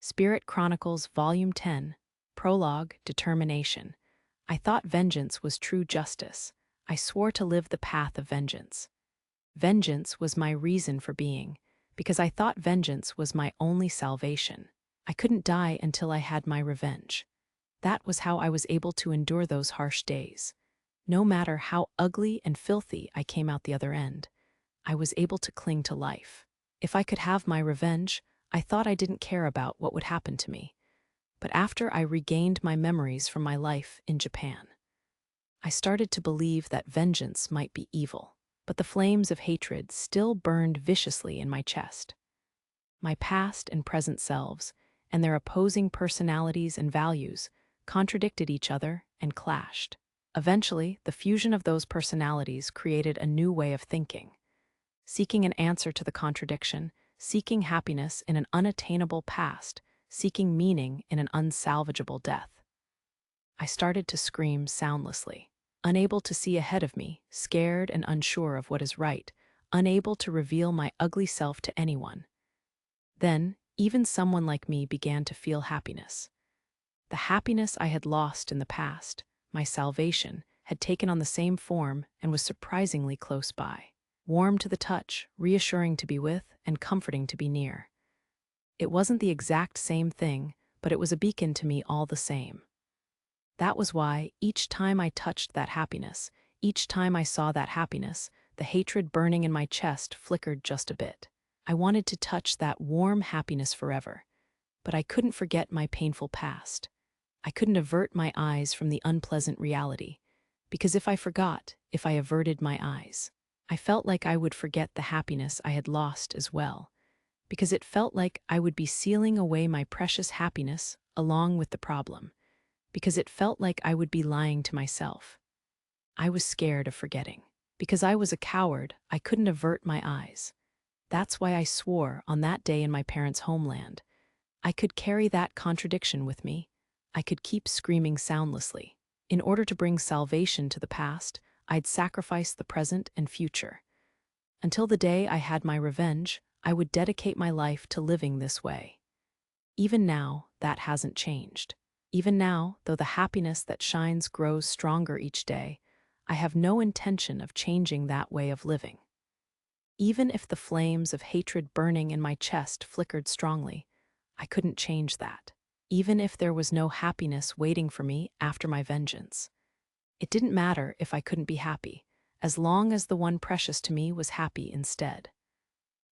Spirit Chronicles Volume 10, Prologue, Determination. I thought vengeance was true justice. I swore to live the path of vengeance. Vengeance was my reason for being, because I thought vengeance was my only salvation. I couldn't die until I had my revenge. That was how I was able to endure those harsh days. No matter how ugly and filthy I came out the other end, I was able to cling to life. If I could have my revenge, I thought I didn't care about what would happen to me. But after I regained my memories from my life in Japan, I started to believe that vengeance might be evil. But the flames of hatred still burned viciously in my chest. My past and present selves, and their opposing personalities and values, contradicted each other and clashed. Eventually, the fusion of those personalities created a new way of thinking, seeking an answer to the contradiction, seeking happiness in an unattainable past, seeking meaning in an unsalvageable death. I started to scream soundlessly, unable to see ahead of me, scared and unsure of what is right, unable to reveal my ugly self to anyone. Then, even someone like me began to feel happiness. The happiness I had lost in the past, my salvation, had taken on the same form and was surprisingly close by. Warm to the touch, reassuring to be with, and comforting to be near. It wasn't the exact same thing, but it was a beacon to me all the same. That was why, each time I touched that happiness, each time I saw that happiness, the hatred burning in my chest flickered just a bit. I wanted to touch that warm happiness forever, but I couldn't forget my painful past. I couldn't avert my eyes from the unpleasant reality, because if I forgot, if I averted my eyes, I felt like I would forget the happiness I had lost as well, because it felt like I would be sealing away my precious happiness along with the problem, because it felt like I would be lying to myself. I was scared of forgetting. Because I was a coward, I couldn't avert my eyes. That's why I swore on that day in my parents' homeland. I could carry that contradiction with me. I could keep screaming soundlessly. In order to bring salvation to the past, I'd sacrifice the present and future. Until the day I had my revenge, I would dedicate my life to living this way. Even now, that hasn't changed. Even now, though the happiness that shines grows stronger each day, I have no intention of changing that way of living. Even if the flames of hatred burning in my chest flickered strongly, I couldn't change that. Even if there was no happiness waiting for me after my vengeance. It didn't matter if I couldn't be happy, as long as the one precious to me was happy instead.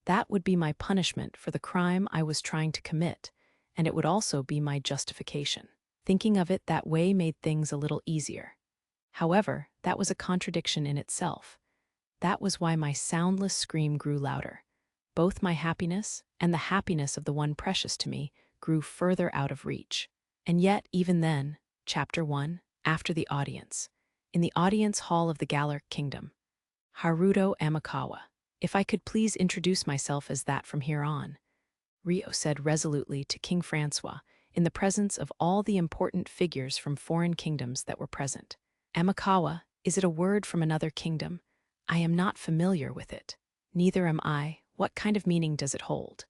That would be my punishment for the crime I was trying to commit, and it would also be my justification. Thinking of it that way made things a little easier. However, that was a contradiction in itself. That was why my soundless scream grew louder. Both my happiness and the happiness of the one precious to me grew further out of reach. And yet, even then, Chapter 1, after the audience, in the audience hall of the Galar Kingdom, Haruto Amakawa. If I could please introduce myself as that from here on, Rio said resolutely to King Francois, in the presence of all the important figures from foreign kingdoms that were present. Amakawa, is it a word from another kingdom? I am not familiar with it. Neither am I. What kind of meaning does it hold?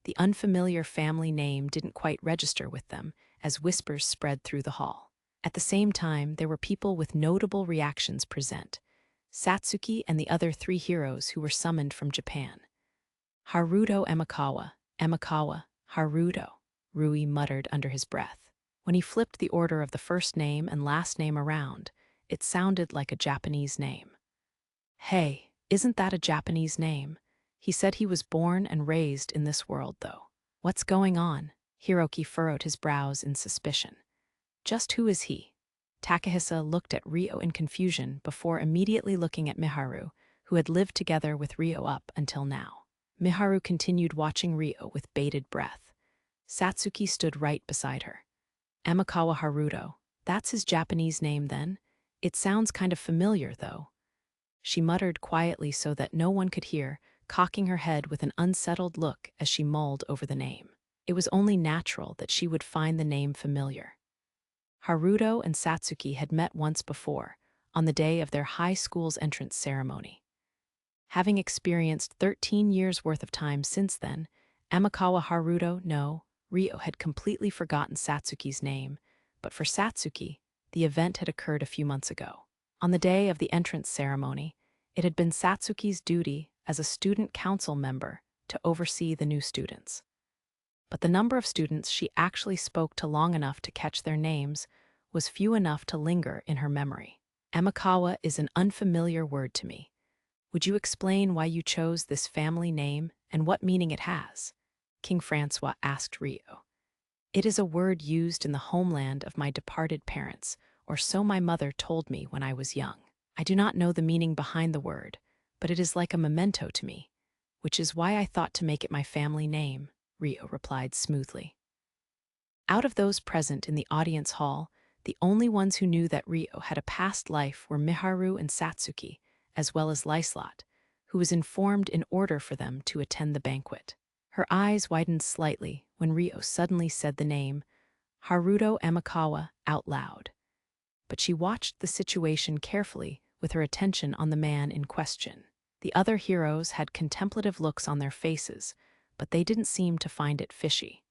The unfamiliar family name didn't quite register with them, as whispers spread through the hall. At the same time, there were people with notable reactions present. Satsuki and the other 3 heroes who were summoned from Japan. Haruto Amakawa, Haruto, Rui muttered under his breath. When he flipped the order of the first name and last name around, it sounded like a Japanese name. Hey, isn't that a Japanese name? He said he was born and raised in this world, though. What's going on? Hiroki furrowed his brows in suspicion. Just who is he? Takahisa looked at Rio in confusion before immediately looking at Miharu, who had lived together with Rio up until now. Miharu continued watching Rio with bated breath. Satsuki stood right beside her. Amakawa Haruto, that's his Japanese name then? It sounds kind of familiar, though. She muttered quietly so that no one could hear, cocking her head with an unsettled look as she mulled over the name. It was only natural that she would find the name familiar. Haruto and Satsuki had met once before, on the day of their high school's entrance ceremony. Having experienced 13 years' worth of time since then, Amakawa Haruto, no, Ryo had completely forgotten Satsuki's name, but for Satsuki, the event had occurred a few months ago. On the day of the entrance ceremony, it had been Satsuki's duty as a student council member to oversee the new students. But the number of students she actually spoke to long enough to catch their names was few enough to linger in her memory. Amakawa is an unfamiliar word to me. Would you explain why you chose this family name and what meaning it has? King Francois asked Ryo. It is a word used in the homeland of my departed parents, or so my mother told me when I was young. I do not know the meaning behind the word, but it is like a memento to me, which is why I thought to make it my family name, Ryo replied smoothly. Out of those present in the audience hall, the only ones who knew that Ryo had a past life were Miharu and Satsuki, as well as Lyslot, who was informed in order for them to attend the banquet. Her eyes widened slightly when Ryo suddenly said the name Haruto Amakawa out loud. But she watched the situation carefully with her attention on the man in question. The other heroes had contemplative looks on their faces, but they didn't seem to find it fishy.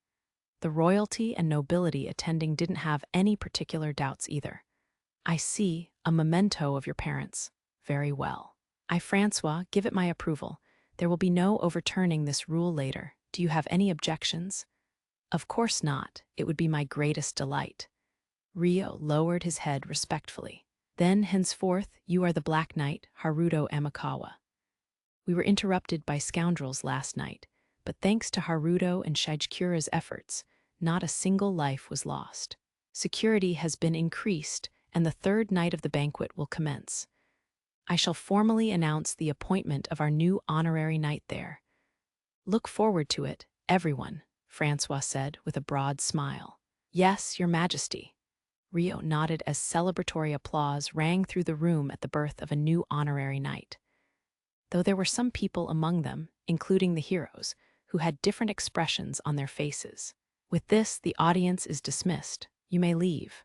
The royalty and nobility attending didn't have any particular doubts either. I see, a memento of your parents. Very well. I, Francois, give it my approval. There will be no overturning this rule later. Do you have any objections? Of course not. It would be my greatest delight. Ryo lowered his head respectfully. Then, henceforth, you are the Black Knight, Haruto Amakawa. We were interrupted by scoundrels last night, but thanks to Haruto and Shijikura's efforts, not a single life was lost. Security has been increased, and the third night of the banquet will commence. I shall formally announce the appointment of our new honorary knight there. Look forward to it, everyone, Francois said with a broad smile. Yes, your majesty. Ryo nodded as celebratory applause rang through the room at the birth of a new honorary knight. Though there were some people among them, including the heroes, who had different expressions on their faces. With this, the audience is dismissed. You may leave.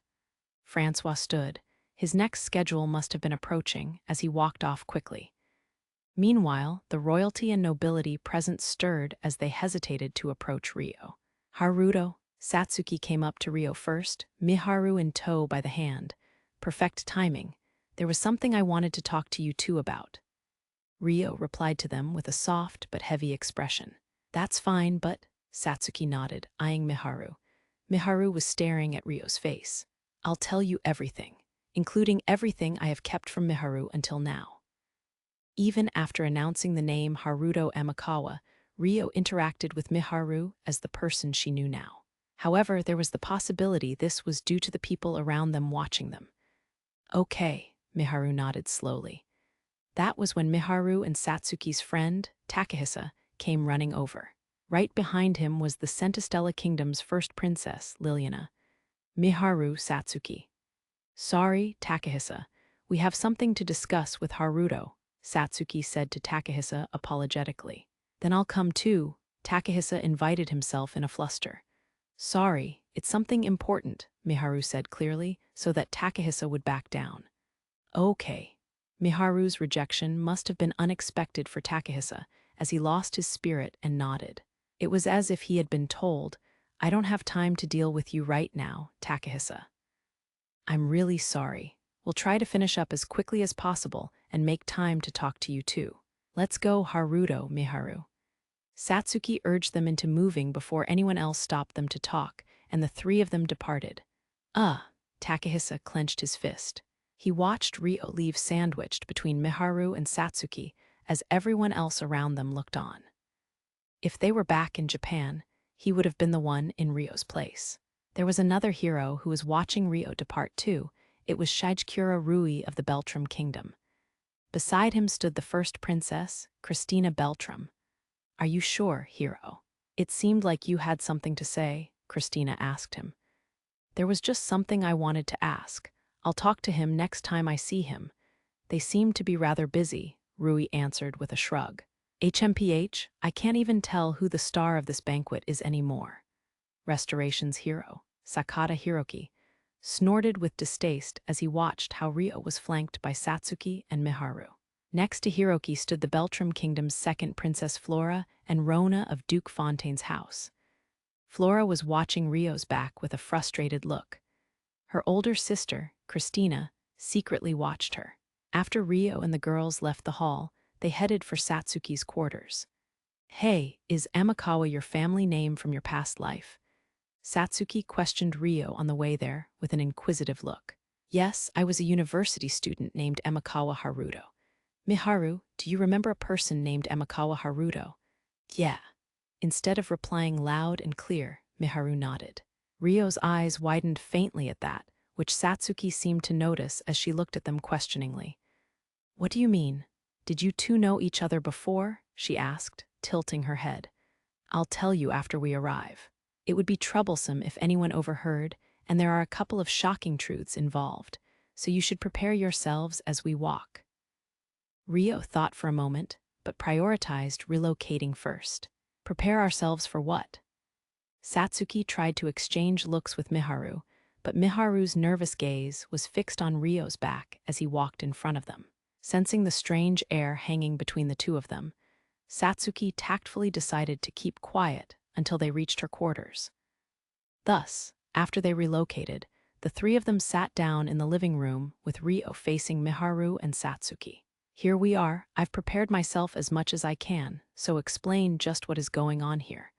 Francois stood. His next schedule must have been approaching as he walked off quickly. Meanwhile, the royalty and nobility present stirred as they hesitated to approach Ryo. Haruto, Satsuki came up to Ryo first, Miharu in tow by the hand. Perfect timing. There was something I wanted to talk to you two about. Ryo replied to them with a soft but heavy expression. That's fine, but... Satsuki nodded, eyeing Miharu. Miharu was staring at Ryo's face. I'll tell you everything, including everything I have kept from Miharu until now. Even after announcing the name Haruto Amakawa, Ryo interacted with Miharu as the person she knew now. However, there was the possibility this was due to the people around them watching them. Okay, Miharu nodded slowly. That was when Miharu and Satsuki's friend, Takahisa, came running over. Right behind him was the Centistella Kingdom's first princess, Liliana. Miharu, Satsuki. Sorry, Takahisa. We have something to discuss with Haruto, Satsuki said to Takahisa apologetically. Then I'll come too, Takahisa invited himself in a fluster. Sorry, it's something important, Miharu said clearly, so that Takahisa would back down. Okay. Miharu's rejection must have been unexpected for Takahisa, as he lost his spirit and nodded. It was as if he had been told, I don't have time to deal with you right now, Takahisa. I'm really sorry. We'll try to finish up as quickly as possible and make time to talk to you too. Let's go, Haruto, Miharu. Satsuki urged them into moving before anyone else stopped them to talk, and the three of them departed. Takahisa clenched his fist. He watched Ryo leave sandwiched between Miharu and Satsuki as everyone else around them looked on. If they were back in Japan, he would have been the one in Ryo's place. There was another hero who was watching Ryo depart too. It was Shijikura Rui of the Beltram Kingdom. Beside him stood the first princess, Christina Beltram. Are you sure, hero? It seemed like you had something to say, Christina asked him. There was just something I wanted to ask. I'll talk to him next time I see him. They seem to be rather busy, Rui answered with a shrug. HMPH, I can't even tell who the star of this banquet is anymore. Restoration's hero, Sakata Hiroki, snorted with distaste as he watched how Ryo was flanked by Satsuki and Miharu. Next to Hiroki stood the Beltram Kingdom's second Princess Flora and Rona of Duke Fontaine's house. Flora was watching Rio's back with a frustrated look. Her older sister, Christina, secretly watched her. After Rio and the girls left the hall, they headed for Satsuki's quarters. "Hey, is Amakawa your family name from your past life?" Satsuki questioned Rio on the way there with an inquisitive look. "Yes, I was a university student named Amakawa Haruto." "Miharu, do you remember a person named Amakawa Haruto?" "Yeah." Instead of replying loud and clear, Miharu nodded. Rio's eyes widened faintly at that, which Satsuki seemed to notice as she looked at them questioningly. "What do you mean? Did you two know each other before?" she asked, tilting her head. "I'll tell you after we arrive. It would be troublesome if anyone overheard, and there are a couple of shocking truths involved, so you should prepare yourselves as we walk." Rio thought for a moment, but prioritized relocating first. Prepare ourselves for what? Satsuki tried to exchange looks with Miharu, but Miharu's nervous gaze was fixed on Rio's back as he walked in front of them. Sensing the strange air hanging between the two of them, Satsuki tactfully decided to keep quiet until they reached her quarters. Thus, after they relocated, the three of them sat down in the living room with Rio facing Miharu and Satsuki. "Here we are. I've prepared myself as much as I can, so explain just what is going on here.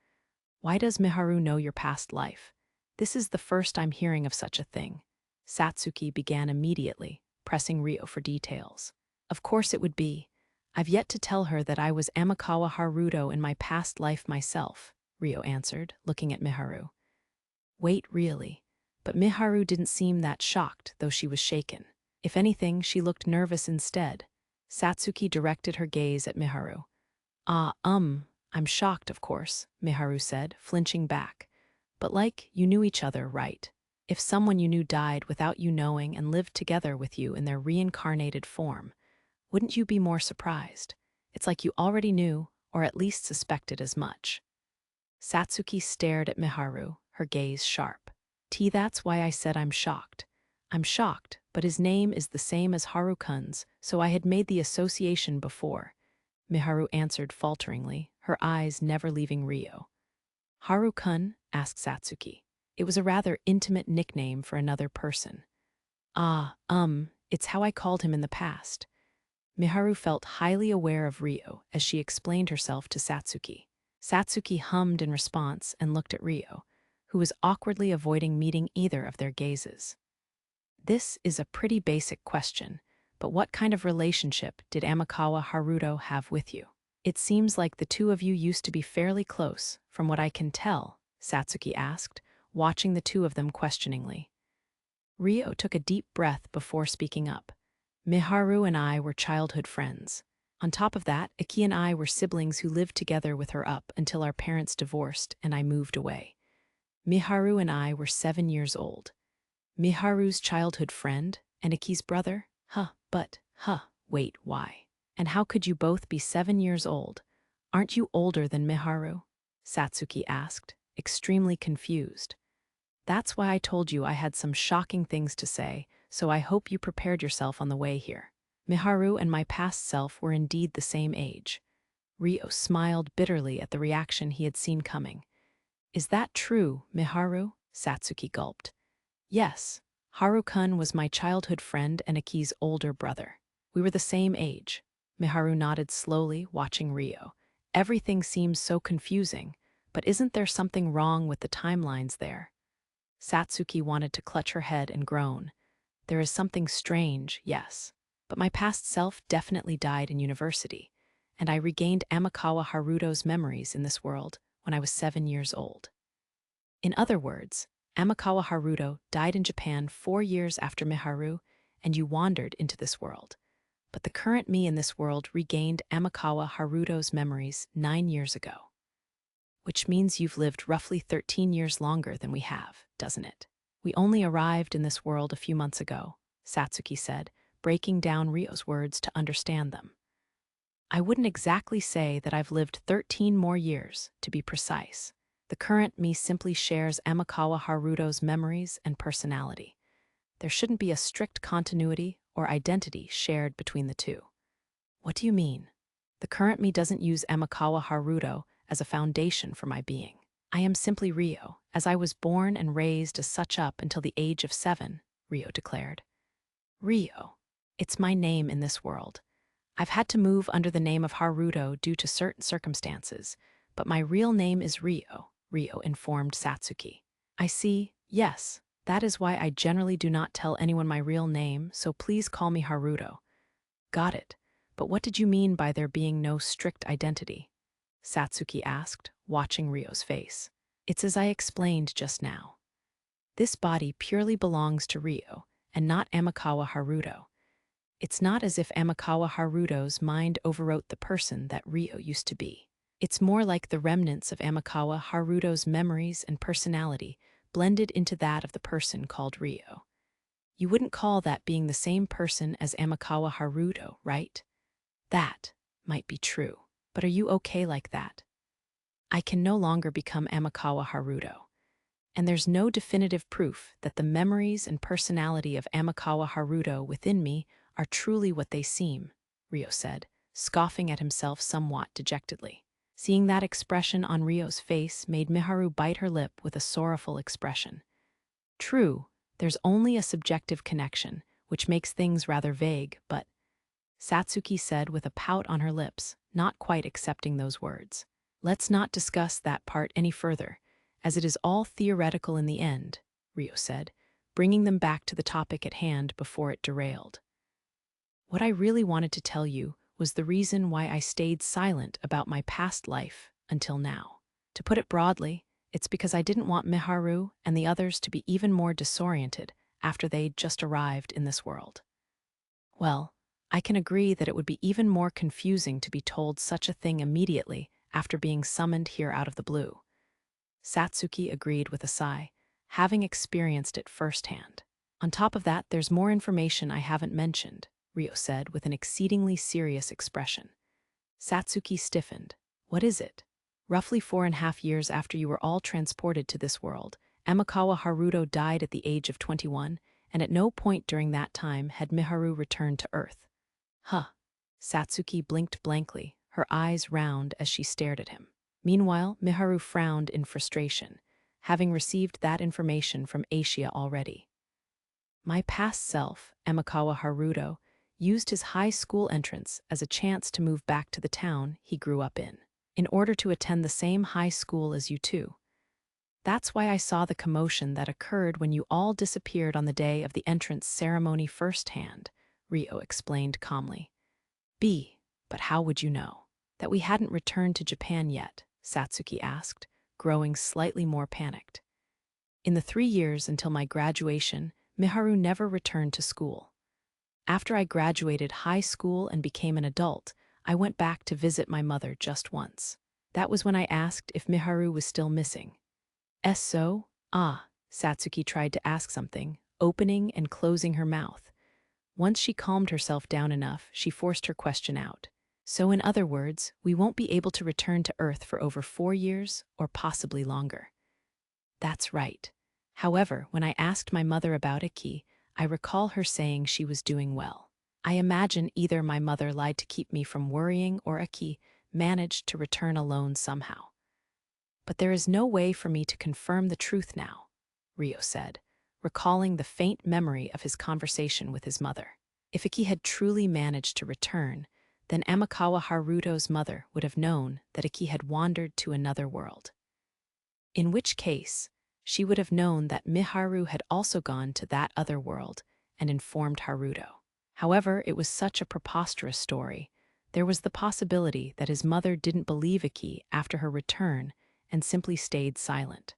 Why does Miharu know your past life? This is the first I'm hearing of such a thing." Satsuki began immediately, pressing Rio for details. "Of course it would be. I've yet to tell her that I was Amakawa Haruto in my past life myself," Rio answered, looking at Miharu. "Wait, really?" But Miharu didn't seem that shocked, though she was shaken. If anything, she looked nervous instead. Satsuki directed her gaze at Miharu. I'm shocked, of course," Miharu said, flinching back. "But you knew each other, right? If someone you knew died without you knowing and lived together with you in their reincarnated form, wouldn't you be more surprised? It's like you already knew, or at least suspected as much." Satsuki stared at Miharu, her gaze sharp. That's why I said I'm shocked. I'm shocked, but his name is the same as Harukun's, so I had made the association before," Miharu answered falteringly, her eyes never leaving Rio. "Harukun?" asked Satsuki. It was a rather intimate nickname for another person. It's how I called him in the past." Miharu felt highly aware of Rio as she explained herself to Satsuki. Satsuki hummed in response and looked at Rio, who was awkwardly avoiding meeting either of their gazes. "This is a pretty basic question, but what kind of relationship did Amakawa Haruto have with you?" "It seems like the two of you used to be fairly close, from what I can tell," Satsuki asked, watching the two of them questioningly. Rio took a deep breath before speaking up. "Miharu and I were childhood friends. On top of that, Aki and I were siblings who lived together with her up until our parents divorced and I moved away. Miharu and I were 7 years old." "Miharu's childhood friend? And Aki's brother? Wait, why? And how could you both be 7 years old? Aren't you older than Miharu?" Satsuki asked, extremely confused. "That's why I told you I had some shocking things to say, so I hope you prepared yourself on the way here. Miharu and my past self were indeed the same age." Rio smiled bitterly at the reaction he had seen coming. "Is that true, Miharu?" Satsuki gulped. "Yes. Harukun was my childhood friend and Aki's older brother. We were the same age." Miharu nodded slowly, watching Rio. "Everything seems so confusing, but isn't there something wrong with the timelines there?" Satsuki wanted to clutch her head and groan. "There is something strange, yes. But my past self definitely died in university, and I regained Amakawa Haruto's memories in this world when I was 7 years old." In other words, Amakawa Haruto died in Japan 4 years after Miharu, and you wandered into this world. But the current me in this world regained Amakawa Haruto's memories 9 years ago. Which means you've lived roughly 13 years longer than we have, doesn't it? "We only arrived in this world a few months ago," Satsuki said, breaking down Rio's words to understand them. "I wouldn't exactly say that I've lived 13 more years, to be precise. The current me simply shares Amakawa Haruto's memories and personality. There shouldn't be a strict continuity or identity shared between the two." "What do you mean?" "The current me doesn't use Amakawa Haruto as a foundation for my being. I am simply Rio, as I was born and raised as such up until the age of 7, Rio declared. Rio. It's my name in this world. I've had to move under the name of Haruto due to certain circumstances, but my real name is Rio, Rio informed Satsuki. I see, yes. That is why I generally do not tell anyone my real name, so please call me Haruto. Got it. But what did you mean by there being no strict identity? Satsuki asked, watching Rio's face. It's as I explained just now. This body purely belongs to Rio, and not Amakawa Haruto. It's not as if Amakawa Haruto's mind overwrote the person that Rio used to be. It's more like the remnants of Amakawa Haruto's memories and personality blended into that of the person called Rio. You wouldn't call that being the same person as Amakawa Haruto, right? That might be true, but are you okay like that? I can no longer become Amakawa Haruto. And there's no definitive proof that the memories and personality of Amakawa Haruto within me are truly what they seem, Rio said, scoffing at himself somewhat dejectedly. Seeing that expression on Rio's face made Miharu bite her lip with a sorrowful expression. True, there's only a subjective connection, which makes things rather vague, but Satsuki said with a pout on her lips, not quite accepting those words. Let's not discuss that part any further, as it is all theoretical in the end, Rio said, bringing them back to the topic at hand before it derailed. What I really wanted to tell you was the reason why I stayed silent about my past life until now. To put it broadly, it's because I didn't want Miharu and the others to be even more disoriented after they'd just arrived in this world. Well, I can agree that it would be even more confusing to be told such a thing immediately after being summoned here out of the blue. Satsuki agreed with a sigh, having experienced it firsthand. On top of that, there's more information I haven't mentioned, Rio said with an exceedingly serious expression. Satsuki stiffened. What is it? Roughly 4.5 years after you were all transported to this world, Amakawa Haruto died at the age of 21, and at no point during that time had Miharu returned to Earth. Huh. Satsuki blinked blankly, her eyes round as she stared at him. Meanwhile, Miharu frowned in frustration, having received that information from Asia already. My past self, Amakawa Haruto, used his high school entrance as a chance to move back to the town he grew up in order to attend the same high school as you two. That's why I saw the commotion that occurred when you all disappeared on the day of the entrance ceremony firsthand, Rio explained calmly. But how would you know? That we hadn't returned to Japan yet, Satsuki asked, growing slightly more panicked. In the 3 years until my graduation, Miharu never returned to school. After I graduated high school and became an adult, I went back to visit my mother just once. That was when I asked if Miharu was still missing. So? Satsuki tried to ask something, opening and closing her mouth. Once she calmed herself down enough, she forced her question out. So in other words, we won't be able to return to Earth for over 4 years, or possibly longer. That's right. However, when I asked my mother about Aki, I recall her saying she was doing well. I imagine either my mother lied to keep me from worrying or Aki managed to return alone somehow. But there is no way for me to confirm the truth now, Rio said, recalling the faint memory of his conversation with his mother. If Aki had truly managed to return, then Amakawa Haruto's mother would have known that Aki had wandered to another world. In which case, she would have known that Miharu had also gone to that other world and informed Haruto. However, it was such a preposterous story. There was the possibility that his mother didn't believe Aki after her return and simply stayed silent.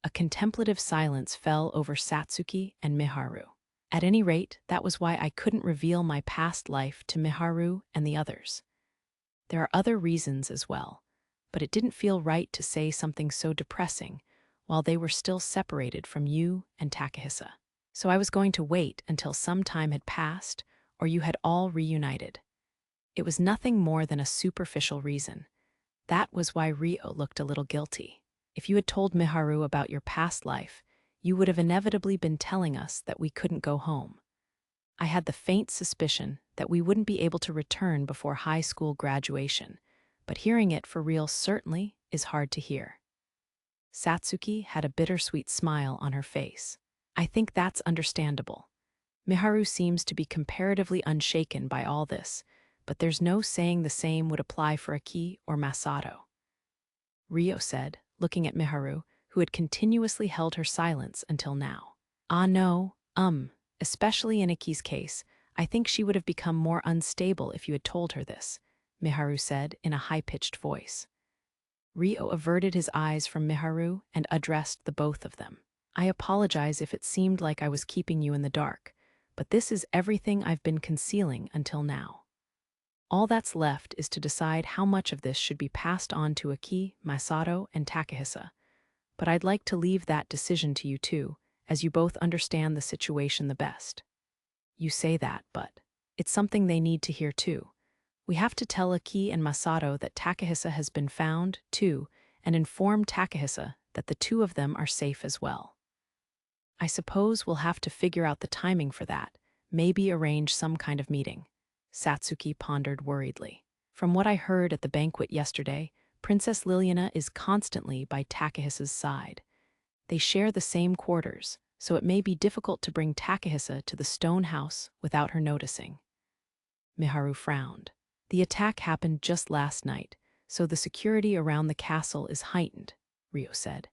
A contemplative silence fell over Satsuki and Miharu. At any rate, that was why I couldn't reveal my past life to Miharu and the others. There are other reasons as well, but it didn't feel right to say something so depressing while they were still separated from you and Takahisa. So I was going to wait until some time had passed or you had all reunited. It was nothing more than a superficial reason. That was why Rio looked a little guilty. If you had told Miharu about your past life, you would have inevitably been telling us that we couldn't go home. I had the faint suspicion that we wouldn't be able to return before high school graduation, but hearing it for real certainly is hard to hear. Satsuki had a bittersweet smile on her face. I think that's understandable. Miharu seems to be comparatively unshaken by all this, but there's no saying the same would apply for Aki or Masato. Ryo said, looking at Miharu, who had continuously held her silence until now. Ah no, especially in Aki's case, I think she would have become more unstable if you had told her this, Miharu said in a high-pitched voice. Ryo averted his eyes from Miharu and addressed the both of them. I apologize if it seemed like I was keeping you in the dark, but this is everything I've been concealing until now. All that's left is to decide how much of this should be passed on to Aki, Masato, and Takahisa. But I'd like to leave that decision to you too, as you both understand the situation the best. You say that, but it's something they need to hear too. We have to tell Aki and Masato that Takahisa has been found, too, and inform Takahisa that the two of them are safe as well. I suppose we'll have to figure out the timing for that, maybe arrange some kind of meeting. Satsuki pondered worriedly. From what I heard at the banquet yesterday, Princess Liliana is constantly by Takahisa's side. They share the same quarters, so it may be difficult to bring Takahisa to the stone house without her noticing. Miharu frowned. The attack happened just last night, so the security around the castle is heightened, Ryo said.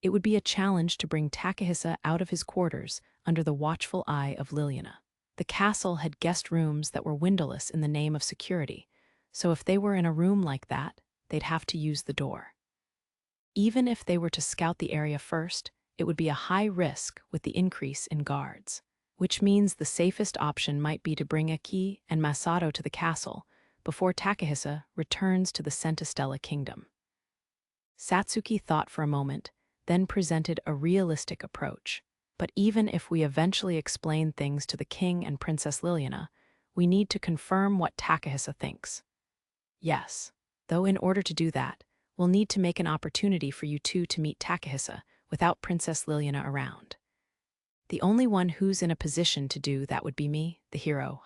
It would be a challenge to bring Takahisa out of his quarters under the watchful eye of Liliana. The castle had guest rooms that were windowless in the name of security, so if they were in a room like that, they'd have to use the door. Even if they were to scout the area first, it would be a high risk with the increase in guards, which means the safest option might be to bring Aki and Masato to the castle before Takahisa returns to the Centistella kingdom. Satsuki thought for a moment, then presented a realistic approach. But even if we eventually explain things to the king and Princess Liliana, we need to confirm what Takahisa thinks. Yes, though in order to do that, we'll need to make an opportunity for you two to meet Takahisa without Princess Liliana around. The only one who's in a position to do that would be me, the hero,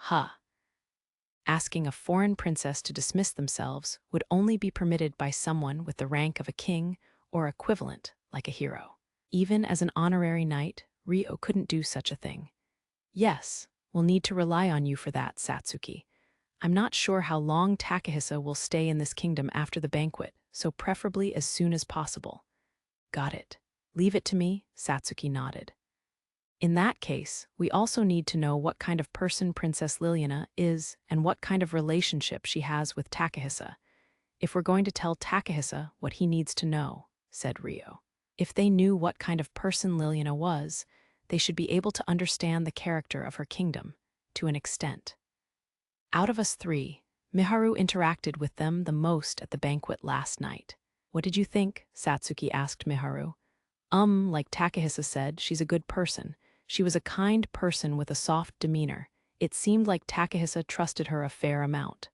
Asking a foreign princess to dismiss themselves would only be permitted by someone with the rank of a king or equivalent, like a hero. Even as an honorary knight, Ryo couldn't do such a thing. Yes, we'll need to rely on you for that, Satsuki. I'm not sure how long Takahisa will stay in this kingdom after the banquet, so preferably as soon as possible. Got it. Leave it to me, Satsuki nodded. In that case, we also need to know what kind of person Princess Liliana is and what kind of relationship she has with Takahisa, if we're going to tell Takahisa what he needs to know, said Ryo. If they knew what kind of person Liliana was, they should be able to understand the character of her kingdom, to an extent. Out of us three, Miharu interacted with them the most at the banquet last night. What did you think? Satsuki asked Miharu. Like Takahisa said, she's a good person. She was a kind person with a soft demeanor. It seemed like Takahisa trusted her a fair amount.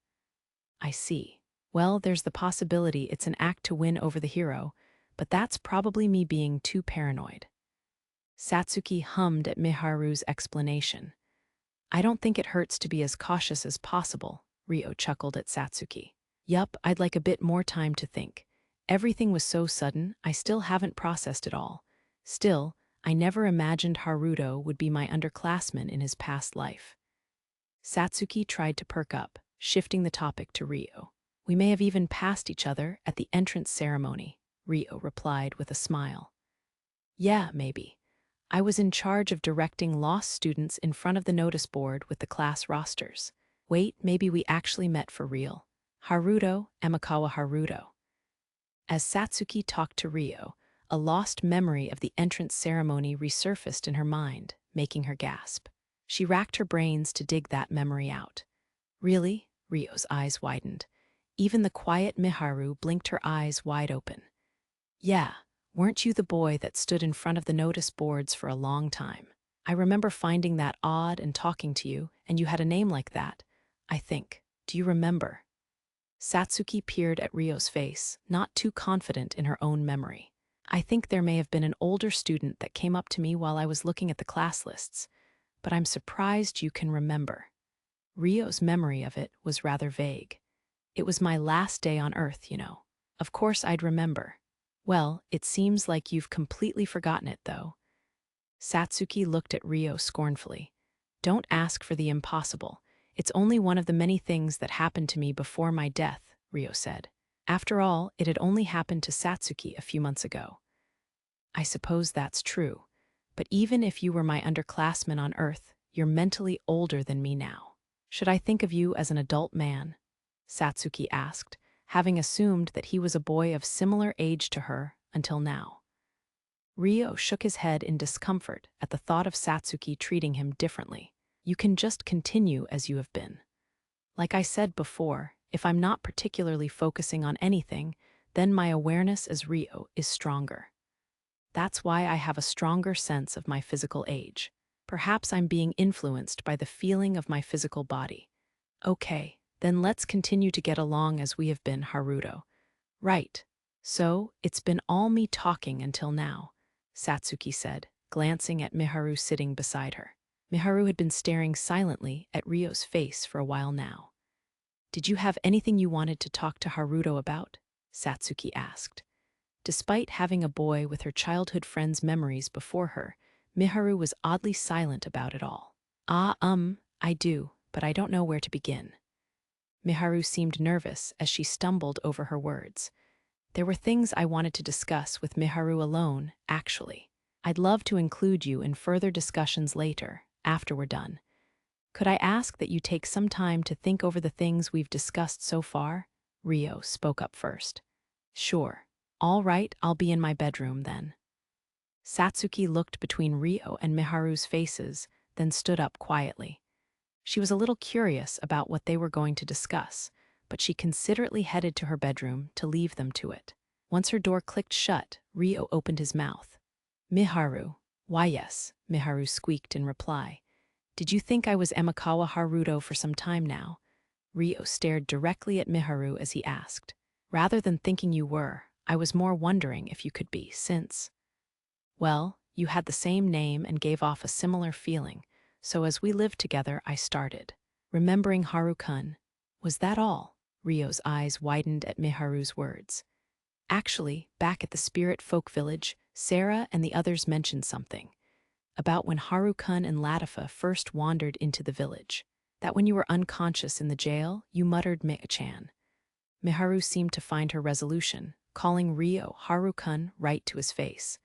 I see. Well, there's the possibility it's an act to win over the hero, but that's probably me being too paranoid. Satsuki hummed at Miharu's explanation. I don't think it hurts to be as cautious as possible, Ryo chuckled at Satsuki. Yup, I'd like a bit more time to think. Everything was so sudden, I still haven't processed it all. Still, I never imagined Haruto would be my underclassman in his past life. Satsuki tried to perk up, shifting the topic to Ryo. We may have even passed each other at the entrance ceremony, Ryo replied with a smile. Yeah, maybe. I was in charge of directing lost students in front of the notice board with the class rosters. Wait, maybe we actually met for real. Haruto, Amakawa Haruto. As Satsuki talked to Ryo, a lost memory of the entrance ceremony resurfaced in her mind, making her gasp. She racked her brains to dig that memory out. Really? Ryo's eyes widened. Even the quiet Miharu blinked her eyes wide open. Yeah, weren't you the boy that stood in front of the notice boards for a long time? I remember finding that odd and talking to you, and you had a name like that, I think. Do you remember? Satsuki peered at Ryo's face, not too confident in her own memory. I think there may have been an older student that came up to me while I was looking at the class lists, but I'm surprised you can remember. Ryo's memory of it was rather vague. It was my last day on Earth, you know. Of course I'd remember. Well, it seems like you've completely forgotten it, though. Satsuki looked at Ryo scornfully. Don't ask for the impossible. It's only one of the many things that happened to me before my death, Ryo said. After all, it had only happened to Satsuki a few months ago. I suppose that's true. But even if you were my underclassman on Earth, you're mentally older than me now. Should I think of you as an adult man? Satsuki asked, having assumed that he was a boy of similar age to her until now. Ryo shook his head in discomfort at the thought of Satsuki treating him differently. You can just continue as you have been. Like I said before, if I'm not particularly focusing on anything, then my awareness as Ryo is stronger. That's why I have a stronger sense of my physical age. Perhaps I'm being influenced by the feeling of my physical body. Okay, then let's continue to get along as we have been, Haruto. Right. So, it's been all me talking until now, Satsuki said, glancing at Miharu sitting beside her. Miharu had been staring silently at Ryo's face for a while now. Did you have anything you wanted to talk to Haruto about? Satsuki asked. Despite having a boy with her childhood friend's memories before her, Miharu was oddly silent about it all. I do, but I don't know where to begin. Miharu seemed nervous as she stumbled over her words. There were things I wanted to discuss with Miharu alone, actually. I'd love to include you in further discussions later, after we're done. Could I ask that you take some time to think over the things we've discussed so far? Ryo spoke up first. Sure. All right, I'll be in my bedroom then. Satsuki looked between Ryo and Miharu's faces, then stood up quietly. She was a little curious about what they were going to discuss, but she considerately headed to her bedroom to leave them to it. Once her door clicked shut, Ryo opened his mouth. Miharu. Why yes, Miharu squeaked in reply. Did you think I was Amakawa Haruto for some time now? Ryo stared directly at Miharu as he asked. Rather than thinking you were, I was more wondering if you could be, since... Well, you had the same name and gave off a similar feeling, so as we lived together I started. Remembering Haru-kun. Was that all? Ryo's eyes widened at Miharu's words. Actually, back at the Spirit Folk Village, Sarah and the others mentioned something. About when Haru-kun and Latifa first wandered into the village. That when you were unconscious in the jail, you muttered Mei-chan. Miharu seemed to find her resolution, calling Ryo Haru-kun right to his face.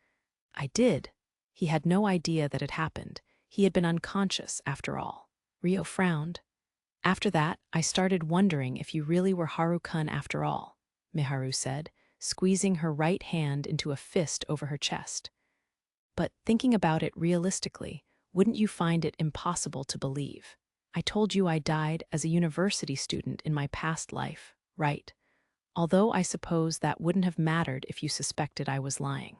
I did. He had no idea that it happened. He had been unconscious, after all. Ryo frowned. After that, I started wondering if you really were Haru-kun after all, Miharu said, squeezing her right hand into a fist over her chest. But thinking about it realistically, wouldn't you find it impossible to believe? I told you I died as a university student in my past life, right? Although I suppose that wouldn't have mattered if you suspected I was lying.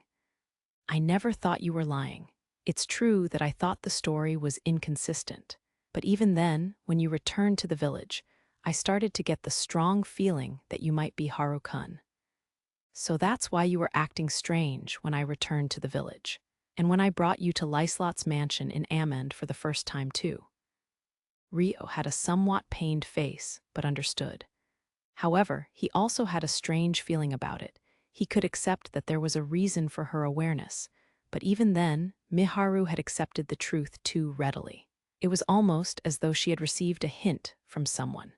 I never thought you were lying. It's true that I thought the story was inconsistent. But even then, when you returned to the village, I started to get the strong feeling that you might be Haru-kun. So that's why you were acting strange when I returned to the village. And when I brought you to Lyslot's mansion in Amend for the first time too. Ryo had a somewhat pained face, but understood. However, he also had a strange feeling about it. He could accept that there was a reason for her awareness, but even then, Miharu had accepted the truth too readily. It was almost as though she had received a hint from someone.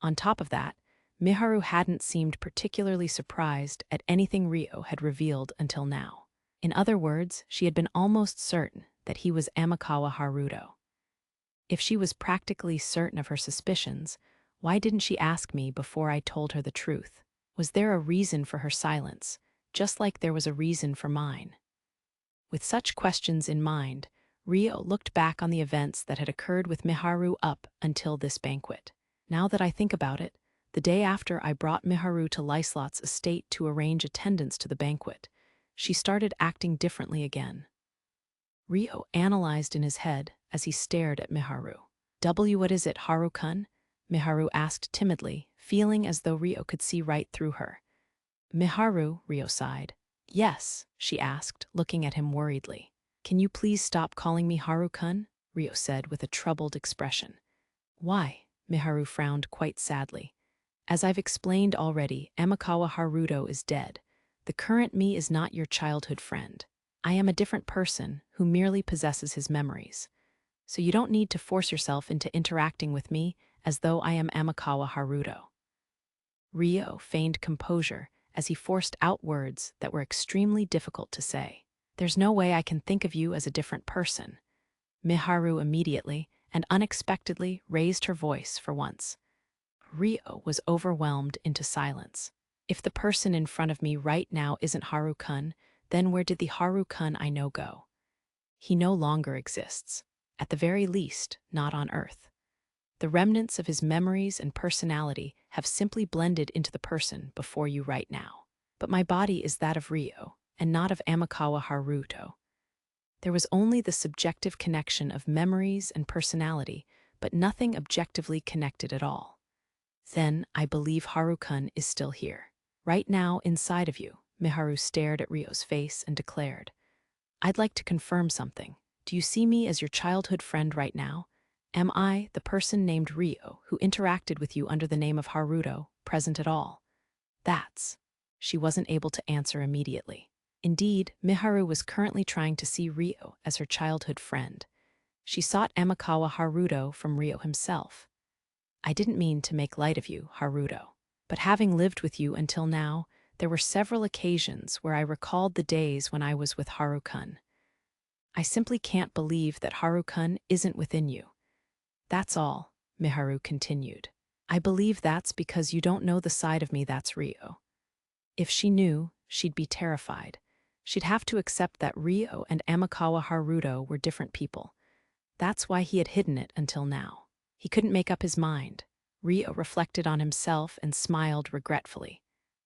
On top of that, Miharu hadn't seemed particularly surprised at anything Ryo had revealed until now. In other words, she had been almost certain that he was Amakawa Haruto. If she was practically certain of her suspicions, why didn't she ask me before I told her the truth? Was there a reason for her silence, just like there was a reason for mine? With such questions in mind, Ryo looked back on the events that had occurred with Miharu up until this banquet. Now that I think about it, the day after I brought Miharu to Lyslot's estate to arrange attendance to the banquet, she started acting differently again. Ryo analyzed in his head as he stared at Miharu. What is it, Haru-kun? Miharu asked timidly, feeling as though Ryo could see right through her. Miharu, Ryo sighed. Yes, she asked, looking at him worriedly. Can you please stop calling me Haru-kun? Ryo said with a troubled expression. Why? Miharu frowned quite sadly. As I've explained already, Amakawa Haruto is dead. The current me is not your childhood friend. I am a different person who merely possesses his memories. So you don't need to force yourself into interacting with me as though I am Amakawa Haruto. Ryo feigned composure as he forced out words that were extremely difficult to say. There's no way I can think of you as a different person. Miharu immediately and unexpectedly raised her voice for once. Ryo was overwhelmed into silence. If the person in front of me right now isn't Haru-kun, then where did the Haru-kun I know go? He no longer exists. At the very least, not on Earth. The remnants of his memories and personality have simply blended into the person before you right now. But my body is that of Ryo, and not of Amakawa Haruto. There was only the subjective connection of memories and personality, but nothing objectively connected at all. Then I believe Haru-kun is still here. Right now, inside of you. Miharu stared at Ryo's face and declared, I'd like to confirm something. Do you see me as your childhood friend right now? Am I, the person named Ryo, who interacted with you under the name of Haruto, present at all? She wasn't able to answer immediately. Indeed, Miharu was currently trying to see Ryo as her childhood friend. She sought Amakawa Haruto from Ryo himself. I didn't mean to make light of you, Haruto, but having lived with you until now, there were several occasions where I recalled the days when I was with Haru-kun. I simply can't believe that Haru-kun isn't within you. That's all, Miharu continued. I believe that's because you don't know the side of me that's Ryo. If she knew, she'd be terrified. She'd have to accept that Ryo and Amakawa Haruto were different people. That's why he had hidden it until now. He couldn't make up his mind. Ryo reflected on himself and smiled regretfully.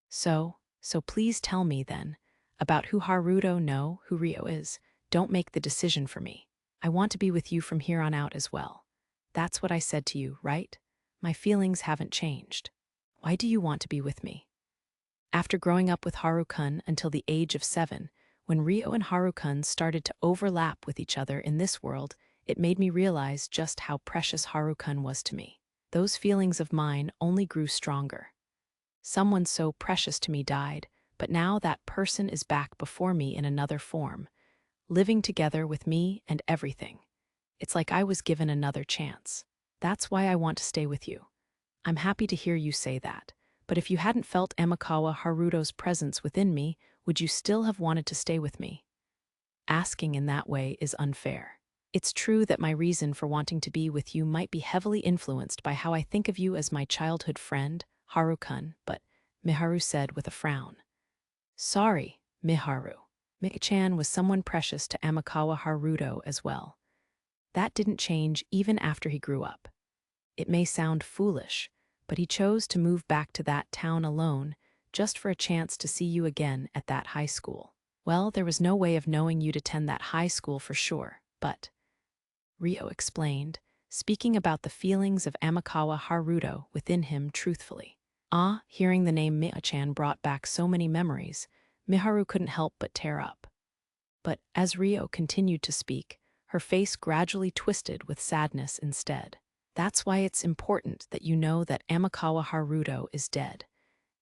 So please tell me then, about who Haruto know who Ryo is. Don't make the decision for me. I want to be with you from here on out as well. That's what I said to you, right? My feelings haven't changed. Why do you want to be with me? After growing up with Haru-kun until the age of 7, when Ryo and Haru-kun started to overlap with each other in this world, it made me realize just how precious Haru-kun was to me. Those feelings of mine only grew stronger. Someone so precious to me died, but now that person is back before me in another form, living together with me and everything. It's like I was given another chance. That's why I want to stay with you. I'm happy to hear you say that, but if you hadn't felt Amakawa Haruto's presence within me, would you still have wanted to stay with me? Asking in that way is unfair. It's true that my reason for wanting to be with you might be heavily influenced by how I think of you as my childhood friend, Haru-kun, but Miharu said with a frown. Sorry, Miharu. Mika-chan was someone precious to Amakawa Haruto as well. That didn't change even after he grew up. It may sound foolish, but he chose to move back to that town alone just for a chance to see you again at that high school. Well, there was no way of knowing you'd attend that high school for sure, but Ryo explained, speaking about the feelings of Amakawa Haruto within him truthfully. Hearing the name Mika-chan brought back so many memories, Miharu couldn't help but tear up. But as Ryo continued to speak, her face gradually twisted with sadness instead. That's why it's important that you know that Amakawa Haruto is dead.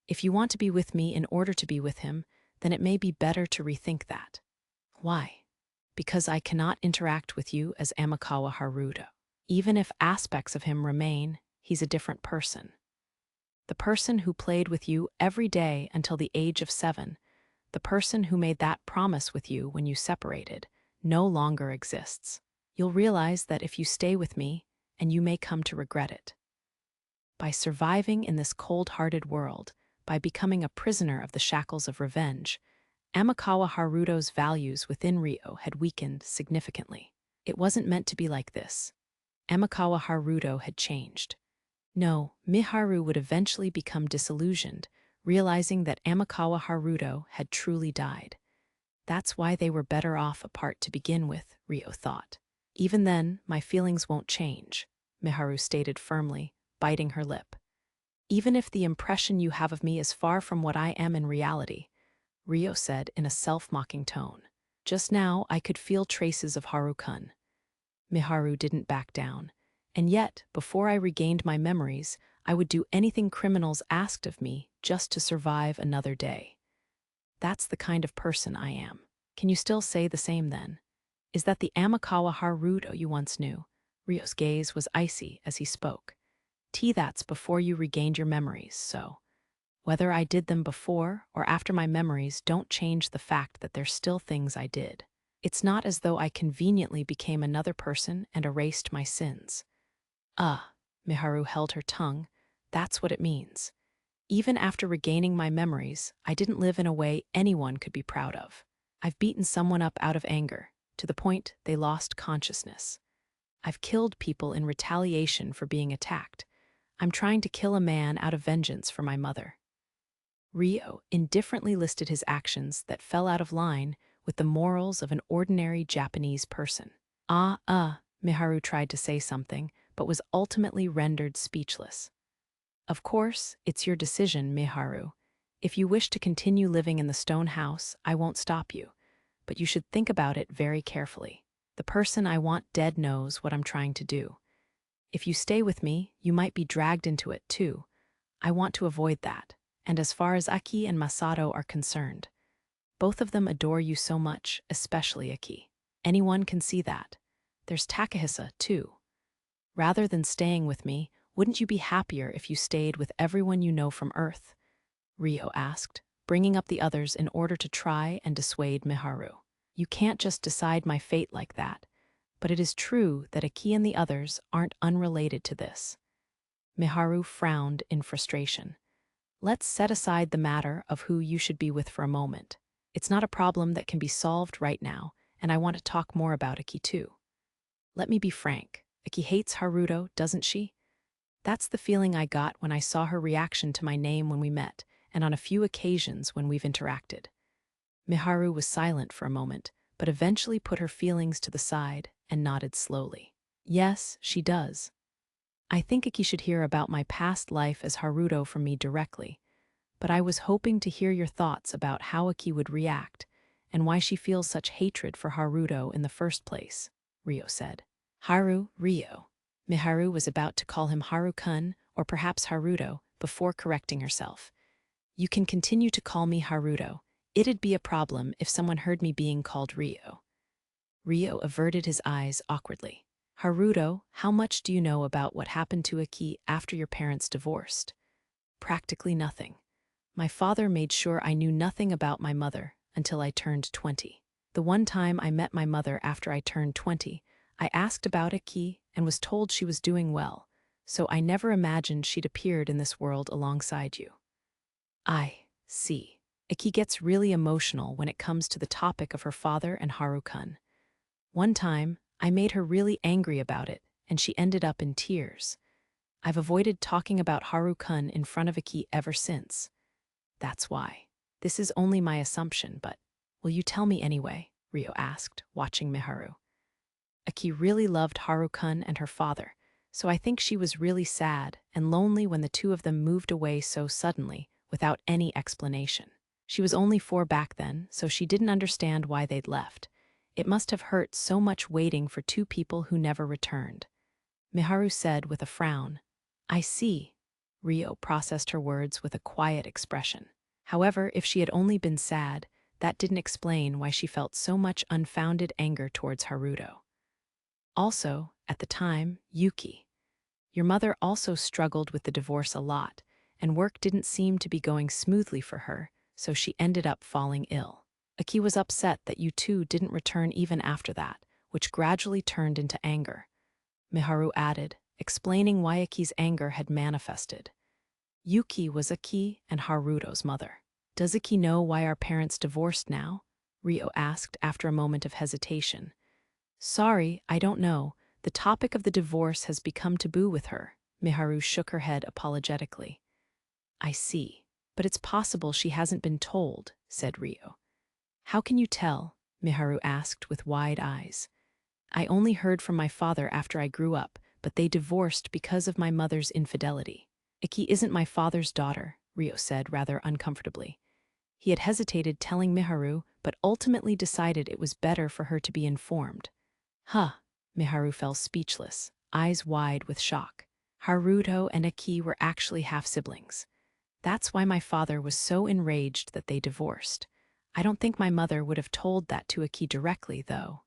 If you want to be with me in order to be with him, then it may be better to rethink that. Why? Because I cannot interact with you as Amakawa Haruto. Even if aspects of him remain, he's a different person. The person who played with you every day until the age of 7, the person who made that promise with you when you separated, no longer exists. You'll realize that if you stay with me, and you may come to regret it. By surviving in this cold-hearted world, by becoming a prisoner of the shackles of revenge, Amakawa Haruto's values within Ryo had weakened significantly. It wasn't meant to be like this. Amakawa Haruto had changed. No, Miharu would eventually become disillusioned, realizing that Amakawa Haruto had truly died. That's why they were better off apart to begin with, Ryo thought. Even then, my feelings won't change, Miharu stated firmly, biting her lip. Even if the impression you have of me is far from what I am in reality, Ryo said in a self-mocking tone. Just now, I could feel traces of Haru-kun. Miharu didn't back down. And yet, before I regained my memories, I would do anything criminals asked of me just to survive another day. That's the kind of person I am. Can you still say the same then? Is that the Amakawa Haruto you once knew? Ryo's gaze was icy as he spoke. That's before you regained your memories, so whether I did them before or after my memories don't change the fact that they're still things I did. It's not as though I conveniently became another person and erased my sins. Miharu held her tongue. That's what it means. Even after regaining my memories, I didn't live in a way anyone could be proud of. I've beaten someone up out of anger, to the point they lost consciousness. I've killed people in retaliation for being attacked. I'm trying to kill a man out of vengeance for my mother. Ryo indifferently listed his actions that fell out of line with the morals of an ordinary Japanese person. Miharu tried to say something, but was ultimately rendered speechless. Of course, it's your decision, Miharu. If you wish to continue living in the stone house, I won't stop you. But you should think about it very carefully. The person I want dead knows what I'm trying to do. If you stay with me, you might be dragged into it too. I want to avoid that. And as far as Aki and Masato are concerned, both of them adore you so much, especially Aki. Anyone can see that. There's Takahisa, too. Rather than staying with me, wouldn't you be happier if you stayed with everyone you know from Earth? Ryo asked, bringing up the others in order to try and dissuade Miharu. You can't just decide my fate like that, but it is true that Aki and the others aren't unrelated to this. Miharu frowned in frustration. Let's set aside the matter of who you should be with for a moment. It's not a problem that can be solved right now, and I want to talk more about Aki too. Let me be frank. Aki hates Haruto, doesn't she? That's the feeling I got when I saw her reaction to my name when we met, and on a few occasions when we've interacted. Miharu was silent for a moment, but eventually put her feelings to the side and nodded slowly. Yes, she does. I think Aki should hear about my past life as Haruto from me directly, but I was hoping to hear your thoughts about how Aki would react and why she feels such hatred for Haruto in the first place, Ryo said. Ryo. Miharu was about to call him Haru-kun or perhaps Haruto before correcting herself. You can continue to call me Haruto. It'd be a problem if someone heard me being called Ryo. Ryo averted his eyes awkwardly. Haruto, how much do you know about what happened to Aki after your parents divorced? Practically nothing. My father made sure I knew nothing about my mother until I turned 20. The one time I met my mother after I turned 20, I asked about Aki and was told she was doing well, so I never imagined she'd appeared in this world alongside you. I see. Aki gets really emotional when it comes to the topic of her father and Haru-kun. One time, I made her really angry about it, and she ended up in tears. I've avoided talking about Haru-kun in front of Aki ever since. That's why. This is only my assumption, but will you tell me anyway? Ryo asked, watching Miharu. Aki really loved Haru-kun and her father, so I think she was really sad and lonely when the two of them moved away so suddenly, without any explanation. She was only 4 back then, so she didn't understand why they'd left. It must have hurt so much waiting for 2 people who never returned. Miharu said with a frown. I see. Ryo processed her words with a quiet expression. However, if she had only been sad, that didn't explain why she felt so much unfounded anger towards Haruto. Also, at the time, Yuki. Your mother also struggled with the divorce a lot, and work didn't seem to be going smoothly for her, so she ended up falling ill. Aki was upset that you two didn't return even after that, which gradually turned into anger. Miharu added, explaining why Aki's anger had manifested. Yuki was Aki and Haruto's mother. Does Aki know why our parents divorced now? Ryo asked after a moment of hesitation. Sorry, I don't know. The topic of the divorce has become taboo with her. Miharu shook her head apologetically. I see. But it's possible she hasn't been told, said Ryo. How can you tell? Miharu asked with wide eyes. I only heard from my father after I grew up, but they divorced because of my mother's infidelity. Aki isn't my father's daughter, Ryo said rather uncomfortably. He had hesitated telling Miharu, but ultimately decided it was better for her to be informed. Miharu fell speechless, eyes wide with shock. Haruto and Aki were actually half-siblings. That's why my father was so enraged that they divorced. I don't think my mother would have told that to Aki directly, though.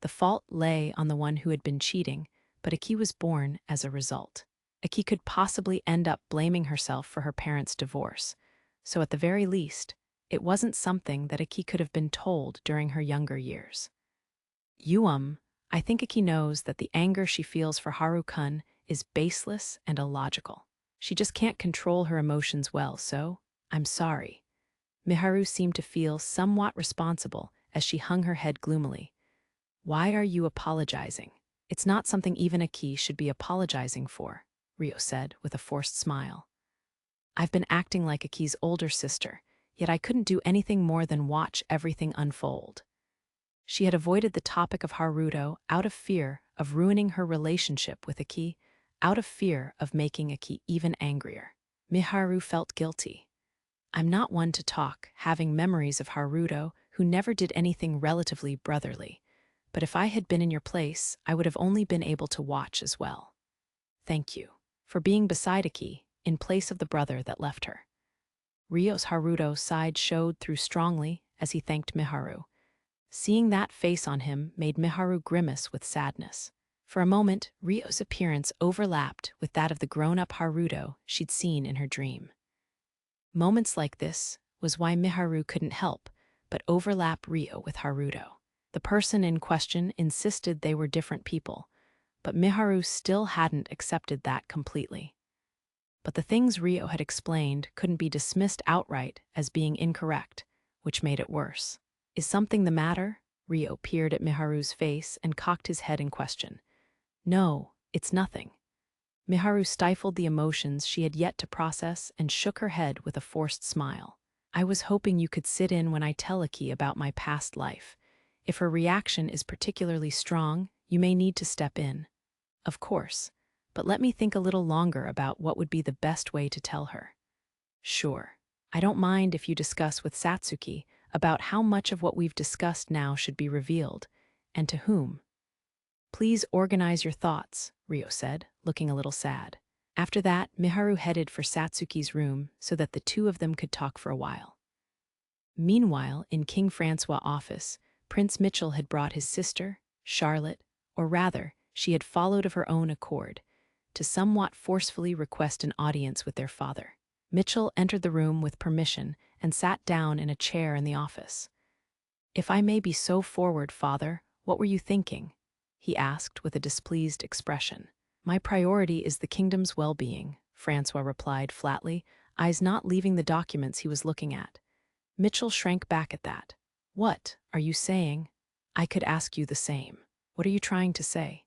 The fault lay on the one who had been cheating, but Aki was born as a result. Aki could possibly end up blaming herself for her parents' divorce, so at the very least, it wasn't something that Aki could have been told during her younger years. I think Aki knows that the anger she feels for Haru-kun is baseless and illogical. She just can't control her emotions well, so I'm sorry. Miharu seemed to feel somewhat responsible as she hung her head gloomily. Why are you apologizing? It's not something even Aki should be apologizing for, Rio said with a forced smile. I've been acting like Aki's older sister, yet I couldn't do anything more than watch everything unfold. She had avoided the topic of Haruto out of fear of ruining her relationship with Aki, out of fear of making Aki even angrier. Miharu felt guilty. I'm not one to talk, having memories of Haruto, who never did anything relatively brotherly. But if I had been in your place, I would have only been able to watch as well. Thank you for being beside Aki, in place of the brother that left her. Rio's Haruto side showed through strongly as he thanked Miharu. Seeing that face on him made Miharu grimace with sadness. For a moment, Rio's appearance overlapped with that of the grown-up Haruto she'd seen in her dream. Moments like this was why Miharu couldn't help but overlap Rio with Haruto. The person in question insisted they were different people, but Miharu still hadn't accepted that completely. But the things Rio had explained couldn't be dismissed outright as being incorrect, which made it worse. Is something the matter? Rio peered at Miharu's face and cocked his head in question. No, it's nothing. Miharu stifled the emotions she had yet to process and shook her head with a forced smile. I was hoping you could sit in when I tell Aki about my past life. If her reaction is particularly strong, you may need to step in. Of course, but let me think a little longer about what would be the best way to tell her. Sure. I don't mind if you discuss with Satsuki about how much of what we've discussed now should be revealed, and to whom. Please organize your thoughts, Rio said, looking a little sad. After that, Miharu headed for Satsuki's room so that the two of them could talk for a while. Meanwhile, in King Francois' office, Prince Mitchell had brought his sister, Charlotte, or rather, she had followed of her own accord, to somewhat forcefully request an audience with their father. Mitchell entered the room with permission and sat down in a chair in the office. If I may be so forward, father, what were you thinking? He asked with a displeased expression. My priority is the kingdom's well-being, Francois replied flatly, eyes not leaving the documents he was looking at. Mitchell shrank back at that. What are you saying? I could ask you the same. What are you trying to say?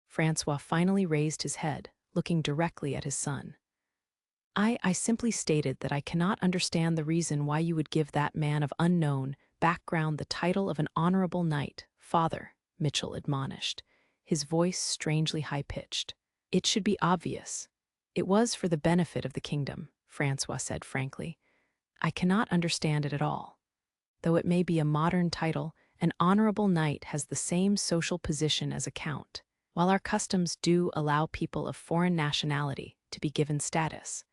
Francois finally raised his head, looking directly at his son. I simply stated that I cannot understand the reason why you would give that man of unknown background the title of an honorable knight, father, Mitchell admonished, his voice strangely high-pitched. It should be obvious. It was for the benefit of the kingdom, Francois said frankly. I cannot understand it at all. Though it may be a modern title, an honorable knight has the same social position as a count, while our customs do allow people of foreign nationality to be given status.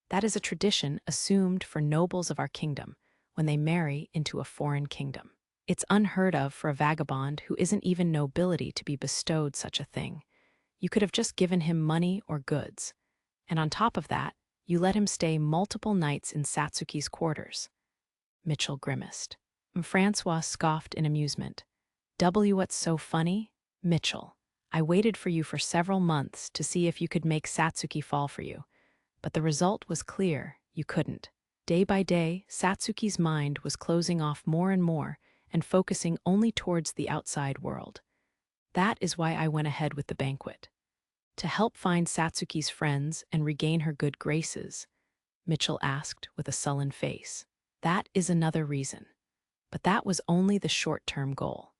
That is a tradition assumed for nobles of our kingdom when they marry into a foreign kingdom. It's unheard of for a vagabond who isn't even nobility to be bestowed such a thing. You could have just given him money or goods. And on top of that, you let him stay multiple nights in Satsuki's quarters. Mitchell grimaced. Francois scoffed in amusement. What's so funny? Mitchell, I waited for you for several months to see if you could make Satsuki fall for you. But the result was clear, you couldn't. Day by day, Satsuki's mind was closing off more and more and focusing only towards the outside world. That is why I went ahead with the banquet. To help find Satsuki's friends and regain her good graces, Mitchell asked with a sullen face. That is another reason. But that was only the short-term goal.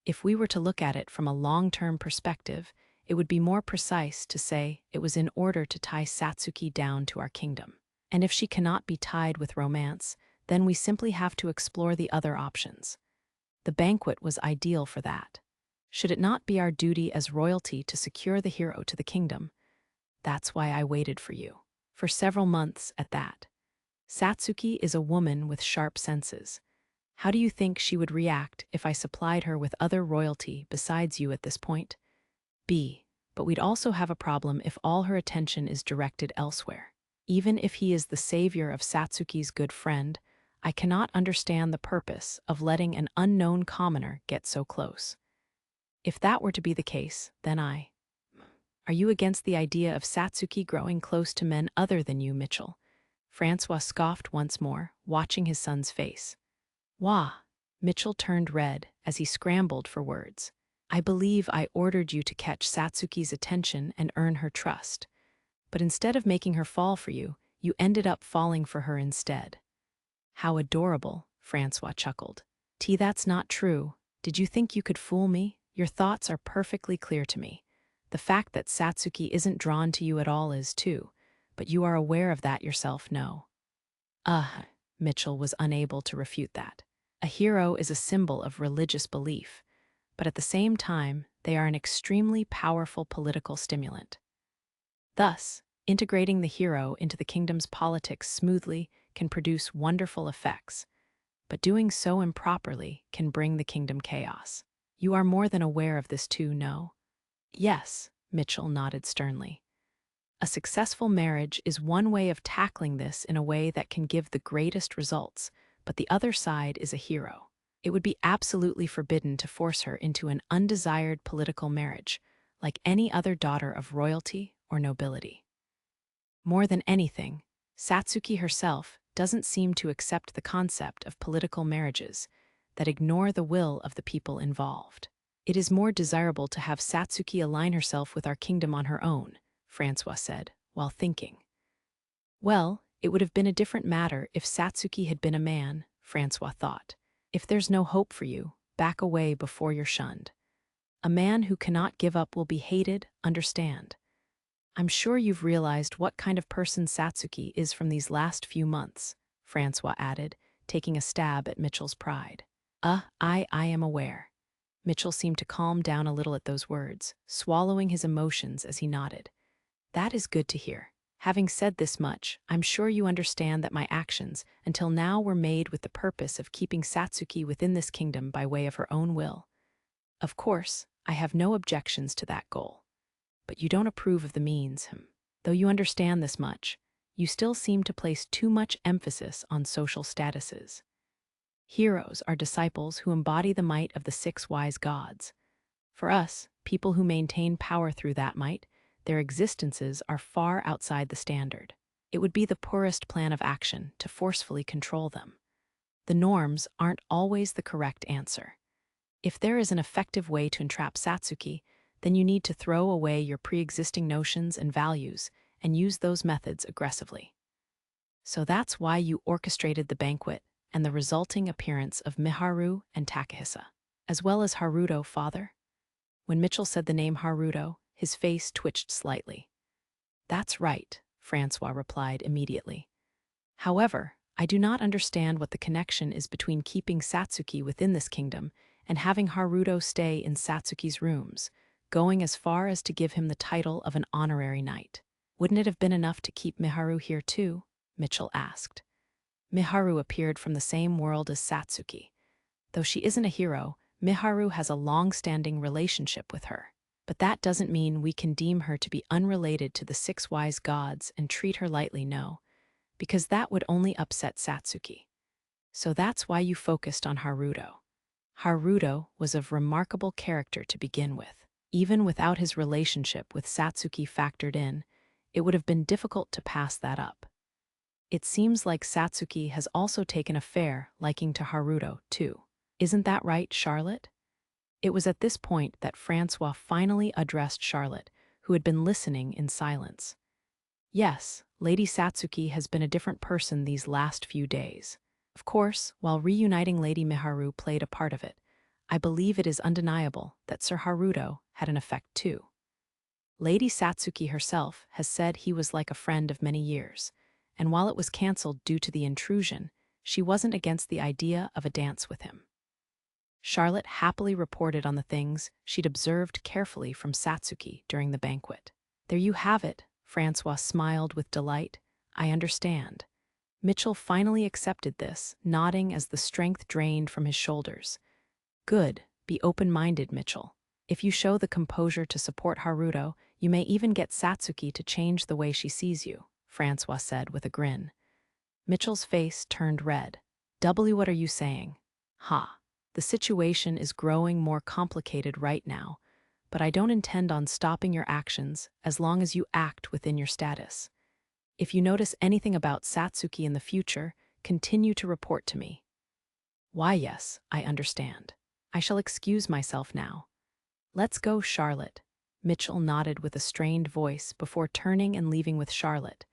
If we were to look at it from a long-term perspective, it would be more precise to say it was in order to tie Satsuki down to our kingdom. And if she cannot be tied with romance, then we simply have to explore the other options. The banquet was ideal for that. Should it not be our duty as royalty to secure the hero to the kingdom? That's why I waited for you. For several months at that. Satsuki is a woman with sharp senses. How do you think she would react if I supplied her with other royalty besides you at this point? B. But we'd also have a problem if all her attention is directed elsewhere. Even if he is the savior of Satsuki's good friend, I cannot understand the purpose of letting an unknown commoner get so close. If that were to be the case, then Are you against the idea of Satsuki growing close to men other than you, Mitchell? Francois scoffed once more, watching his son's face. Wah! Mitchell turned red as he scrambled for words. I believe I ordered you to catch Satsuki's attention and earn her trust. But instead of making her fall for you, you ended up falling for her instead. How adorable, Francois chuckled. That's not true. Did you think you could fool me? Your thoughts are perfectly clear to me. The fact that Satsuki isn't drawn to you at all is too, but you are aware of that yourself, no? Mitchell was unable to refute that. A hero is a symbol of religious belief, but at the same time, they are an extremely powerful political stimulant. Thus, integrating the hero into the kingdom's politics smoothly can produce wonderful effects, but doing so improperly can bring the kingdom chaos. You are more than aware of this too, no? Yes, Mitchell nodded sternly. A successful marriage is one way of tackling this in a way that can give the greatest results, but the other side is a hero. It would be absolutely forbidden to force her into an undesired political marriage, like any other daughter of royalty or nobility. More than anything, Satsuki herself doesn't seem to accept the concept of political marriages that ignore the will of the people involved. It is more desirable to have Satsuki align herself with our kingdom on her own, Francois said, while thinking. Well, it would have been a different matter if Satsuki had been a man, Francois thought. If there's no hope for you, back away before you're shunned. A man who cannot give up will be hated, understand. I'm sure you've realized what kind of person Satsuki is from these last few months, Francois added, taking a stab at Mitchell's pride. I am aware. Mitchell seemed to calm down a little at those words, swallowing his emotions as he nodded. That is good to hear. Having said this much, I'm sure you understand that my actions, until now, were made with the purpose of keeping Satsuki within this kingdom by way of her own will. Of course, I have no objections to that goal. But you don't approve of the means. Though you understand this much, you still seem to place too much emphasis on social statuses. Heroes are disciples who embody the might of the 6 wise gods. For us, people who maintain power through that might, their existences are far outside the standard. It would be the poorest plan of action to forcefully control them. The norms aren't always the correct answer. If there is an effective way to entrap Satsuki, then you need to throw away your pre-existing notions and values and use those methods aggressively. So that's why you orchestrated the banquet and the resulting appearance of Miharu and Takahisa, as well as Haruto, father? When Mitchell said the name Haruto, his face twitched slightly. That's right, Francois replied immediately. However, I do not understand what the connection is between keeping Satsuki within this kingdom and having Haruto stay in Satsuki's rooms, going as far as to give him the title of an honorary knight. Wouldn't it have been enough to keep Miharu here too? Mitchell asked. Miharu appeared from the same world as Satsuki. Though she isn't a hero, Miharu has a long-standing relationship with her. But that doesn't mean we can deem her to be unrelated to the 6 wise gods and treat her lightly, no, because that would only upset Satsuki. So that's why you focused on Haruto. Haruto was of remarkable character to begin with. Even without his relationship with Satsuki factored in, it would have been difficult to pass that up. It seems like Satsuki has also taken a fair liking to Haruto, too. Isn't that right, Charlotte? It was at this point that Francois finally addressed Charlotte, who had been listening in silence. Yes, Lady Satsuki has been a different person these last few days. Of course, while reuniting Lady Miharu played a part of it, I believe it is undeniable that Sir Haruto had an effect too. Lady Satsuki herself has said he was like a friend of many years, and while it was cancelled due to the intrusion, she wasn't against the idea of a dance with him. Charlotte happily reported on the things she'd observed carefully from Satsuki during the banquet. There you have it, Francois smiled with delight. I understand. Mitchell finally accepted this, nodding as the strength drained from his shoulders. Good, be open-minded, Mitchell. If you show the composure to support Haruto, you may even get Satsuki to change the way she sees you, Francois said with a grin. Mitchell's face turned red. What are you saying? Ha. The situation is growing more complicated right now, but I don't intend on stopping your actions as long as you act within your status. If you notice anything about Satsuki in the future, continue to report to me. Why, yes, I understand. I shall excuse myself now. Let's go, Charlotte. Mitchell nodded with a strained voice before turning and leaving with Charlotte.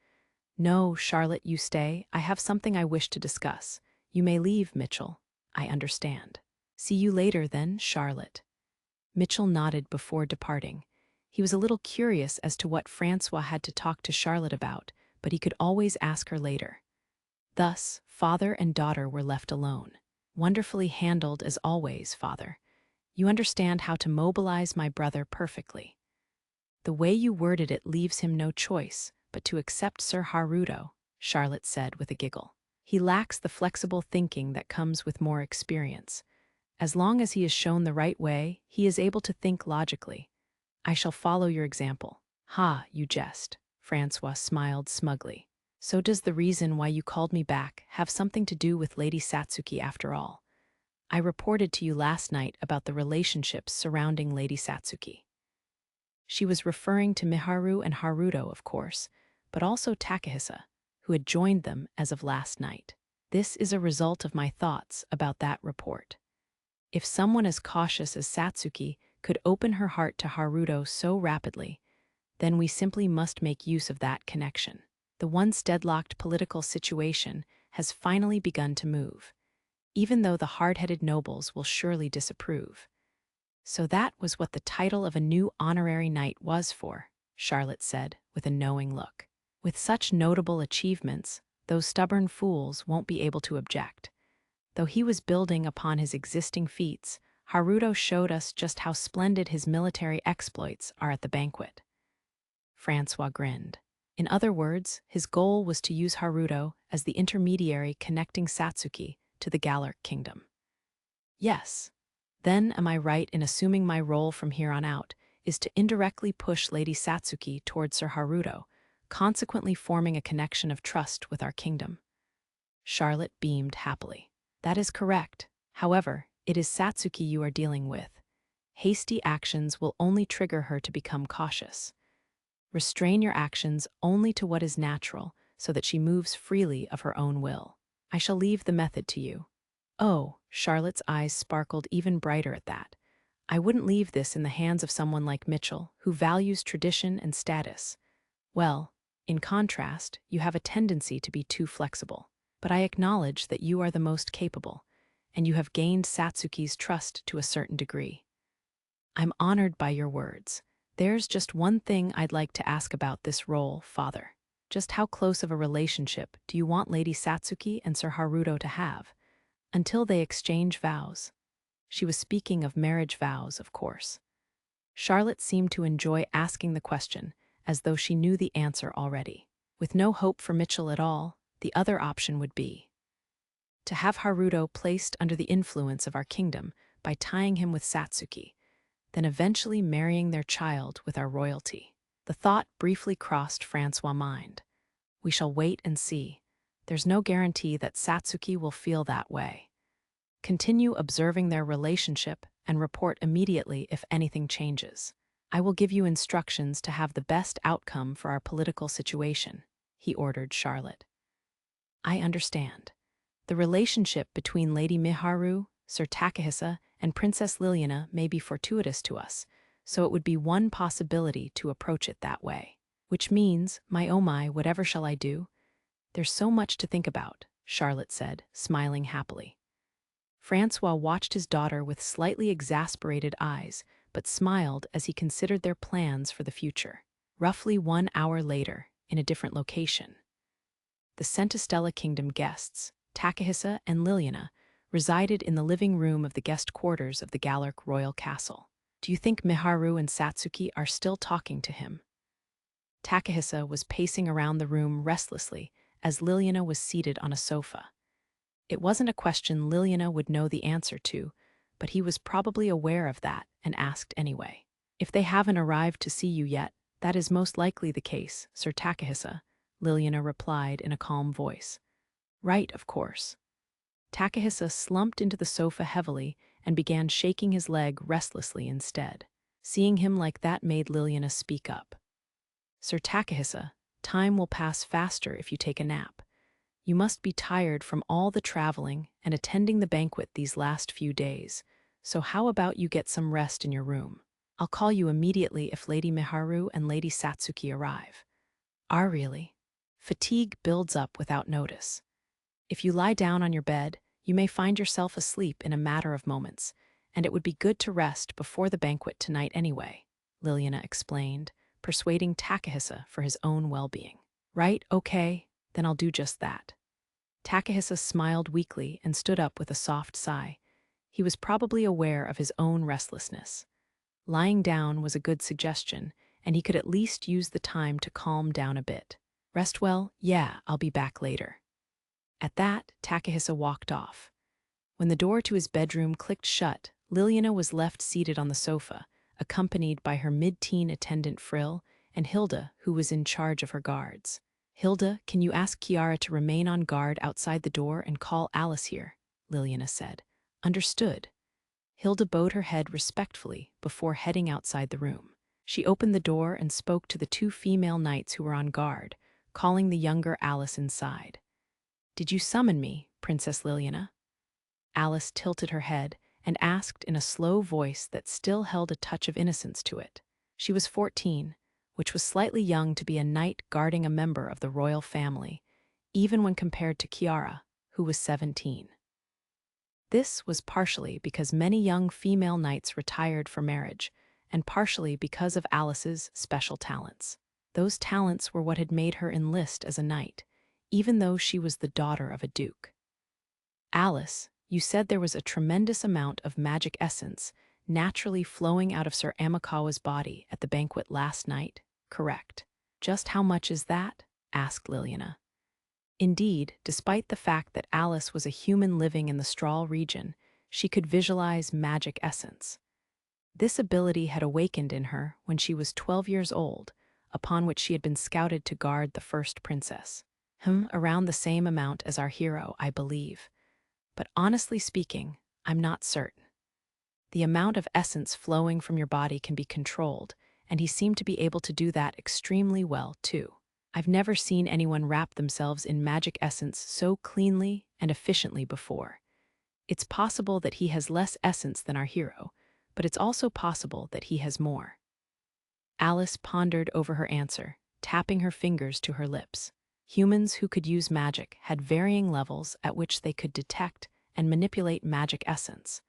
No, Charlotte, you stay. I have something I wish to discuss. You may leave, Mitchell. I understand. See you later, then, Charlotte. Mitchell nodded before departing. He was a little curious as to what Francois had to talk to Charlotte about, but he could always ask her later. Thus, father and daughter were left alone. Wonderfully handled as always, father. You understand how to mobilize my brother perfectly. The way you worded it leaves him no choice but to accept Sir Haruto, Charlotte said with a giggle. He lacks the flexible thinking that comes with more experience. As long as he is shown the right way, he is able to think logically. I shall follow your example. Ha, you jest. Francois smiled smugly. So does the reason why you called me back have something to do with Lady Satsuki after all? I reported to you last night about the relationships surrounding Lady Satsuki. She was referring to Miharu and Haruto, of course, but also Takahisa, who had joined them as of last night. This is a result of my thoughts about that report. If someone as cautious as Satsuki could open her heart to Haruto so rapidly, then we simply must make use of that connection. The once deadlocked political situation has finally begun to move, even though the hard-headed nobles will surely disapprove. So that was what the title of a new honorary knight was for, Charlotte said with a knowing look. With such notable achievements, those stubborn fools won't be able to object. Though he was building upon his existing feats, Haruto showed us just how splendid his military exploits are at the banquet. Francois grinned. In other words, his goal was to use Haruto as the intermediary connecting Satsuki to the Gallic kingdom. Yes. Then am I right in assuming my role from here on out is to indirectly push Lady Satsuki towards Sir Haruto, consequently forming a connection of trust with our kingdom? Charlotte beamed happily. That is correct. However, it is Satsuki you are dealing with. Hasty actions will only trigger her to become cautious. Restrain your actions only to what is natural so that she moves freely of her own will. I shall leave the method to you. Oh, Charlotte's eyes sparkled even brighter at that. I wouldn't leave this in the hands of someone like Mitchell, who values tradition and status. Well, in contrast, you have a tendency to be too flexible. But I acknowledge that you are the most capable, and you have gained Satsuki's trust to a certain degree. I'm honored by your words. There's just one thing I'd like to ask about this role, father. Just how close of a relationship do you want Lady Satsuki and Sir Haruto to have, until they exchange vows? She was speaking of marriage vows, of course. Charlotte seemed to enjoy asking the question, as though she knew the answer already. With no hope for Mitchell at all, the other option would be to have Haruto placed under the influence of our kingdom by tying him with Satsuki, then eventually marrying their child with our royalty. The thought briefly crossed Francois' mind. We shall wait and see. There's no guarantee that Satsuki will feel that way. Continue observing their relationship and report immediately if anything changes. I will give you instructions to have the best outcome for our political situation, he ordered Charlotte. I understand. The relationship between Lady Miharu, Sir Takahisa, and Princess Liliana may be fortuitous to us, so it would be one possibility to approach it that way. Which means, my oh my, whatever shall I do? There's so much to think about, Charlotte said, smiling happily. Francois watched his daughter with slightly exasperated eyes, but smiled as he considered their plans for the future. Roughly 1 hour later, in a different location, the Centistella Kingdom guests, Takahisa and Liliana, resided in the living room of the guest quarters of the Gallic royal castle. Do you think Miharu and Satsuki are still talking to him? Takahisa was pacing around the room restlessly as Liliana was seated on a sofa. It wasn't a question Liliana would know the answer to, but he was probably aware of that and asked anyway. If they haven't arrived to see you yet, that is most likely the case, Sir Takahisa, Liliana replied in a calm voice. Right, of course. Takahisa slumped into the sofa heavily and began shaking his leg restlessly instead. Seeing him like that made Liliana speak up. Sir Takahisa, time will pass faster if you take a nap. You must be tired from all the traveling and attending the banquet these last few days, so how about you get some rest in your room? I'll call you immediately if Lady Miharu and Lady Satsuki arrive. Really? Fatigue builds up without notice. If you lie down on your bed, you may find yourself asleep in a matter of moments, and it would be good to rest before the banquet tonight anyway, Liliana explained, persuading Takahisa for his own well-being. Right, okay, then I'll do just that. Takahisa smiled weakly and stood up with a soft sigh. He was probably aware of his own restlessness. Lying down was a good suggestion, and he could at least use the time to calm down a bit. Rest well? Yeah, I'll be back later. At that, Takahisa walked off. When the door to his bedroom clicked shut, Liliana was left seated on the sofa, accompanied by her mid-teen attendant Frill and Hilda, who was in charge of her guards. Hilda, can you ask Kiara to remain on guard outside the door and call Alice here? Liliana said. Understood. Hilda bowed her head respectfully before heading outside the room. She opened the door and spoke to the two female knights who were on guard, calling the younger Alice inside. Did you summon me, Princess Liliana? Alice tilted her head and asked in a slow voice that still held a touch of innocence to it. She was 14, which was slightly young to be a knight guarding a member of the royal family, even when compared to Kiara, who was 17. This was partially because many young female knights retired for marriage, and partially because of Alice's special talents. Those talents were what had made her enlist as a knight, even though she was the daughter of a duke. Alice, you said there was a tremendous amount of magic essence naturally flowing out of Sir Amakawa's body at the banquet last night, correct? Just how much is that? Asked Liliana. Indeed, despite the fact that Alice was a human living in the Strahl region, she could visualize magic essence. This ability had awakened in her when she was 12 years old, upon which she had been scouted to guard the first princess. Around the same amount as our hero, I believe. But honestly speaking, I'm not certain. The amount of essence flowing from your body can be controlled, and he seemed to be able to do that extremely well, too. I've never seen anyone wrap themselves in magic essence so cleanly and efficiently before. It's possible that he has less essence than our hero, but it's also possible that he has more. Alice pondered over her answer, tapping her fingers to her lips. Humans who could use magic had varying levels at which they could detect and manipulate magic essence.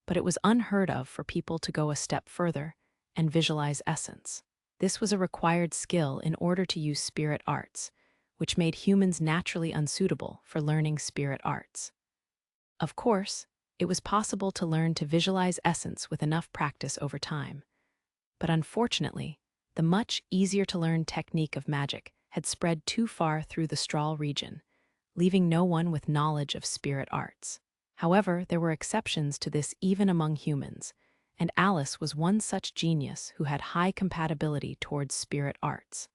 But it was unheard of for people to go a step further and visualize essence. This was a required skill in order to use spirit arts, which made humans naturally unsuitable for learning spirit arts. Of course, it was possible to learn to visualize essence with enough practice over time. But unfortunately, the much easier-to-learn technique of magic had spread too far through the Strahl region, leaving no one with knowledge of spirit arts. However, there were exceptions to this even among humans, and Alice was one such genius who had high compatibility towards spirit arts.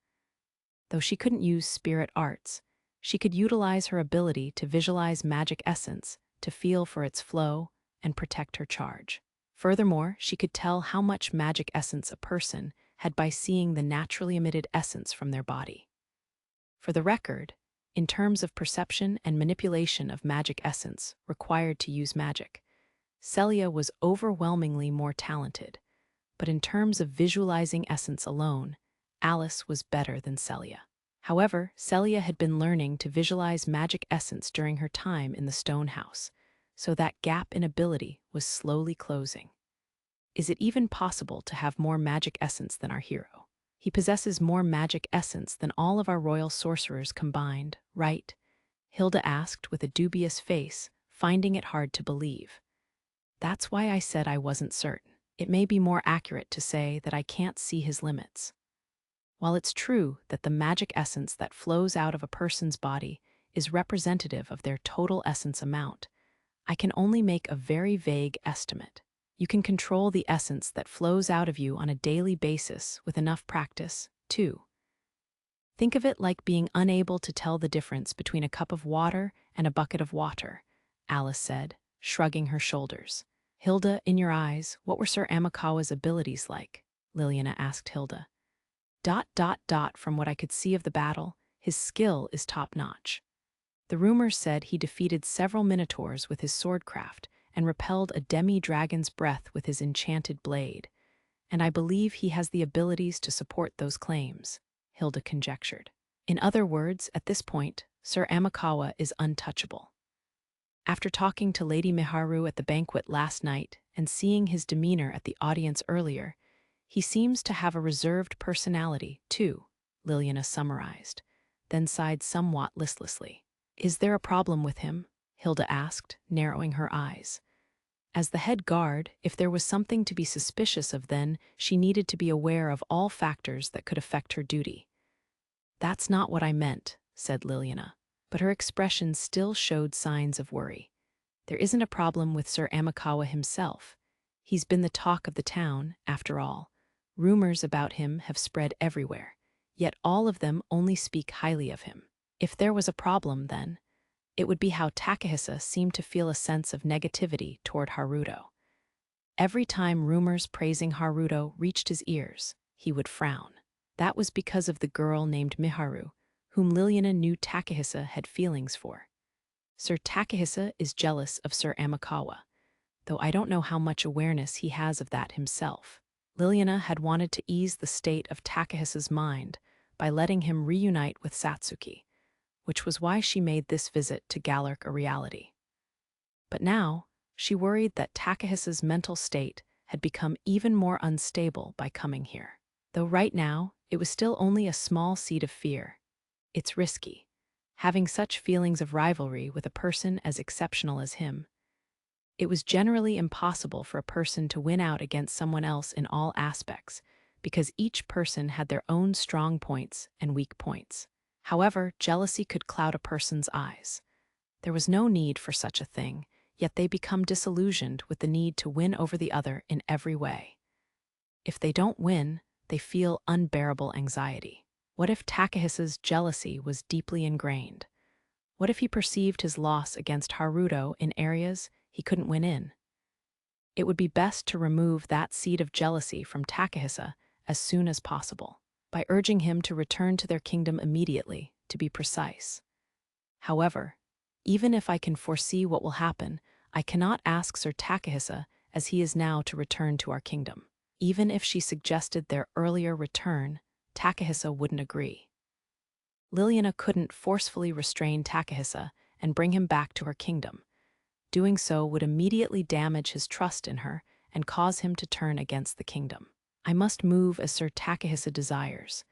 Though she couldn't use spirit arts, she could utilize her ability to visualize magic essence to feel for its flow and protect her charge. Furthermore, she could tell how much magic essence a person had by seeing the naturally emitted essence from their body. For the record, in terms of perception and manipulation of magic essence required to use magic, Celia was overwhelmingly more talented, but in terms of visualizing essence alone, Alice was better than Celia. However, Celia had been learning to visualize magic essence during her time in the stone house, so that gap in ability was slowly closing. Is it even possible to have more magic essence than our hero? He possesses more magic essence than all of our royal sorcerers combined, right? Hilda asked with a dubious face, finding it hard to believe. That's why I said I wasn't certain. It may be more accurate to say that I can't see his limits. While it's true that the magic essence that flows out of a person's body is representative of their total essence amount, I can only make a very vague estimate. You can control the essence that flows out of you on a daily basis with enough practice, too. Think of it like being unable to tell the difference between a cup of water and a bucket of water, Alice said, shrugging her shoulders. Hilda, in your eyes, what were Sir Amakawa's abilities like? Liliana asked Hilda. From what I could see of the battle, his skill is top-notch. The rumors said he defeated several minotaurs with his swordcraft and repelled a demi-dragon's breath with his enchanted blade. And I believe he has the abilities to support those claims, Hilda conjectured. In other words, at this point, Sir Amakawa is untouchable. After talking to Lady Miharu at the banquet last night and seeing his demeanor at the audience earlier, he seems to have a reserved personality, too, Liliana summarized, then sighed somewhat listlessly. Is there a problem with him? Hilda asked, narrowing her eyes. As the head guard, if there was something to be suspicious of, then she needed to be aware of all factors that could affect her duty. That's not what I meant, said Liliana, but her expression still showed signs of worry. There isn't a problem with Sir Amakawa himself. He's been the talk of the town, after all. Rumors about him have spread everywhere, yet all of them only speak highly of him. If there was a problem, then, it would be how Takahisa seemed to feel a sense of negativity toward Haruto. Every time rumors praising Haruto reached his ears, he would frown. That was because of the girl named Miharu, whom Liliana knew Takahisa had feelings for. Sir Takahisa is jealous of Sir Amakawa, though I don't know how much awareness he has of that himself. Liliana had wanted to ease the state of Takahisa's mind by letting him reunite with Satsuki, which was why she made this visit to Galark a reality. But now, she worried that Takahisa's mental state had become even more unstable by coming here. Though right now, it was still only a small seed of fear. It's risky, having such feelings of rivalry with a person as exceptional as him. It was generally impossible for a person to win out against someone else in all aspects, because each person had their own strong points and weak points. However, jealousy could cloud a person's eyes. There was no need for such a thing, yet they become disillusioned with the need to win over the other in every way. If they don't win, they feel unbearable anxiety. What if Takahisa's jealousy was deeply ingrained? What if he perceived his loss against Haruto in areas he couldn't win in? It would be best to remove that seed of jealousy from Takahisa as soon as possible, by urging him to return to their kingdom immediately, to be precise. However, even if I can foresee what will happen, I cannot ask Sir Takahisa, as he is now, to return to our kingdom. Even if she suggested their earlier return, Takahisa wouldn't agree. Liliana couldn't forcefully restrain Takahisa and bring him back to her kingdom. Doing so would immediately damage his trust in her and cause him to turn against the kingdom. I must move as Sir Takahisa desires.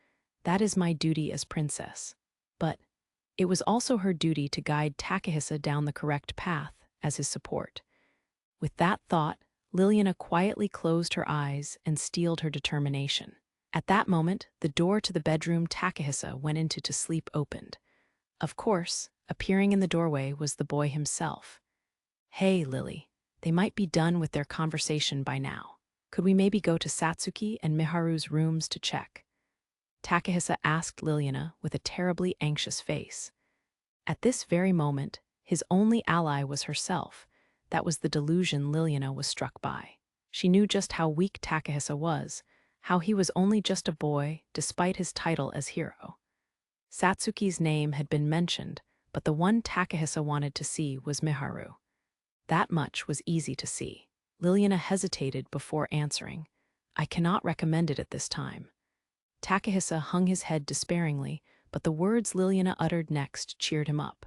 That is my duty as princess. But it was also her duty to guide Takahisa down the correct path as his support. With that thought, Liliana quietly closed her eyes and steeled her determination. At that moment, the door to the bedroom Takahisa went into to sleep opened. Of course, appearing in the doorway was the boy himself. Hey, Lily, they might be done with their conversation by now. Could we maybe go to Satsuki and Miharu's rooms to check? Takahisa asked Liliana with a terribly anxious face. At this very moment, his only ally was herself. That was the delusion Liliana was struck by. She knew just how weak Takahisa was, how he was only just a boy despite his title as hero. Satsuki's name had been mentioned, but the one Takahisa wanted to see was Miharu. That much was easy to see. Liliana hesitated before answering. I cannot recommend it at this time. Takahisa hung his head despairingly, but the words Liliana uttered next cheered him up.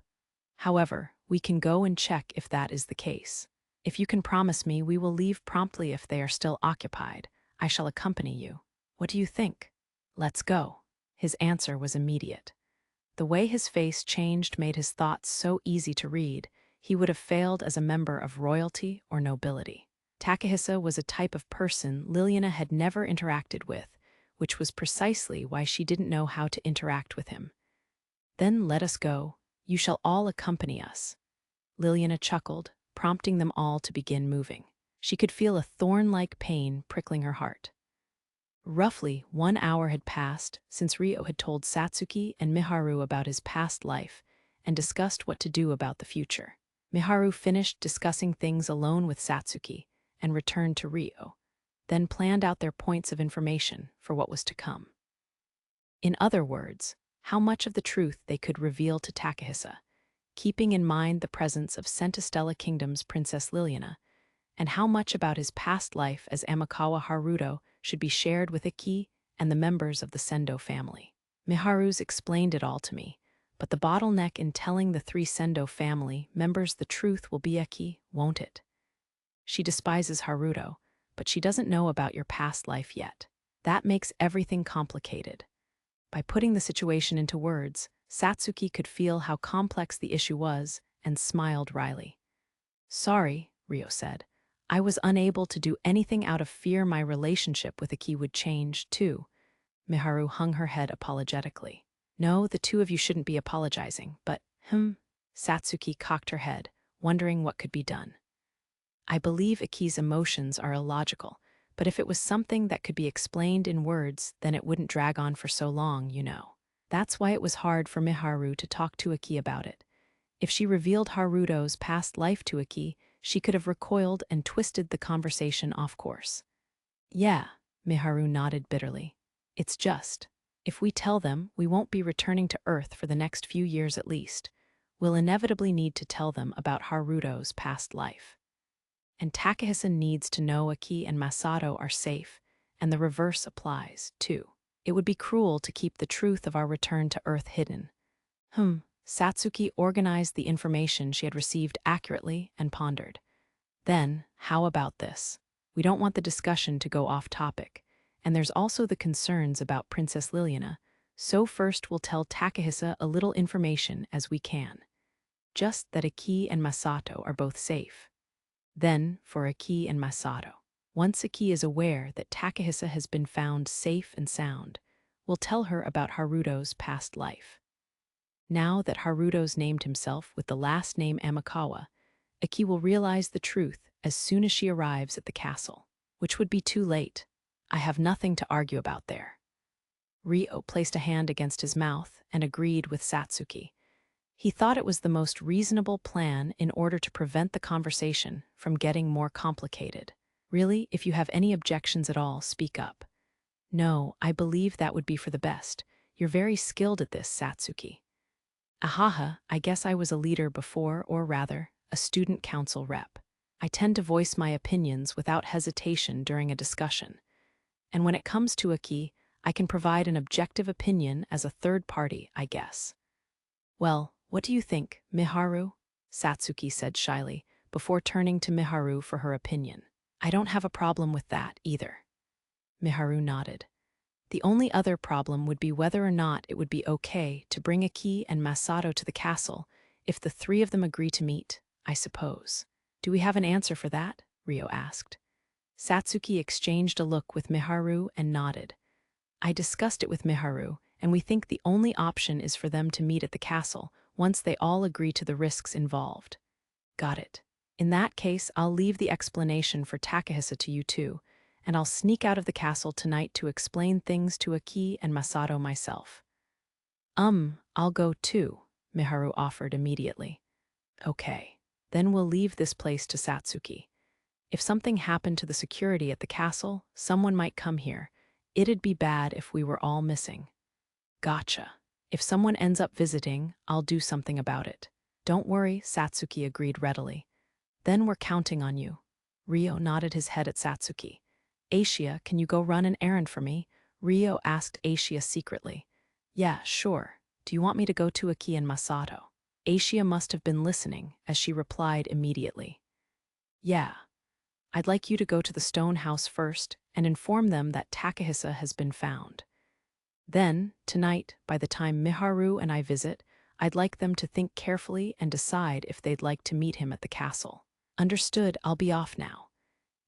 However, we can go and check if that is the case. If you can promise me we will leave promptly if they are still occupied, I shall accompany you. What do you think? Let's go. His answer was immediate. The way his face changed made his thoughts so easy to read, he would have failed as a member of royalty or nobility. Takahisa was a type of person Liliana had never interacted with, which was precisely why she didn't know how to interact with him. "Then let us go. You shall all accompany us." Liliana chuckled, prompting them all to begin moving. She could feel a thorn-like pain prickling her heart. Roughly 1 hour had passed since Ryo had told Satsuki and Miharu about his past life and discussed what to do about the future. Miharu finished discussing things alone with Satsuki and returned to Ryo, then planned out their points of information for what was to come. In other words, how much of the truth they could reveal to Takahisa, keeping in mind the presence of Centistella Kingdom's Princess Liliana, and how much about his past life as Amakawa Haruto should be shared with Aki and the members of the Sendo family. Miharu's explained it all to me, but the bottleneck in telling the 3 Sendo family members the truth will be Aki, won't it? She despises Haruto, but she doesn't know about your past life yet. That makes everything complicated. By putting the situation into words, Satsuki could feel how complex the issue was and smiled wryly. "Sorry," Ryo said. "I was unable to do anything out of fear my relationship with Aki would change, too." Miharu hung her head apologetically. "No, the 2 of you shouldn't be apologizing, but, Satsuki cocked her head, wondering what could be done. "I believe Aki's emotions are illogical, but if it was something that could be explained in words, then it wouldn't drag on for so long, you know. That's why it was hard for Miharu to talk to Aki about it. If she revealed Haruto's past life to Aki, she could have recoiled and twisted the conversation off course." "Yeah," Miharu nodded bitterly. "It's just, if we tell them, we won't be returning to Earth for the next few years at least. We'll inevitably need to tell them about Haruto's past life. And Takahisa needs to know Aki and Masato are safe, and the reverse applies, too. It would be cruel to keep the truth of our return to Earth hidden." Satsuki organized the information she had received accurately and pondered. "Then, how about this? We don't want the discussion to go off topic, and there's also the concerns about Princess Liliana, so first we'll tell Takahisa a little information as we can. Just that Aki and Masato are both safe. Then, for Aki and Masato, once Aki is aware that Takahisa has been found safe and sound, we'll tell her about Haruto's past life. Now that Haruto's named himself with the last name Amakawa, Aki will realize the truth as soon as she arrives at the castle, which would be too late. I have nothing to argue about there." Ryo placed a hand against his mouth and agreed with Satsuki. He thought it was the most reasonable plan in order to prevent the conversation from getting more complicated. "Really, if you have any objections at all, speak up." "No, I believe that would be for the best. You're very skilled at this, Satsuki." "Ahaha, I guess I was a leader before, or rather, a student council rep. I tend to voice my opinions without hesitation during a discussion. And when it comes to Aki, I can provide an objective opinion as a third party, I guess." "Well, what do you think, Miharu?" Satsuki said shyly, before turning to Miharu for her opinion. "I don't have a problem with that, either." Miharu nodded. "The only other problem would be whether or not it would be okay to bring Aki and Masato to the castle if the 3 of them agree to meet, I suppose." "Do we have an answer for that?" Ryo asked. Satsuki exchanged a look with Miharu and nodded. "I discussed it with Miharu, and we think the only option is for them to meet at the castle once they all agree to the risks involved." "Got it. In that case, I'll leave the explanation for Takahisa to you 2, and I'll sneak out of the castle tonight to explain things to Aki and Masato myself." I'll go too," Miharu offered immediately. "Okay, then we'll leave this place to Satsuki. If something happened to the security at the castle, someone might come here. It'd be bad if we were all missing." "Gotcha. If someone ends up visiting, I'll do something about it." "Don't worry," Satsuki agreed readily. "Then we're counting on you." Ryo nodded his head at Satsuki. "Aishia, can you go run an errand for me?" Ryo asked Aishia secretly. "Yeah, sure. Do you want me to go to Aki and Masato?" Aishia must have been listening, as she replied immediately. "Yeah. I'd like you to go to the stone house first and inform them that Takahisa has been found. Then, tonight, by the time Miharu and I visit, I'd like them to think carefully and decide if they'd like to meet him at the castle." "Understood, I'll be off now."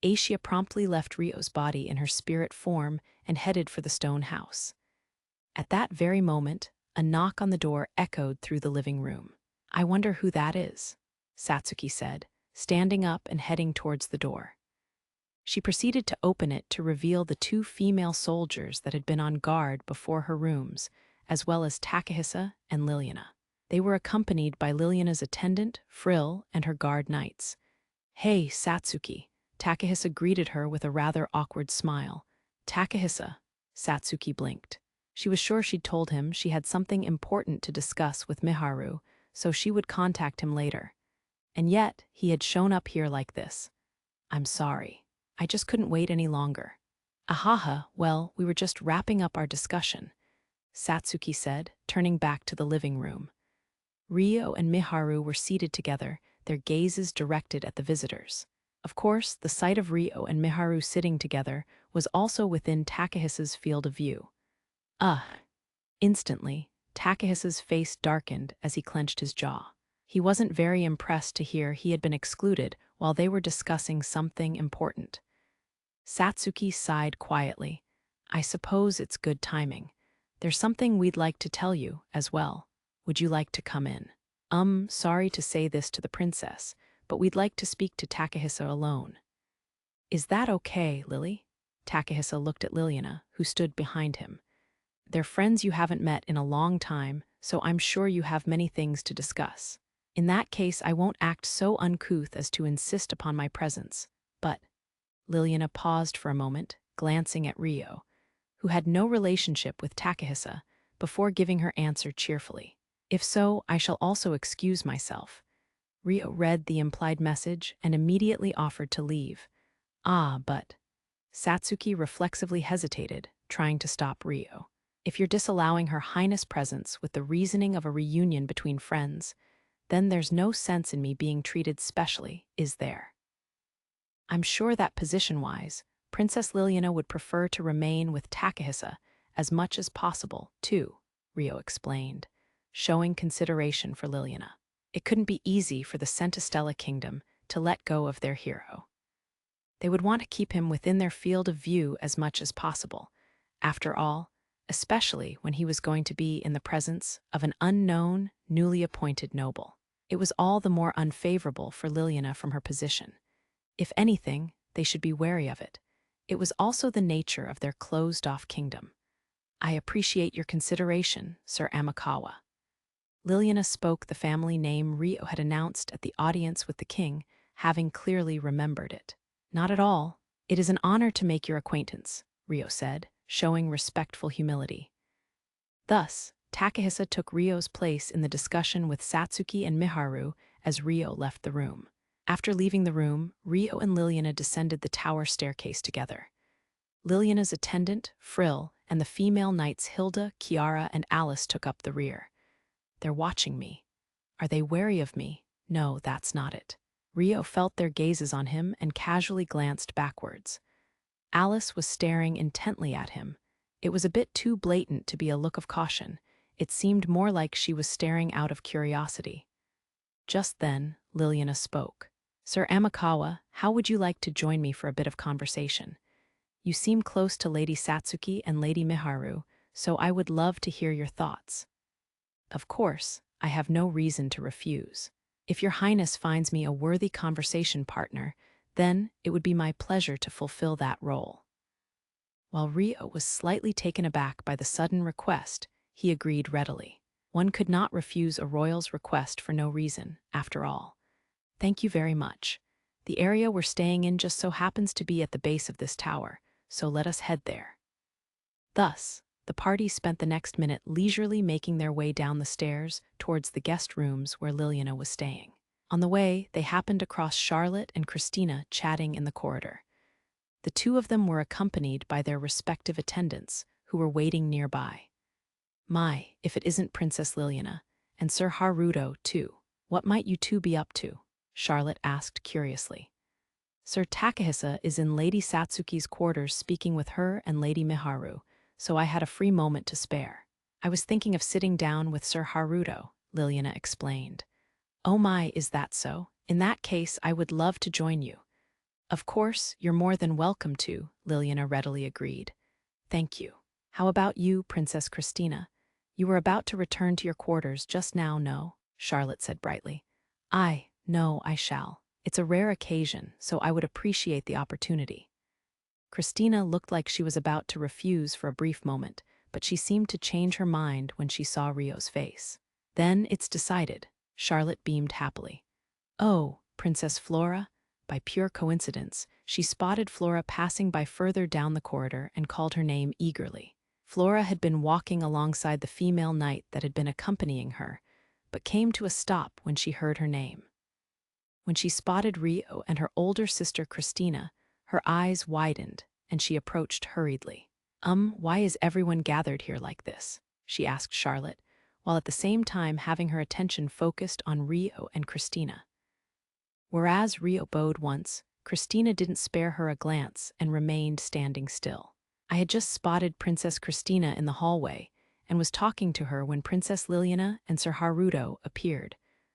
Aisha promptly left Rio's body in her spirit form and headed for the stone house. At that very moment, a knock on the door echoed through the living room. "I wonder who that is," Satsuki said, standing up and heading towards the door. She proceeded to open it to reveal the two female soldiers that had been on guard before her rooms, as well as Takahisa and Liliana. They were accompanied by Liliana's attendant, Frill, and her guard knights. "Hey, Satsuki," Takahisa greeted her with a rather awkward smile. "Takahisa," Satsuki blinked. She was sure she'd told him she had something important to discuss with Miharu, so she would contact him later. And yet, he had shown up here like this. "I'm sorry. I just couldn't wait any longer." "Ahaha, well, we were just wrapping up our discussion," Satsuki said, turning back to the living room. Rio and Miharu were seated together, their gazes directed at the visitors. Of course, the sight of Rio and Miharu sitting together was also within Takahisa's field of view. Instantly, Takahisa's face darkened as he clenched his jaw. He wasn't very impressed to hear he had been excluded while they were discussing something important. Satsuki sighed quietly. "I suppose it's good timing. There's something we'd like to tell you, as well. Would you like to come in?" Sorry to say this to the princess, but we'd like to speak to Takahisa alone." "Is that okay, Lily?" Takahisa looked at Liliana, who stood behind him. "They're friends you haven't met in a long time, so I'm sure you have many things to discuss. In that case, I won't act so uncouth as to insist upon my presence, but—" Liliana paused for a moment, glancing at Rio, who had no relationship with Takahisa, before giving her answer cheerfully. "If so, I shall also excuse myself." Rio read the implied message and immediately offered to leave. But Satsuki reflexively hesitated, trying to stop Rio. "If you're disallowing Her Highness' presence with the reasoning of a reunion between friends, then there's no sense in me being treated specially, is there? I'm sure that position-wise, Princess Liliana would prefer to remain with Takahisa as much as possible, too," Rio explained, showing consideration for Liliana. It couldn't be easy for the Centistella Kingdom to let go of their hero. They would want to keep him within their field of view as much as possible. After all, especially when he was going to be in the presence of an unknown, newly appointed noble. It was all the more unfavorable for Liliana from her position. If anything, they should be wary of it. It was also the nature of their closed-off kingdom. "I appreciate your consideration, Sir Amakawa." Liliana spoke the family name Rio had announced at the audience with the king, having clearly remembered it. "Not at all. It is an honor to make your acquaintance," Rio said, showing respectful humility. Thus, Takahisa took Rio's place in the discussion with Satsuki and Miharu as Rio left the room. After leaving the room, Rio and Liliana descended the tower staircase together. Liliana's attendant, Frill, and the female knights Hilda, Chiara, and Alice took up the rear. "They're watching me. Are they wary of me? No, that's not it." Rio felt their gazes on him and casually glanced backwards. Alice was staring intently at him. It was a bit too blatant to be a look of caution. It seemed more like she was staring out of curiosity. Just then, Liliana spoke. "Sir Amakawa, how would you like to join me for a bit of conversation? You seem close to Lady Satsuki and Lady Miharu, so I would love to hear your thoughts." "Of course, I have no reason to refuse. If your Highness finds me a worthy conversation partner, then it would be my pleasure to fulfill that role." While Rio was slightly taken aback by the sudden request, he agreed readily. One could not refuse a royal's request for no reason, after all. "Thank you very much. The area we're staying in just so happens to be at the base of this tower, so let us head there." Thus, the party spent the next minute leisurely making their way down the stairs towards the guest rooms where Liliana was staying. On the way, they happened across Charlotte and Christina chatting in the corridor. The two of them were accompanied by their respective attendants, who were waiting nearby. "My, if it isn't Princess Liliana, and Sir Haruto, too. What might you two be up to?" Charlotte asked curiously. "Sir Takahisa is in Lady Satsuki's quarters speaking with her and Lady Miharu, so I had a free moment to spare. I was thinking of sitting down with Sir Haruto," Liliana explained. "Oh my, is that so? In that case, I would love to join you." Of course, you're more than welcome to, Liliana readily agreed. Thank you. How about you, Princess Christina? You were about to return to your quarters just now, no? Charlotte said brightly. No, I shall. It's a rare occasion, so I would appreciate the opportunity. Christina looked like she was about to refuse for a brief moment, but she seemed to change her mind when she saw Rio's face. Then it's decided. Charlotte beamed happily. Oh, Princess Flora? By pure coincidence, she spotted Flora passing by further down the corridor and called her name eagerly. Flora had been walking alongside the female knight that had been accompanying her, but came to a stop when she heard her name. When she spotted Rio and her older sister Christina, her eyes widened and she approached hurriedly. Why is everyone gathered here like this? She asked Charlotte, while at the same time having her attention focused on Rio and Christina. Whereas Rio bowed once, Christina didn't spare her a glance and remained standing still. I had just spotted Princess Christina in the hallway and was talking to her when Princess Liliana and Sir Haruto appeared,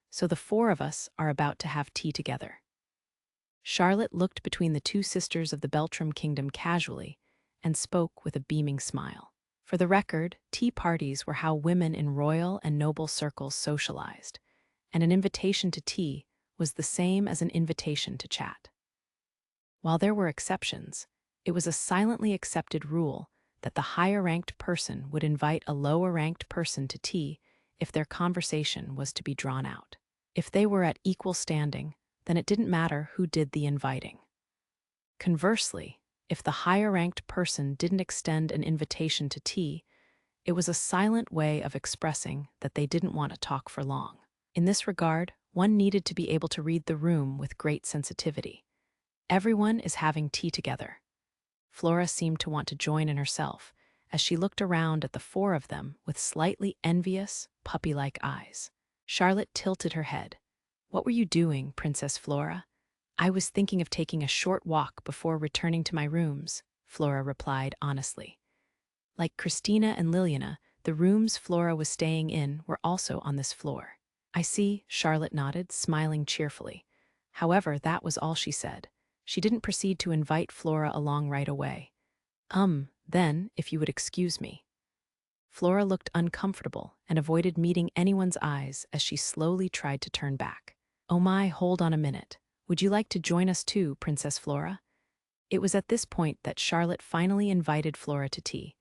so the four of us are about to have tea together. Charlotte looked between the two sisters of the Beltram kingdom casually and spoke with a beaming smile. For the record, tea parties were how women in royal and noble circles socialized, and an invitation to tea was the same as an invitation to chat. While there were exceptions, it was a silently accepted rule that the higher-ranked person would invite a lower-ranked person to tea if their conversation was to be drawn out. If they were at equal standing, then it didn't matter who did the inviting. Conversely, if the higher-ranked person didn't extend an invitation to tea, it was a silent way of expressing that they didn't want to talk for long. In this regard, one needed to be able to read the room with great sensitivity. Everyone is having tea together. Flora seemed to want to join in herself, as she looked around at the four of them with slightly envious, puppy-like eyes. Charlotte tilted her head. What were you doing, Princess Flora? I was thinking of taking a short walk before returning to my rooms, Flora replied honestly. Like Christina and Liliana, the rooms Flora was staying in were also on this floor. I see, Charlotte nodded, smiling cheerfully. However, that was all she said. She didn't proceed to invite Flora along right away. Then, if you would excuse me. Flora looked uncomfortable and avoided meeting anyone's eyes as she slowly tried to turn back. Oh my, hold on a minute. Would you like to join us too, Princess Flora? It was at this point that Charlotte finally invited Flora to tea.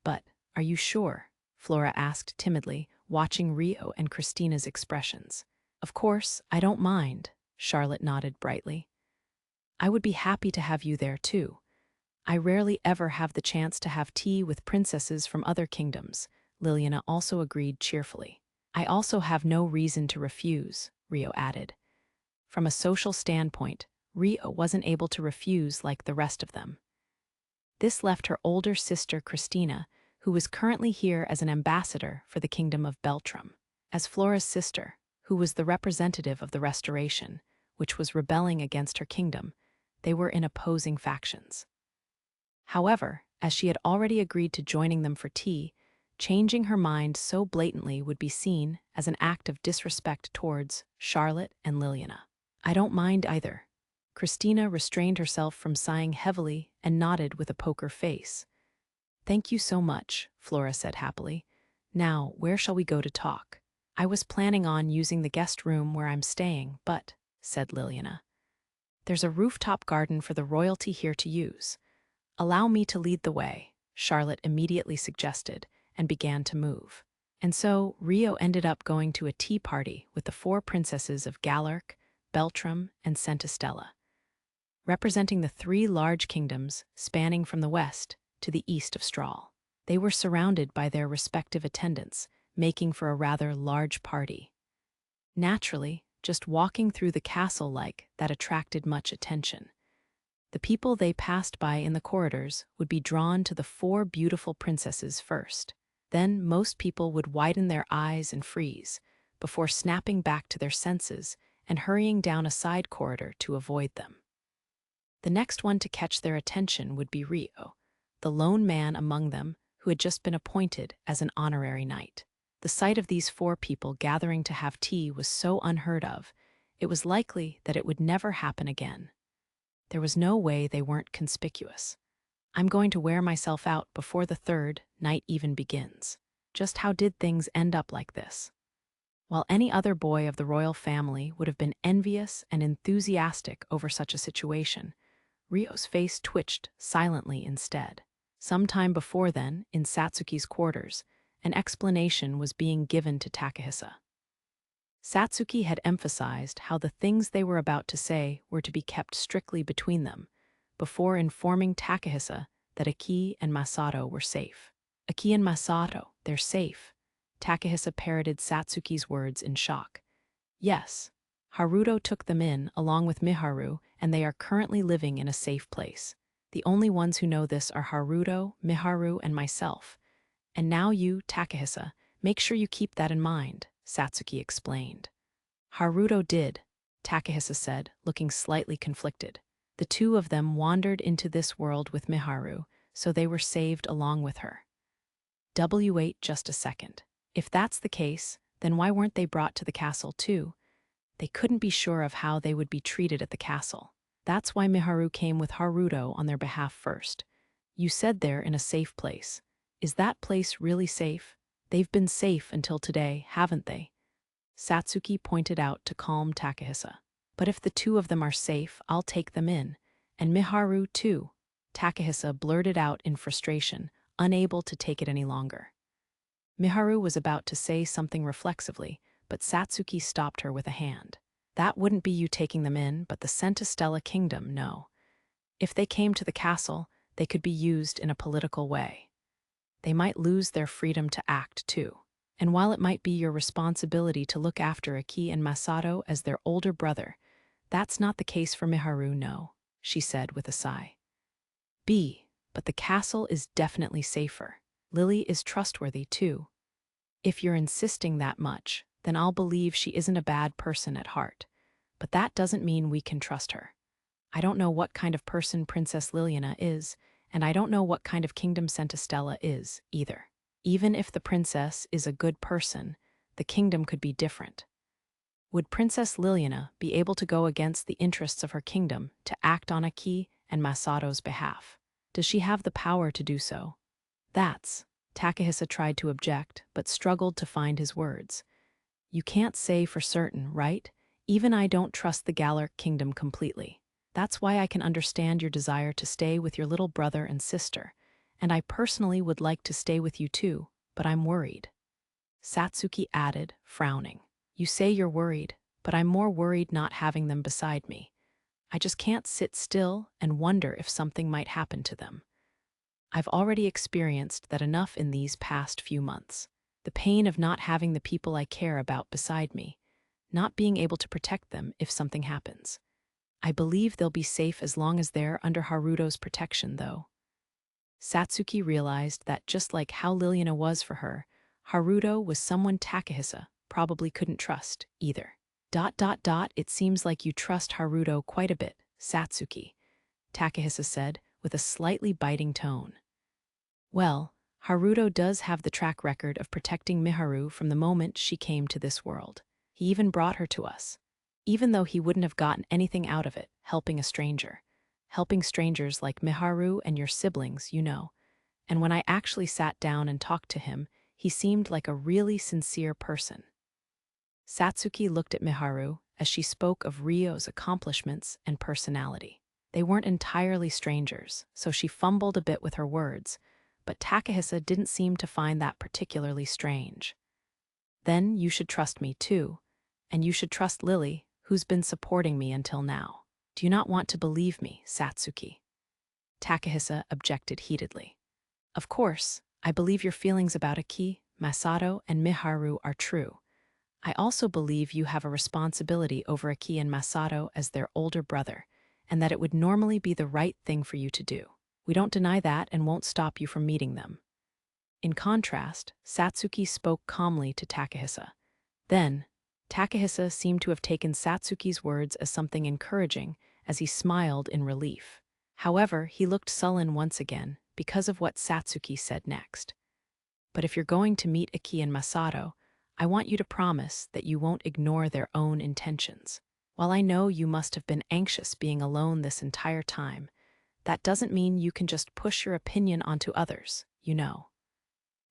But are you sure? Flora asked timidly, watching Rio and Christina's expressions. Of course, I don't mind, Charlotte nodded brightly. I would be happy to have you there too. I rarely ever have the chance to have tea with princesses from other kingdoms, Liliana also agreed cheerfully. I also have no reason to refuse, Rio added. From a social standpoint, Rio wasn't able to refuse like the rest of them. This left her older sister Christina, who was currently here as an ambassador for the kingdom of Beltram, as Flora's sister, who was the representative of the Restoration, which was rebelling against her kingdom. They were in opposing factions. However, as she had already agreed to joining them for tea, changing her mind so blatantly would be seen as an act of disrespect towards Charlotte and Liliana. I don't mind either. Christina restrained herself from sighing heavily and nodded with a poker face. Thank you so much, Flora said happily. Now, where shall we go to talk? I was planning on using the guest room where I'm staying, but, said Liliana, there's a rooftop garden for the royalty here to use. Allow me to lead the way, Charlotte immediately suggested, and began to move. And so, Rio ended up going to a tea party with the four princesses of Galark, Beltram, and Centistella, representing the three large kingdoms spanning from the west to the east of Strahl. They were surrounded by their respective attendants, making for a rather large party. Naturally, just walking through the castle that attracted much attention. The people they passed by in the corridors would be drawn to the four beautiful princesses first. Then most people would widen their eyes and freeze, before snapping back to their senses and hurrying down a side corridor to avoid them. The next one to catch their attention would be Rio, the lone man among them who had just been appointed as an honorary knight. The sight of these four people gathering to have tea was so unheard of, it was likely that it would never happen again. There was no way they weren't conspicuous. I'm going to wear myself out before the third night even begins. Just how did things end up like this? While any other boy of the royal family would have been envious and enthusiastic over such a situation, Ryo's face twitched silently instead. Some time before then, in Satsuki's quarters, an explanation was being given to Takahisa. Satsuki had emphasized how the things they were about to say were to be kept strictly between them, before informing Takahisa that Aki and Masato were safe. Aki and Masato, they're safe. Takahisa parroted Satsuki's words in shock. Yes, Haruto took them in along with Miharu, and they are currently living in a safe place. The only ones who know this are Haruto, Miharu, and myself. And now you, Takahisa, make sure you keep that in mind, Satsuki explained. Haruto did, Takahisa said, looking slightly conflicted. The two of them wandered into this world with Miharu, so they were saved along with her. Wait just a second. If that's the case, then why weren't they brought to the castle too? They couldn't be sure of how they would be treated at the castle. That's why Miharu came with Haruto on their behalf first. You said they're in a safe place. Is that place really safe? They've been safe until today, haven't they? Satsuki pointed out to calm Takahisa. But if the two of them are safe, I'll take them in. And Miharu too, Takahisa blurted out in frustration, unable to take it any longer. Miharu was about to say something reflexively, but Satsuki stopped her with a hand. That wouldn't be you taking them in, but the Centistella Kingdom, no. If they came to the castle, they could be used in a political way. They might lose their freedom to act, too. And while it might be your responsibility to look after Aki and Masato as their older brother, that's not the case for Miharu, no, she said with a sigh. But the castle is definitely safer. Lily is trustworthy, too. If you're insisting that much, then I'll believe she isn't a bad person at heart. But that doesn't mean we can trust her. I don't know what kind of person Princess Liliana is, and I don't know what kind of kingdom Centistella is, either. Even if the princess is a good person, the kingdom could be different. Would Princess Liliana be able to go against the interests of her kingdom to act on Aki and Masato's behalf? Does she have the power to do so? Takahisa tried to object, but struggled to find his words. You can't say for certain, right? Even I don't trust the Galar kingdom completely. That's why I can understand your desire to stay with your little brother and sister, and I personally would like to stay with you too, but I'm worried. Satsuki added, frowning. You say you're worried, but I'm more worried not having them beside me. I just can't sit still and wonder if something might happen to them. I've already experienced that enough in these past few months. The pain of not having the people I care about beside me, not being able to protect them if something happens. I believe they'll be safe as long as they're under Haruto's protection, though. Satsuki realized that just like how Liliana was for her, Haruto was someone Takahisa probably couldn't trust either. It seems like you trust Haruto quite a bit, Satsuki, Takahisa said with a slightly biting tone. Well, Haruto does have the track record of protecting Miharu from the moment she came to this world. He even brought her to us, even though he wouldn't have gotten anything out of it, helping a stranger. Helping strangers like Miharu and your siblings, you know. And when I actually sat down and talked to him, he seemed like a really sincere person. Satsuki looked at Miharu as she spoke of Ryo's accomplishments and personality. They weren't entirely strangers, so she fumbled a bit with her words, but Takahisa didn't seem to find that particularly strange. Then you should trust me too, and you should trust Lily, who's been supporting me until now. Do you not want to believe me, Satsuki? Takahisa objected heatedly. Of course, I believe your feelings about Aki, Masato, and Miharu are true. I also believe you have a responsibility over Aki and Masato as their older brother, and that it would normally be the right thing for you to do. We don't deny that and won't stop you from meeting them. In contrast, Satsuki spoke calmly to Takahisa. Then, Takahisa seemed to have taken Satsuki's words as something encouraging as he smiled in relief. However, he looked sullen once again because of what Satsuki said next. But if you're going to meet Aki and Masato, I want you to promise that you won't ignore their own intentions. While I know you must have been anxious being alone this entire time, that doesn't mean you can just push your opinion onto others, you know.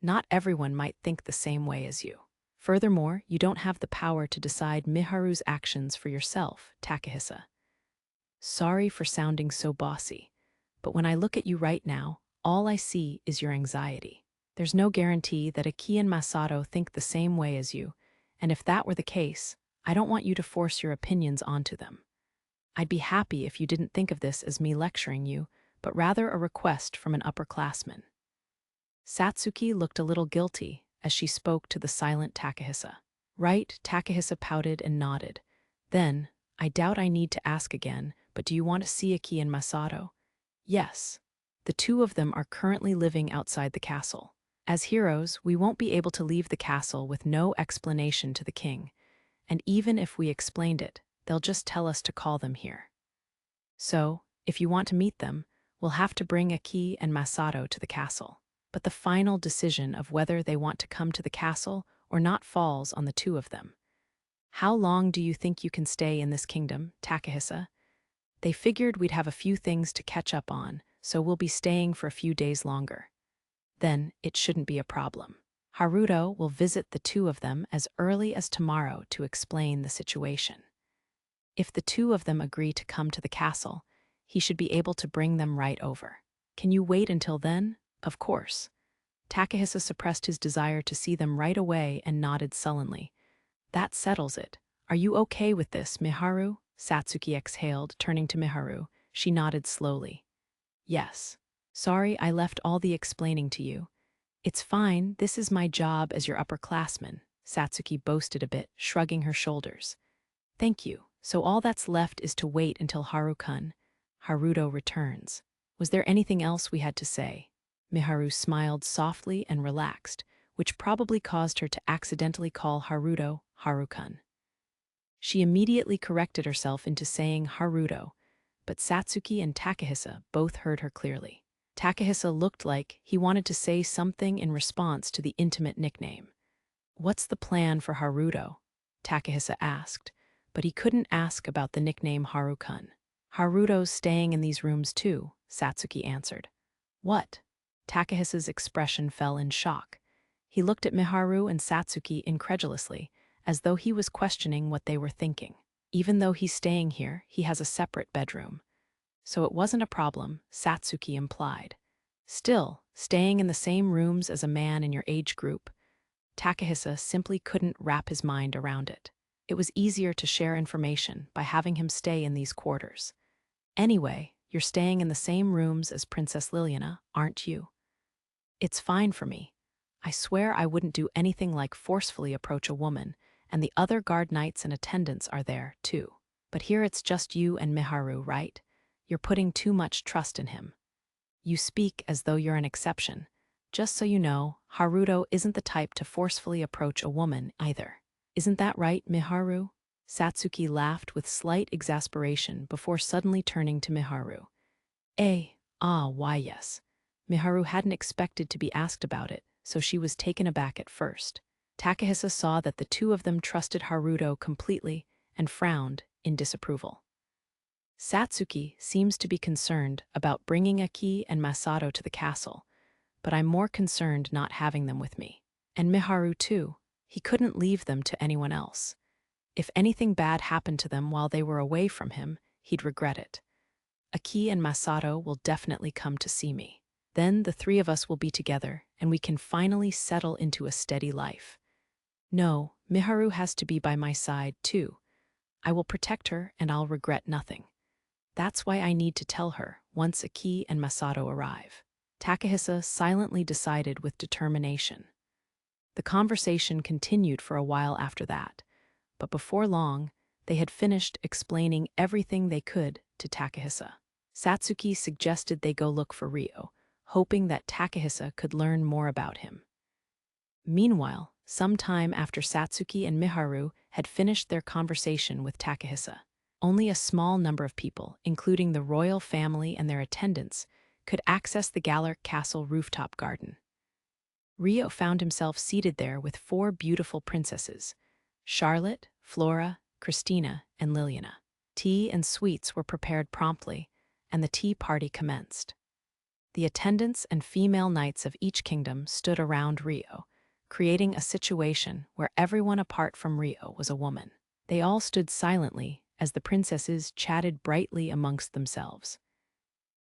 Not everyone might think the same way as you. Furthermore, you don't have the power to decide Miharu's actions for yourself, Takahisa. Sorry for sounding so bossy, but when I look at you right now, all I see is your anxiety. There's no guarantee that Aki and Masato think the same way as you, and if that were the case, I don't want you to force your opinions onto them. I'd be happy if you didn't think of this as me lecturing you, but rather a request from an upperclassman. Satsuki looked a little guilty as she spoke to the silent Takahisa. Right, Takahisa pouted and nodded. Then, I doubt I need to ask again, but do you want to see Aki and Masato? Yes. The two of them are currently living outside the castle. As heroes, we won't be able to leave the castle with no explanation to the king, and even if we explained it, they'll just tell us to call them here. So, if you want to meet them, we'll have to bring Aki and Masato to the castle. But the final decision of whether they want to come to the castle or not falls on the two of them. How long do you think you can stay in this kingdom, Takahisa? They figured we'd have a few things to catch up on, so we'll be staying for a few days longer. Then it shouldn't be a problem. Haruto will visit the two of them as early as tomorrow to explain the situation. If the two of them agree to come to the castle, he should be able to bring them right over. Can you wait until then? Of course. Takahisa suppressed his desire to see them right away and nodded sullenly. That settles it. Are you okay with this, Miharu? Satsuki exhaled, turning to Miharu. She nodded slowly. Yes. Sorry I left all the explaining to you. It's fine, this is my job as your upperclassman, Satsuki boasted a bit, shrugging her shoulders. Thank you. So all that's left is to wait until Haruto returns. Was there anything else we had to say? Miharu smiled softly and relaxed, which probably caused her to accidentally call Haruto Haru-kun. She immediately corrected herself into saying Haruto, but Satsuki and Takahisa both heard her clearly. Takahisa looked like he wanted to say something in response to the intimate nickname. What's the plan for Haruto? Takahisa asked, but he couldn't ask about the nickname Haru-kun. Haruto's staying in these rooms too, Satsuki answered. What? Takahisa's expression fell in shock. He looked at Miharu and Satsuki incredulously, as though he was questioning what they were thinking. Even though he's staying here, he has a separate bedroom. So it wasn't a problem, Satsuki implied. Still, staying in the same rooms as a man in your age group, Takahisa simply couldn't wrap his mind around it. It was easier to share information by having him stay in these quarters. Anyway, you're staying in the same rooms as Princess Liliana, aren't you? It's fine for me. I swear I wouldn't do anything like forcefully approach a woman, and the other guard knights and attendants are there, too. But here it's just you and Miharu, right? You're putting too much trust in him. You speak as though you're an exception. Just so you know, Haruto isn't the type to forcefully approach a woman either. Isn't that right, Miharu? Satsuki laughed with slight exasperation before suddenly turning to Miharu. Why yes. Miharu hadn't expected to be asked about it, so she was taken aback at first. Takahisa saw that the two of them trusted Haruto completely and frowned in disapproval. Satsuki seems to be concerned about bringing Aki and Masato to the castle, but I'm more concerned not having them with me. And Miharu too. He couldn't leave them to anyone else. If anything bad happened to them while they were away from him, he'd regret it. Aki and Masato will definitely come to see me. Then the three of us will be together, and we can finally settle into a steady life. No, Miharu has to be by my side, too. I will protect her, and I'll regret nothing. That's why I need to tell her once Aki and Masato arrive. Takahisa silently decided with determination. The conversation continued for a while after that, but before long, they had finished explaining everything they could to Takahisa. Satsuki suggested they go look for Ryo, hoping that Takahisa could learn more about him. Meanwhile, some time after Satsuki and Miharu had finished their conversation with Takahisa, only a small number of people, including the royal family and their attendants, could access the Gallic Castle rooftop garden. Ryo found himself seated there with 4 beautiful princesses: Charlotte, Flora, Christina, and Liliana. Tea and sweets were prepared promptly, and the tea party commenced. The attendants and female knights of each kingdom stood around Rio, creating a situation where everyone apart from Rio was a woman. They all stood silently as the princesses chatted brightly amongst themselves.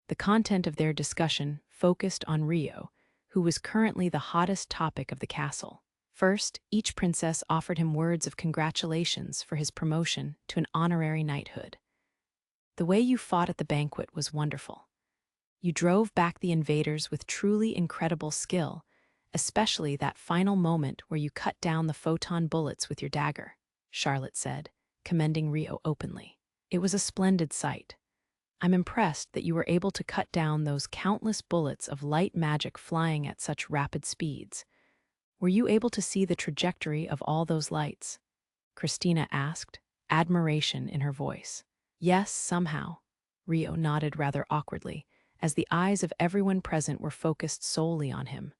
The content of their discussion focused on Rio, who was currently the hottest topic of the castle. First, each princess offered him words of congratulations for his promotion to an honorary knighthood. The way you fought at the banquet was wonderful. You drove back the invaders with truly incredible skill, especially that final moment where you cut down the photon bullets with your dagger, Charlotte said, commending Rio openly. It was a splendid sight. I'm impressed that you were able to cut down those countless bullets of light magic flying at such rapid speeds. Were you able to see the trajectory of all those lights? Christina asked, admiration in her voice. Yes, somehow. Rio nodded rather awkwardly, as the eyes of everyone present were focused solely on him.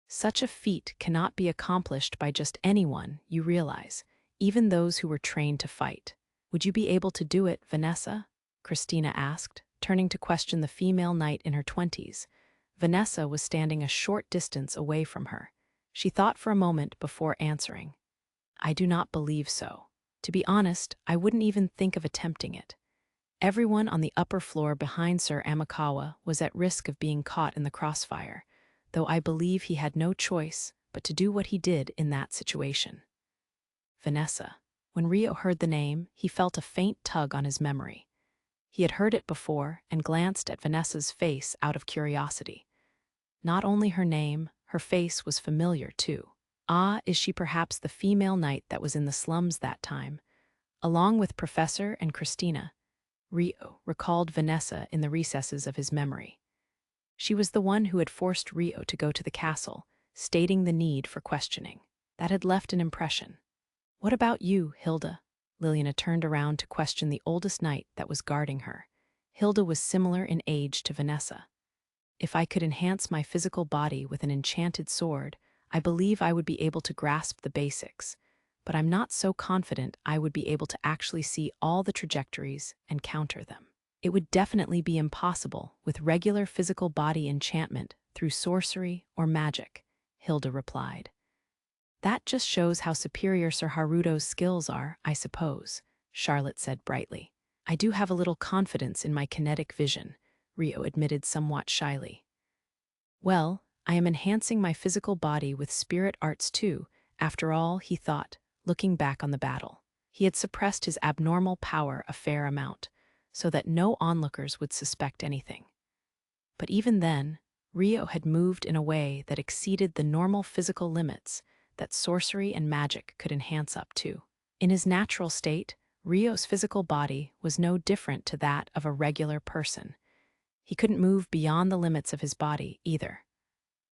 Such a feat cannot be accomplished by just anyone, you realize, even those who were trained to fight. Would you be able to do it, Vanessa? Christina asked, turning to question the female knight in her 20s. Vanessa was standing a short distance away from her. She thought for a moment before answering. I do not believe so. To be honest, I wouldn't even think of attempting it. Everyone on the upper floor behind Sir Amakawa was at risk of being caught in the crossfire, though I believe he had no choice but to do what he did in that situation. Vanessa. When Rio heard the name, he felt a faint tug on his memory. He had heard it before and glanced at Vanessa's face out of curiosity. Not only her name, her face was familiar too. Ah, is she perhaps the female knight that was in the slums that time? Along with Professor and Christina, Rio recalled Vanessa in the recesses of his memory. She was the one who had forced Rio to go to the castle, stating the need for questioning. That had left an impression. What about you, Hilda? Liliana turned around to question the oldest knight that was guarding her. Hilda was similar in age to Vanessa. If I could enhance my physical body with an enchanted sword, I believe I would be able to grasp the basics, but I'm not so confident I would be able to actually see all the trajectories and counter them. It would definitely be impossible with regular physical body enchantment through sorcery or magic, Hilda replied. That just shows how superior Sir Haruto's skills are, I suppose, Charlotte said brightly. I do have a little confidence in my kinetic vision, Rio admitted somewhat shyly. Well, I am enhancing my physical body with spirit arts too, after all, he thought, looking back on the battle. He had suppressed his abnormal power a fair amount, so that no onlookers would suspect anything. But even then, Rio had moved in a way that exceeded the normal physical limits that sorcery and magic could enhance up to. In his natural state, Rio's physical body was no different to that of a regular person. He couldn't move beyond the limits of his body, either.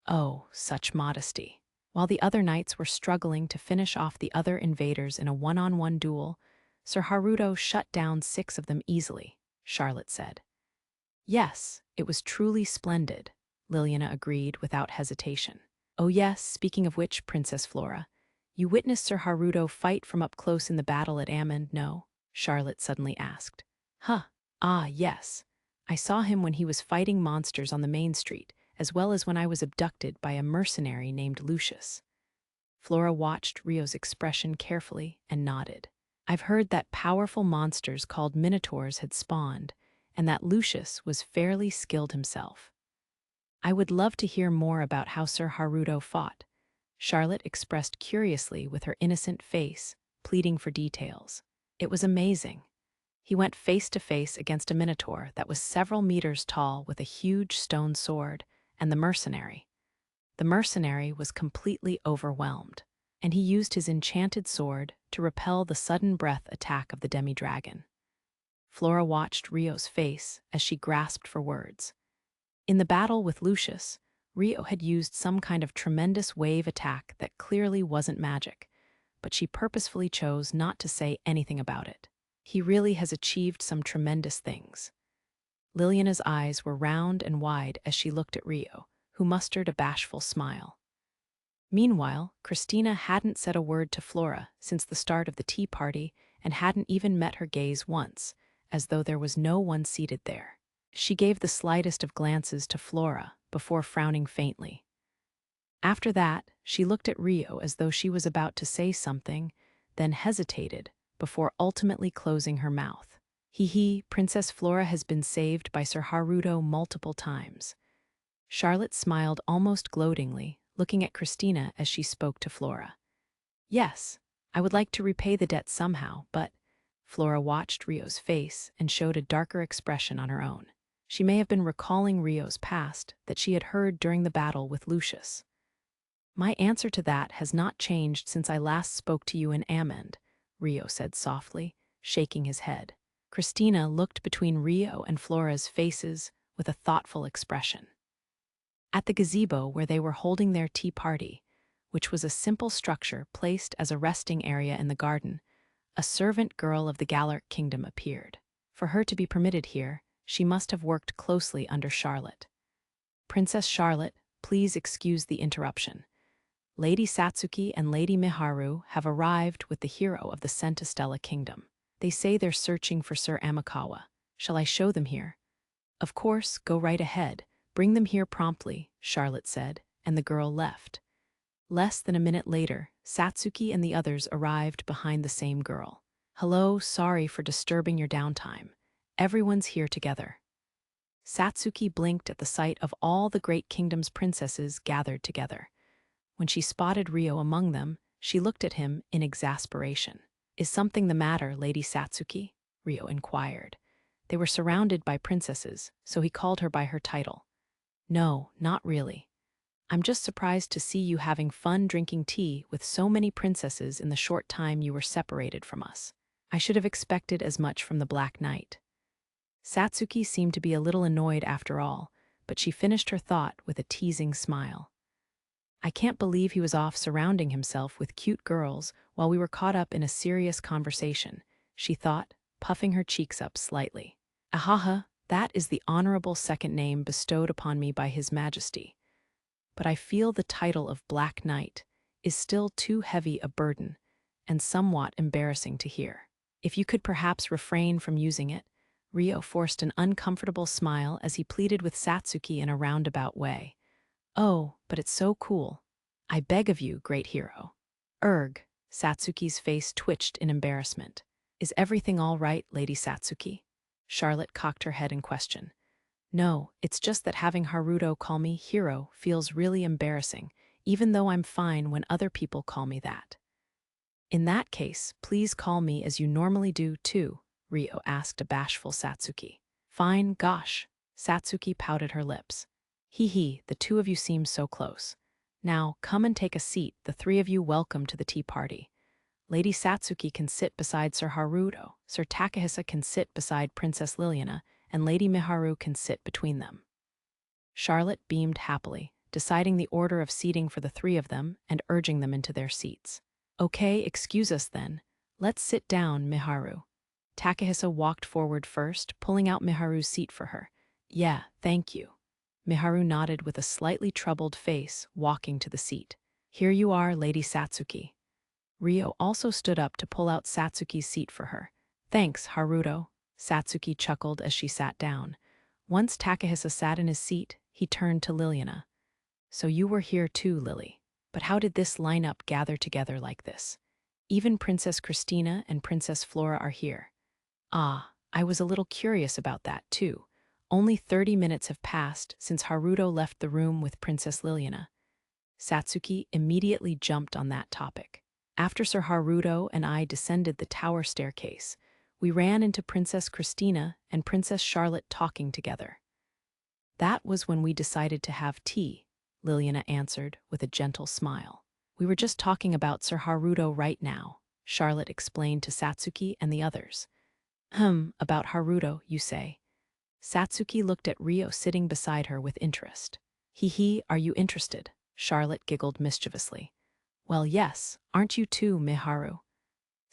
Oh, such modesty. While the other knights were struggling to finish off the other invaders in a one-on-one duel, Sir Haruto shut down 6 of them easily, Charlotte said. Yes, it was truly splendid, Liliana agreed without hesitation. Oh yes, speaking of which, Princess Flora, you witnessed Sir Haruto fight from up close in the battle at Amon, no? Charlotte suddenly asked. Huh, ah yes. I saw him when he was fighting monsters on the main street, as well as when I was abducted by a mercenary named Lucius. Flora watched Rio's expression carefully and nodded. I've heard that powerful monsters called minotaurs had spawned, and that Lucius was fairly skilled himself. I would love to hear more about how Sir Haruto fought, Charlotte expressed curiously with her innocent face, pleading for details. It was amazing. He went face to face against a minotaur that was several meters tall with a huge stone sword, and the mercenary. The mercenary was completely overwhelmed, and he used his enchanted sword to repel the sudden breath attack of the demi-dragon. Flora watched Rio's face as she grasped for words. In the battle with Lucius, Rio had used some kind of tremendous wave attack that clearly wasn't magic, but she purposefully chose not to say anything about it. He really has achieved some tremendous things. Liliana's eyes were round and wide as she looked at Rio, who mustered a bashful smile. Meanwhile, Christina hadn't said a word to Flora since the start of the tea party, and hadn't even met her gaze once, as though there was no one seated there. She gave the slightest of glances to Flora before frowning faintly. After that, she looked at Rio as though she was about to say something, then hesitated before ultimately closing her mouth. Princess Flora has been saved by Sir Haruto multiple times. Charlotte smiled almost gloatingly, looking at Christina as she spoke to Flora. Yes, I would like to repay the debt somehow, but Flora watched Rio's face and showed a darker expression on her own. She may have been recalling Rio's past that she had heard during the battle with Lucius. My answer to that has not changed since I last spoke to you in Amend, Rio said softly, shaking his head. Christina looked between Rio and Flora's faces with a thoughtful expression. At the gazebo where they were holding their tea party, which was a simple structure placed as a resting area in the garden, a servant girl of the Gallic kingdom appeared. For her to be permitted here, she must have worked closely under Charlotte. Princess Charlotte, please excuse the interruption. Lady Satsuki and Lady Miharu have arrived with the hero of the Centestella kingdom. They say they're searching for Sir Amakawa. Shall I show them here? Of course, go right ahead. Bring them here promptly, Charlotte said, and the girl left. Less than a minute later, Satsuki and the others arrived behind the same girl. Hello, sorry for disturbing your downtime. Everyone's here together. Satsuki blinked at the sight of all the Great Kingdom's princesses gathered together. When she spotted Rio among them, she looked at him in exasperation. Is something the matter, Lady Satsuki? Rio inquired. They were surrounded by princesses, so he called her by her title. No, not really. I'm just surprised to see you having fun drinking tea with so many princesses in the short time you were separated from us. I should have expected as much from the Black Knight. Satsuki seemed to be a little annoyed after all, but she finished her thought with a teasing smile. I can't believe he was off surrounding himself with cute girls while we were caught up in a serious conversation, she thought, puffing her cheeks up slightly. Ahaha, that is the honorable second name bestowed upon me by His Majesty. But I feel the title of Black Knight is still too heavy a burden and somewhat embarrassing to hear. If you could perhaps refrain from using it. Rio forced an uncomfortable smile as he pleaded with Satsuki in a roundabout way. Oh, but it's so cool. I beg of you, great hero. Erg, Satsuki's face twitched in embarrassment. Is everything all right, Lady Satsuki? Charlotte cocked her head in question. No, it's just that having Haruto call me hero feels really embarrassing, even though I'm fine when other people call me that. In that case, please call me as you normally do, too, Rio asked a bashful Satsuki. Fine, gosh. Satsuki pouted her lips. The two of you seem so close. Now, come and take a seat, the three of you welcome to the tea party. Lady Satsuki can sit beside Sir Haruto, Sir Takahisa can sit beside Princess Liliana, and Lady Miharu can sit between them. Charlotte beamed happily, deciding the order of seating for the three of them and urging them into their seats. Okay, excuse us then. Let's sit down, Miharu. Takahisa walked forward first, pulling out Miharu's seat for her. Yeah, thank you. Miharu nodded with a slightly troubled face, walking to the seat. Here you are, Lady Satsuki. Rio also stood up to pull out Satsuki's seat for her. Thanks, Haruto. Satsuki chuckled as she sat down. Once Takahisa sat in his seat, he turned to Liliana. So you were here too, Lily. But how did this lineup gather together like this? Even Princess Christina and Princess Flora are here. Ah, I was a little curious about that too. Only 30 minutes have passed since Haruto left the room with Princess Liliana. Satsuki immediately jumped on that topic. After Sir Haruto and I descended the tower staircase, we ran into Princess Christina and Princess Charlotte talking together. That was when we decided to have tea, Liliana answered with a gentle smile. We were just talking about Sir Haruto right now, Charlotte explained to Satsuki and the others. About Haruto, you say? Satsuki looked at Rio sitting beside her with interest. Are you interested? Charlotte giggled mischievously. Well, yes, aren't you too, Miharu?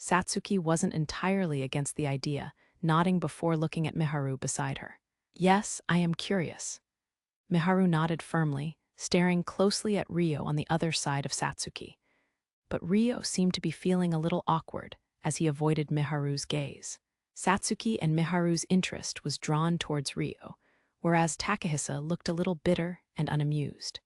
Satsuki wasn't entirely against the idea, nodding before looking at Miharu beside her. Yes, I am curious. Miharu nodded firmly, staring closely at Rio on the other side of Satsuki. But Rio seemed to be feeling a little awkward, as he avoided Miharu's gaze. Satsuki and Miharu's interest was drawn towards Ryo, whereas Takahisa looked a little bitter and unamused.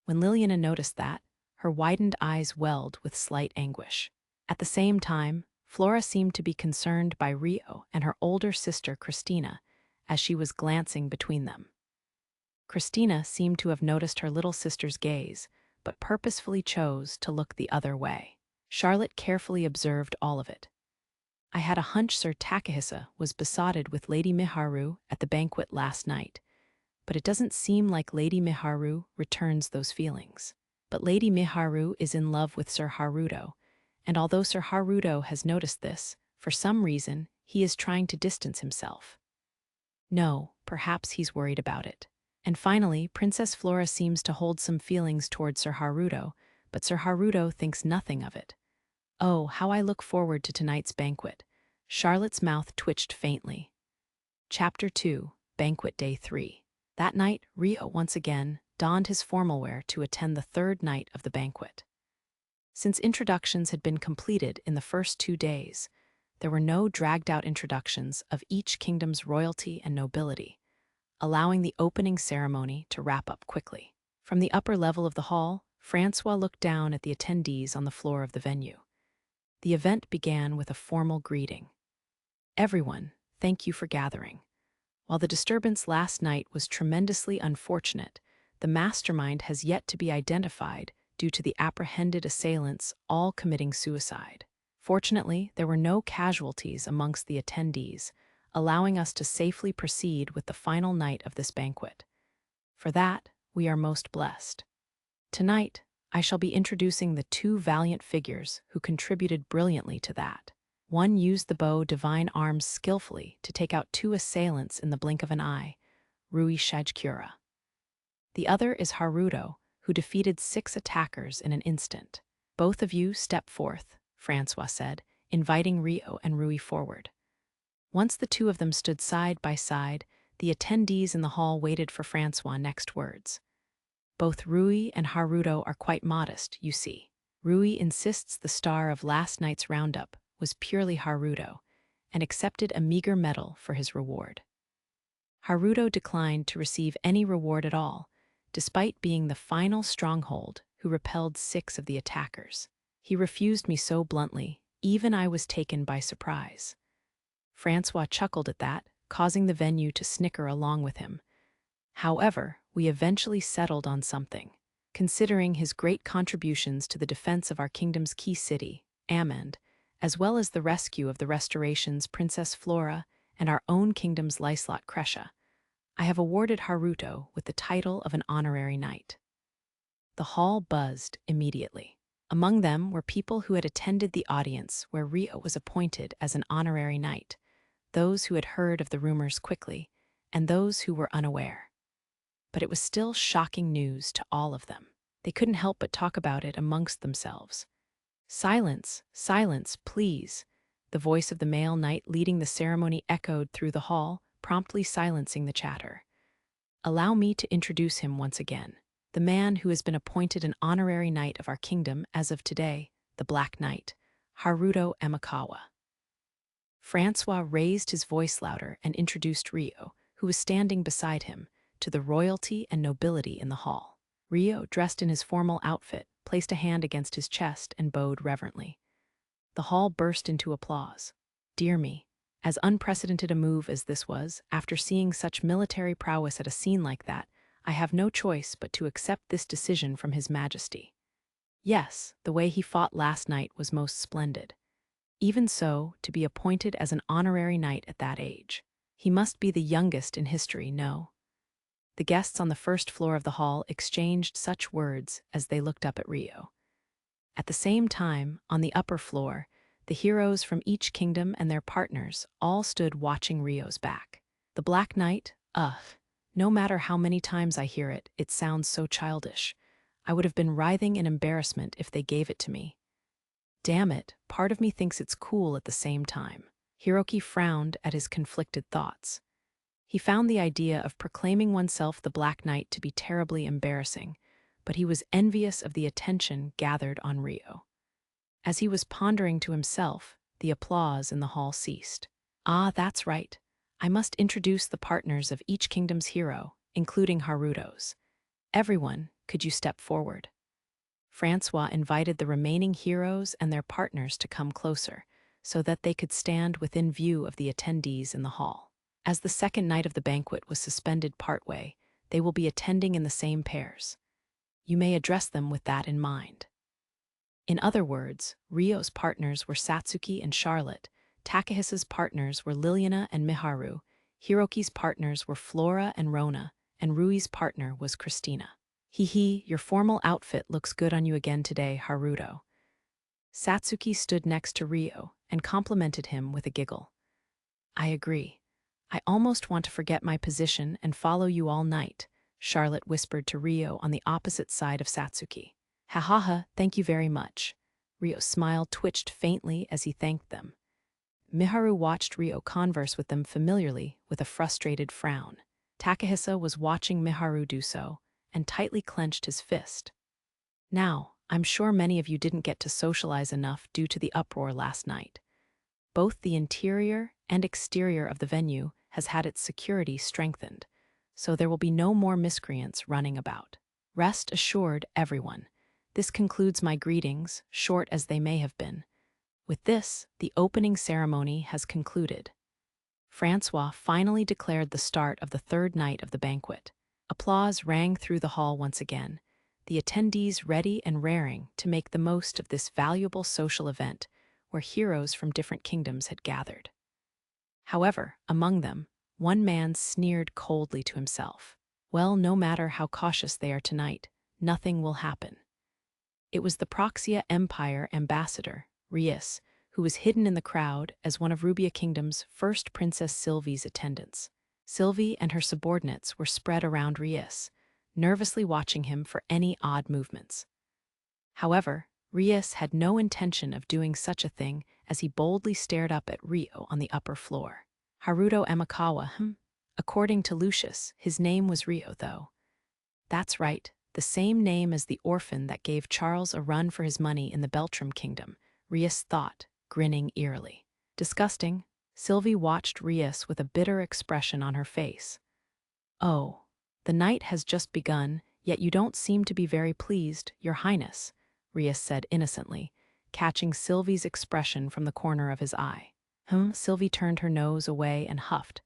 When Liliana noticed that, her widened eyes welled with slight anguish. At the same time, Flora seemed to be concerned by Ryo and her older sister Christina as she was glancing between them. Christina seemed to have noticed her little sister's gaze, but purposefully chose to look the other way. Charlotte carefully observed all of it. I had a hunch Sir Takahisa was besotted with Lady Miharu at the banquet last night, but it doesn't seem like Lady Miharu returns those feelings. But Lady Miharu is in love with Sir Haruto, and although Sir Haruto has noticed this, for some reason, he is trying to distance himself. No, perhaps he's worried about it. And finally, Princess Flora seems to hold some feelings towards Sir Haruto, but Sir Haruto thinks nothing of it. Oh, how I look forward to tonight's banquet. Charlotte's mouth twitched faintly. Chapter 2, Banquet Day 3. That night, Ryo once again donned his formal wear to attend the third night of the banquet. Since introductions had been completed in the first 2 days, there were no dragged-out introductions of each kingdom's royalty and nobility, allowing the opening ceremony to wrap up quickly. From the upper level of the hall, Francois looked down at the attendees on the floor of the venue. The event began with a formal greeting. Everyone, thank you for gathering. While the disturbance last night was tremendously unfortunate, the mastermind has yet to be identified due to the apprehended assailants all committing suicide. Fortunately, there were no casualties amongst the attendees, allowing us to safely proceed with the final night of this banquet. For that, we are most blessed. Tonight, I shall be introducing the 2 valiant figures who contributed brilliantly to that. One used the bow divine arms skillfully to take out 2 assailants in the blink of an eye, Rui Shijikura. The other is Haruto, who defeated 6 attackers in an instant. Both of you step forth, Francois said, inviting Ryo and Rui forward. Once the 2 of them stood side by side, the attendees in the hall waited for Francois' next words. Both Rui and Haruto are quite modest, you see. Rui insists the star of last night's roundup was purely Haruto, and accepted a meager medal for his reward. Haruto declined to receive any reward at all, despite being the final stronghold who repelled 6 of the attackers. He refused me so bluntly, even I was taken by surprise. Francois chuckled at that, causing the venue to snicker along with him. However, we eventually settled on something. Considering his great contributions to the defense of our kingdom's key city, Amend, as well as the rescue of the Restoration's Princess Flora and our own kingdom's Lyslot Kresha, I have awarded Haruto with the title of an honorary knight. The hall buzzed immediately. Among them were people who had attended the audience where Ryo was appointed as an honorary knight, those who had heard of the rumors quickly, and those who were unaware. But it was still shocking news to all of them. They couldn't help but talk about it amongst themselves. Silence, silence, please. The voice of the male knight leading the ceremony echoed through the hall, promptly silencing the chatter. Allow me to introduce him once again. The man who has been appointed an honorary knight of our kingdom as of today, the Black Knight, Haruto Amakawa. Francois raised his voice louder and introduced Ryo, who was standing beside him, to the royalty and nobility in the hall. Ryo, dressed in his formal outfit, placed a hand against his chest and bowed reverently. The hall burst into applause. Dear me, as unprecedented a move as this was, after seeing such military prowess at a scene like that, I have no choice but to accept this decision from His Majesty. Yes, the way he fought last night was most splendid. Even so, to be appointed as an honorary knight at that age. He must be the youngest in history, no? The guests on the first floor of the hall exchanged such words as they looked up at Ryo. At the same time, on the upper floor, the heroes from each kingdom and their partners all stood watching Ryo's back. The Black Knight, no matter how many times I hear it, it sounds so childish. I would have been writhing in embarrassment if they gave it to me. Damn it, part of me thinks it's cool at the same time. Hiroki frowned at his conflicted thoughts. He found the idea of proclaiming oneself the Black Knight to be terribly embarrassing, but he was envious of the attention gathered on Ryo. As he was pondering to himself, The applause in the hall ceased. Ah, that's right. I must introduce the partners of each kingdom's hero, including Haruto's. Everyone, could you step forward? Francois invited the remaining heroes and their partners to come closer, so that they could stand within view of the attendees in the hall. As the second night of the banquet was suspended partway, they will be attending in the same pairs. You may address them with that in mind. In other words, Ryo's partners were Satsuki and Charlotte, Takahisa's partners were Liliana and Miharu, Hiroki's partners were Flora and Rona, and Rui's partner was Christina. Hee, your formal outfit looks good on you again today, Haruto. Satsuki stood next to Ryo and complimented him with a giggle. I agree. I almost want to forget my position and follow you all night, Charlotte whispered to Ryo on the opposite side of Satsuki. Ha ha ha, thank you very much. Ryo's smile twitched faintly as he thanked them. Miharu watched Ryo converse with them familiarly with a frustrated frown. Takahisa was watching Miharu do so and tightly clenched his fist. Now, I'm sure many of you didn't get to socialize enough due to the uproar last night. Both the interior and exterior of the venue has had its security strengthened, so there will be no more miscreants running about. Rest assured, everyone. This concludes my greetings, short as they may have been. With this, the opening ceremony has concluded. Francois finally declared the start of the third night of the banquet. Applause rang through the hall once again, the attendees ready and raring to make the most of this valuable social event where heroes from different kingdoms had gathered. However, among them, one man sneered coldly to himself. Well, no matter how cautious they are tonight, nothing will happen. It was the Proxia Empire ambassador, Rias, who was hidden in the crowd as one of Rubia Kingdom's first Princess Sylvie's attendants. Sylvie and her subordinates were spread around Rias, nervously watching him for any odd movements. However, Rias had no intention of doing such a thing as he boldly stared up at Ryo on the upper floor. Haruto Amakawa, According to Lucius, his name was Ryo, though. That's right, the same name as the orphan that gave Charles a run for his money in the Beltram Kingdom, Rias thought, grinning eerily. Disgusting, Sylvie watched Rias with a bitter expression on her face. Oh, the night has just begun, yet you don't seem to be very pleased, Your Highness, Rias said innocently, catching Sylvie's expression from the corner of his eye. Sylvie turned her nose away and huffed.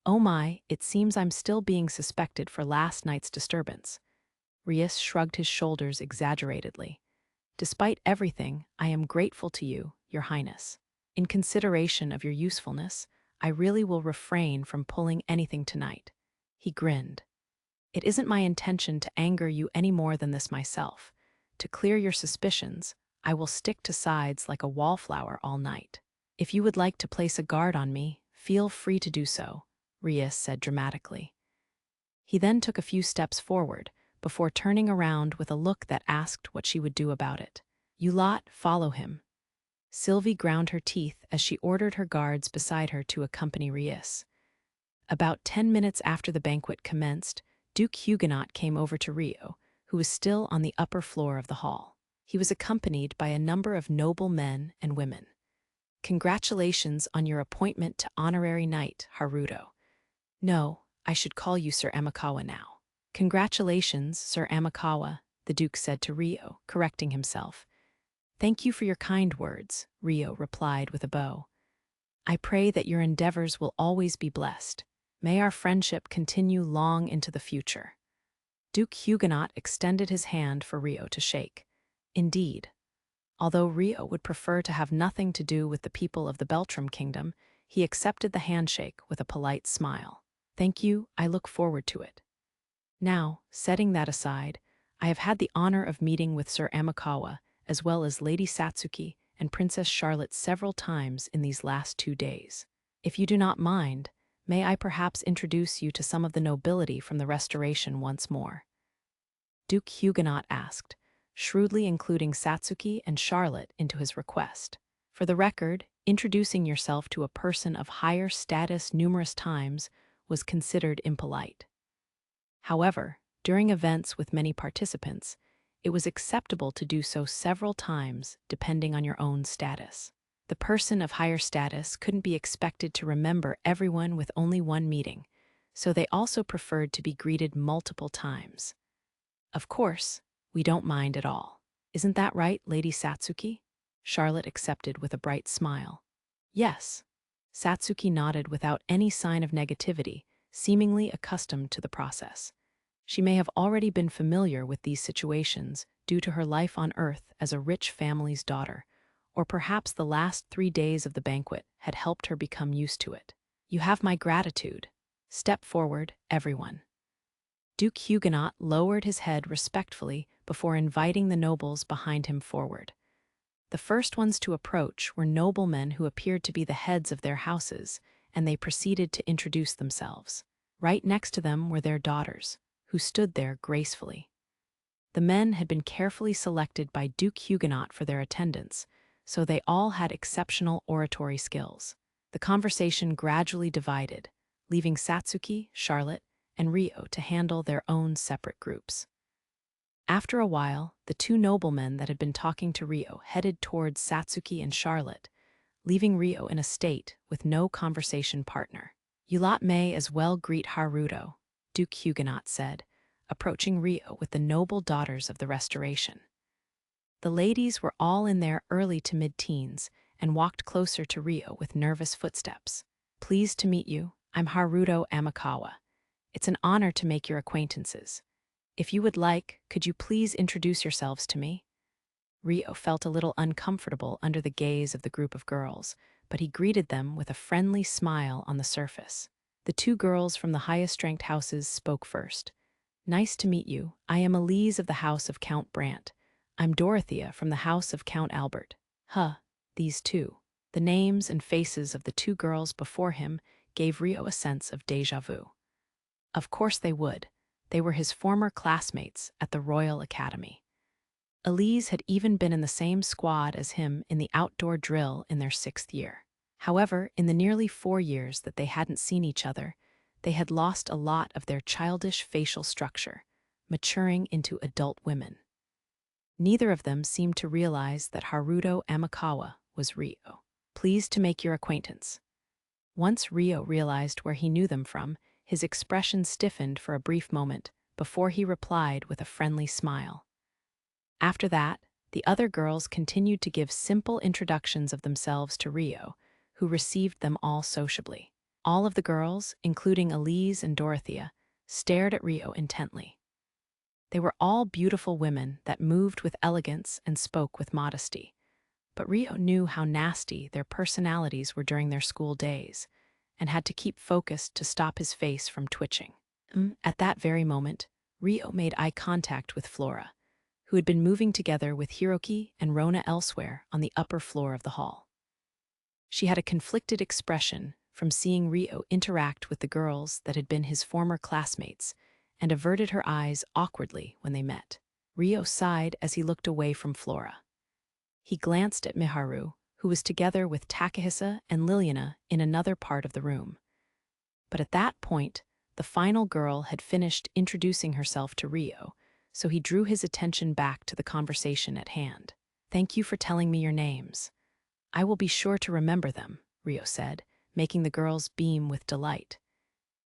Oh my, it seems I'm still being suspected for last night's disturbance. Rias shrugged his shoulders exaggeratedly. Despite everything, I am grateful to you, Your Highness. In consideration of your usefulness, I really will refrain from pulling anything tonight. He grinned. It isn't my intention to anger you any more than this myself. To clear your suspicions, I will stick to sides like a wallflower all night. If you would like to place a guard on me, feel free to do so, Rias said dramatically. He then took a few steps forward, before turning around with a look that asked what she would do about it. You lot, follow him. Sylvie ground her teeth as she ordered her guards beside her to accompany Rias. About 10 minutes after the banquet commenced, Duke Huguenot came over to Ryo, who was still on the upper floor of the hall. He was accompanied by a number of noble men and women. Congratulations on your appointment to Honorary Knight, Haruto. No, I should call you Sir Amakawa now. Congratulations, Sir Amakawa, the Duke said to Ryo, correcting himself. Thank you for your kind words, Ryo replied with a bow. I pray that your endeavors will always be blessed. May our friendship continue long into the future. Duke Huguenot extended his hand for Ryo to shake. Indeed, although Ryo would prefer to have nothing to do with the people of the Beltram Kingdom, he accepted the handshake with a polite smile. Thank you, I look forward to it. Now, setting that aside, I have had the honor of meeting with Sir Amakawa, as well as Lady Satsuki and Princess Charlotte several times in these last 2 days. If you do not mind, may I perhaps introduce you to some of the nobility from the Restoration once more? Duke Huguenot asked, shrewdly including Satsuki and Charlotte into his request. For the record, introducing yourself to a person of higher status numerous times was considered impolite. However, during events with many participants, it was acceptable to do so several times depending on your own status. The person of higher status couldn't be expected to remember everyone with only one meeting, so they also preferred to be greeted multiple times. Of course, we don't mind at all. Isn't that right, Lady Satsuki? Charlotte accepted with a bright smile. Yes. Satsuki nodded without any sign of negativity, seemingly accustomed to the process. She may have already been familiar with these situations due to her life on Earth as a rich family's daughter, or perhaps the last 3 days of the banquet had helped her become used to it. You have my gratitude. Step forward, everyone. Duke Huguenot lowered his head respectfully before inviting the nobles behind him forward. The first ones to approach were noblemen who appeared to be the heads of their houses, and they proceeded to introduce themselves. Right next to them were their daughters, who stood there gracefully. The men had been carefully selected by Duke Huguenot for their attendance, so they all had exceptional oratory skills. The conversation gradually divided, leaving Satsuki, Charlotte, and Rio to handle their own separate groups. After a while, the two noblemen that had been talking to Rio headed towards Satsuki and Charlotte, leaving Rio in a state with no conversation partner. You lot may as well greet Haruto, Duke Huguenot said, approaching Rio with the noble daughters of the Restoration. The ladies were all in their early to mid-teens and walked closer to Rio with nervous footsteps. Pleased to meet you, I'm Haruto Amakawa. It's an honor to make your acquaintances. If you would like, could you please introduce yourselves to me? Rio felt a little uncomfortable under the gaze of the group of girls, but he greeted them with a friendly smile on the surface. The two girls from the highest-ranked houses spoke first. Nice to meet you. I am Elise of the house of Count Brandt. I'm Dorothea from the house of Count Albert. These two. The names and faces of the two girls before him gave Rio a sense of déjà vu. Of course they would. They were his former classmates at the Royal Academy. Elise had even been in the same squad as him in the outdoor drill in their 6th year. However, in the nearly 4 years that they hadn't seen each other, they had lost a lot of their childish facial structure, maturing into adult women. Neither of them seemed to realize that Haruto Amakawa was Rio. Pleased to make your acquaintance. Once Rio realized where he knew them from, his expression stiffened for a brief moment before he replied with a friendly smile. After that, the other girls continued to give simple introductions of themselves to Rio, who received them all sociably. All of the girls, including Elise and Dorothea, stared at Rio intently. They were all beautiful women that moved with elegance and spoke with modesty. But Rio knew how nasty their personalities were during their school days, and had to keep focused to stop his face from twitching. At that very moment, Rio made eye contact with Flora, who had been moving together with Hiroki and Rona elsewhere on the upper floor of the hall. She had a conflicted expression from seeing Rio interact with the girls that had been his former classmates, and averted her eyes awkwardly when they met. Rio sighed as he looked away from Flora. He glanced at Miharu, who was together with Takahisa and Liliana in another part of the room. But at that point, the final girl had finished introducing herself to Rio, so he drew his attention back to the conversation at hand. Thank you for telling me your names. I will be sure to remember them, Rio said, making the girls beam with delight.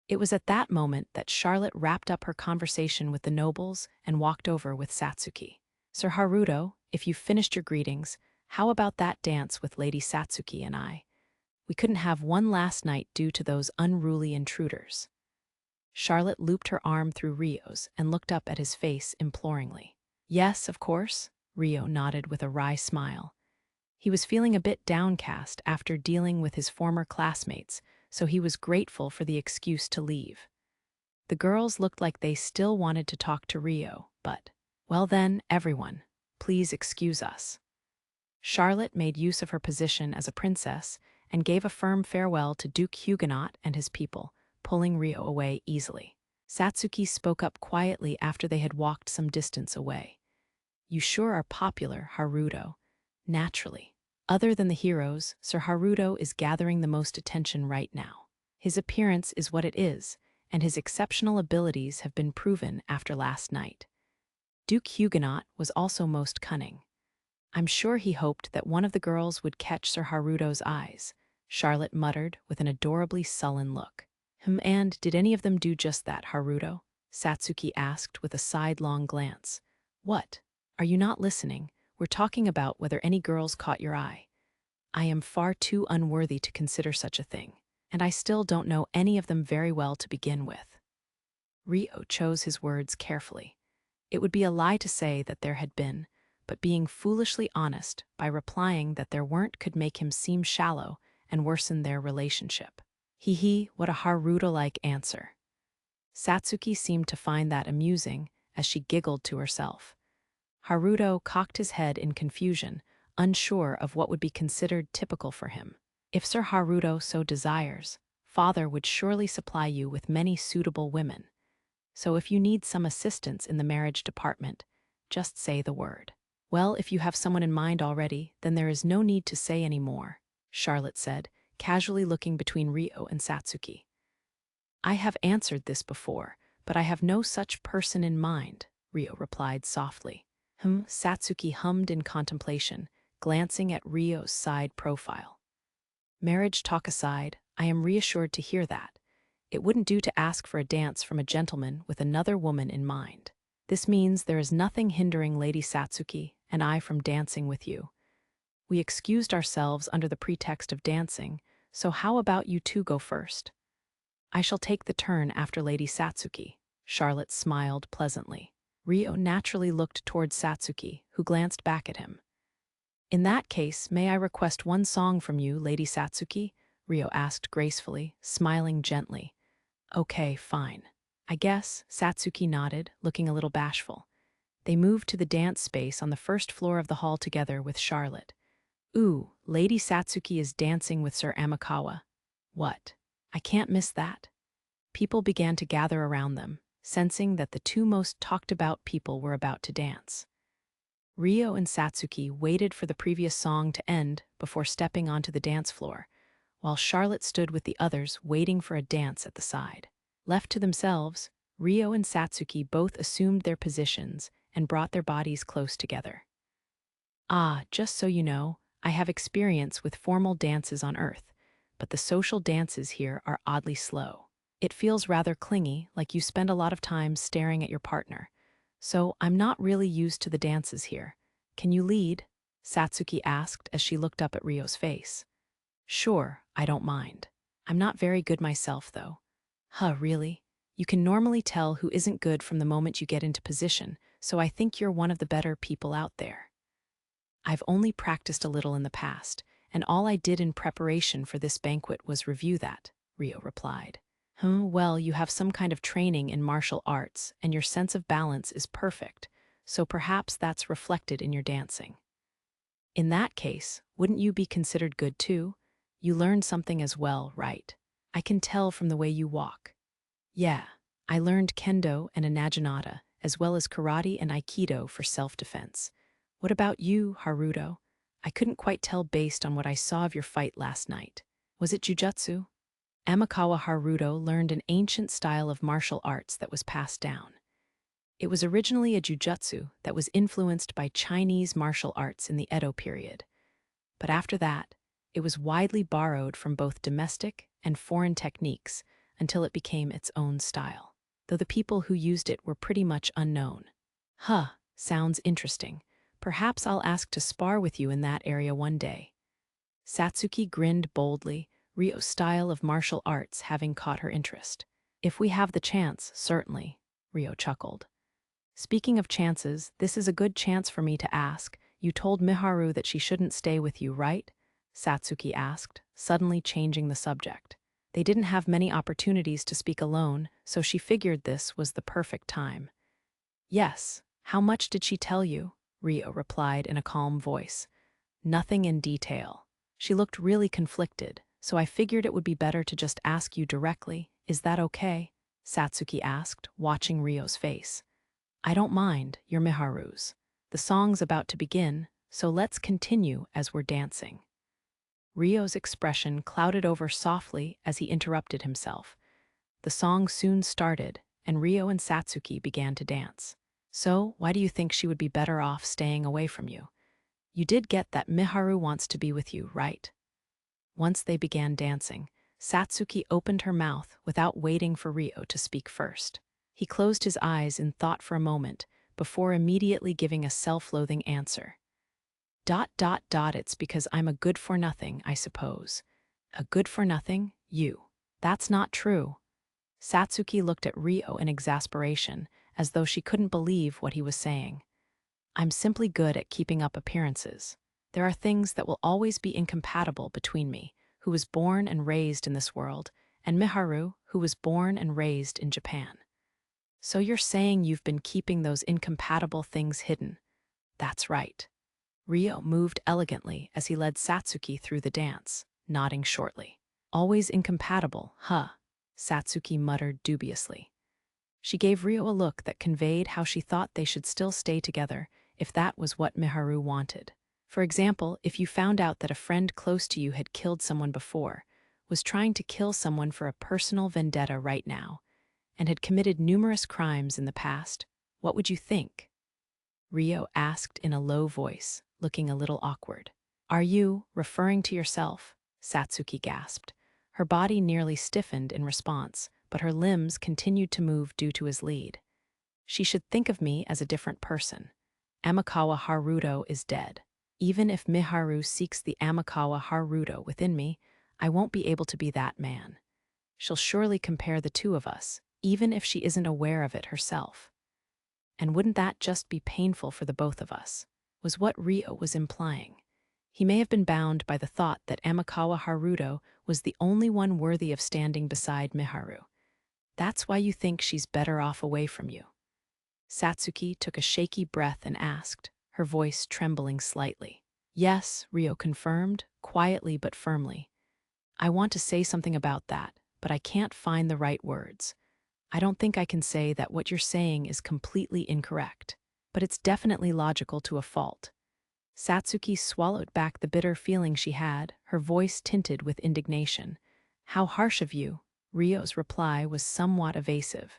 It was at that moment that Charlotte wrapped up her conversation with the nobles and walked over with Satsuki. Sir Haruto, if you've finished your greetings, how about that dance with Lady Satsuki and I? We couldn't have one last night due to those unruly intruders. Charlotte looped her arm through Rio's and looked up at his face imploringly. Yes, of course, Rio nodded with a wry smile. He was feeling a bit downcast after dealing with his former classmates, so he was grateful for the excuse to leave. The girls looked like they still wanted to talk to Rio, but, well then, everyone, please excuse us. Charlotte made use of her position as a princess and gave a firm farewell to Duke Huguenot and his people, pulling Rio away easily. Satsuki spoke up quietly after they had walked some distance away. You sure are popular, Haruto. Naturally. Other than the heroes, Sir Haruto is gathering the most attention right now. His appearance is what it is, and his exceptional abilities have been proven after last night. Duke Huguenot was also most cunning. I'm sure he hoped that one of the girls would catch Sir Haruto's eyes, Charlotte muttered with an adorably sullen look. And did any of them do just that, Haruto? Satsuki asked with a sidelong glance. What? Are you not listening? We're talking about whether any girls caught your eye. I am far too unworthy to consider such a thing, and I still don't know any of them very well to begin with. Ryo chose his words carefully. It would be a lie to say that there had been, but being foolishly honest by replying that there weren't could make him seem shallow and worsen their relationship. Hee, what a Haruto-like answer. Satsuki seemed to find that amusing as she giggled to herself. Haruto cocked his head in confusion, unsure of what would be considered typical for him. If Sir Haruto so desires, father would surely supply you with many suitable women. So if you need some assistance in the marriage department, just say the word. Well, if you have someone in mind already, then there is no need to say any more, Charlotte said, casually looking between Ryo and Satsuki. I have answered this before, but I have no such person in mind, Ryo replied softly. Satsuki hummed in contemplation, glancing at Ryo's side profile. Marriage talk aside, I am reassured to hear that. It wouldn't do to ask for a dance from a gentleman with another woman in mind. This means there is nothing hindering Lady Satsuki and I from dancing with you. We excused ourselves under the pretext of dancing, so how about you two go first? I shall take the turn after Lady Satsuki. Charlotte smiled pleasantly. Ryo naturally looked towards Satsuki, who glanced back at him. In that case, may I request one song from you, Lady Satsuki? Ryo asked gracefully, smiling gently. Okay, fine. I guess, Satsuki nodded, looking a little bashful. They moved to the dance space on the first floor of the hall together with Charlotte. Ooh, Lady Satsuki is dancing with Sir Amakawa. What? I can't miss that. People began to gather around them, sensing that the two most talked-about people were about to dance. Ryo and Satsuki waited for the previous song to end before stepping onto the dance floor, while Charlotte stood with the others waiting for a dance at the side. Left to themselves, Ryo and Satsuki both assumed their positions and brought their bodies close together. Ah, just so you know, I have experience with formal dances on Earth, but the social dances here are oddly slow. It feels rather clingy, like you spend a lot of time staring at your partner. So I'm not really used to the dances here. Can you lead? Satsuki asked as she looked up at Ryo's face. Sure, I don't mind. I'm not very good myself, though. Really? You can normally tell who isn't good from the moment you get into position, so I think you're one of the better people out there. I've only practiced a little in the past, and all I did in preparation for this banquet was review that, Ryo replied. Well, you have some kind of training in martial arts, and your sense of balance is perfect, so perhaps that's reflected in your dancing. In that case, wouldn't you be considered good too? You learned something as well, right? I can tell from the way you walk. Yeah, I learned kendo and a naginata, as well as karate and aikido for self-defense. What about you, Haruto? I couldn't quite tell based on what I saw of your fight last night. Was it jujutsu? Amakawa Haruto learned an ancient style of martial arts that was passed down. It was originally a jujutsu that was influenced by Chinese martial arts in the Edo period. But after that, it was widely borrowed from both domestic and foreign techniques until it became its own style, though the people who used it were pretty much unknown. Sounds interesting. Perhaps I'll ask to spar with you in that area one day. Satsuki grinned boldly, Ryo's style of martial arts having caught her interest. If we have the chance, certainly, Ryo chuckled. Speaking of chances, this is a good chance for me to ask. You told Miharu that she shouldn't stay with you, right? Satsuki asked, suddenly changing the subject. They didn't have many opportunities to speak alone, so she figured this was the perfect time. Yes, how much did she tell you? Ryo replied in a calm voice. Nothing in detail. She looked really conflicted, so I figured it would be better to just ask you directly. Is that okay? Satsuki asked, watching Ryo's face. I don't mind, you're Miharu's. The song's about to begin, so let's continue as we're dancing. Ryo's expression clouded over softly as he interrupted himself. The song soon started, and Ryo and Satsuki began to dance. So, why do you think she would be better off staying away from you? You did get that Miharu wants to be with you, right? Once they began dancing, Satsuki opened her mouth without waiting for Ryo to speak first. He closed his eyes in thought for a moment before immediately giving a self-loathing answer. It's because I'm a good-for-nothing, I suppose. A good-for-nothing? You. That's not true. Satsuki looked at Ryo in exasperation, as though she couldn't believe what he was saying. I'm simply good at keeping up appearances. There are things that will always be incompatible between me, who was born and raised in this world, and Miharu, who was born and raised in Japan. So you're saying you've been keeping those incompatible things hidden? That's right. Ryo moved elegantly as he led Satsuki through the dance, nodding shortly. Always incompatible, huh? Satsuki muttered dubiously. She gave Ryo a look that conveyed how she thought they should still stay together if that was what Miharu wanted. For example, if you found out that a friend close to you had killed someone before, was trying to kill someone for a personal vendetta right now, and had committed numerous crimes in the past, what would you think? Ryo asked in a low voice, looking a little awkward. Are you referring to yourself? Satsuki gasped. Her body nearly stiffened in response, but her limbs continued to move due to his lead. She should think of me as a different person. Amakawa Haruto is dead. Even if Miharu seeks the Amakawa Haruto within me, I won't be able to be that man. She'll surely compare the two of us, even if she isn't aware of it herself. And wouldn't that just be painful for the both of us? Was what Ryo was implying. He may have been bound by the thought that Amakawa Haruto was the only one worthy of standing beside Miharu. That's why you think she's better off away from you. Satsuki took a shaky breath and asked, her voice trembling slightly. Yes, Ryo confirmed, quietly but firmly. I want to say something about that, but I can't find the right words. I don't think I can say that what you're saying is completely incorrect, but it's definitely logical to a fault. Satsuki swallowed back the bitter feeling she had, her voice tinted with indignation. How harsh of you. Ryo's reply was somewhat evasive.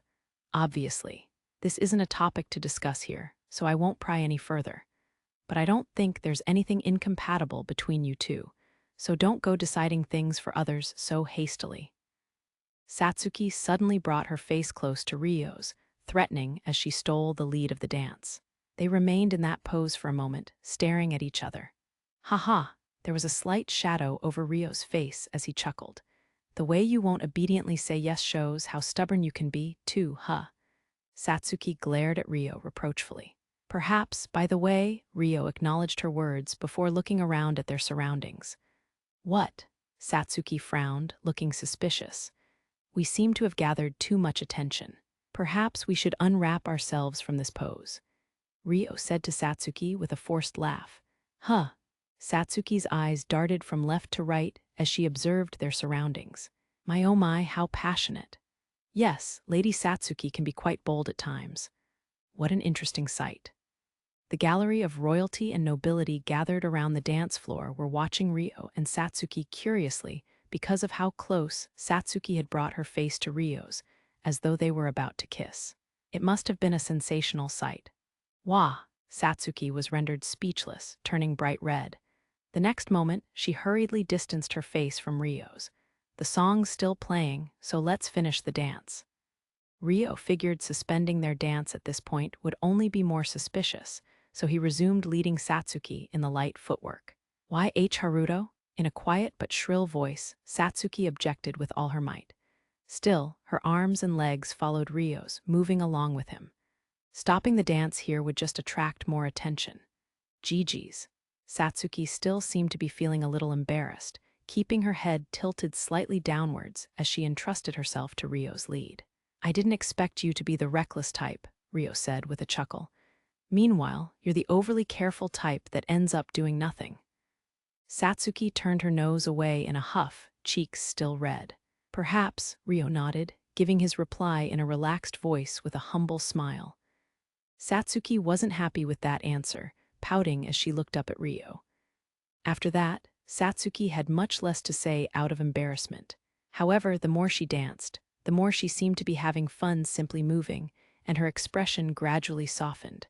Obviously, this isn't a topic to discuss here, so I won't pry any further. But I don't think there's anything incompatible between you two, so don't go deciding things for others so hastily. Satsuki suddenly brought her face close to Ryo's, threatening as she stole the lead of the dance. They remained in that pose for a moment, staring at each other. Ha! There was a slight shadow over Ryo's face as he chuckled. The way you won't obediently say yes shows how stubborn you can be, too, huh? Satsuki glared at Ryo reproachfully. Perhaps, by the way, Ryo acknowledged her words before looking around at their surroundings. What? Satsuki frowned, looking suspicious. We seem to have gathered too much attention. Perhaps we should unwrap ourselves from this pose. Ryo said to Satsuki with a forced laugh. Huh. Satsuki's eyes darted from left to right as she observed their surroundings. My oh my, how passionate. Yes, Lady Satsuki can be quite bold at times. What an interesting sight. The gallery of royalty and nobility gathered around the dance floor were watching Ryo and Satsuki curiously because of how close Satsuki had brought her face to Ryo's, as though they were about to kiss. It must have been a sensational sight. Wah! Satsuki was rendered speechless, turning bright red. The next moment, she hurriedly distanced her face from Ryo's. The song's still playing, so let's finish the dance. Ryo figured suspending their dance at this point would only be more suspicious, so he resumed leading Satsuki in the light footwork. Why Haruto? In a quiet but shrill voice, Satsuki objected with all her might. Still, her arms and legs followed Ryo's, moving along with him. Stopping the dance here would just attract more attention. GG's. Satsuki still seemed to be feeling a little embarrassed, keeping her head tilted slightly downwards as she entrusted herself to Ryo's lead. I didn't expect you to be the reckless type, Ryo said with a chuckle. Meanwhile, you're the overly careful type that ends up doing nothing. Satsuki turned her nose away in a huff, cheeks still red. Perhaps, Ryo nodded, giving his reply in a relaxed voice with a humble smile. Satsuki wasn't happy with that answer, pouting as she looked up at Ryo. After that, Satsuki had much less to say out of embarrassment. However, the more she danced, the more she seemed to be having fun simply moving, and her expression gradually softened.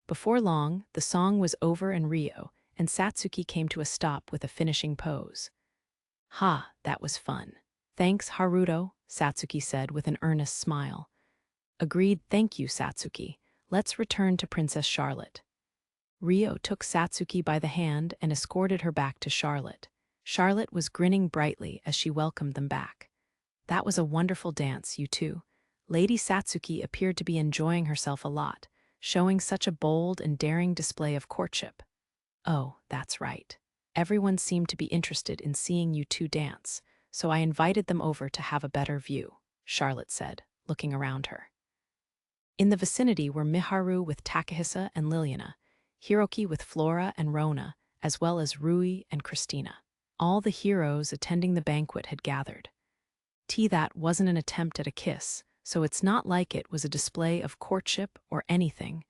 Before long, the song was over and Ryo, and Satsuki came to a stop with a finishing pose. Ha, that was fun. Thanks, Haruto, Satsuki said with an earnest smile. Agreed, thank you, Satsuki. Let's return to Princess Charlotte. Ryo took Satsuki by the hand and escorted her back to Charlotte. Charlotte was grinning brightly as she welcomed them back. That was a wonderful dance, you two. Lady Satsuki appeared to be enjoying herself a lot, showing such a bold and daring display of courtship. Oh, that's right. Everyone seemed to be interested in seeing you two dance, so I invited them over to have a better view, Charlotte said, looking around her. In the vicinity were Miharu with Takahisa and Liliana, Hiroki with Flora and Rona, as well as Rui and Christina. All the heroes attending the banquet had gathered. That wasn't an attempt at a kiss, so it's not like it was a display of courtship or anything.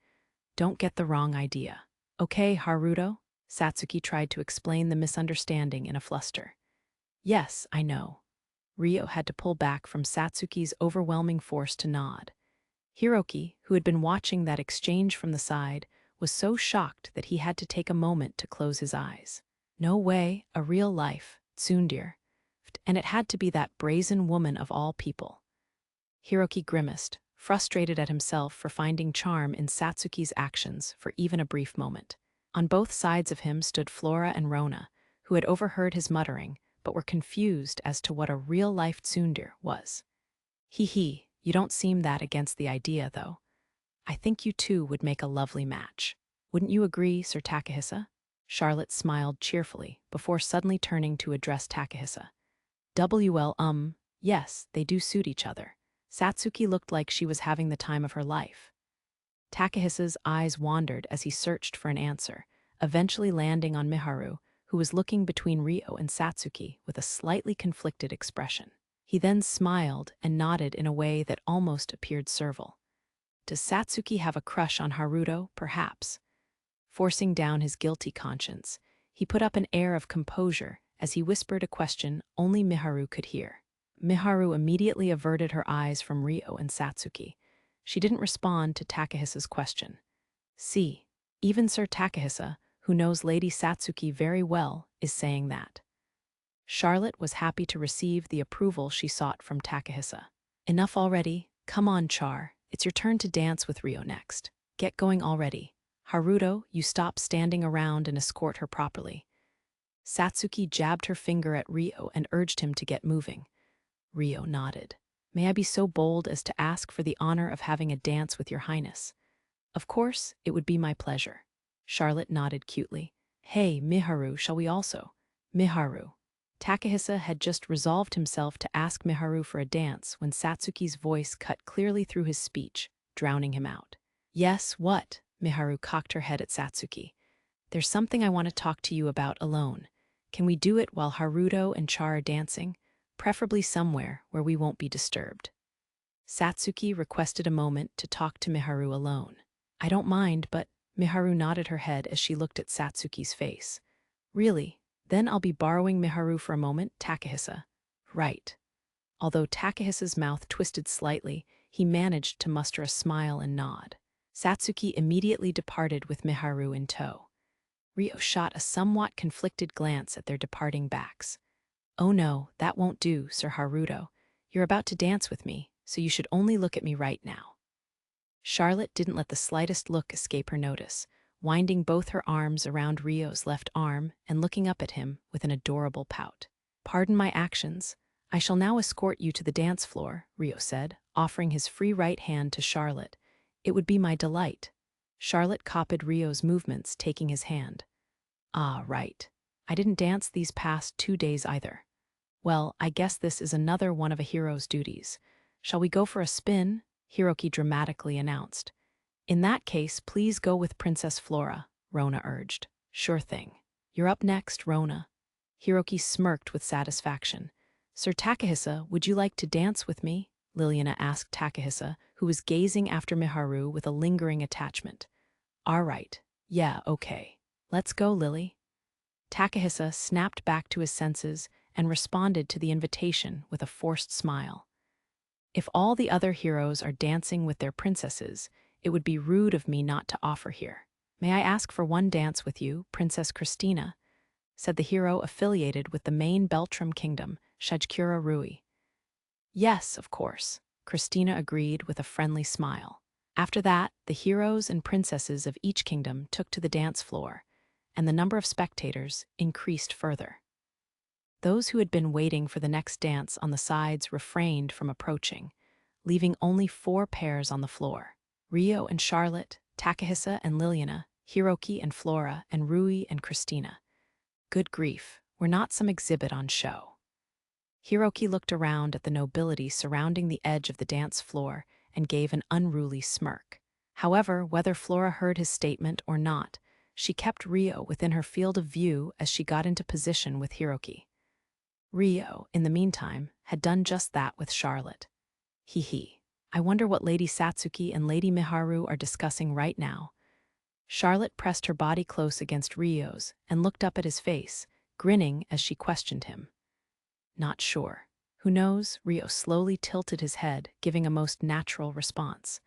Don't get the wrong idea. Okay, Haruto? Satsuki tried to explain the misunderstanding in a fluster. Yes, I know. Ryo had to pull back from Satsuki's overwhelming force to nod. Hiroki, who had been watching that exchange from the side, was so shocked that he had to take a moment to close his eyes. No way, a real life, tsundere. And it had to be that brazen woman of all people. Hiroki grimaced, frustrated at himself for finding charm in Satsuki's actions for even a brief moment. On both sides of him stood Flora and Rona, who had overheard his muttering, but were confused as to what a real-life tsundere was. Hee, you don't seem that against the idea, though. I think you two would make a lovely match. Wouldn't you agree, Sir Takahisa? Charlotte smiled cheerfully, before suddenly turning to address Takahisa. Yes, they do suit each other. Satsuki looked like she was having the time of her life. Takahisa's eyes wandered as he searched for an answer, eventually landing on Miharu, who was looking between Ryo and Satsuki with a slightly conflicted expression. He then smiled and nodded in a way that almost appeared servile. Does Satsuki have a crush on Haruto, perhaps? Forcing down his guilty conscience, he put up an air of composure as he whispered a question only Miharu could hear. Miharu immediately averted her eyes from Ryo and Satsuki. She didn't respond to Takahisa's question. See, even Sir Takahisa, who knows Lady Satsuki very well, is saying that. Charlotte was happy to receive the approval she sought from Takahisa. Enough already. Come on, Char. It's your turn to dance with Ryo next. Get going already. Haruto, you stop standing around and escort her properly. Satsuki jabbed her finger at Ryo and urged him to get moving. Ryo nodded. May I be so bold as to ask for the honor of having a dance with your highness? Of course, it would be my pleasure. Charlotte nodded cutely. Hey, Miharu, shall we also? Miharu. Takahisa had just resolved himself to ask Miharu for a dance when Satsuki's voice cut clearly through his speech, drowning him out. Yes, what? Miharu cocked her head at Satsuki. There's something I want to talk to you about alone. Can we do it while Haruto and Char are dancing? Preferably somewhere where we won't be disturbed. Satsuki requested a moment to talk to Miharu alone. I don't mind, but Miharu nodded her head as she looked at Satsuki's face. Really? Then I'll be borrowing Miharu for a moment, Takahisa. Right. Although Takahisa's mouth twisted slightly, he managed to muster a smile and nod. Satsuki immediately departed with Miharu in tow. Ryo shot a somewhat conflicted glance at their departing backs. Oh no, that won't do, Sir Haruto. You're about to dance with me, so you should only look at me right now. Charlotte didn't let the slightest look escape her notice, winding both her arms around Ryo's left arm and looking up at him with an adorable pout. Pardon my actions. I shall now escort you to the dance floor, Ryo said, offering his free right hand to Charlotte. It would be my delight. Charlotte copied Ryo's movements, taking his hand. Ah, right. I didn't dance these past 2 days either. Well, I guess this is another one of a hero's duties. Shall we go for a spin? Hiroki dramatically announced. In that case, please go with Princess Flora, Rona urged. Sure thing. You're up next, Rona. Hiroki smirked with satisfaction. Sir Takahisa, would you like to dance with me? Liliana asked Takahisa, who was gazing after Miharu with a lingering attachment. All right. Yeah, okay. Let's go, Lily. Takahisa snapped back to his senses and responded to the invitation with a forced smile. If all the other heroes are dancing with their princesses, it would be rude of me not to offer here. "May I ask for one dance with you, Princess Christina?" said the hero affiliated with the main Beltram kingdom, Shajkura Rui. "Yes, of course," Christina agreed with a friendly smile. After that, the heroes and princesses of each kingdom took to the dance floor, and the number of spectators increased further. Those who had been waiting for the next dance on the sides refrained from approaching, leaving only 4 pairs on the floor: Rio and Charlotte, Takahisa and Liliana, Hiroki and Flora, and Rui and Christina. Good grief, we're not some exhibit on show. Hiroki looked around at the nobility surrounding the edge of the dance floor and gave an unruly smirk. However, whether Flora heard his statement or not, she kept Rio within her field of view as she got into position with Hiroki. Rio, in the meantime, had done just that with Charlotte. Hee. I wonder what Lady Satsuki and Lady Miharu are discussing right now. Charlotte pressed her body close against Rio's and looked up at his face, grinning as she questioned him. Not sure. Who knows? Rio slowly tilted his head, giving a most natural response.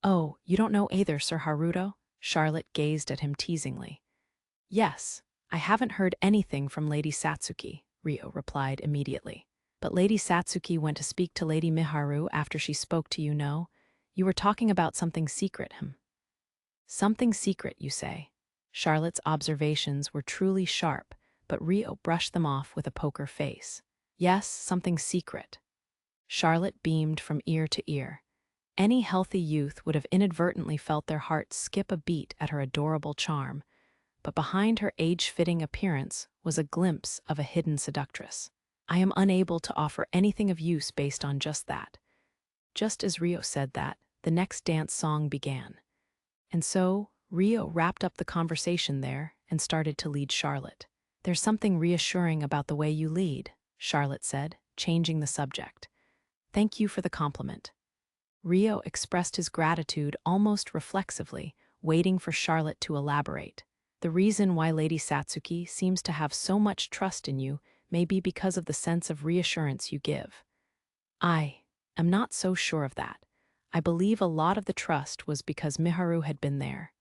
Oh, you don't know either, Sir Haruto? Charlotte gazed at him teasingly. Yes, I haven't heard anything from Lady Satsuki, Rio replied immediately. But Lady Satsuki went to speak to Lady Miharu after she spoke to you, no? You were talking about something secret, Something secret, you say? Charlotte's observations were truly sharp, but Rio brushed them off with a poker face. Yes, something secret. Charlotte beamed from ear to ear. Any healthy youth would have inadvertently felt their heart skip a beat at her adorable charm, but behind her age-fitting appearance was a glimpse of a hidden seductress. I am unable to offer anything of use based on just that. Just as Rio said that, the next dance song began. And so, Rio wrapped up the conversation there and started to lead Charlotte. There's something reassuring about the way you lead, Charlotte said, changing the subject. Thank you for the compliment. Rio expressed his gratitude almost reflexively, waiting for Charlotte to elaborate. The reason why Lady Satsuki seems to have so much trust in you may be because of the sense of reassurance you give. I am not so sure of that. I believe a lot of the trust was because Miharu had been there.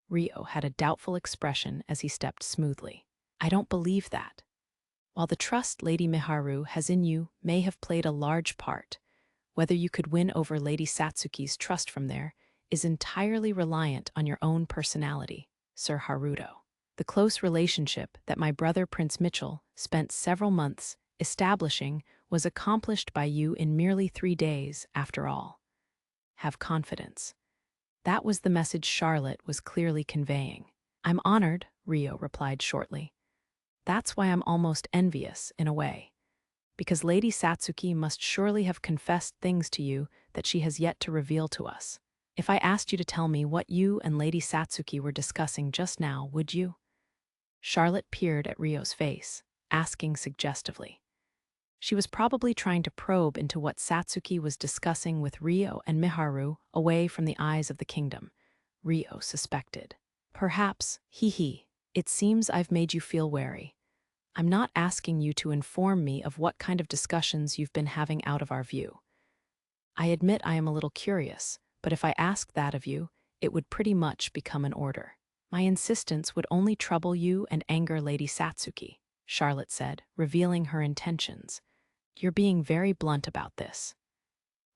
Rio had a doubtful expression as he stepped smoothly. I don't believe that. While the trust Lady Miharu has in you may have played a large part, whether you could win over Lady Satsuki's trust from there is entirely reliant on your own personality, Sir Haruto. The close relationship that my brother Prince Mitchell spent several months establishing was accomplished by you in merely 3 days, after all. Have confidence. That was the message Charlotte was clearly conveying. I'm honored, Rio replied shortly. That's why I'm almost envious, in a way. Because Lady Satsuki must surely have confessed things to you that she has yet to reveal to us. If I asked you to tell me what you and Lady Satsuki were discussing just now, would you? Charlotte peered at Rio's face, asking suggestively. She was probably trying to probe into what Satsuki was discussing with Rio and Miharu away from the eyes of the kingdom. Rio suspected. Perhaps, it seems I've made you feel wary. I'm not asking you to inform me of what kind of discussions you've been having out of our view. I admit I am a little curious, but if I asked that of you, it would pretty much become an order. My insistence would only trouble you and anger Lady Satsuki, Charlotte said, revealing her intentions. You're being very blunt about this.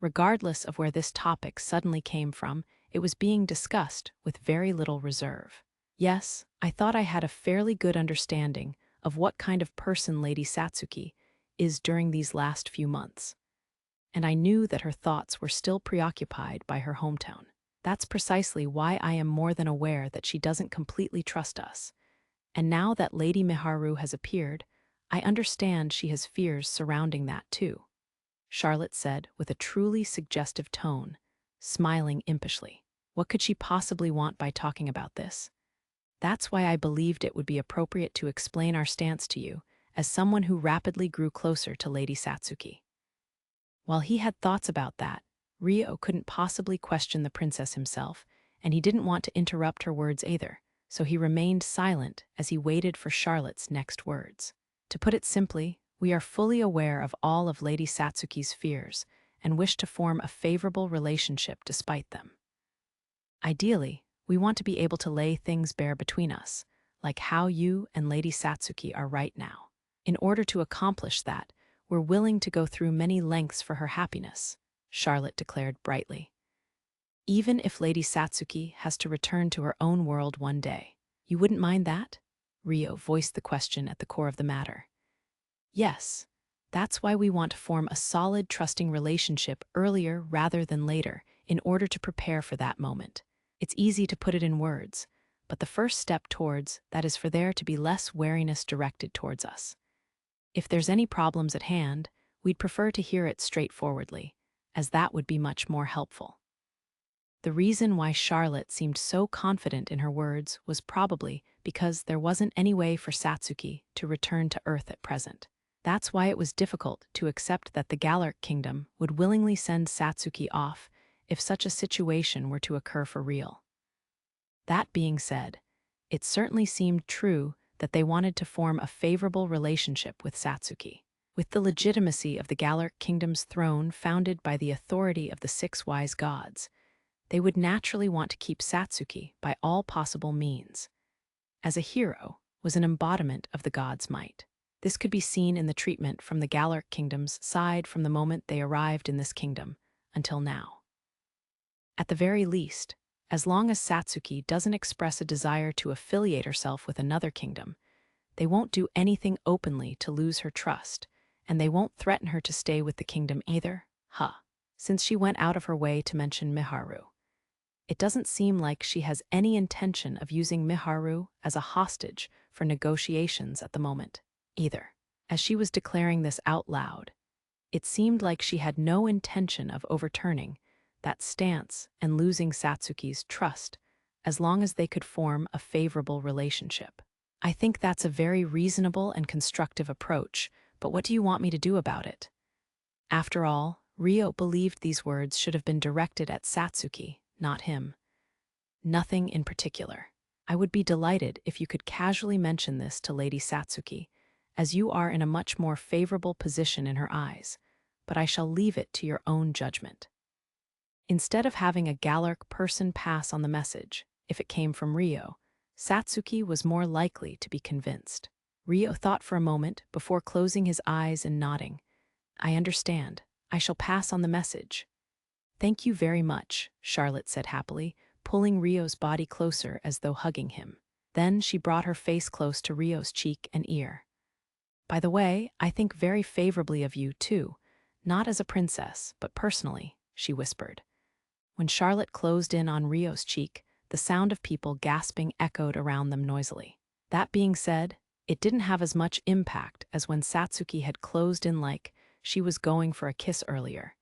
Regardless of where this topic suddenly came from, it was being discussed with very little reserve. Yes, I thought I had a fairly good understanding of what kind of person Lady Satsuki is during these last few months. And I knew that her thoughts were still preoccupied by her hometown. That's precisely why I am more than aware that she doesn't completely trust us. And now that Lady Miharu has appeared, I understand she has fears surrounding that too, Charlotte said with a truly suggestive tone, smiling impishly. What could she possibly want by talking about this? That's why I believed it would be appropriate to explain our stance to you, as someone who rapidly grew closer to Lady Satsuki. While he had thoughts about that, Rio couldn't possibly question the princess himself, and he didn't want to interrupt her words either, so he remained silent as he waited for Charlotte's next words. To put it simply, we are fully aware of all of Lady Satsuki's fears and wish to form a favorable relationship despite them. Ideally, We want to be able to lay things bare between us, like how you and Lady Satsuki are right now. In order to accomplish that, we're willing to go through many lengths for her happiness, Charlotte declared brightly. Even if Lady Satsuki has to return to her own world one day. You wouldn't mind that? Ryo voiced the question at the core of the matter. Yes, that's why we want to form a solid, trusting relationship earlier rather than later in order to prepare for that moment. It's easy to put it in words, but the first step towards that is for there to be less wariness directed towards us. If there's any problems at hand, we'd prefer to hear it straightforwardly, as that would be much more helpful. The reason why Charlotte seemed so confident in her words was probably because there wasn't any way for Satsuki to return to Earth at present. That's why it was difficult to accept that the Galark Kingdom would willingly send Satsuki off if such a situation were to occur for real. That being said, it certainly seemed true that they wanted to form a favorable relationship with Satsuki. With the legitimacy of the Galark Kingdom's throne founded by the authority of the six wise gods, they would naturally want to keep Satsuki by all possible means. As a hero was an embodiment of the gods' might. This could be seen in the treatment from the Galark Kingdom's side from the moment they arrived in this kingdom until now. At the very least, as long as Satsuki doesn't express a desire to affiliate herself with another kingdom, they won't do anything openly to lose her trust, and they won't threaten her to stay with the kingdom either, since she went out of her way to mention Miharu. It doesn't seem like she has any intention of using Miharu as a hostage for negotiations at the moment, either. As she was declaring this out loud, it seemed like she had no intention of overturning that stance and losing Satsuki's trust as long as they could form a favorable relationship. I think that's a very reasonable and constructive approach, but what do you want me to do about it? After all, Ryo believed these words should have been directed at Satsuki, not him. Nothing in particular. I would be delighted if you could casually mention this to Lady Satsuki, as you are in a much more favorable position in her eyes, but I shall leave it to your own judgment. Instead of having a Galark person pass on the message, if it came from Ryo, Satsuki was more likely to be convinced. Ryo thought for a moment before closing his eyes and nodding. I understand. I shall pass on the message. Thank you very much, Charlotte said happily, pulling Ryo's body closer as though hugging him. Then she brought her face close to Ryo's cheek and ear. By the way, I think very favorably of you, too. Not as a princess, but personally, she whispered. When Charlotte closed in on Ryo's cheek, the sound of people gasping echoed around them noisily. That being said, it didn't have as much impact as when Satsuki had closed in like she was going for a kiss earlier,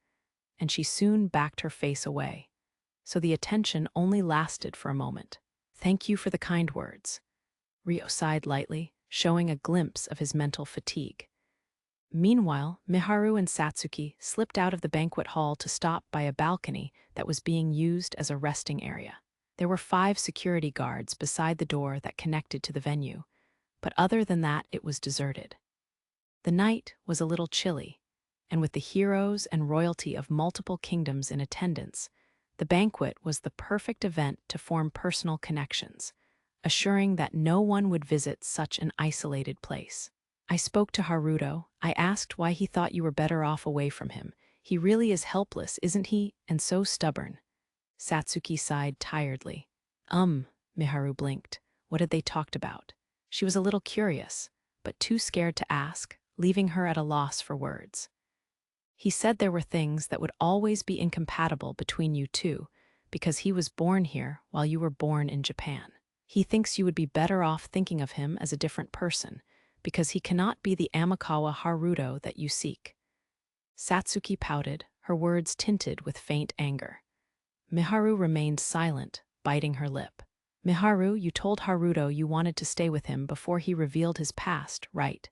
and she soon backed her face away. So the attention only lasted for a moment. Thank you for the kind words. Ryo sighed lightly, showing a glimpse of his mental fatigue. Meanwhile, Miharu and Satsuki slipped out of the banquet hall to stop by a balcony that was being used as a resting area. There were 5 security guards beside the door that connected to the venue, but other than that it was deserted. The night was a little chilly, and with the heroes and royalty of multiple kingdoms in attendance, the banquet was the perfect event to form personal connections, assuring that no one would visit such an isolated place. I spoke to Haruto. I asked why he thought you were better off away from him. He really is helpless, isn't he? And so stubborn. Satsuki sighed tiredly. Miharu blinked. What had they talked about? She was a little curious, but too scared to ask, leaving her at a loss for words. He said there were things that would always be incompatible between you two, because he was born here while you were born in Japan. He thinks you would be better off thinking of him as a different person, because he cannot be the Amakawa Haruto that you seek. Satsuki pouted, her words tinted with faint anger. Miharu remained silent, biting her lip. Miharu, you told Haruto you wanted to stay with him before he revealed his past, right?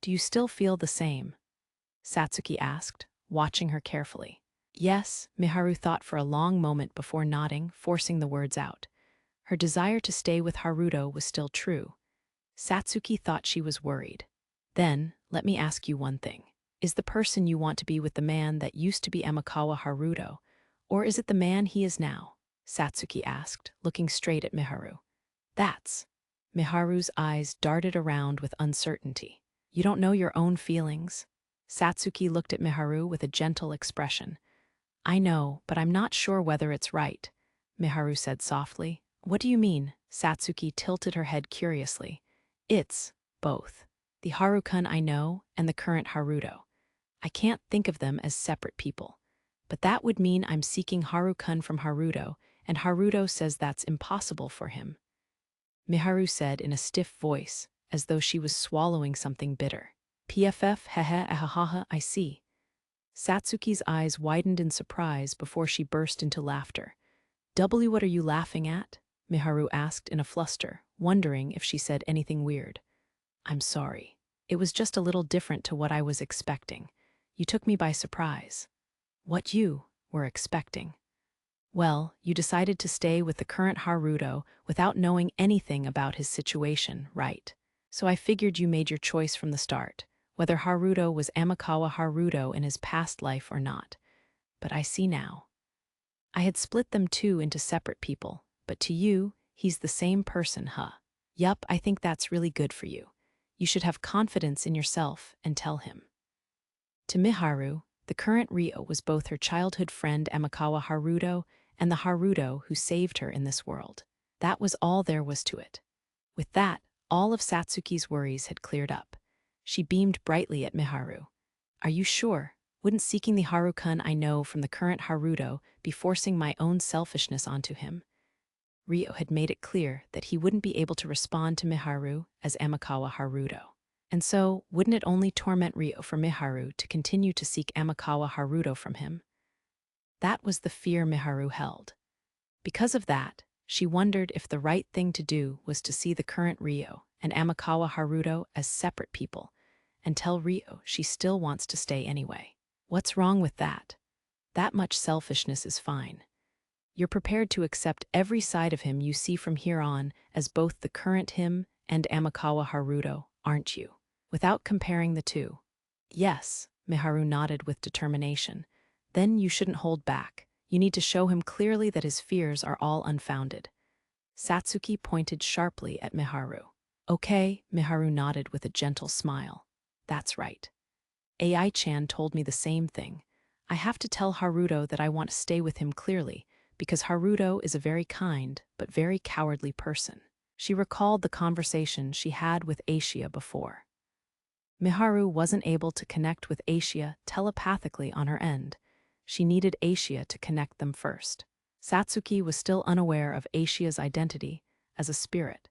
Do you still feel the same? Satsuki asked, watching her carefully. Yes, Miharu thought for a long moment before nodding, forcing the words out. Her desire to stay with Haruto was still true. Satsuki thought she was worried. Then, let me ask you one thing. Is the person you want to be with the man that used to be Amakawa Haruto, or is it the man he is now? Satsuki asked, looking straight at Miharu. That's. Miharu's eyes darted around with uncertainty. You don't know your own feelings? Satsuki looked at Miharu with a gentle expression. I know, but I'm not sure whether it's right, Miharu said softly. What do you mean? Satsuki tilted her head curiously. It's both. The Haru-kun I know and the current Haruto. I can't think of them as separate people. But that would mean I'm seeking Haru-kun from Haruto, and Haruto says that's impossible for him. Miharu said in a stiff voice, as though she was swallowing something bitter. PFF, hehe, ahahaha, I see. Satsuki's eyes widened in surprise before she burst into laughter. What are you laughing at? Miharu asked in a fluster, wondering if she said anything weird. I'm sorry. It was just a little different to what I was expecting. You took me by surprise. What you were expecting? Well, you decided to stay with the current Haruto without knowing anything about his situation, right? So I figured you made your choice from the start, whether Haruto was Amakawa Haruto in his past life or not. But I see now. I had split them two into separate people, but to you, he's the same person, huh? Yup, I think that's really good for you. You should have confidence in yourself and tell him. To Miharu, the current Ryo was both her childhood friend Amakawa Haruto and the Haruto who saved her in this world. That was all there was to it. With that, all of Satsuki's worries had cleared up. She beamed brightly at Miharu. Are you sure? Wouldn't seeking the Haru-kun I know from the current Haruto be forcing my own selfishness onto him? Ryo had made it clear that he wouldn't be able to respond to Miharu as Amakawa Haruto. And so, wouldn't it only torment Ryo for Miharu to continue to seek Amakawa Haruto from him? That was the fear Miharu held. Because of that, she wondered if the right thing to do was to see the current Ryo and Amakawa Haruto as separate people, and tell Ryo she still wants to stay anyway. What's wrong with that? That much selfishness is fine. You're prepared to accept every side of him you see from here on as both the current him and Amakawa Haruto, aren't you? Without comparing the two. Yes, Miharu nodded with determination. Then you shouldn't hold back. You need to show him clearly that his fears are all unfounded. Satsuki pointed sharply at Miharu. Okay, Miharu nodded with a gentle smile. That's right. Ai-chan told me the same thing. I have to tell Haruto that I want to stay with him clearly, because Haruto is a very kind but very cowardly person. She recalled the conversation she had with Aishia before. Miharu wasn't able to connect with Aishia telepathically on her end. She needed Aishia to connect them first. Satsuki was still unaware of Aishia's identity as a spirit,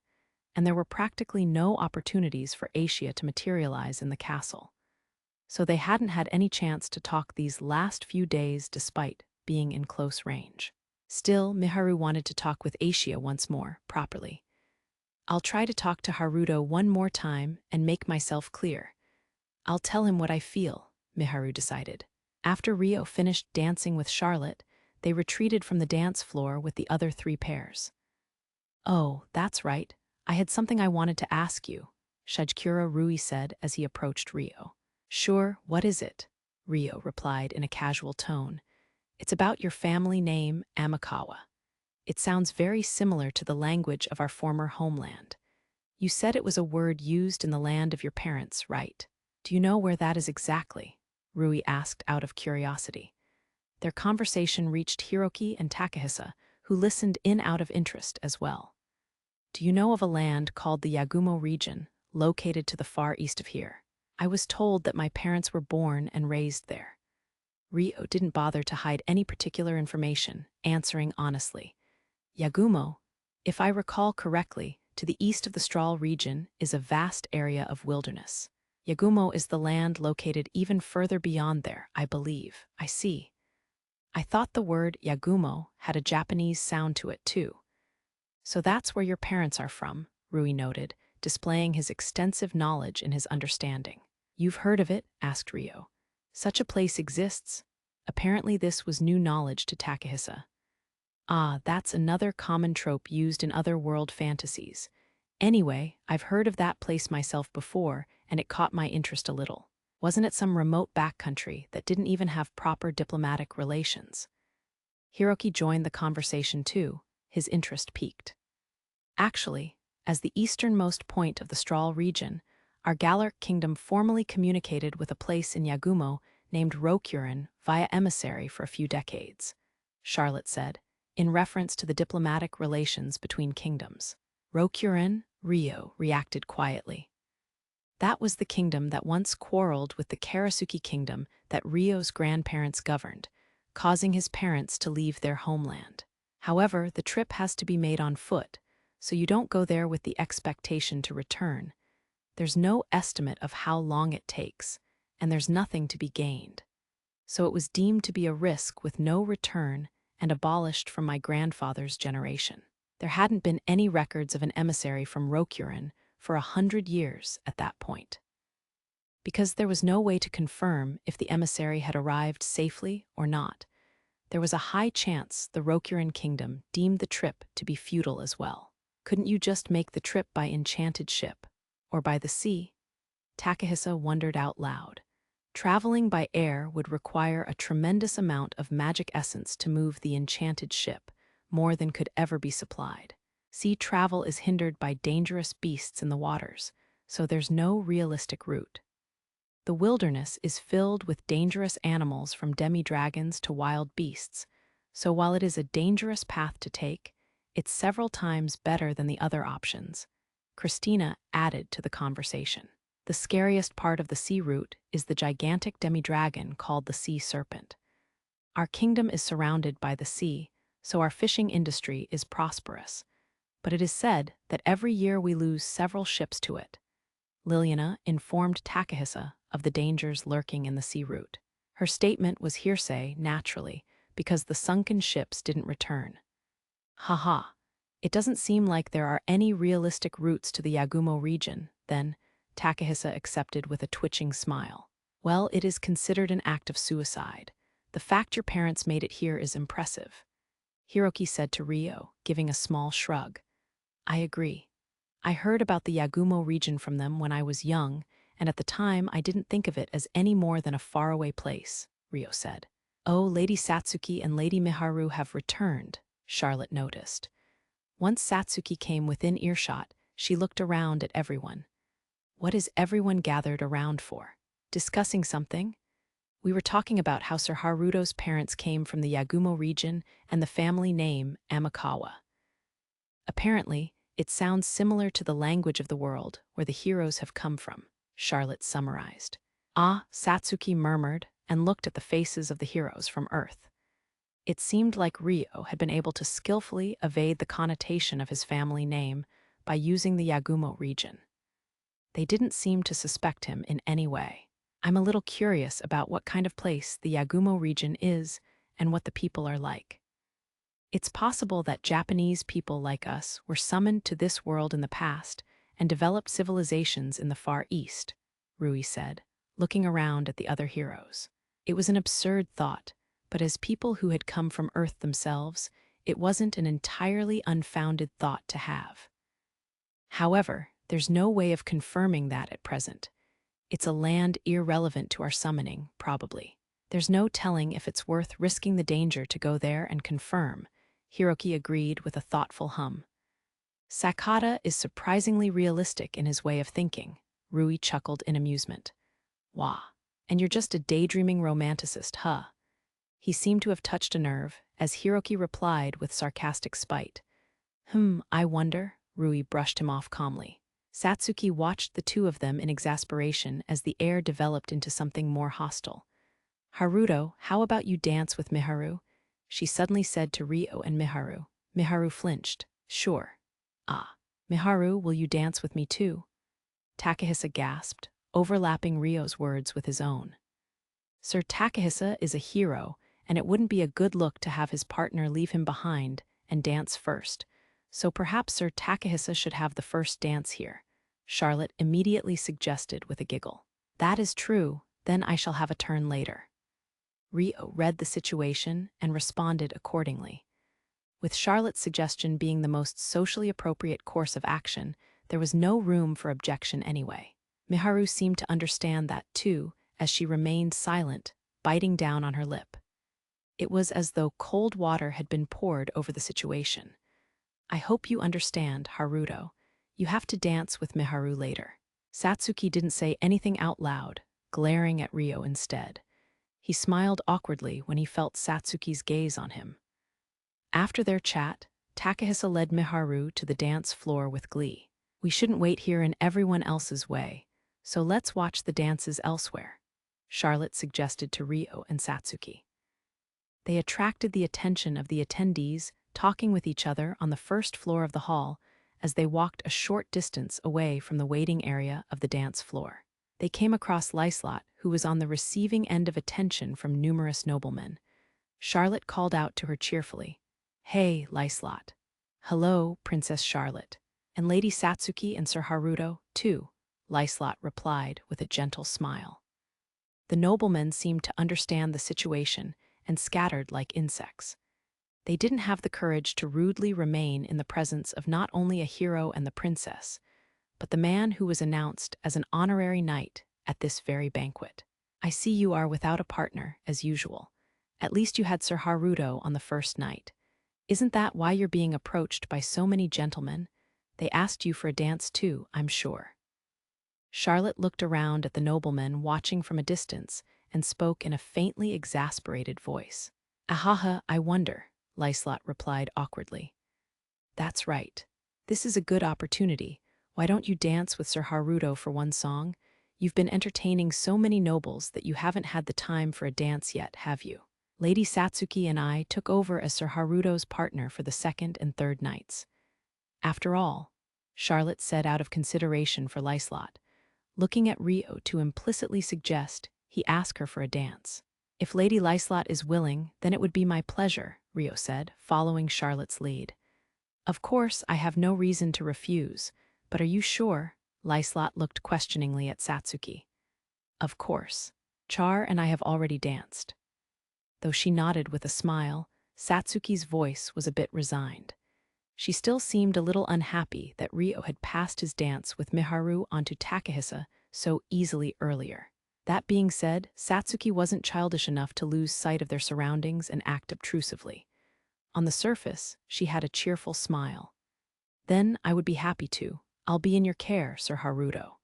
and there were practically no opportunities for Aishia to materialize in the castle. So they hadn't had any chance to talk these last few days despite being in close range. Still, Miharu wanted to talk with Aishia once more, properly. I'll try to talk to Haruto one more time and make myself clear. I'll tell him what I feel, Miharu decided. After Ryo finished dancing with Charlotte, they retreated from the dance floor with the other three pairs. Oh, that's right. I had something I wanted to ask you, Shajikura Rui said as he approached Ryo. Sure, what is it? Ryo replied in a casual tone. It's about your family name, Amakawa. It sounds very similar to the language of our former homeland. You said it was a word used in the land of your parents, right? Do you know where that is exactly? Rui asked out of curiosity. Their conversation reached Hiroki and Takahisa, who listened in out of interest as well. Do you know of a land called the Yagumo region, located to the far east of here? I was told that my parents were born and raised there. Ryo didn't bother to hide any particular information, answering honestly. Yagumo, if I recall correctly, to the east of the Strahl region is a vast area of wilderness. Yagumo is the land located even further beyond there, I believe. I see. I thought the word Yagumo had a Japanese sound to it too. So that's where your parents are from, Rui noted, displaying his extensive knowledge in his understanding. You've heard of it? Asked Ryo. Such a place exists. Apparently this was new knowledge to Takahisa. Ah, that's another common trope used in other world fantasies. Anyway, I've heard of that place myself before, and it caught my interest a little. Wasn't it some remote backcountry that didn't even have proper diplomatic relations? Hiroki joined the conversation too, his interest piqued. Actually, as the easternmost point of the Strahl region, our Galaric kingdom formally communicated with a place in Yagumo named Rokuren via emissary for a few decades, Charlotte said, in reference to the diplomatic relations between kingdoms. Rokuren, Ryo reacted quietly. That was the kingdom that once quarreled with the Karasuki kingdom that Ryo's grandparents governed, causing his parents to leave their homeland. However, the trip has to be made on foot, so you don't go there with the expectation to return. There's no estimate of how long it takes, and there's nothing to be gained. So it was deemed to be a risk with no return and abolished from my grandfather's generation. There hadn't been any records of an emissary from Rokuren for 100 years at that point. Because there was no way to confirm if the emissary had arrived safely or not, there was a high chance the Rokuren kingdom deemed the trip to be futile as well. Couldn't you just make the trip by enchanted ship, or by the sea? Takahisa wondered out loud. Traveling by air would require a tremendous amount of magic essence to move the enchanted ship, more than could ever be supplied. Sea travel is hindered by dangerous beasts in the waters, so there's no realistic route. The wilderness is filled with dangerous animals from demi-dragons to wild beasts, so while it is a dangerous path to take, it's several times better than the other options. Christina added to the conversation. The scariest part of the sea route is the gigantic demi-dragon called the sea serpent. Our kingdom is surrounded by the sea, so our fishing industry is prosperous. But it is said that every year we lose several ships to it. Liliana informed Takahisa of the dangers lurking in the sea route. Her statement was hearsay, naturally, because the sunken ships didn't return. Haha, it doesn't seem like there are any realistic routes to the Yagumo region, then, Takahisa accepted with a twitching smile. Well, it is considered an act of suicide. The fact your parents made it here is impressive. Hiroki said to Ryo, giving a small shrug. I agree. I heard about the Yagumo region from them when I was young, and at the time I didn't think of it as any more than a faraway place, Ryo said. Oh, Lady Satsuki and Lady Miharu have returned, Charlotte noticed. Once Satsuki came within earshot, she looked around at everyone. What is everyone gathered around for? Discussing something? We were talking about how Sir Haruto's parents came from the Yagumo region and the family name Amakawa. Apparently, it sounds similar to the language of the world where the heroes have come from, Charlotte summarized. Ah, Satsuki murmured and looked at the faces of the heroes from Earth. It seemed like Ryo had been able to skillfully evade the connotation of his family name by using the Yagumo region. They didn't seem to suspect him in any way. I'm a little curious about what kind of place the Yagumo region is and what the people are like. It's possible that Japanese people like us were summoned to this world in the past and developed civilizations in the Far East, Rui said, looking around at the other heroes. It was an absurd thought, but as people who had come from Earth themselves, it wasn't an entirely unfounded thought to have. However, there's no way of confirming that at present. It's a land irrelevant to our summoning, probably. There's no telling if it's worth risking the danger to go there and confirm, Hiroki agreed with a thoughtful hum. Sakata is surprisingly realistic in his way of thinking, Rui chuckled in amusement. Wah, and you're just a daydreaming romanticist, huh? He seemed to have touched a nerve, as Hiroki replied with sarcastic spite. I wonder, Rui brushed him off calmly. Satsuki watched the two of them in exasperation as the air developed into something more hostile. Haruto, how about you dance with Miharu? She suddenly said to Ryo and Miharu. Miharu flinched. Sure. Ah, Miharu, will you dance with me too? Takahisa gasped, overlapping Ryo's words with his own. Sir Takahisa is a hero, and it wouldn't be a good look to have his partner leave him behind and dance first, so perhaps Sir Takahisa should have the first dance here, Charlotte immediately suggested with a giggle. That is true, then I shall have a turn later. Ryo read the situation and responded accordingly. With Charlotte's suggestion being the most socially appropriate course of action, there was no room for objection anyway. Miharu seemed to understand that too, as she remained silent, biting down on her lip. It was as though cold water had been poured over the situation. I hope you understand, Haruto. You have to dance with Miharu later. Satsuki didn't say anything out loud, glaring at Ryo instead. He smiled awkwardly when he felt Satsuki's gaze on him. After their chat, Takahisa led Miharu to the dance floor with glee. We shouldn't wait here in everyone else's way, so let's watch the dances elsewhere, Charlotte suggested to Ryo and Satsuki. They attracted the attention of the attendees, talking with each other on the first floor of the hall as they walked a short distance away from the waiting area of the dance floor. They came across Lyslot, who was on the receiving end of attention from numerous noblemen. Charlotte called out to her cheerfully, "Hey, Lyslot." "Hello, Princess Charlotte. And Lady Satsuki and Sir Haruto, too," Lyslot replied with a gentle smile. The noblemen seemed to understand the situation and scattered like insects. They didn't have the courage to rudely remain in the presence of not only a hero and the princess, but the man who was announced as an honorary knight at this very banquet. "I see you are without a partner, as usual. At least you had Sir Haruto on the first night. Isn't that why you're being approached by so many gentlemen? They asked you for a dance too, I'm sure." Charlotte looked around at the noblemen watching from a distance and spoke in a faintly exasperated voice. "Ahaha, I wonder," Lyslot replied awkwardly. "That's right. This is a good opportunity. Why don't you dance with Sir Haruto for one song? You've been entertaining so many nobles that you haven't had the time for a dance yet, have you? Lady Satsuki and I took over as Sir Haruto's partner for the second and third nights." After all, Charlotte said out of consideration for Lyslot, looking at Ryo to implicitly suggest he ask her for a dance. "If Lady Lyslot is willing, then it would be my pleasure," Ryo said, following Charlotte's lead. "Of course, I have no reason to refuse, but are you sure?" Lyslot looked questioningly at Satsuki. "Of course. Char and I have already danced." Though she nodded with a smile, Satsuki's voice was a bit resigned. She still seemed a little unhappy that Ryo had passed his dance with Miharu onto Takahisa so easily earlier. That being said, Satsuki wasn't childish enough to lose sight of their surroundings and act obtrusively. On the surface, she had a cheerful smile. "Then I would be happy to. I'll be in your care, Sir Haruto."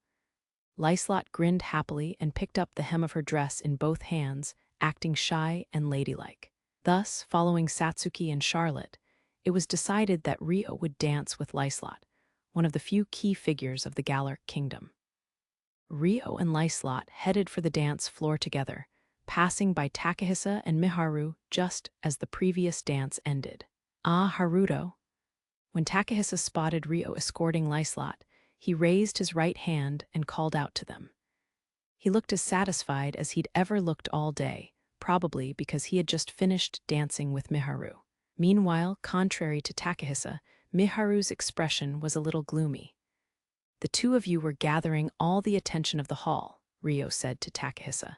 Lyslot grinned happily and picked up the hem of her dress in both hands, acting shy and ladylike. Thus, following Satsuki and Charlotte, it was decided that Ryo would dance with Lyslot, one of the few key figures of the Galar kingdom. Ryo and Lyslot headed for the dance floor together, passing by Takahisa and Miharu just as the previous dance ended. "Ah, Haruto." When Takahisa spotted Ryo escorting Lyslot, he raised his right hand and called out to them. He looked as satisfied as he'd ever looked all day, probably because he had just finished dancing with Miharu. Meanwhile, contrary to Takahisa, Miharu's expression was a little gloomy. "The two of you were gathering all the attention of the hall," Ryo said to Takahisa.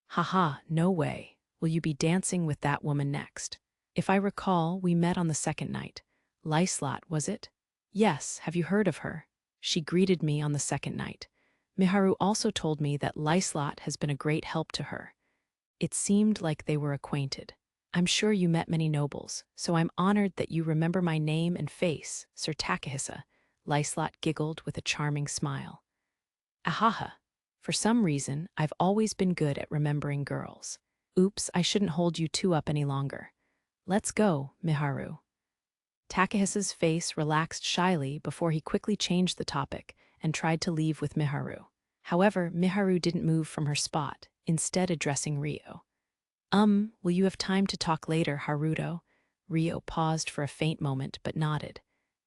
"Haha, no way. Will you be dancing with that woman next? If I recall, we met on the second night. Lyslot, was it?" "Yes, have you heard of her? She greeted me on the second night. Miharu also told me that Lyslot has been a great help to her." It seemed like they were acquainted. "I'm sure you met many nobles, so I'm honored that you remember my name and face, Sir Takahisa," Lyslot giggled with a charming smile. "Ahaha. For some reason, I've always been good at remembering girls. Oops, I shouldn't hold you two up any longer. Let's go, Miharu." Takahisa's face relaxed shyly before he quickly changed the topic and tried to leave with Miharu. However, Miharu didn't move from her spot, instead addressing Ryo. Will you have time to talk later, Haruto?" Ryo paused for a faint moment but nodded.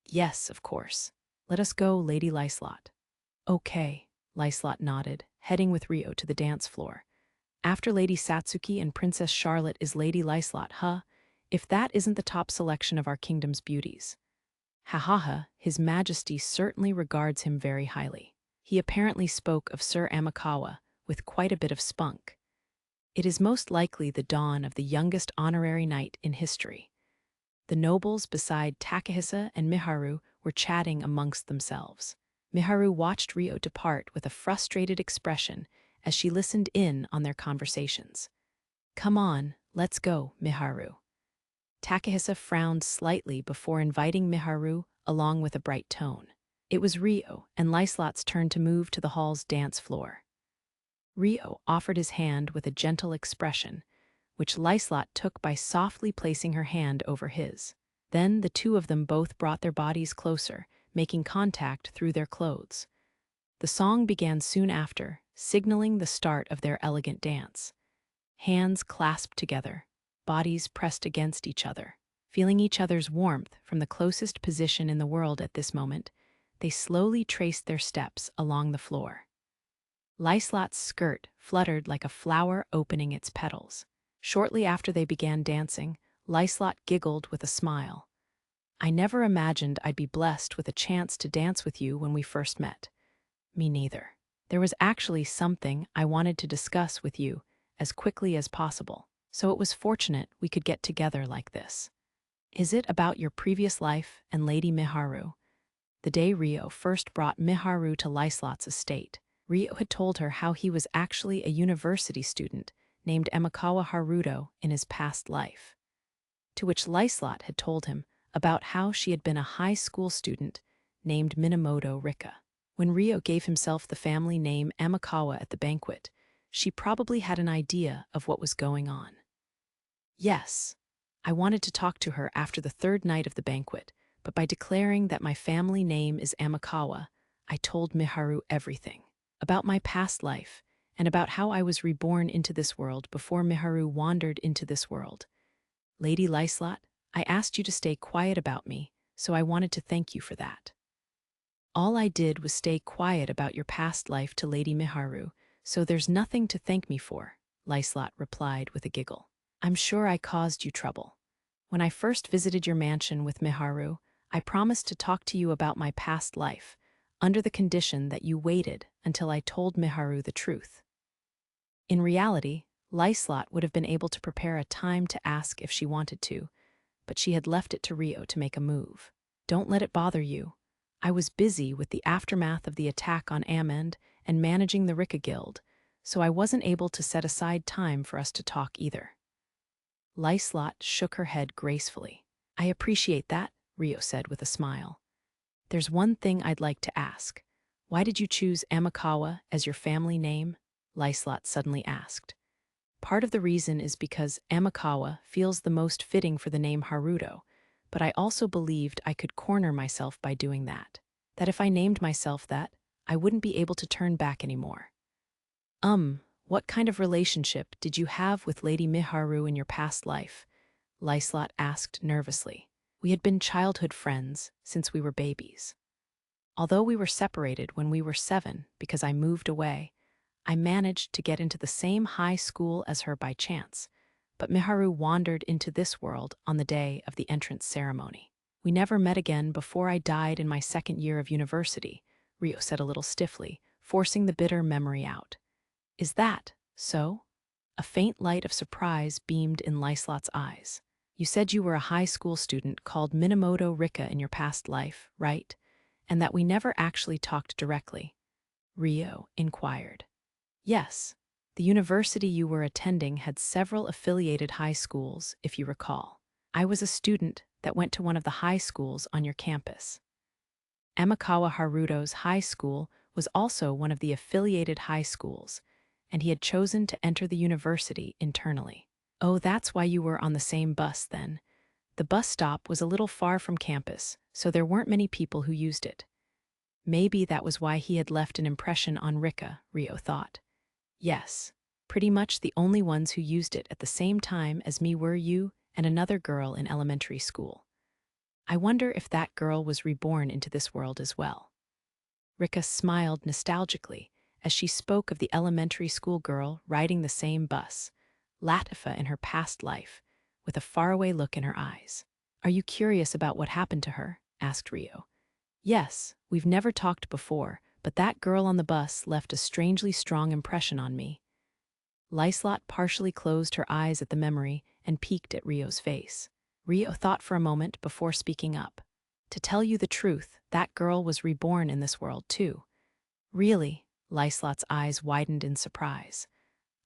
"Yes, of course. Let us go, Lady Lyslot." "Okay," Lyslot nodded, heading with Ryo to the dance floor. "After Lady Satsuki and Princess Charlotte is Lady Lyslot, huh? If that isn't the top selection of our kingdom's beauties." "Ha, His Majesty certainly regards him very highly. He apparently spoke of Sir Amakawa with quite a bit of spunk. It is most likely the dawn of the youngest honorary knight in history." The nobles beside Takahisa and Miharu were chatting amongst themselves. Miharu watched Ryo depart with a frustrated expression as she listened in on their conversations. "Come on, Let's go, Miharu. Takahisa frowned slightly before inviting Miharu along with a bright tone. It was Ryo and Lyslot's turn to move to the hall's dance floor. Ryo offered his hand with a gentle expression, which Lyslot took by softly placing her hand over his. Then the two of them both brought their bodies closer, making contact through their clothes. The song began soon after, signaling the start of their elegant dance. Hands clasped together, bodies pressed against each other. Feeling each other's warmth from the closest position in the world at this moment, they slowly traced their steps along the floor. Lyslot's skirt fluttered like a flower opening its petals. Shortly after they began dancing, Lyslot giggled with a smile. I never imagined I'd be blessed with a chance to dance with you when we first met. Me neither. There was actually something I wanted to discuss with you as quickly as possible, so it was fortunate we could get together like this. Is it about your previous life and Lady Miharu? The day Ryo first brought Miharu to Lyslot's estate, Ryo had told her how he was actually a university student named Amakawa Haruto in his past life. To which Lyslot had told him about how she had been a high school student named Minamoto Rika. When Ryo gave himself the family name Amakawa at the banquet, she probably had an idea of what was going on. Yes, I wanted to talk to her after the third night of the banquet, but by declaring that my family name is Amakawa, I told Miharu everything. About my past life, and about how I was reborn into this world before Miharu wandered into this world. Lady Lyslot, I asked you to stay quiet about me, so I wanted to thank you for that. All I did was stay quiet about your past life to Lady Miharu, so there's nothing to thank me for, Lyslot replied with a giggle. I'm sure I caused you trouble. When I first visited your mansion with Miharu, I promised to talk to you about my past life, under the condition that you waited until I told Miharu the truth. In reality, Lyslot would have been able to prepare a time to ask if she wanted to, but she had left it to Ryo to make a move. Don't let it bother you. I was busy with the aftermath of the attack on Amend and managing the Rika Guild, so I wasn't able to set aside time for us to talk either. Lyslot shook her head gracefully. I appreciate that, Ryo said with a smile. There's one thing I'd like to ask. Why did you choose Amakawa as your family name? Lyslot suddenly asked. Part of the reason is because Amakawa feels the most fitting for the name Haruto, but I also believed I could corner myself by doing that. That if I named myself that, I wouldn't be able to turn back anymore. What kind of relationship did you have with Lady Miharu in your past life? Lyslot asked nervously. We had been childhood friends since we were babies. Although we were separated when we were 7 because I moved away, I managed to get into the same high school as her by chance, but Miharu wandered into this world on the day of the entrance ceremony. We never met again before I died in my 2nd year of university, Ryo said a little stiffly, forcing the bitter memory out. Is that so? A faint light of surprise beamed in Lyslot's eyes. You said you were a high school student called Minamoto Rika in your past life, right? And that we never actually talked directly. Ryo inquired. Yes, the university you were attending had several affiliated high schools, if you recall. I was a student that went to one of the high schools on your campus. Amakawa Haruto's high school was also one of the affiliated high schools, and he had chosen to enter the university internally. Oh, that's why you were on the same bus then. The bus stop was a little far from campus, so there weren't many people who used it. Maybe that was why he had left an impression on Rika, Ryo thought. Yes, pretty much the only ones who used it at the same time as me were you and another girl in elementary school. I wonder if that girl was reborn into this world as well. Rika smiled nostalgically as she spoke of the elementary school girl riding the same bus, Latifa in her past life, with a faraway look in her eyes. Are you curious about what happened to her? Asked Ryo. Yes, we've never talked before, but that girl on the bus left a strangely strong impression on me. Lyslot partially closed her eyes at the memory and peeked at Ryo's face. Ryo thought for a moment before speaking up. To tell you the truth, that girl was reborn in this world too. Really? Lyslot's eyes widened in surprise.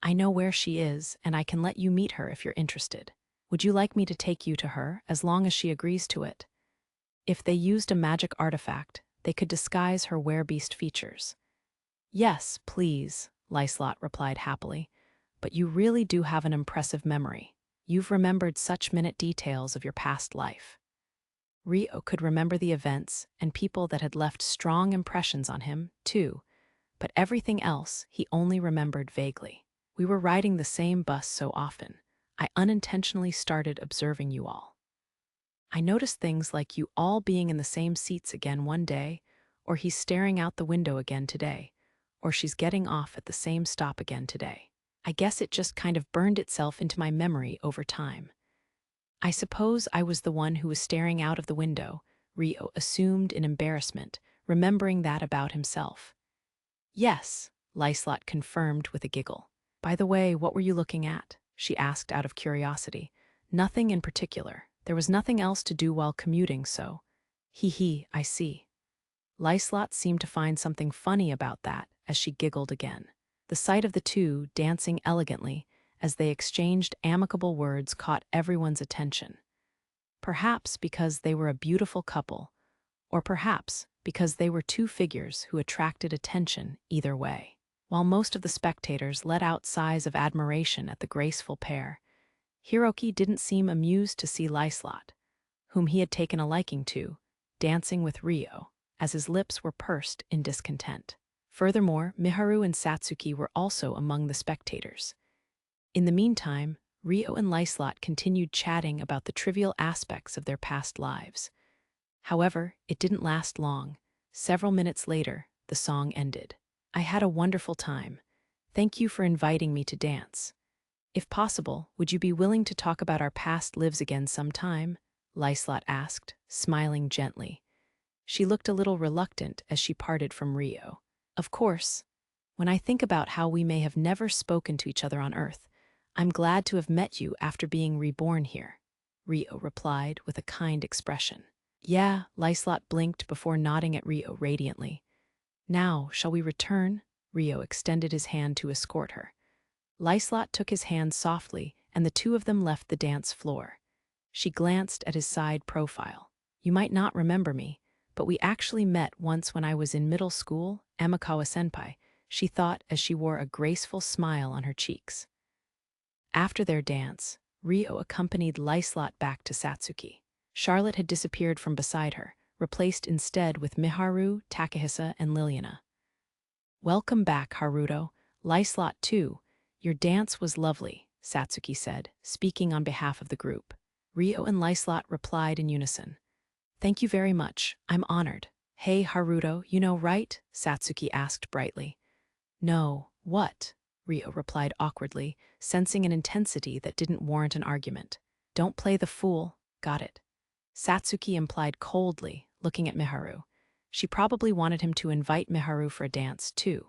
I know where she is, and I can let you meet her if you're interested. Would you like me to take you to her, as long as she agrees to it? If they used a magic artifact, they could disguise her werebeast features. Yes, please, Lyslot replied happily. But you really do have an impressive memory. You've remembered such minute details of your past life. Rio could remember the events and people that had left strong impressions on him, too, but everything else he only remembered vaguely. We were riding the same bus so often, I unintentionally started observing you all. I noticed things like you all being in the same seats again one day, or he's staring out the window again today, or she's getting off at the same stop again today. I guess it just kind of burned itself into my memory over time. I suppose I was the one who was staring out of the window, Rio assumed in embarrassment, remembering that about himself. Yes, Lyslot confirmed with a giggle. By the way, what were you looking at? She asked out of curiosity. Nothing in particular. There was nothing else to do while commuting, so. Hee, I see. Lyslot seemed to find something funny about that as she giggled again. The sight of the two dancing elegantly as they exchanged amicable words caught everyone's attention. Perhaps because they were a beautiful couple, or perhaps because they were two figures who attracted attention either way. While most of the spectators let out sighs of admiration at the graceful pair, Hiroki didn't seem amused to see Lyslot, whom he had taken a liking to, dancing with Rio, as his lips were pursed in discontent. Furthermore, Miharu and Satsuki were also among the spectators. In the meantime, Rio and Lyslot continued chatting about the trivial aspects of their past lives. However, it didn't last long. Several minutes later, the song ended. I had a wonderful time. Thank you for inviting me to dance. If possible, would you be willing to talk about our past lives again sometime? Lyslot asked, smiling gently. She looked a little reluctant as she parted from Rio. Of course. When I think about how we may have never spoken to each other on Earth, I'm glad to have met you after being reborn here, Rio replied with a kind expression. Yeah, Lyslot blinked before nodding at Rio radiantly. Now, shall we return? Rio extended his hand to escort her. Lyslot took his hand softly, and the two of them left the dance floor. She glanced at his side profile. You might not remember me, but we actually met once when I was in middle school, Amakawa-senpai, she thought as she wore a graceful smile on her cheeks. After their dance, Rio accompanied Lyslot back to Satsuki. Charlotte had disappeared from beside her, replaced instead with Miharu, Takahisa, and Liliana. Welcome back, Haruto. Lyslot, too. Your dance was lovely, Satsuki said, speaking on behalf of the group. Rio and Lyslot replied in unison. Thank you very much. I'm honored. Hey, Haruto, you know, right? Satsuki asked brightly. No, what? Rio replied awkwardly, sensing an intensity that didn't warrant an argument. Don't play the fool. Got it. Satsuki implied coldly, looking at Miharu. She probably wanted him to invite Miharu for a dance, too.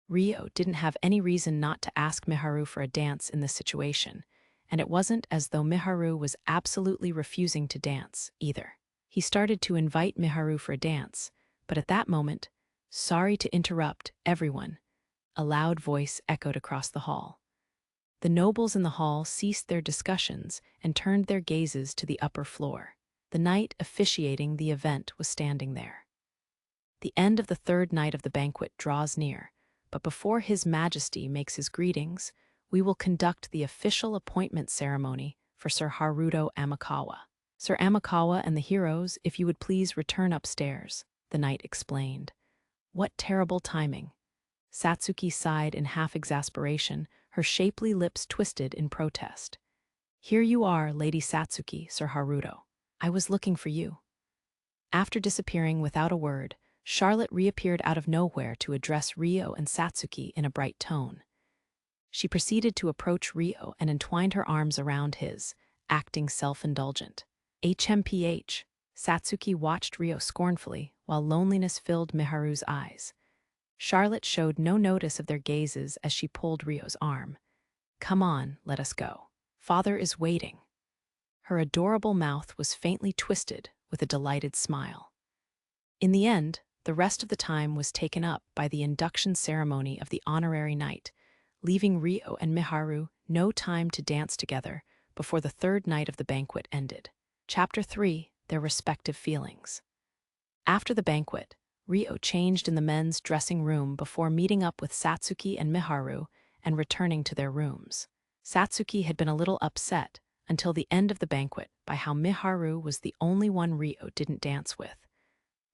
Rio didn't have any reason not to ask Miharu for a dance in this situation, and it wasn't as though Miharu was absolutely refusing to dance, either. He started to invite Miharu for a dance, but at that moment, sorry to interrupt, everyone, a loud voice echoed across the hall. The nobles in the hall ceased their discussions and turned their gazes to the upper floor. The knight officiating the event was standing there. The end of the third night of the banquet draws near, but before His Majesty makes his greetings, we will conduct the official appointment ceremony for Sir Haruto Amakawa. Sir Amakawa and the heroes, if you would please return upstairs, the knight explained. What terrible timing. Satsuki sighed in half-exasperation, her shapely lips twisted in protest. Here you are, Lady Satsuki, Sir Haruto. I was looking for you. After disappearing without a word, Charlotte reappeared out of nowhere to address Rio and Satsuki in a bright tone. She proceeded to approach Rio and entwined her arms around his, acting self-indulgent. HMPH, Satsuki watched Rio scornfully while loneliness filled Miharu's eyes. Charlotte showed no notice of their gazes as she pulled Rio's arm. Come on, let us go. Father is waiting. Her adorable mouth was faintly twisted with a delighted smile. In the end, the rest of the time was taken up by the induction ceremony of the honorary knight, leaving Rio and Miharu no time to dance together before the third night of the banquet ended. Chapter 3: Their Respective Feelings. After the banquet, Rio changed in the men's dressing room before meeting up with Satsuki and Miharu and returning to their rooms. Satsuki had been a little upset until the end of the banquet by how Miharu was the only one Rio didn't dance with.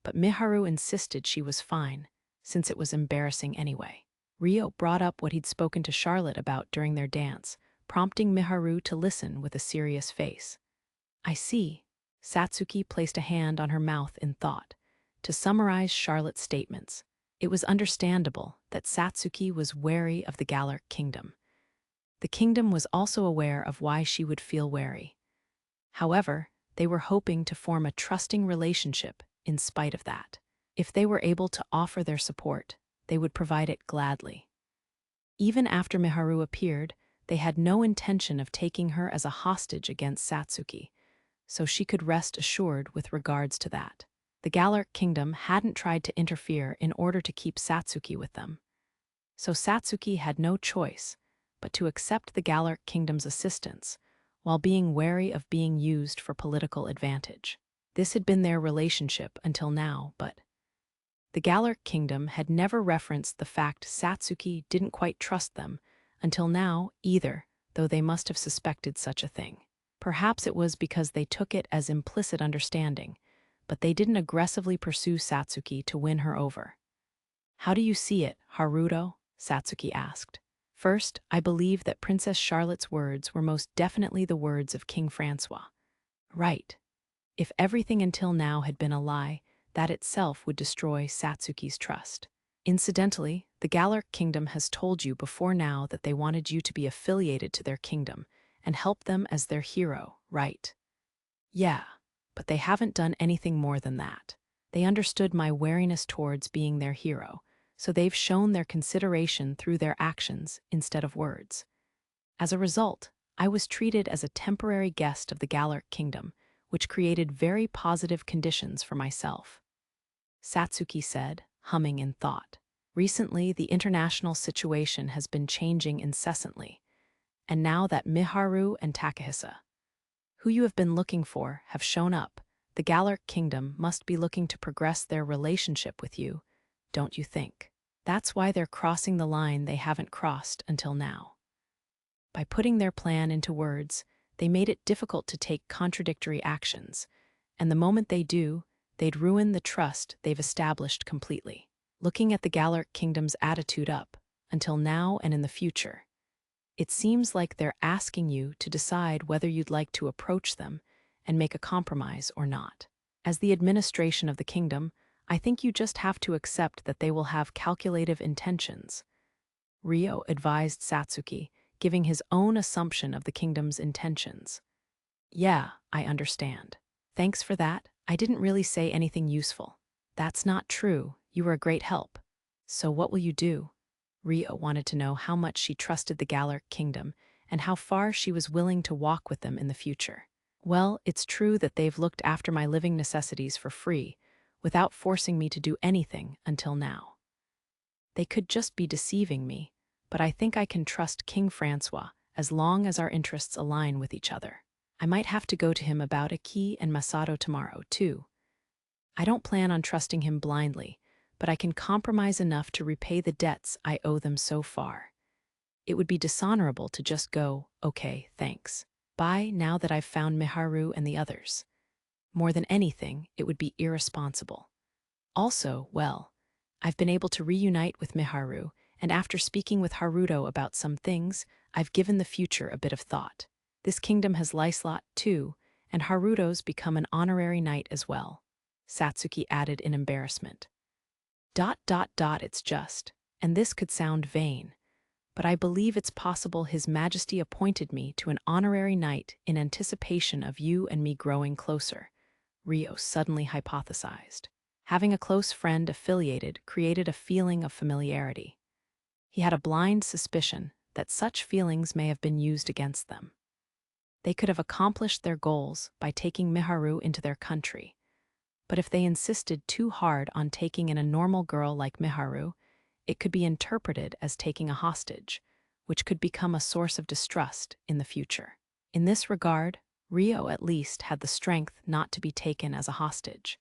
But Miharu insisted she was fine, since it was embarrassing anyway. Rio brought up what he'd spoken to Charlotte about during their dance, prompting Miharu to listen with a serious face. I see. Satsuki placed a hand on her mouth in thought. To summarize Charlotte's statements, it was understandable that Satsuki was wary of the Galar kingdom. The kingdom was also aware of why she would feel wary. However, they were hoping to form a trusting relationship in spite of that. If they were able to offer their support, they would provide it gladly. Even after Miharu appeared, they had no intention of taking her as a hostage against Satsuki, so she could rest assured with regards to that. The Galar kingdom hadn't tried to interfere in order to keep Satsuki with them. So Satsuki had no choice but to accept the Galar kingdom's assistance, while being wary of being used for political advantage. This had been their relationship until now, but the Galar kingdom had never referenced the fact Satsuki didn't quite trust them until now either, though they must have suspected such a thing. Perhaps it was because they took it as implicit understanding, but they didn't aggressively pursue Satsuki to win her over. How do you see it, Haruto? Satsuki asked. First, I believe that Princess Charlotte's words were most definitely the words of King Francois. Right. If everything until now had been a lie, that itself would destroy Satsuki's trust. Incidentally, the Galar kingdom has told you before now that they wanted you to be affiliated to their kingdom and help them as their hero, right? Yeah, but they haven't done anything more than that. They understood my wariness towards being their hero, so they've shown their consideration through their actions instead of words. As a result, I was treated as a temporary guest of the Galar kingdom, which created very positive conditions for myself. Satsuki said, humming in thought. Recently, the international situation has been changing incessantly, and now that Miharu and Takahisa, who you have been looking for, have shown up, the Galar kingdom must be looking to progress their relationship with you, don't you think? That's why they're crossing the line they haven't crossed until now. By putting their plan into words, they made it difficult to take contradictory actions, and the moment they do, they'd ruin the trust they've established completely. Looking at the Galar kingdom's attitude up, until now and in the future, it seems like they're asking you to decide whether you'd like to approach them and make a compromise or not. As the administration of the kingdom, I think you just have to accept that they will have calculative intentions. Rio advised Satsuki, giving his own assumption of the kingdom's intentions. Yeah, I understand. Thanks for that. I didn't really say anything useful. That's not true. You were a great help. So what will you do? Rio wanted to know how much she trusted the Galar kingdom and how far she was willing to walk with them in the future. Well, it's true that they've looked after my living necessities for free, without forcing me to do anything until now. They could just be deceiving me, but I think I can trust King Francois as long as our interests align with each other. I might have to go to him about Aki and Masato tomorrow, too. I don't plan on trusting him blindly, but I can compromise enough to repay the debts I owe them so far. It would be dishonorable to just go, okay, thanks. Bye now that I've found Miharu and the others. More than anything, it would be irresponsible. Also, well, I've been able to reunite with Miharu, and after speaking with Haruto about some things, I've given the future a bit of thought. This kingdom has Lyslot too, and Haruto's become an honorary knight as well. Satsuki added in embarrassment. It's just, and this could sound vain, but I believe it's possible His Majesty appointed me to an honorary knight in anticipation of you and me growing closer, Rio suddenly hypothesized. Having a close friend affiliated created a feeling of familiarity. He had a blind suspicion that such feelings may have been used against them. They could have accomplished their goals by taking Miharu into their country, but if they insisted too hard on taking in a normal girl like Miharu, it could be interpreted as taking a hostage, which could become a source of distrust in the future. In this regard, Rio at least had the strength not to be taken as a hostage,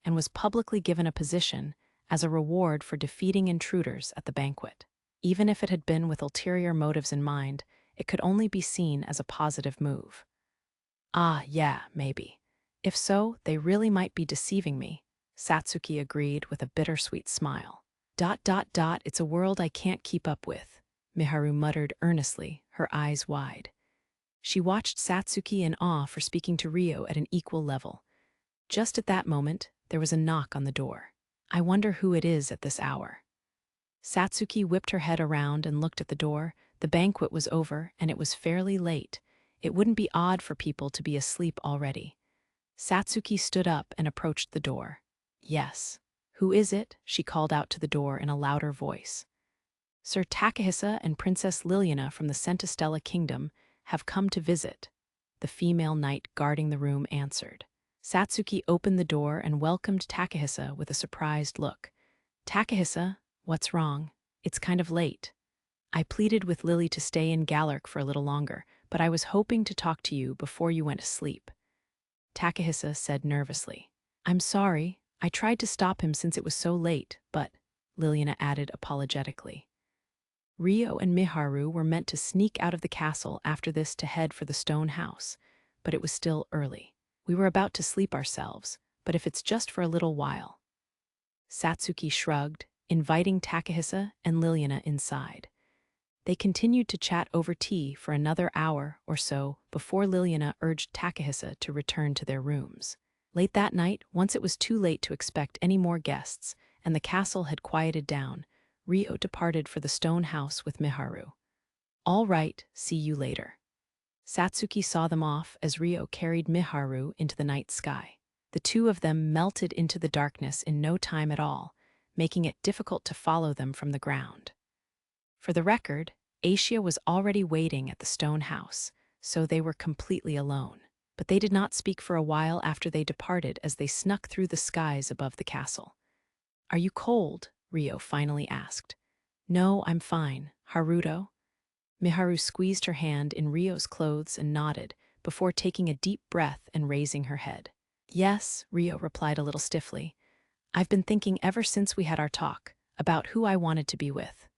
and was publicly given a position as a reward for defeating intruders at the banquet. Even if it had been with ulterior motives in mind, it could only be seen as a positive move. Ah, yeah, maybe. If so, they really might be deceiving me, Satsuki agreed with a bittersweet smile. It's a world I can't keep up with, Miharu muttered earnestly, her eyes wide. She watched Satsuki in awe for speaking to Rio at an equal level. Just at that moment, there was a knock on the door. I wonder who it is at this hour. Satsuki whipped her head around and looked at the door. The banquet was over, and it was fairly late. It wouldn't be odd for people to be asleep already. Satsuki stood up and approached the door. Yes. Who is it? She called out to the door in a louder voice. Sir Takahisa and Princess Liliana from the Centistella Kingdom have come to visit, the female knight guarding the room answered. Satsuki opened the door and welcomed Takahisa with a surprised look. Takahisa, what's wrong? It's kind of late. I pleaded with Lily to stay in Galark for a little longer, but I was hoping to talk to you before you went to sleep. Takahisa said nervously. I'm sorry, I tried to stop him since it was so late, but, Liliana added apologetically. Rio and Miharu were meant to sneak out of the castle after this to head for the stone house, but it was still early. We were about to sleep ourselves, but if it's just for a little while. Satsuki shrugged, inviting Takahisa and Liliana inside. They continued to chat over tea for another hour or so before Liliana urged Takahisa to return to their rooms. Late that night, once it was too late to expect any more guests, and the castle had quieted down, Rio departed for the stone house with Miharu. All right, see you later. Satsuki saw them off as Rio carried Miharu into the night sky. The two of them melted into the darkness in no time at all, making it difficult to follow them from the ground. For the record, Asia was already waiting at the stone house, so they were completely alone. But they did not speak for a while after they departed as they snuck through the skies above the castle. Are you cold? Rio finally asked. No, I'm fine. Haruto? Miharu squeezed her hand in Rio's clothes and nodded, before taking a deep breath and raising her head. Yes, Rio replied a little stiffly. I've been thinking ever since we had our talk, about who I wanted to be with.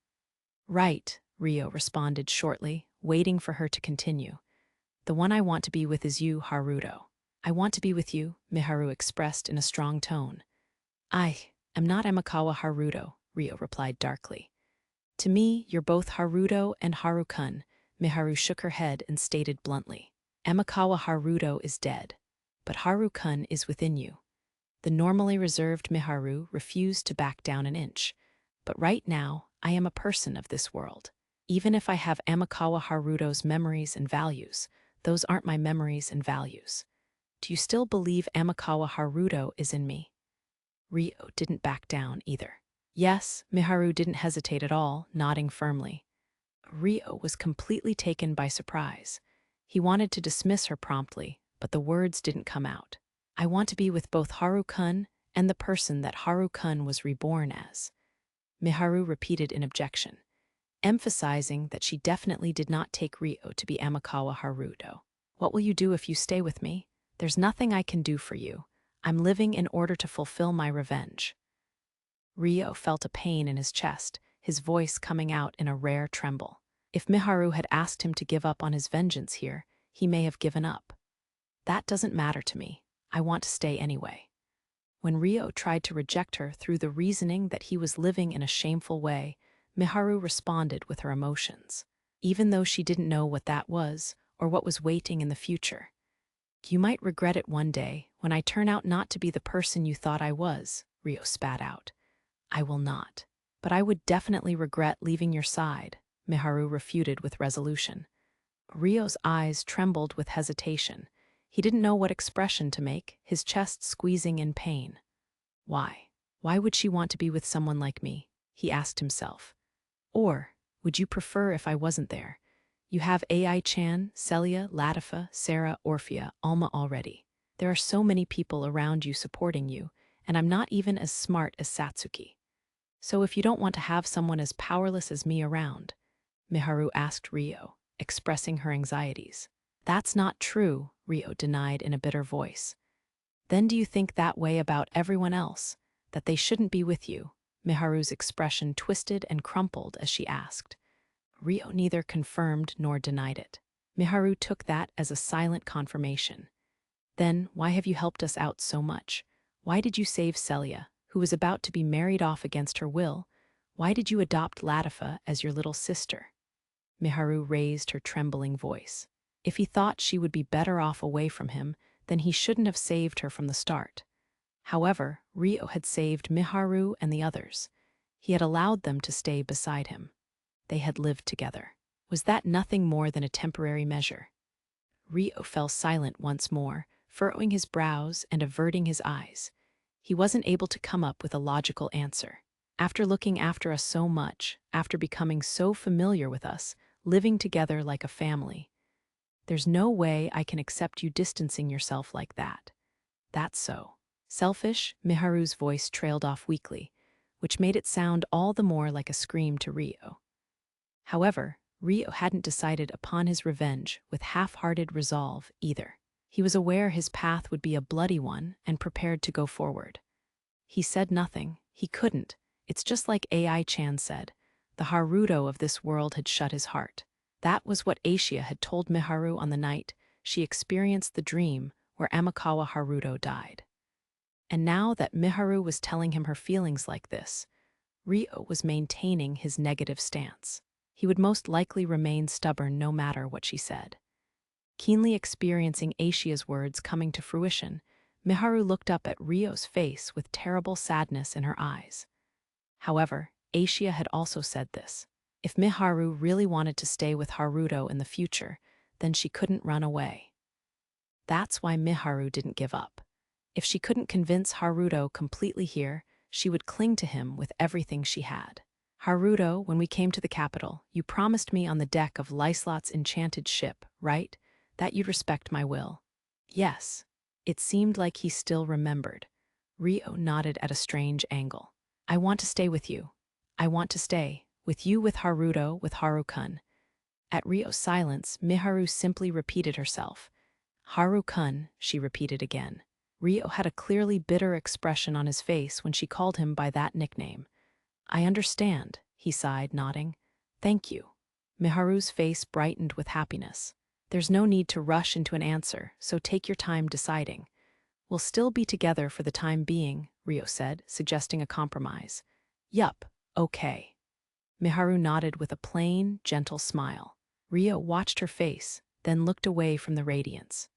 Right, Rio responded shortly, waiting for her to continue. The one I want to be with is you, Haruto. I want to be with you, Miharu expressed in a strong tone. I am not Amakawa Haruto, Rio replied darkly. To me, you're both Haruto and Haru-kun, Miharu shook her head and stated bluntly. Amakawa Haruto is dead, but Haru-kun is within you. The normally reserved Miharu refused to back down an inch. But right now, I am a person of this world. Even if I have Amakawa Haruto's memories and values, those aren't my memories and values. Do you still believe Amakawa Haruto is in me? Rio didn't back down either. Yes, Miharu didn't hesitate at all, nodding firmly. Rio was completely taken by surprise. He wanted to dismiss her promptly, but the words didn't come out. I want to be with both Haru-kun and the person that Haru-kun was reborn as. Miharu repeated in objection, emphasizing that she definitely did not take Rio to be Amakawa Haruto. What will you do if you stay with me? There's nothing I can do for you. I'm living in order to fulfill my revenge. Rio felt a pain in his chest, his voice coming out in a rare tremble. If Miharu had asked him to give up on his vengeance here, he may have given up. That doesn't matter to me. I want to stay anyway. When Rio tried to reject her through the reasoning that he was living in a shameful way, Miharu responded with her emotions, even though she didn't know what that was or what was waiting in the future. You might regret it one day when I turn out not to be the person you thought I was, Rio spat out. I will not. But I would definitely regret leaving your side, Miharu refuted with resolution. Rio's eyes trembled with hesitation. He didn't know what expression to make, his chest squeezing in pain. Why? Why would she want to be with someone like me? He asked himself. Or, would you prefer if I wasn't there? You have Ai-chan, Celia, Latifa, Sarah, Orphea, Alma already. There are so many people around you supporting you, and I'm not even as smart as Satsuki. So if you don't want to have someone as powerless as me around, Miharu asked Rio, expressing her anxieties. That's not true, Rio denied in a bitter voice. Then do you think that way about everyone else, that they shouldn't be with you? Miharu's expression twisted and crumpled as she asked. Rio neither confirmed nor denied it. Miharu took that as a silent confirmation. Then why have you helped us out so much? Why did you save Celia, who was about to be married off against her will? Why did you adopt Latifa as your little sister? Miharu raised her trembling voice. If he thought she would be better off away from him, then he shouldn't have saved her from the start. However, Rio had saved Miharu and the others. He had allowed them to stay beside him. They had lived together. Was that nothing more than a temporary measure? Rio fell silent once more, furrowing his brows and averting his eyes. He wasn't able to come up with a logical answer. After looking after us so much, after becoming so familiar with us, living together like a family, there's no way I can accept you distancing yourself like that. That's so. Selfish, Miharu's voice trailed off weakly, which made it sound all the more like a scream to Rio. However, Rio hadn't decided upon his revenge with half-hearted resolve either. He was aware his path would be a bloody one and prepared to go forward. He said nothing. He couldn't. It's just like Ai-chan said. The Haruto of this world had shut his heart. That was what Aisha had told Miharu on the night she experienced the dream where Amakawa Haruto died. And now that Miharu was telling him her feelings like this, Rio was maintaining his negative stance. He would most likely remain stubborn no matter what she said. Keenly experiencing Aisha's words coming to fruition, Miharu looked up at Rio's face with terrible sadness in her eyes. However, Aisha had also said this. If Miharu really wanted to stay with Haruto in the future, then she couldn't run away. That's why Miharu didn't give up. If she couldn't convince Haruto completely here, she would cling to him with everything she had. Haruto, when we came to the capital, you promised me on the deck of Lyslot's enchanted ship, right? That you'd respect my will. Yes. It seemed like he still remembered. Rio nodded at a strange angle. I want to stay with you. I want to stay. With you, with Haruto, with Haru-kun. At Rio's silence, Miharu simply repeated herself. Haru-kun, she repeated again. Rio had a clearly bitter expression on his face when she called him by that nickname. I understand, he sighed, nodding. Thank you. Miharu's face brightened with happiness. There's no need to rush into an answer, so take your time deciding. We'll still be together for the time being, Rio said, suggesting a compromise. Yup, okay. Miharu nodded with a plain, gentle smile. Rio watched her face, then looked away from the radiance.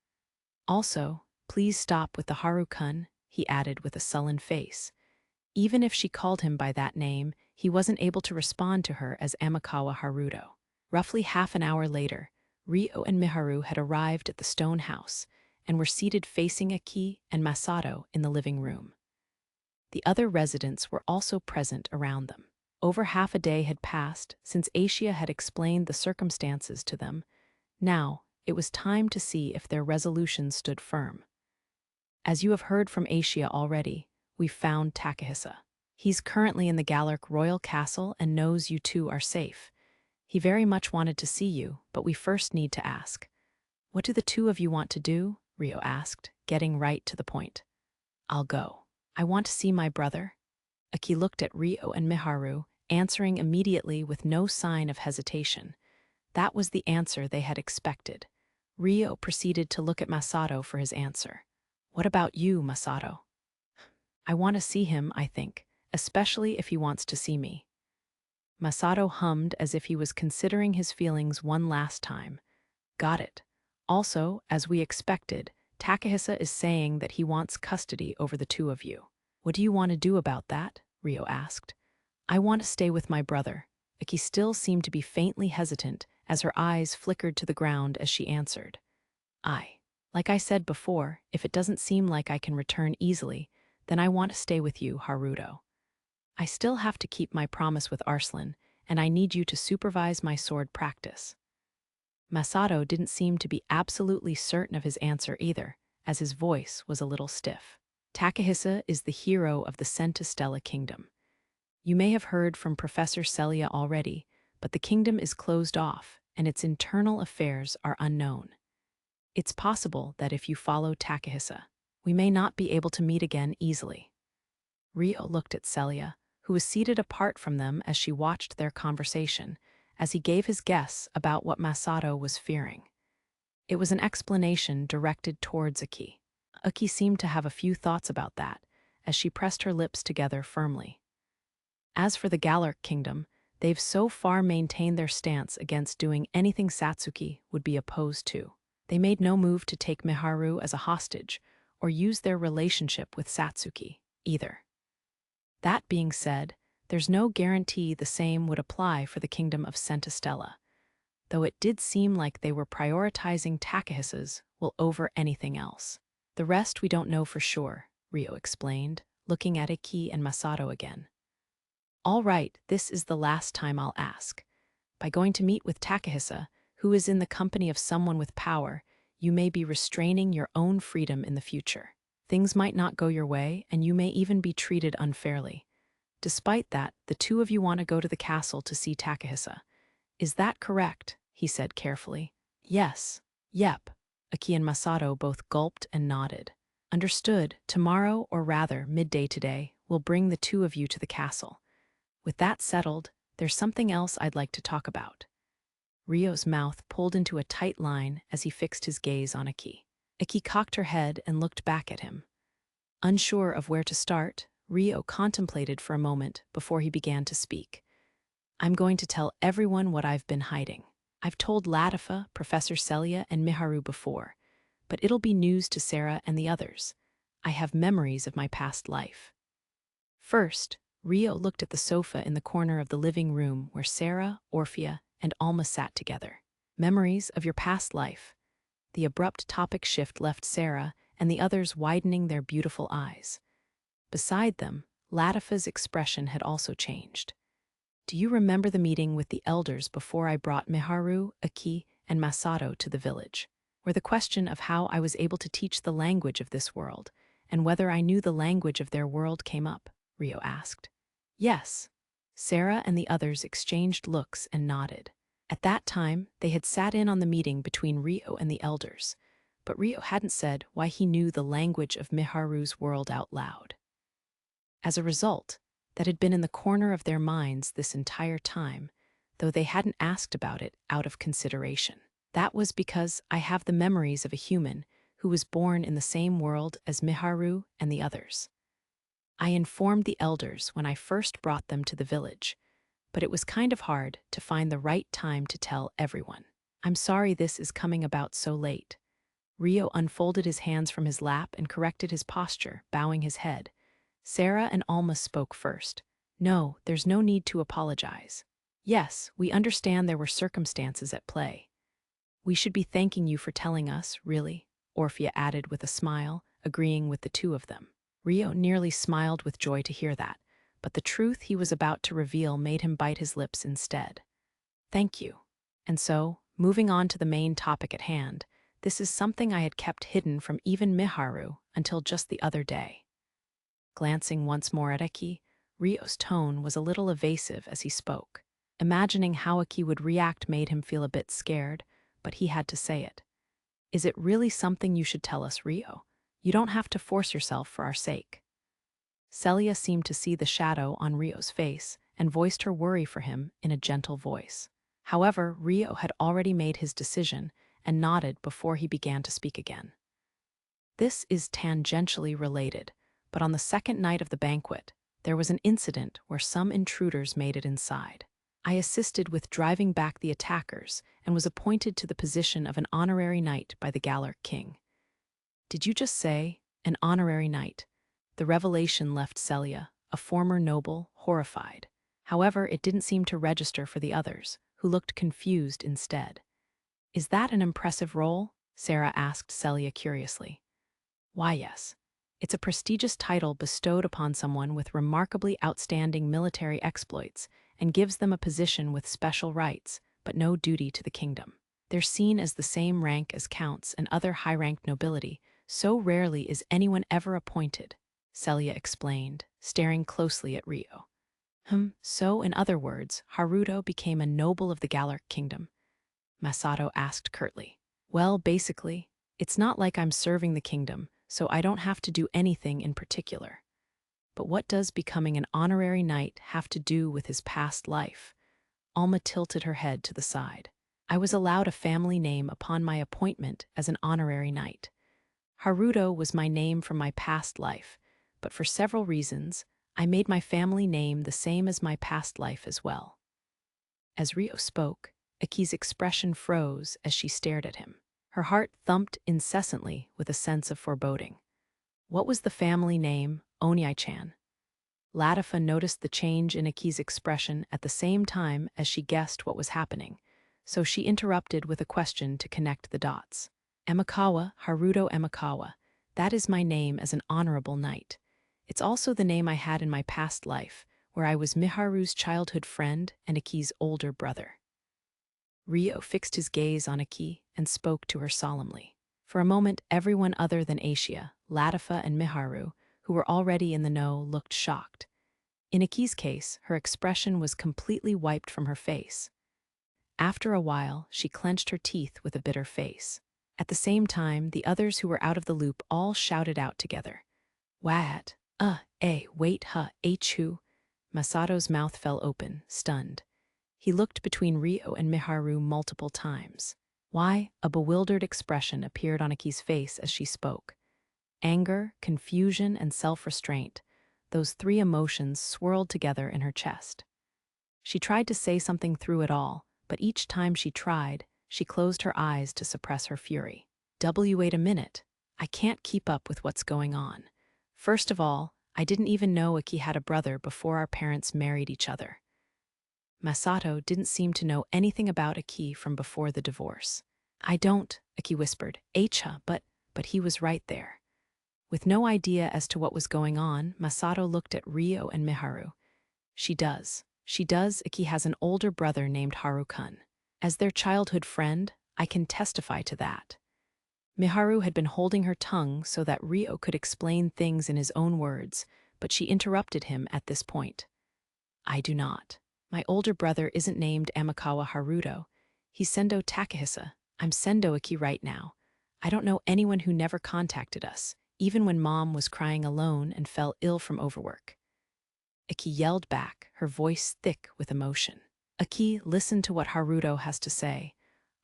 Also, please stop with the Haru-kun, he added with a sullen face. Even if she called him by that name, he wasn't able to respond to her as Amakawa Haruto. Roughly half an hour later, Rio and Miharu had arrived at the stone house and were seated facing Aki and Masato in the living room. The other residents were also present around them. Over half a day had passed since Aisha had explained the circumstances to them. Now, it was time to see if their resolution stood firm. As you have heard from Aisha already, we've found Takahisa. He's currently in the Galaric Royal Castle and knows you two are safe. He very much wanted to see you, but we first need to ask. What do the two of you want to do? Rio asked, getting right to the point. I'll go. I want to see my brother. Aki looked at Rio and Miharu, answering immediately with no sign of hesitation. That was the answer they had expected. Rio proceeded to look at Masato for his answer. What about you, Masato? I want to see him, I think, especially if he wants to see me. Masato hummed as if he was considering his feelings one last time. Got it. Also, as we expected, Takahisa is saying that he wants custody over the two of you. What do you want to do about that? Rio asked. I want to stay with my brother. Aki still seemed to be faintly hesitant as her eyes flickered to the ground as she answered. Like I said before, if it doesn't seem like I can return easily, then I want to stay with you, Haruto. I still have to keep my promise with Arslan, and I need you to supervise my sword practice. Masato didn't seem to be absolutely certain of his answer either, as his voice was a little stiff. Takahisa is the hero of the Centistella Kingdom. You may have heard from Professor Celia already, but the kingdom is closed off and its internal affairs are unknown. It's possible that if you follow Takahisa, we may not be able to meet again easily." Ryo looked at Celia, who was seated apart from them as she watched their conversation, as he gave his guess about what Masato was fearing. It was an explanation directed towards Aki. Aki seemed to have a few thoughts about that, as she pressed her lips together firmly. As for the Galaric Kingdom, they've so far maintained their stance against doing anything Satsuki would be opposed to. They made no move to take Miharu as a hostage or use their relationship with Satsuki, either. That being said, there's no guarantee the same would apply for the kingdom of Centistella, though it did seem like they were prioritizing Takahisa's will over anything else. "The rest we don't know for sure," Ryo explained, looking at Aki and Masato again. "All right, this is the last time I'll ask. By going to meet with Takahisa, who is in the company of someone with power, you may be restraining your own freedom in the future. Things might not go your way, and you may even be treated unfairly. Despite that, the two of you want to go to the castle to see Takahisa. Is that correct?" he said carefully. "Yes. Yep." Aki and Masato both gulped and nodded. "Understood. Tomorrow, or rather midday today, we'll bring the two of you to the castle. With that settled, there's something else I'd like to talk about." Ryo's mouth pulled into a tight line as he fixed his gaze on Aki. Aki cocked her head and looked back at him. Unsure of where to start, Ryo contemplated for a moment before he began to speak. "I'm going to tell everyone what I've been hiding. I've told Latifa, Professor Celia, and Miharu before, but it'll be news to Sarah and the others. I have memories of my past life." First, Ryo looked at the sofa in the corner of the living room where Sarah, Orphea, and Alma sat together. "Memories of your past life." The abrupt topic shift left Sarah and the others widening their beautiful eyes. Beside them, Latifa's expression had also changed. "Do you remember the meeting with the elders before I brought Miharu, Aki, and Masato to the village, where the question of how I was able to teach the language of this world and whether I knew the language of their world came up?" Ryo asked. "Yes." Sarah and the others exchanged looks and nodded. At that time, they had sat in on the meeting between Ryo and the elders, but Ryo hadn't said why he knew the language of Miharu's world out loud. As a result, that had been in the corner of their minds this entire time, though they hadn't asked about it out of consideration. "That was because I have the memories of a human who was born in the same world as Miharu and the others. I informed the elders when I first brought them to the village, but it was kind of hard to find the right time to tell everyone. I'm sorry this is coming about so late." Ryo unfolded his hands from his lap and corrected his posture, bowing his head. Sarah and Alma spoke first. "No, there's no need to apologize. Yes, we understand there were circumstances at play. We should be thanking you for telling us, really," Orphea added with a smile, agreeing with the two of them. Ryo nearly smiled with joy to hear that, but the truth he was about to reveal made him bite his lips instead. "Thank you. And so, moving on to the main topic at hand, this is something I had kept hidden from even Miharu until just the other day." Glancing once more at Aki, Ryo's tone was a little evasive as he spoke. Imagining how Aki would react made him feel a bit scared, but he had to say it. "Is it really something you should tell us, Ryo? You don't have to force yourself for our sake." Celia seemed to see the shadow on Ryo's face and voiced her worry for him in a gentle voice. However, Ryo had already made his decision and nodded before he began to speak again. "This is tangentially related, but on the second night of the banquet, there was an incident where some intruders made it inside. I assisted with driving back the attackers and was appointed to the position of an honorary knight by the Galaric king." "Did you just say, an honorary knight?" The revelation left Celia, a former noble, horrified. However, it didn't seem to register for the others, who looked confused instead. "Is that an impressive role?" Sarah asked Celia curiously. "Why, yes. It's a prestigious title bestowed upon someone with remarkably outstanding military exploits and gives them a position with special rights, but no duty to the kingdom. They're seen as the same rank as counts and other high-ranked nobility. So rarely is anyone ever appointed," Celia explained, staring closely at Ryo. So in other words, Haruto became a noble of the Gallic kingdom? Masato asked curtly. Well, basically, it's not like I'm serving the kingdom, so I don't have to do anything in particular. But what does becoming an honorary knight have to do with his past life? Alma tilted her head to the side. I was allowed a family name upon my appointment as an honorary knight. Haruto was my name from my past life, but for several reasons, I made my family name the same as my past life as well. As Rio spoke, Aki's expression froze as she stared at him. Her heart thumped incessantly with a sense of foreboding. What was the family name, Onyai-chan? Latifa noticed the change in Aki's expression at the same time as she guessed what was happening, so she interrupted with a question to connect the dots. Amakawa, Haruto Amakawa. That is my name as an honorable knight. It's also the name I had in my past life, where I was Miharu's childhood friend and Aki's older brother. Rio fixed his gaze on Aki and spoke to her solemnly. For a moment, everyone other than Aishia, Latifa, and Miharu, who were already in the know, looked shocked. In Aki's case, her expression was completely wiped from her face. After a while, she clenched her teeth with a bitter face. At the same time, the others who were out of the loop all shouted out together. What? Wait, hu. Masato's mouth fell open, stunned. He looked between Rio and Miharu multiple times. Why? A bewildered expression appeared on Aki's face as she spoke. Anger, confusion, and self-restraint. Those three emotions swirled together in her chest. She tried to say something through it all, but each time she tried, she closed her eyes to suppress her fury. Wait a minute. I can't keep up with what's going on. First of all, I didn't even know Aki had a brother before our parents married each other. Masato didn't seem to know anything about Aki from before the divorce. I don't, Aki whispered. But he was right there. With no idea as to what was going on, Masato looked at Rio and Miharu. She does. Aki has an older brother named Haru-kun. As their childhood friend, I can testify to that. Miharu had been holding her tongue so that Rio could explain things in his own words, but she interrupted him at this point. I do not. My older brother isn't named Amakawa Haruto. He's Sendo Takahisa. I'm Sendo Aki right now. I don't know anyone who never contacted us, even when Mom was crying alone and fell ill from overwork. Aki yelled back, her voice thick with emotion. Aki, listen to what Haruto has to say.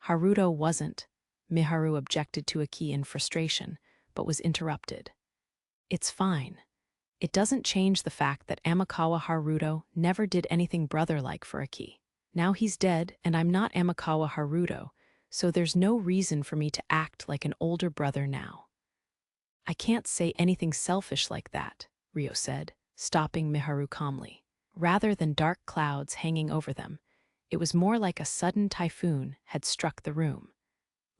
Haruto wasn't. Miharu objected to Aki in frustration, but was interrupted. It's fine. It doesn't change the fact that Amakawa Haruto never did anything brother-like for Aki. Now he's dead, and I'm not Amakawa Haruto, so there's no reason for me to act like an older brother now. I can't say anything selfish like that, Rio said, stopping Miharu calmly. Rather than dark clouds hanging over them, it was more like a sudden typhoon had struck the room,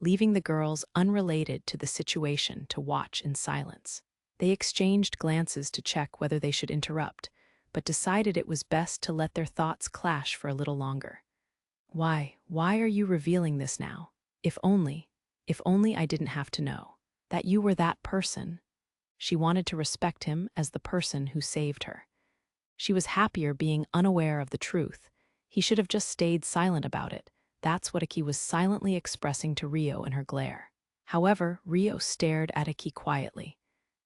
leaving the girls unrelated to the situation to watch in silence. They exchanged glances to check whether they should interrupt, but decided it was best to let their thoughts clash for a little longer. Why are you revealing this now? If only I didn't have to know. That you were that person. She wanted to respect him as the person who saved her. She was happier being unaware of the truth. He should have just stayed silent about it. That's what Aki was silently expressing to Rio in her glare. However, Rio stared at Aki quietly.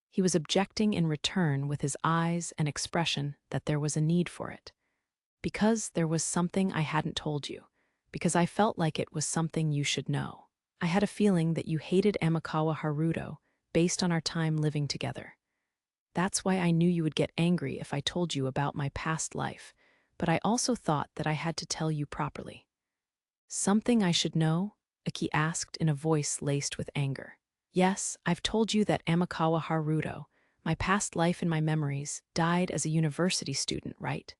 He was objecting in return with his eyes and expression that there was a need for it. Because there was something I hadn't told you. Because I felt like it was something you should know. I had a feeling that you hated Amakawa Haruto based on our time living together. That's why I knew you would get angry if I told you about my past life, but I also thought that I had to tell you properly. Something I should know? Aki asked in a voice laced with anger. Yes, I've told you that Amakawa Haruto, my past life and my memories, died as a university student, right?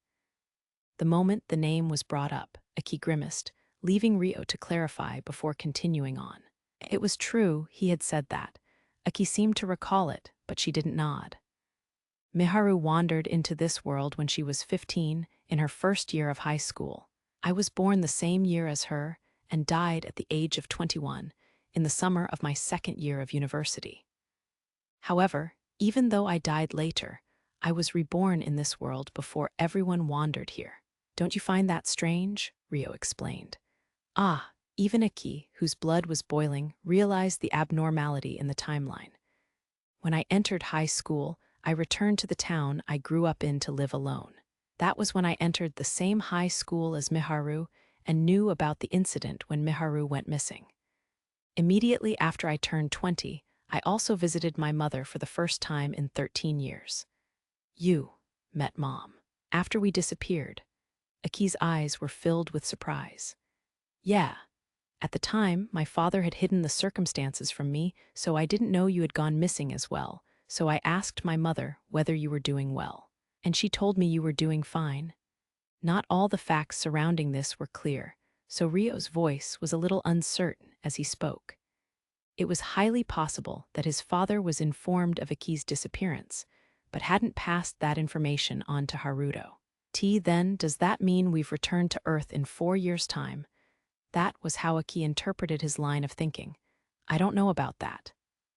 The moment the name was brought up, Aki grimaced, leaving Rio to clarify before continuing on. It was true, he had said that. Aki seemed to recall it, but she didn't nod. Miharu wandered into this world when she was 15, in her first year of high school. I was born the same year as her and died at the age of 21, in the summer of my second year of university. However, even though I died later, I was reborn in this world before everyone wandered here. Don't you find that strange? Rio explained. Ah, even Aki, whose blood was boiling, realized the abnormality in the timeline. When I entered high school, I returned to the town I grew up in to live alone. That was when I entered the same high school as Miharu and knew about the incident when Miharu went missing. Immediately after I turned 20, I also visited my mother for the first time in 13 years. You met Mom. After we disappeared, Aki's eyes were filled with surprise. Yeah. At the time, my father had hidden the circumstances from me, so I didn't know you had gone missing as well, so I asked my mother whether you were doing well. And she told me you were doing fine. Not all the facts surrounding this were clear, so Rio's voice was a little uncertain as he spoke. It was highly possible that his father was informed of Aki's disappearance, but hadn't passed that information on to Haruto. Then, does that mean we've returned to Earth in 4 years' time? That was how Aki interpreted his line of thinking. I don't know about that.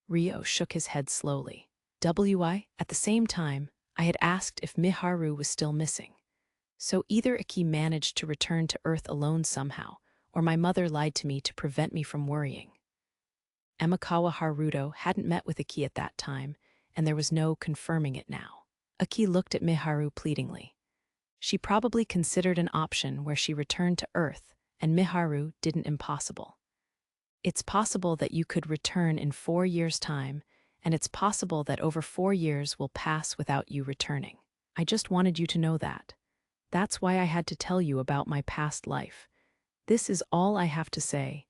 Rio shook his head slowly. At the same time, I had asked if Miharu was still missing. So either Aki managed to return to Earth alone somehow, or my mother lied to me to prevent me from worrying. Amakawa Haruto hadn't met with Aki at that time, and there was no confirming it now. Aki looked at Miharu pleadingly. She probably considered an option where she returned to Earth, and Miharu didn't impossible. It's possible that you could return in 4 years' time, and it's possible that over 4 years will pass without you returning. I just wanted you to know that. That's why I had to tell you about my past life. This is all I have to say.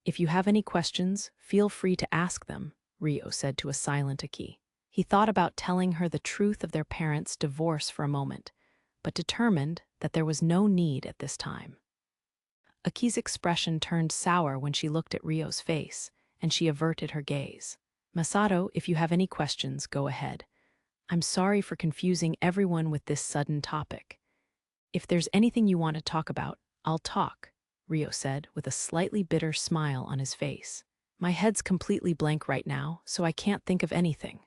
If you have any questions, feel free to ask them, Rio said to a silent Aki. He thought about telling her the truth of their parents' divorce for a moment, but determined that there was no need at this time. Aki's expression turned sour when she looked at Rio's face, and she averted her gaze. Masato, if you have any questions, go ahead. I'm sorry for confusing everyone with this sudden topic. If there's anything you want to talk about, I'll talk, Rio said with a slightly bitter smile on his face. My head's completely blank right now, so I can't think of anything.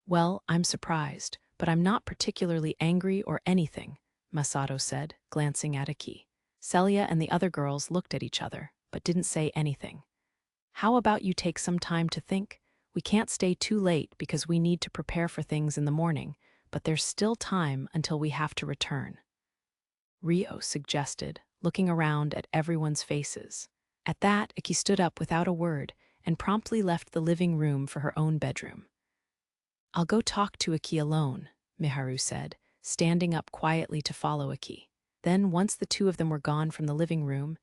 Well, I'm surprised, but I'm not particularly angry or anything, Masato said, glancing at Aki. Celia and the other girls looked at each other, but didn't say anything. How about you take some time to think? We can't stay too late because we need to prepare for things in the morning, but there's still time until we have to return. Rio suggested, looking around at everyone's faces. At that, Aki stood up without a word and promptly left the living room for her own bedroom. I'll go talk to Aki alone, Miharu said, standing up quietly to follow Aki. Then, once the two of them were gone from the living room,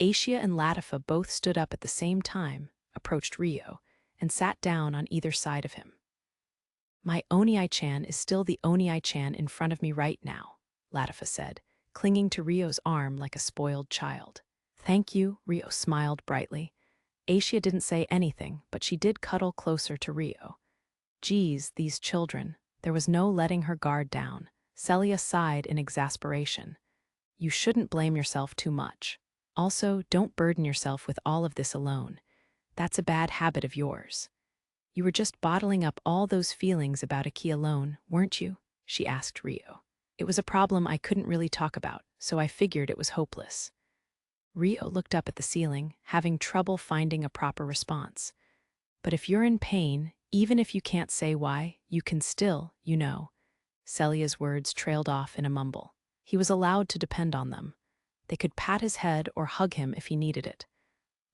Aisha and Latifa both stood up at the same time, approached Rio, and sat down on either side of him. My Oni-chan is still the Oni-chan in front of me right now, Latifa said, clinging to Rio's arm like a spoiled child. Thank you, Rio smiled brightly. Aisha didn't say anything, but she did cuddle closer to Rio. Geez, these children. There was no letting her guard down. Celia sighed in exasperation. You shouldn't blame yourself too much. Also, don't burden yourself with all of this alone. That's a bad habit of yours. You were just bottling up all those feelings about Aki alone, weren't you? She asked Rio. It was a problem I couldn't really talk about, so I figured it was hopeless. Rio looked up at the ceiling, having trouble finding a proper response. But if you're in pain, even if you can't say why, you can still, you know. Celia's words trailed off in a mumble. He was allowed to depend on them. They could pat his head or hug him if he needed it.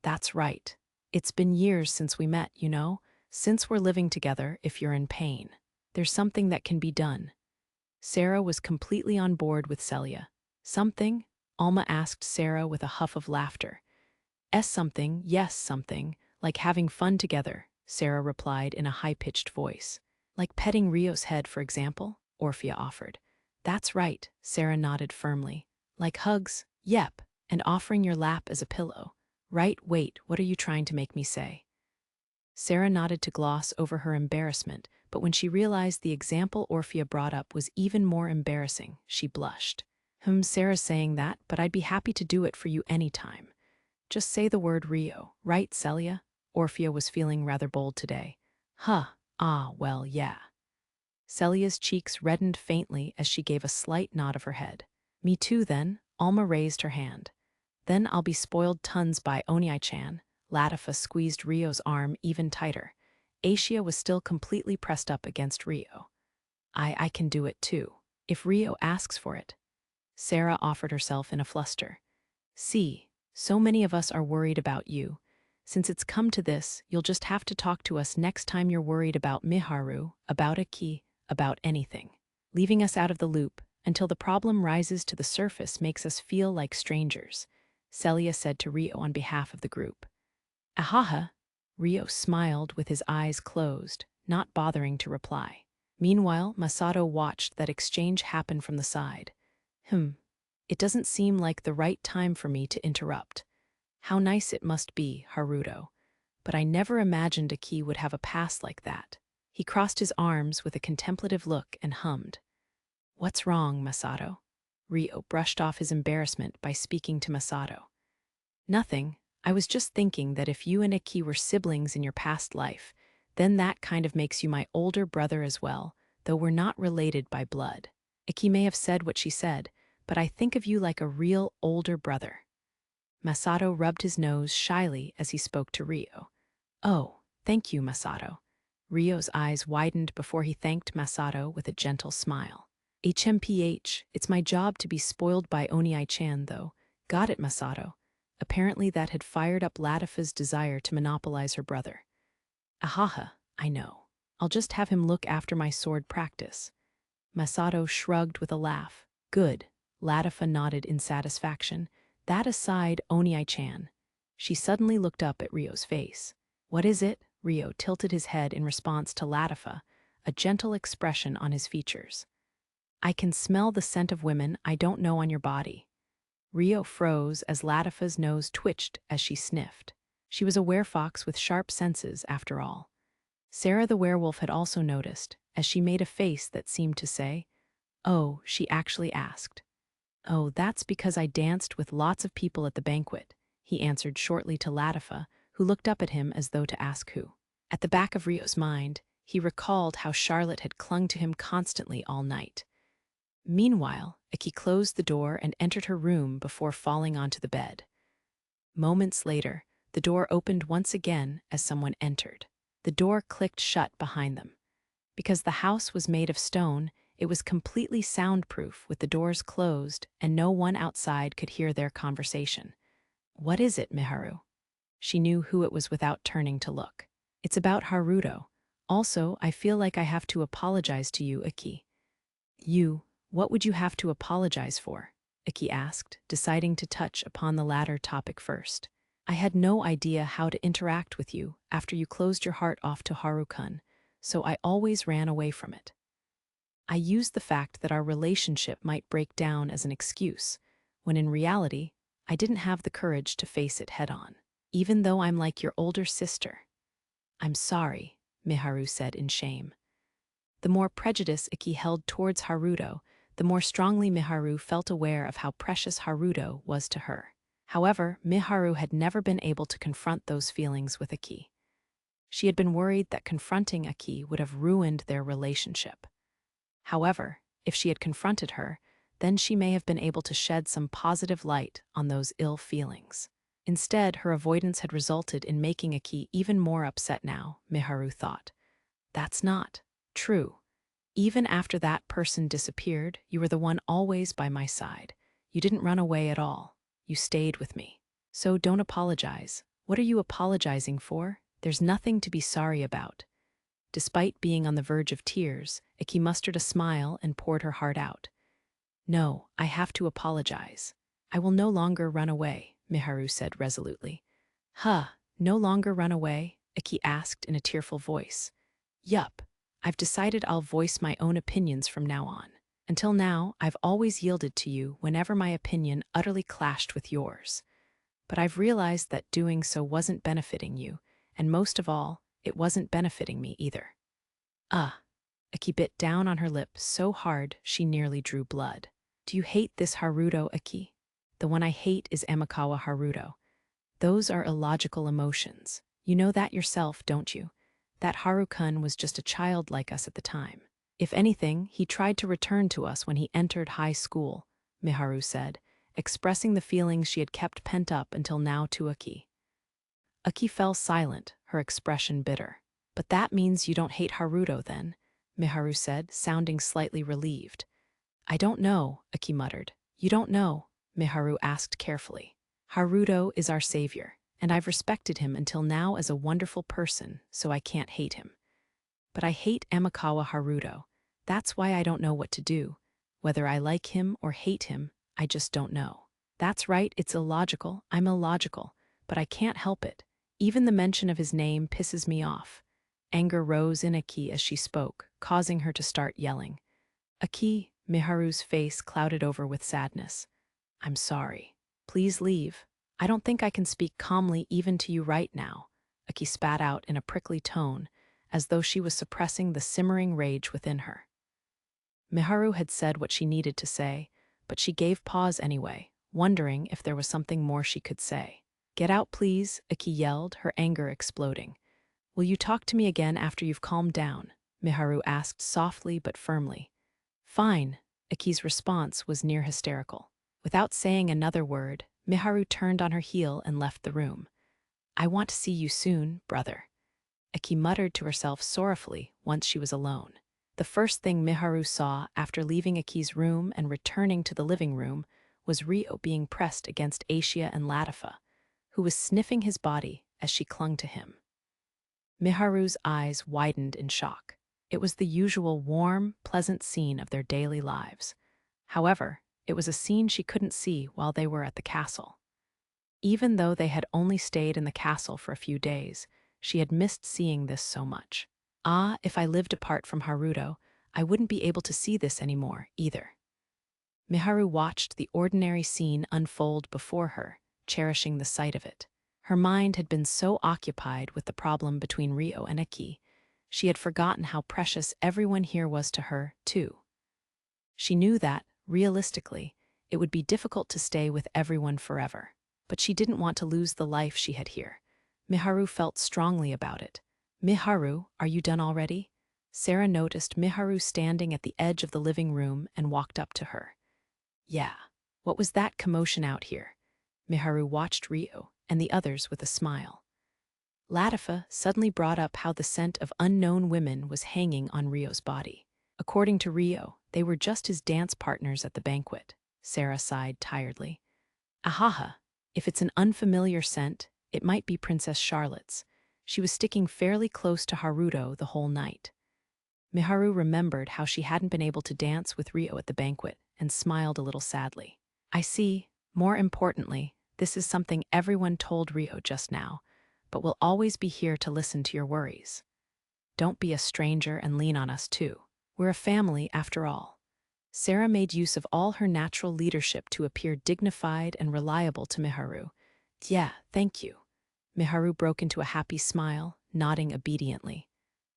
That's right. It's been years since we met, you know? Since we're living together, if you're in pain. There's something that can be done. Sarah was completely on board with Celia. Something? Alma asked Sarah with a huff of laughter. Something, yes, something, like having fun together, Sarah replied in a high-pitched voice. Like petting Rio's head, for example, Orphea offered. That's right, Sarah nodded firmly. Like hugs, yep, and offering your lap as a pillow. Right, wait, what are you trying to make me say? Sarah nodded to gloss over her embarrassment, but when she realized the example Orphea brought up was even more embarrassing, she blushed. Sarah's saying that, but I'd be happy to do it for you anytime. Just say the word Rio, right, Celia? Orphea was feeling rather bold today. Well, yeah. Celia's cheeks reddened faintly as she gave a slight nod of her head. Me too, then. Alma raised her hand. Then I'll be spoiled tons by Onyai-chan. Latifa squeezed Rio's arm even tighter. Asia was still completely pressed up against Rio. I can do it too. If Rio asks for it. Sarah offered herself in a fluster. See, so many of us are worried about you. Since it's come to this, you'll just have to talk to us next time you're worried about Miharu, about Aki, about anything. Leaving us out of the loop until the problem rises to the surface makes us feel like strangers, Celia said to Rio on behalf of the group. Ahaha, Rio smiled with his eyes closed, not bothering to reply. Meanwhile, Masato watched that exchange happen from the side. It doesn't seem like the right time for me to interrupt. How nice it must be, Haruto. But I never imagined Aki would have a past like that. He crossed his arms with a contemplative look and hummed. What's wrong, Masato? Rio brushed off his embarrassment by speaking to Masato. Nothing. I was just thinking that if you and Aki were siblings in your past life, then that kind of makes you my older brother as well, though we're not related by blood. Aki may have said what she said, but I think of you like a real older brother. Masato rubbed his nose shyly as he spoke to Rio. Oh, thank you, Masato. Rio's eyes widened before he thanked Masato with a gentle smile. HMPH, it's my job to be spoiled by Onyai-chan, though. Got it, Masato. Apparently that had fired up Latifa's desire to monopolize her brother. Ahaha, I know. I'll just have him look after my sword practice. Masato shrugged with a laugh. Good. Latifa nodded in satisfaction. That aside, Onyai-chan. She suddenly looked up at Rio's face. What is it? Rio tilted his head in response to Latifa, a gentle expression on his features. I can smell the scent of women I don't know on your body. Rio froze as Latifa's nose twitched as she sniffed. She was a werefox with sharp senses, after all. Sarah the werewolf had also noticed, as she made a face that seemed to say, Oh, she actually asked. Oh, that's because I danced with lots of people at the banquet, he answered shortly to Latifa, who looked up at him as though to ask who. At the back of Rio's mind, he recalled how Charlotte had clung to him constantly all night. Meanwhile, Aki closed the door and entered her room before falling onto the bed. Moments later, the door opened once again as someone entered. The door clicked shut behind them. Because the house was made of stone, it was completely soundproof with the doors closed and no one outside could hear their conversation. What is it, Miharu? She knew who it was without turning to look. It's about Haruto. Also, I feel like I have to apologize to you, Aki. You, what would you have to apologize for? Aki asked, deciding to touch upon the latter topic first. I had no idea how to interact with you after you closed your heart off to Haru-kun, so I always ran away from it. I used the fact that our relationship might break down as an excuse, when in reality, I didn't have the courage to face it head-on, even though I'm like your older sister. I'm sorry, Miharu said in shame. The more prejudice Aki held towards Haruto, the more strongly Miharu felt aware of how precious Haruto was to her. However, Miharu had never been able to confront those feelings with Aki. She had been worried that confronting Aki would have ruined their relationship. However, if she had confronted her, then she may have been able to shed some positive light on those ill feelings. Instead, her avoidance had resulted in making Aki even more upset now, Miharu thought. That's not true. Even after that person disappeared, you were the one always by my side. You didn't run away at all. You stayed with me. So don't apologize. What are you apologizing for? There's nothing to be sorry about. Despite being on the verge of tears, Aki mustered a smile and poured her heart out. No, I have to apologize. I will no longer run away, Miharu said resolutely. No longer run away? Aki asked in a tearful voice. Yup, I've decided I'll voice my own opinions from now on. Until now, I've always yielded to you whenever my opinion utterly clashed with yours. But I've realized that doing so wasn't benefiting you, and most of all, it wasn't benefiting me either. Aki bit down on her lip so hard she nearly drew blood. Do you hate this Haruto, Aki? The one I hate is Amakawa Haruto. Those are illogical emotions. You know that yourself, don't you? That Haru-kun was just a child like us at the time. If anything, he tried to return to us when he entered high school, Miharu said, expressing the feelings she had kept pent up until now to Aki. Aki fell silent, her expression bitter. But that means you don't hate Haruto then, Miharu said, sounding slightly relieved. I don't know, Aki muttered. You don't know, Miharu asked carefully. Haruto is our savior, and I've respected him until now as a wonderful person, so I can't hate him. But I hate Amakawa Haruto. That's why I don't know what to do. Whether I like him or hate him, I just don't know. That's right, it's illogical, I'm illogical, but I can't help it. Even the mention of his name pisses me off. Anger rose in Aki as she spoke, causing her to start yelling. Aki, Miharu's face clouded over with sadness. I'm sorry. Please leave. I don't think I can speak calmly even to you right now, Aki spat out in a prickly tone, as though she was suppressing the simmering rage within her. Miharu had said what she needed to say, but she gave pause anyway, wondering if there was something more she could say. Get out, please, Aki yelled, her anger exploding. Will you talk to me again after you've calmed down? Miharu asked softly but firmly. Fine, Aki's response was near hysterical. Without saying another word, Miharu turned on her heel and left the room. I want to see you soon, brother, Aki muttered to herself sorrowfully once she was alone. The first thing Miharu saw after leaving Aki's room and returning to the living room was Ryo being pressed against Asia and Latifa, who was sniffing his body as she clung to him. Miharu's eyes widened in shock. It was the usual warm, pleasant scene of their daily lives. However, it was a scene she couldn't see while they were at the castle. Even though they had only stayed in the castle for a few days, she had missed seeing this so much. Ah, if I lived apart from Haruto, I wouldn't be able to see this anymore, either. Miharu watched the ordinary scene unfold before her, cherishing the sight of it. Her mind had been so occupied with the problem between Ryo and Aki, she had forgotten how precious everyone here was to her, too. She knew that, realistically, it would be difficult to stay with everyone forever, but she didn't want to lose the life she had here. Miharu felt strongly about it. Miharu, are you done already? Sarah noticed Miharu standing at the edge of the living room and walked up to her. Yeah, what was that commotion out here? Miharu watched Ryo and the others with a smile. Latifa suddenly brought up how the scent of unknown women was hanging on Ryo's body. According to Ryo, they were just his dance partners at the banquet. Sarah sighed tiredly. Ahaha, if it's an unfamiliar scent, it might be Princess Charlotte's. She was sticking fairly close to Haruto the whole night. Miharu remembered how she hadn't been able to dance with Ryo at the banquet and smiled a little sadly. I see. More importantly, this is something everyone told Ryo just now, but we'll always be here to listen to your worries. Don't be a stranger and lean on us too. We're a family after all. Sarah made use of all her natural leadership to appear dignified and reliable to Miharu. Yeah, thank you. Miharu broke into a happy smile, nodding obediently.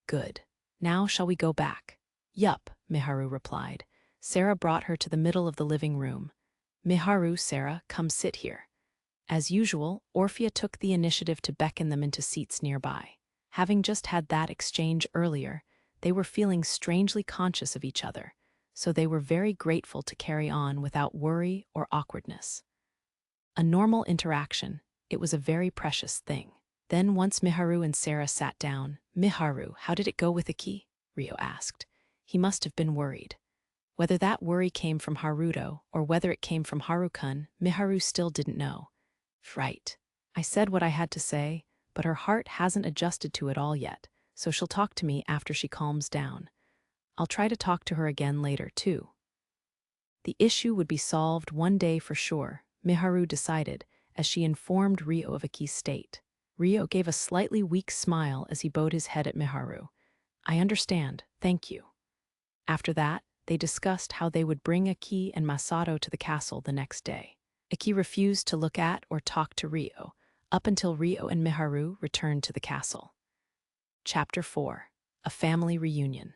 Good. Now shall we go back? Yup, Miharu replied. Sarah brought her to the middle of the living room. Miharu, Sarah, come sit here. As usual, Orphea took the initiative to beckon them into seats nearby. Having just had that exchange earlier, they were feeling strangely conscious of each other, so they were very grateful to carry on without worry or awkwardness. A normal interaction, it was a very precious thing. Then once Miharu and Sarah sat down, Miharu, how did it go with Aki? Ryo asked. He must have been worried. Whether that worry came from Haruto or whether it came from Harukan, Miharu still didn't know. Right. I said what I had to say, but her heart hasn't adjusted to it all yet, so she'll talk to me after she calms down. I'll try to talk to her again later, too. The issue would be solved one day for sure, Miharu decided, as she informed Ryo of Aki's state. Ryo gave a slightly weak smile as he bowed his head at Miharu. I understand, thank you. After that, they discussed how they would bring Aki and Masato to the castle the next day. Aki refused to look at or talk to Ryo, up until Ryo and Miharu returned to the castle. Chapter 4. A Family Reunion.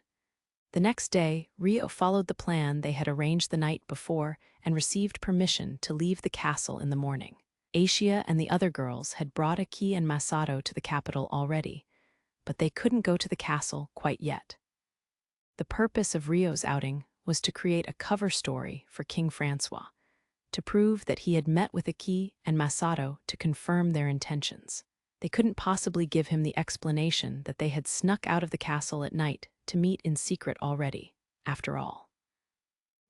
The next day, Ryo followed the plan they had arranged the night before and received permission to leave the castle in the morning. Asia and the other girls had brought Aki and Masato to the capital already, but they couldn't go to the castle quite yet. The purpose of Rio's outing was to create a cover story for King Francois, to prove that he had met with Aki and Masato to confirm their intentions. They couldn't possibly give him the explanation that they had snuck out of the castle at night to meet in secret already, after all.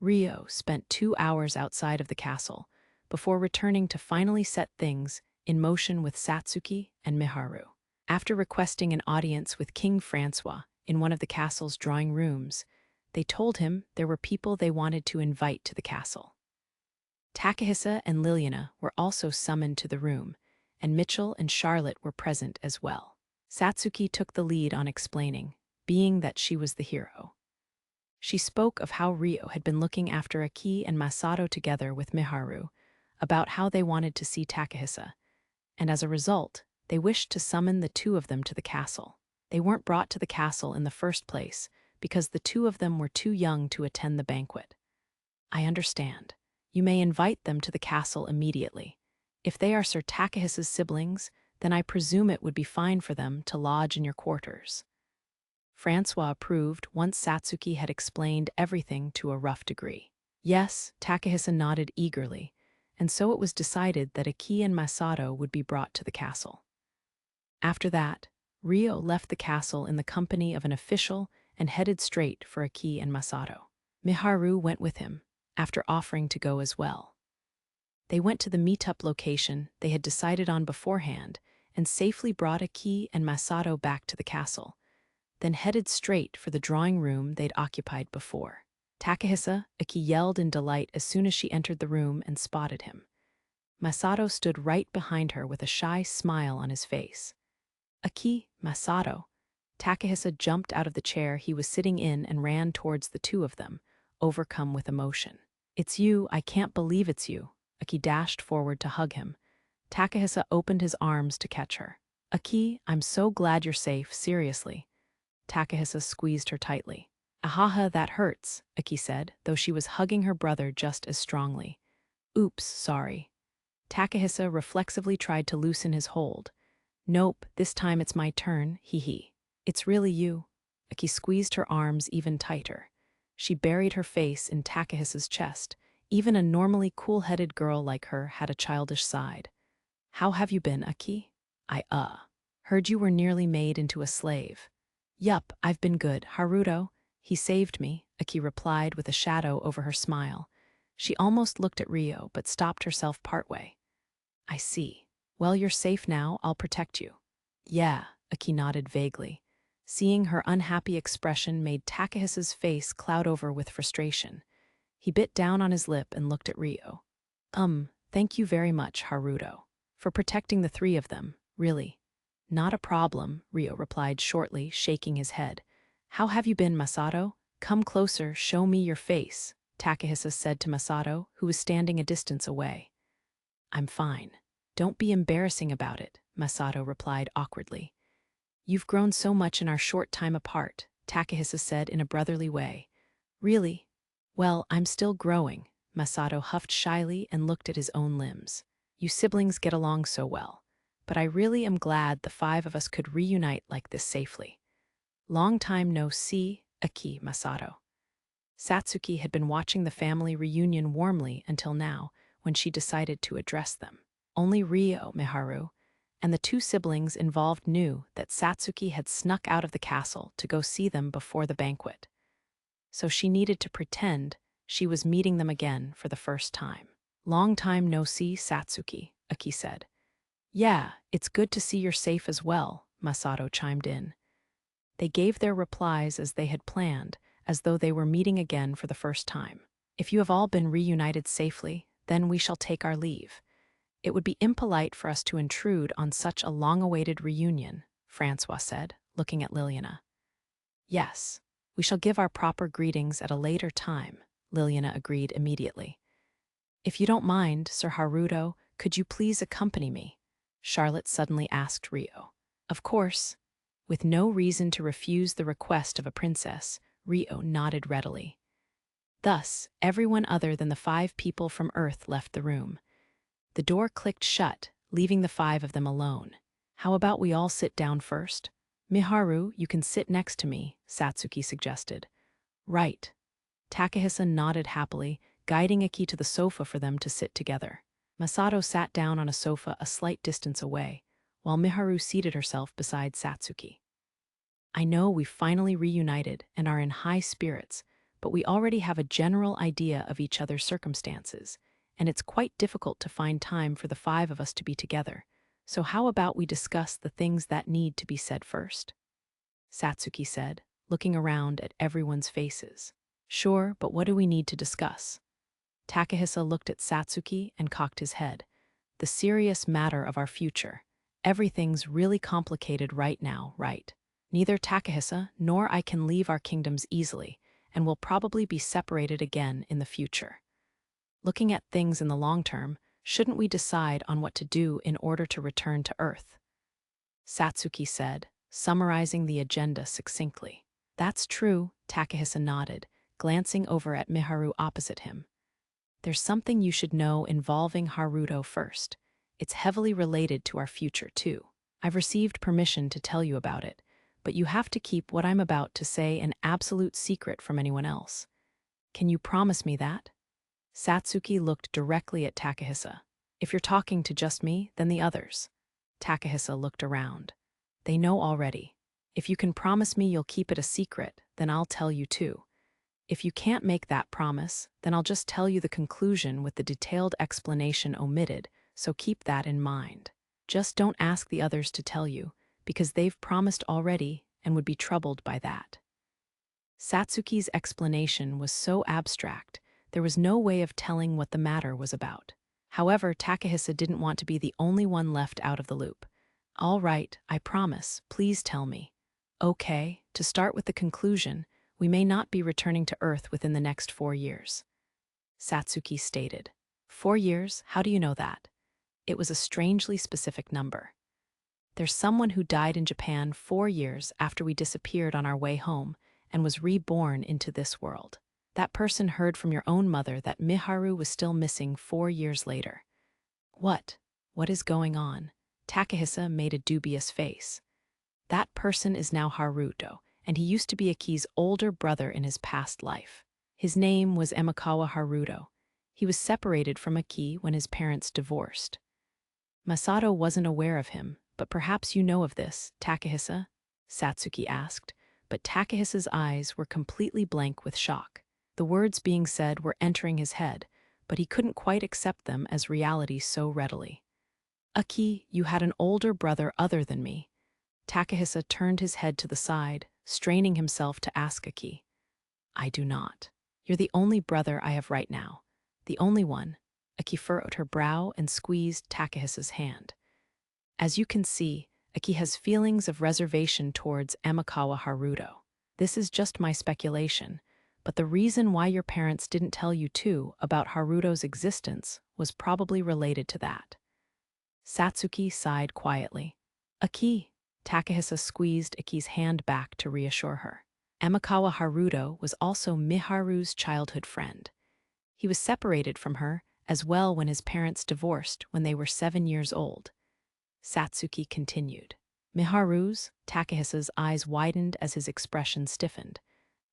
Rio spent 2 hours outside of the castle before returning to finally set things in motion with Satsuki and Miharu. After requesting an audience with King Francois in one of the castle's drawing rooms, they told him there were people they wanted to invite to the castle. Takahisa and Liliana were also summoned to the room, and Mitchell and Charlotte were present as well. Satsuki took the lead on explaining, being that she was the hero. She spoke of how Rio had been looking after Aki and Masato together with Miharu, about how they wanted to see Takahisa, and as a result, they wished to summon the two of them to the castle. They weren't brought to the castle in the first place because the two of them were too young to attend the banquet. I understand. You may invite them to the castle immediately. If they are Sir Takahisa's siblings, then I presume it would be fine for them to lodge in your quarters. Francois approved once Satsuki had explained everything to a rough degree. Yes, Takahisa nodded eagerly, and so it was decided that Aki and Masato would be brought to the castle. After that, Rio left the castle in the company of an official and headed straight for Aki and Masato. Miharu went with him, after offering to go as well. They went to the meetup location they had decided on beforehand and safely brought Aki and Masato back to the castle, then headed straight for the drawing room they'd occupied before. Takahisa, Aki yelled in delight as soon as she entered the room and spotted him. Masato stood right behind her with a shy smile on his face. Aki, Masato. Takahisa jumped out of the chair he was sitting in and ran towards the two of them, overcome with emotion. It's you, I can't believe it's you. Aki dashed forward to hug him. Takahisa opened his arms to catch her. Aki, I'm so glad you're safe, seriously. Takahisa squeezed her tightly. Ahaha, that hurts, Aki said, though she was hugging her brother just as strongly. Oops, sorry. Takahisa reflexively tried to loosen his hold. Nope, this time it's my turn, hee. It's really you. Aki squeezed her arms even tighter. She buried her face in Takahisa's chest. Even a normally cool-headed girl like her had a childish side. How have you been, Aki? I heard you were nearly made into a slave. Yup, I've been good, Haruto. He saved me, Aki replied with a shadow over her smile. She almost looked at Rio, but stopped herself partway. I see. Well, you're safe now, I'll protect you. Yeah, Aki nodded vaguely. Seeing her unhappy expression made Takahisa's face cloud over with frustration. He bit down on his lip and looked at Rio. Thank you very much, Haruto, for protecting the three of them, really. Not a problem, Rio replied shortly, shaking his head. How have you been, Masato? Come closer, show me your face, Takahisa said to Masato, who was standing a distance away. I'm fine. Don't be embarrassing about it, Masato replied awkwardly. You've grown so much in our short time apart, Takahisa said in a brotherly way. Really? Well, I'm still growing, Masato huffed shyly and looked at his own limbs. You siblings get along so well, but I really am glad the five of us could reunite like this safely. Long time no see, Aki, Masato. Satsuki had been watching the family reunion warmly until now, when she decided to address them. Only Rio, Miharu, and the two siblings involved knew that Satsuki had snuck out of the castle to go see them before the banquet. So she needed to pretend she was meeting them again for the first time. Long time no see, Satsuki, Aki said. Yeah, it's good to see you're safe as well, Masato chimed in. They gave their replies as they had planned, as though they were meeting again for the first time. If you have all been reunited safely, then we shall take our leave. It would be impolite for us to intrude on such a long-awaited reunion, Francois said, looking at Liliana. Yes, we shall give our proper greetings at a later time, Liliana agreed immediately. If you don't mind, Sir Haruto, could you please accompany me? Charlotte suddenly asked Rio. Of course. With no reason to refuse the request of a princess, Rio nodded readily. Thus, everyone other than the 5 people from Earth left the room. The door clicked shut, leaving the 5 of them alone. How about we all sit down first? Miharu, you can sit next to me, Satsuki suggested. Right. Takahisa nodded happily, guiding Aki to the sofa for them to sit together. Masato sat down on a sofa a slight distance away, while Miharu seated herself beside Satsuki. I know we finally reunited and are in high spirits, but we already have a general idea of each other's circumstances, and it's quite difficult to find time for the five of us to be together. So how about we discuss the things that need to be said first? Satsuki said, looking around at everyone's faces. Sure, but what do we need to discuss? Takahisa looked at Satsuki and cocked his head. The serious matter of our future. Everything's really complicated right now, right? Neither Takahisa nor I can leave our kingdoms easily, and will probably be separated again in the future. Looking at things in the long term, shouldn't we decide on what to do in order to return to Earth? Satsuki said, summarizing the agenda succinctly. That's true, Takahisa nodded, glancing over at Miharu opposite him. There's something you should know involving Haruto first. It's heavily related to our future, too. I've received permission to tell you about it, but you have to keep what I'm about to say an absolute secret from anyone else. Can you promise me that? Satsuki looked directly at Takahisa. If you're talking to just me, then the others. Takahisa looked around. They know already. If you can promise me you'll keep it a secret, then I'll tell you too. If you can't make that promise, then I'll just tell you the conclusion with the detailed explanation omitted, so keep that in mind. Just don't ask the others to tell you, because they've promised already and would be troubled by that. Satsuki's explanation was so abstract, there was no way of telling what the matter was about. However, Takahisa didn't want to be the only one left out of the loop. All right, I promise, please tell me. Okay, to start with the conclusion, we may not be returning to Earth within the next 4 years. Satsuki stated. 4 years? How do you know that? It was a strangely specific number. There's someone who died in Japan 4 years after we disappeared on our way home and was reborn into this world. That person heard from your own mother that Miharu was still missing 4 years later. What? What is going on? Takahisa made a dubious face. That person is now Haruto, and he used to be Aki's older brother in his past life. His name was Amakawa Haruto. He was separated from Aki when his parents divorced. Masato wasn't aware of him, but perhaps you know of this, Takahisa? Satsuki asked, but Takahisa's eyes were completely blank with shock. The words being said were entering his head, but he couldn't quite accept them as reality so readily. Aki, you had an older brother other than me. Takahisa turned his head to the side, straining himself to ask Aki. I do not. You're the only brother I have right now. The only one. Aki furrowed her brow and squeezed Takahisa's hand. As you can see, Aki has feelings of reservation towards Amakawa Haruto. This is just my speculation, but the reason why your parents didn't tell you too about Haruto's existence was probably related to that. Satsuki sighed quietly. Aki. Takahisa squeezed Aki's hand back to reassure her. Amakawa Haruto was also Miharu's childhood friend. He was separated from her as well when his parents divorced when they were 7 years old. Satsuki continued. Miharu's? Takahisa's eyes widened as his expression stiffened.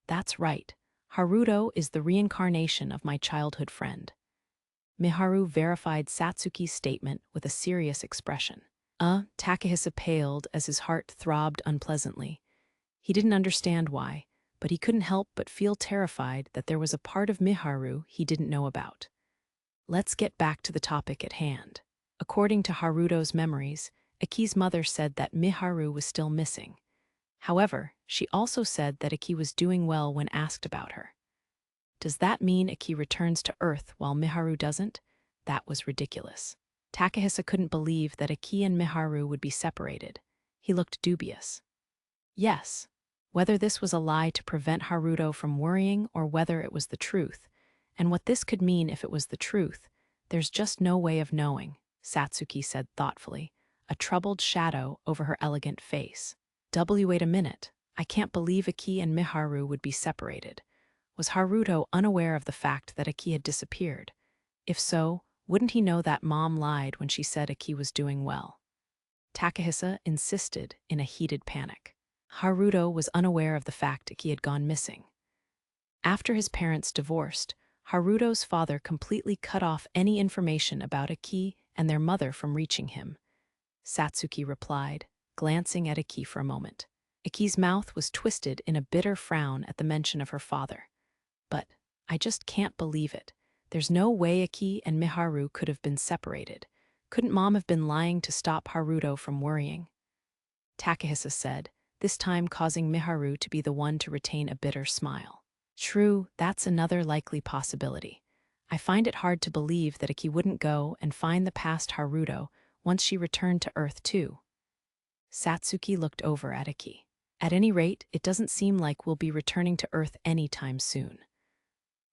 That's right. Haruto is the reincarnation of my childhood friend. Miharu verified Satsuki's statement with a serious expression. Takahisa paled as his heart throbbed unpleasantly. He didn't understand why, but he couldn't help but feel terrified that there was a part of Miharu he didn't know about. Let's get back to the topic at hand. According to Haruto's memories, Aki's mother said that Miharu was still missing. However, she also said that Aki was doing well when asked about her. Does that mean Aki returns to Earth while Miharu doesn't? That was ridiculous. Takahisa couldn't believe that Aki and Miharu would be separated. He looked dubious. Yes, whether this was a lie to prevent Haruto from worrying or whether it was the truth, and what this could mean if it was the truth, there's just no way of knowing, Satsuki said thoughtfully, a troubled shadow over her elegant face. Wait a minute, I can't believe Aki and Miharu would be separated. Was Haruto unaware of the fact that Aki had disappeared? If so, wouldn't he know that mom lied when she said Aki was doing well? Takahisa insisted in a heated panic. Haruto was unaware of the fact Aki had gone missing. After his parents divorced, Haruto's father completely cut off any information about Aki and their mother from reaching him. Satsuki replied, glancing at Aki for a moment. Aki's mouth was twisted in a bitter frown at the mention of her father. But I just can't believe it. There's no way Aki and Miharu could have been separated. Couldn't Mom have been lying to stop Haruto from worrying? Takahisa said, this time causing Miharu to be the one to retain a bitter smile. True, that's another likely possibility. I find it hard to believe that Aki wouldn't go and find the past Haruto once she returned to Earth too. Satsuki looked over at Aki. At any rate, it doesn't seem like we'll be returning to Earth anytime soon.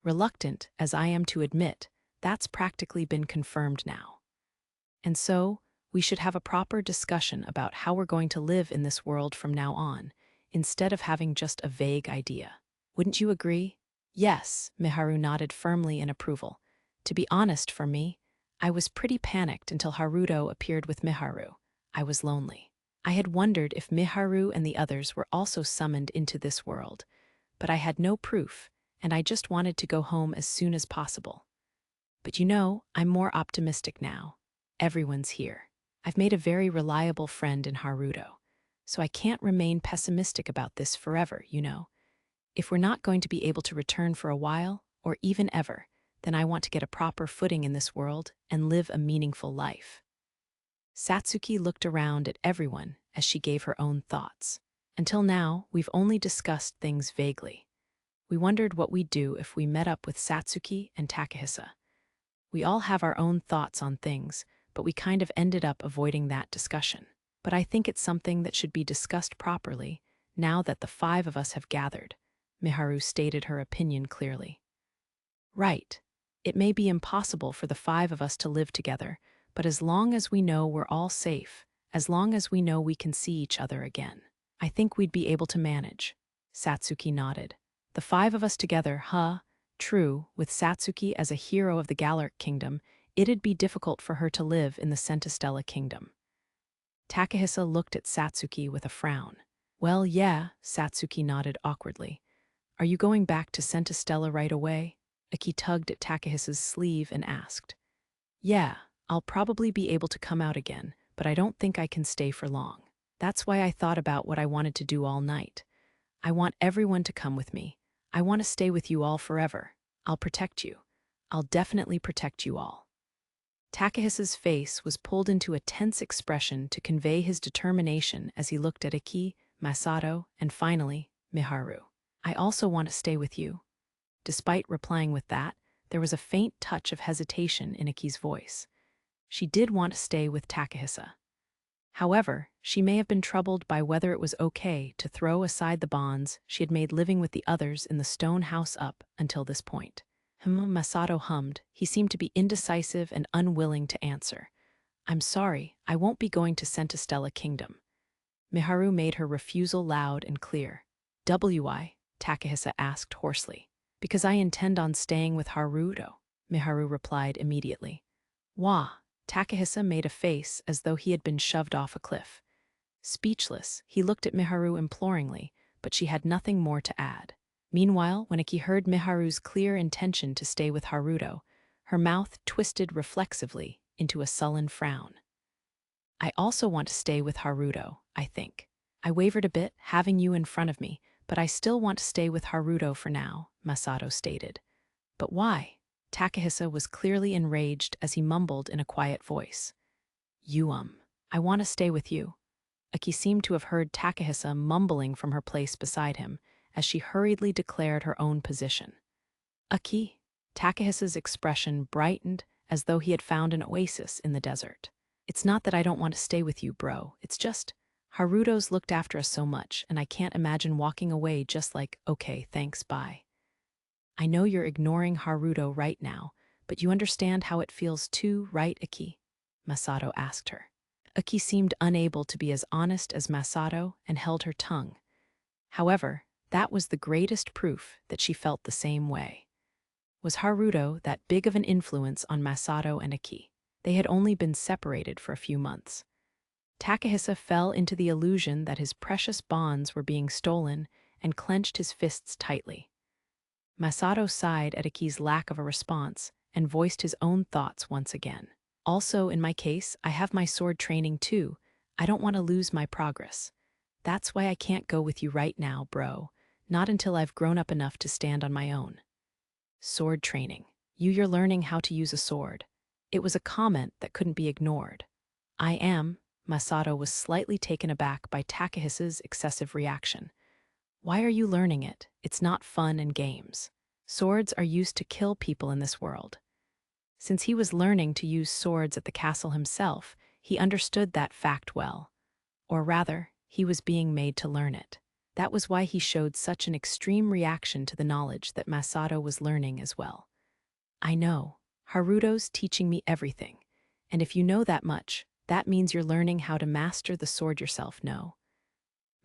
Reluctant, as I am to admit, that's practically been confirmed now. And so, we should have a proper discussion about how we're going to live in this world from now on, instead of having just a vague idea. Wouldn't you agree? Yes, Miharu nodded firmly in approval. To be honest, for me, I was pretty panicked until Haruto appeared with Miharu. I was lonely. I had wondered if Miharu and the others were also summoned into this world, but I had no proof, and I just wanted to go home as soon as possible. But you know, I'm more optimistic now. Everyone's here. I've made a very reliable friend in Haruto, so I can't remain pessimistic about this forever, you know. If we're not going to be able to return for a while, or even ever, then I want to get a proper footing in this world and live a meaningful life. Satsuki looked around at everyone as she gave her own thoughts. Until now, we've only discussed things vaguely. We wondered what we'd do if we met up with Satsuki and Takahisa. We all have our own thoughts on things, but we kind of ended up avoiding that discussion. But I think it's something that should be discussed properly now that the 5 of us have gathered. Miharu stated her opinion clearly. Right. It may be impossible for the 5 of us to live together, but as long as we know we're all safe, as long as we know we can see each other again, I think we'd be able to manage. Satsuki nodded. The 5 of us together, huh? True, with Satsuki as a hero of the Galark Kingdom, it'd be difficult for her to live in the Centistella Kingdom. Takahisa looked at Satsuki with a frown. Well, yeah, Satsuki nodded awkwardly. Are you going back to Centistella right away? Aki tugged at Takahisa's sleeve and asked. Yeah, I'll probably be able to come out again, but I don't think I can stay for long. That's why I thought about what I wanted to do all night. I want everyone to come with me. I want to stay with you all forever. I'll protect you. I'll definitely protect you all. Takahisa's face was pulled into a tense expression to convey his determination as he looked at Aki, Masato, and finally, Miharu. I also want to stay with you. Despite replying with that, there was a faint touch of hesitation in Aki's voice. She did want to stay with Takahisa. However, she may have been troubled by whether it was okay to throw aside the bonds she had made living with the others in the stone house up until this point. Masato hummed. He seemed to be indecisive and unwilling to answer. I'm sorry, I won't be going to Centistella Kingdom. Miharu made her refusal loud and clear. Why? Takahisa asked hoarsely. Because I intend on staying with Haruto, Miharu replied immediately. Wah! Takahisa made a face as though he had been shoved off a cliff. Speechless, he looked at Miharu imploringly, but she had nothing more to add. Meanwhile, when Aki heard Miharu's clear intention to stay with Haruto, her mouth twisted reflexively into a sullen frown. I also want to stay with Haruto, I think. I wavered a bit, having you in front of me, but I still want to stay with Haruto for now, Masato stated. But why? Takahisa was clearly enraged as he mumbled in a quiet voice. I want to stay with you. Aki seemed to have heard Takahisa mumbling from her place beside him as she hurriedly declared her own position. Aki. Takahisa's expression brightened as though he had found an oasis in the desert. It's not that I don't want to stay with you, bro. It's just, Haruto's looked after us so much, and I can't imagine walking away just like, okay, thanks, bye. I know you're ignoring Haruto right now, but you understand how it feels too, right, Aki? Masato asked her. Aki seemed unable to be as honest as Masato and held her tongue. However, that was the greatest proof that she felt the same way. Was Haruto that big of an influence on Masato and Aki? They had only been separated for a few months. Takahisa fell into the illusion that his precious bonds were being stolen and clenched his fists tightly. Masato sighed at Aki's lack of a response and voiced his own thoughts once again. Also, in my case, I have my sword training too. I don't want to lose my progress. That's why I can't go with you right now, bro. Not until I've grown up enough to stand on my own. Sword training. You're learning how to use a sword. It was a comment that couldn't be ignored. I am. Masato was slightly taken aback by Takahisa's excessive reaction. Why are you learning it? It's not fun and games. Swords are used to kill people in this world. Since he was learning to use swords at the castle himself, he understood that fact well. Or rather, he was being made to learn it. That was why he showed such an extreme reaction to the knowledge that Masato was learning as well. I know. Haruto's teaching me everything. And if you know that much, that means you're learning how to master the sword yourself, no?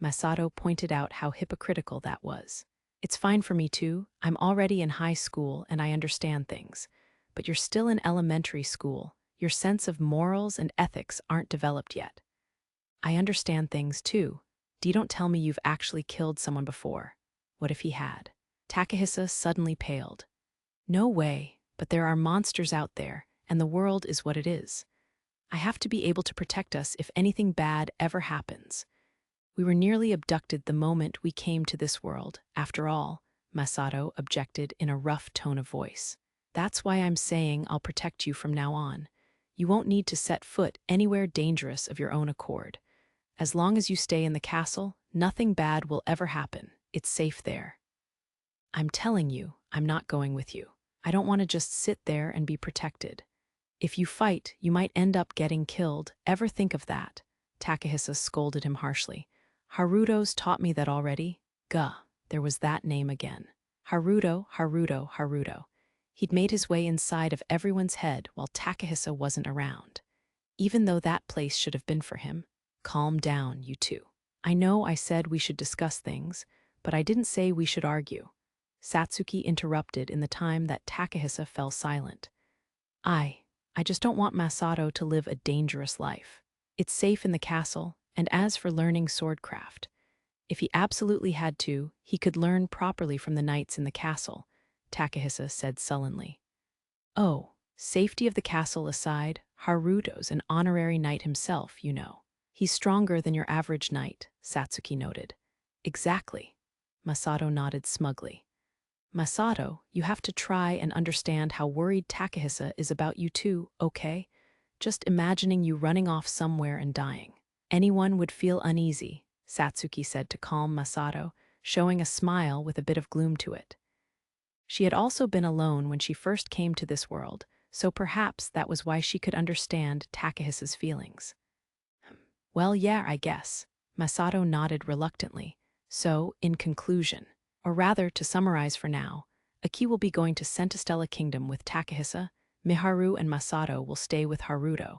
Masato pointed out how hypocritical that was. It's fine for me too. I'm already in high school and I understand things. But you're still in elementary school. Your sense of morals and ethics aren't developed yet. I understand things too. Don't tell me you've actually killed someone before. What if he had? Takahisa suddenly paled. No way, but there are monsters out there, and the world is what it is. I have to be able to protect us if anything bad ever happens. We were nearly abducted the moment we came to this world, after all, Masato objected in a rough tone of voice. That's why I'm saying I'll protect you from now on. You won't need to set foot anywhere dangerous of your own accord. As long as you stay in the castle, nothing bad will ever happen. It's safe there. I'm telling you, I'm not going with you. I don't want to just sit there and be protected. If you fight, you might end up getting killed. Ever think of that? Takahisa scolded him harshly. Haruto's taught me that already. Gah, there was that name again. Haruto. He'd made his way inside of everyone's head while Takahisa wasn't around. Even though that place should have been for him. Calm down, you two. I know I said we should discuss things, but I didn't say we should argue. Satsuki interrupted in the time that Takahisa fell silent. I just don't want Masato to live a dangerous life. It's safe in the castle, and as for learning swordcraft, if he absolutely had to, he could learn properly from the knights in the castle, Takahisa said sullenly. Oh, safety of the castle aside, Haruto's an honorary knight himself, you know. He's stronger than your average knight, Satsuki noted. Exactly. Masato nodded smugly. Masato, you have to try and understand how worried Takahisa is about you too, okay? Just imagining you running off somewhere and dying. Anyone would feel uneasy, Satsuki said to calm Masato, showing a smile with a bit of gloom to it. She had also been alone when she first came to this world, so perhaps that was why she could understand Takahisa's feelings. Well, yeah, I guess. Masato nodded reluctantly. So, in conclusion, or rather to summarize for now, Aki will be going to Centistella Kingdom with Takahisa, Miharu and Masato will stay with Haruto,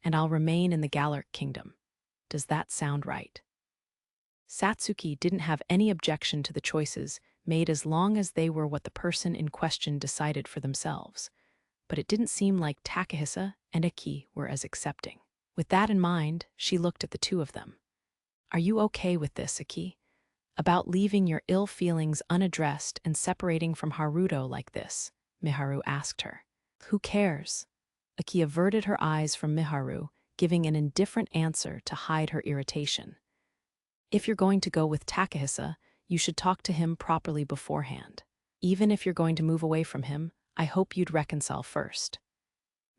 and I'll remain in the Galark Kingdom. Does that sound right? Satsuki didn't have any objection to the choices made as long as they were what the person in question decided for themselves, but it didn't seem like Takahisa and Aki were as accepting. With that in mind, she looked at the two of them. Are you okay with this, Aki? About leaving your ill feelings unaddressed and separating from Haruto like this? Miharu asked her. Who cares? Aki averted her eyes from Miharu, giving an indifferent answer to hide her irritation. If you're going to go with Takahisa, you should talk to him properly beforehand. Even if you're going to move away from him, I hope you'd reconcile first.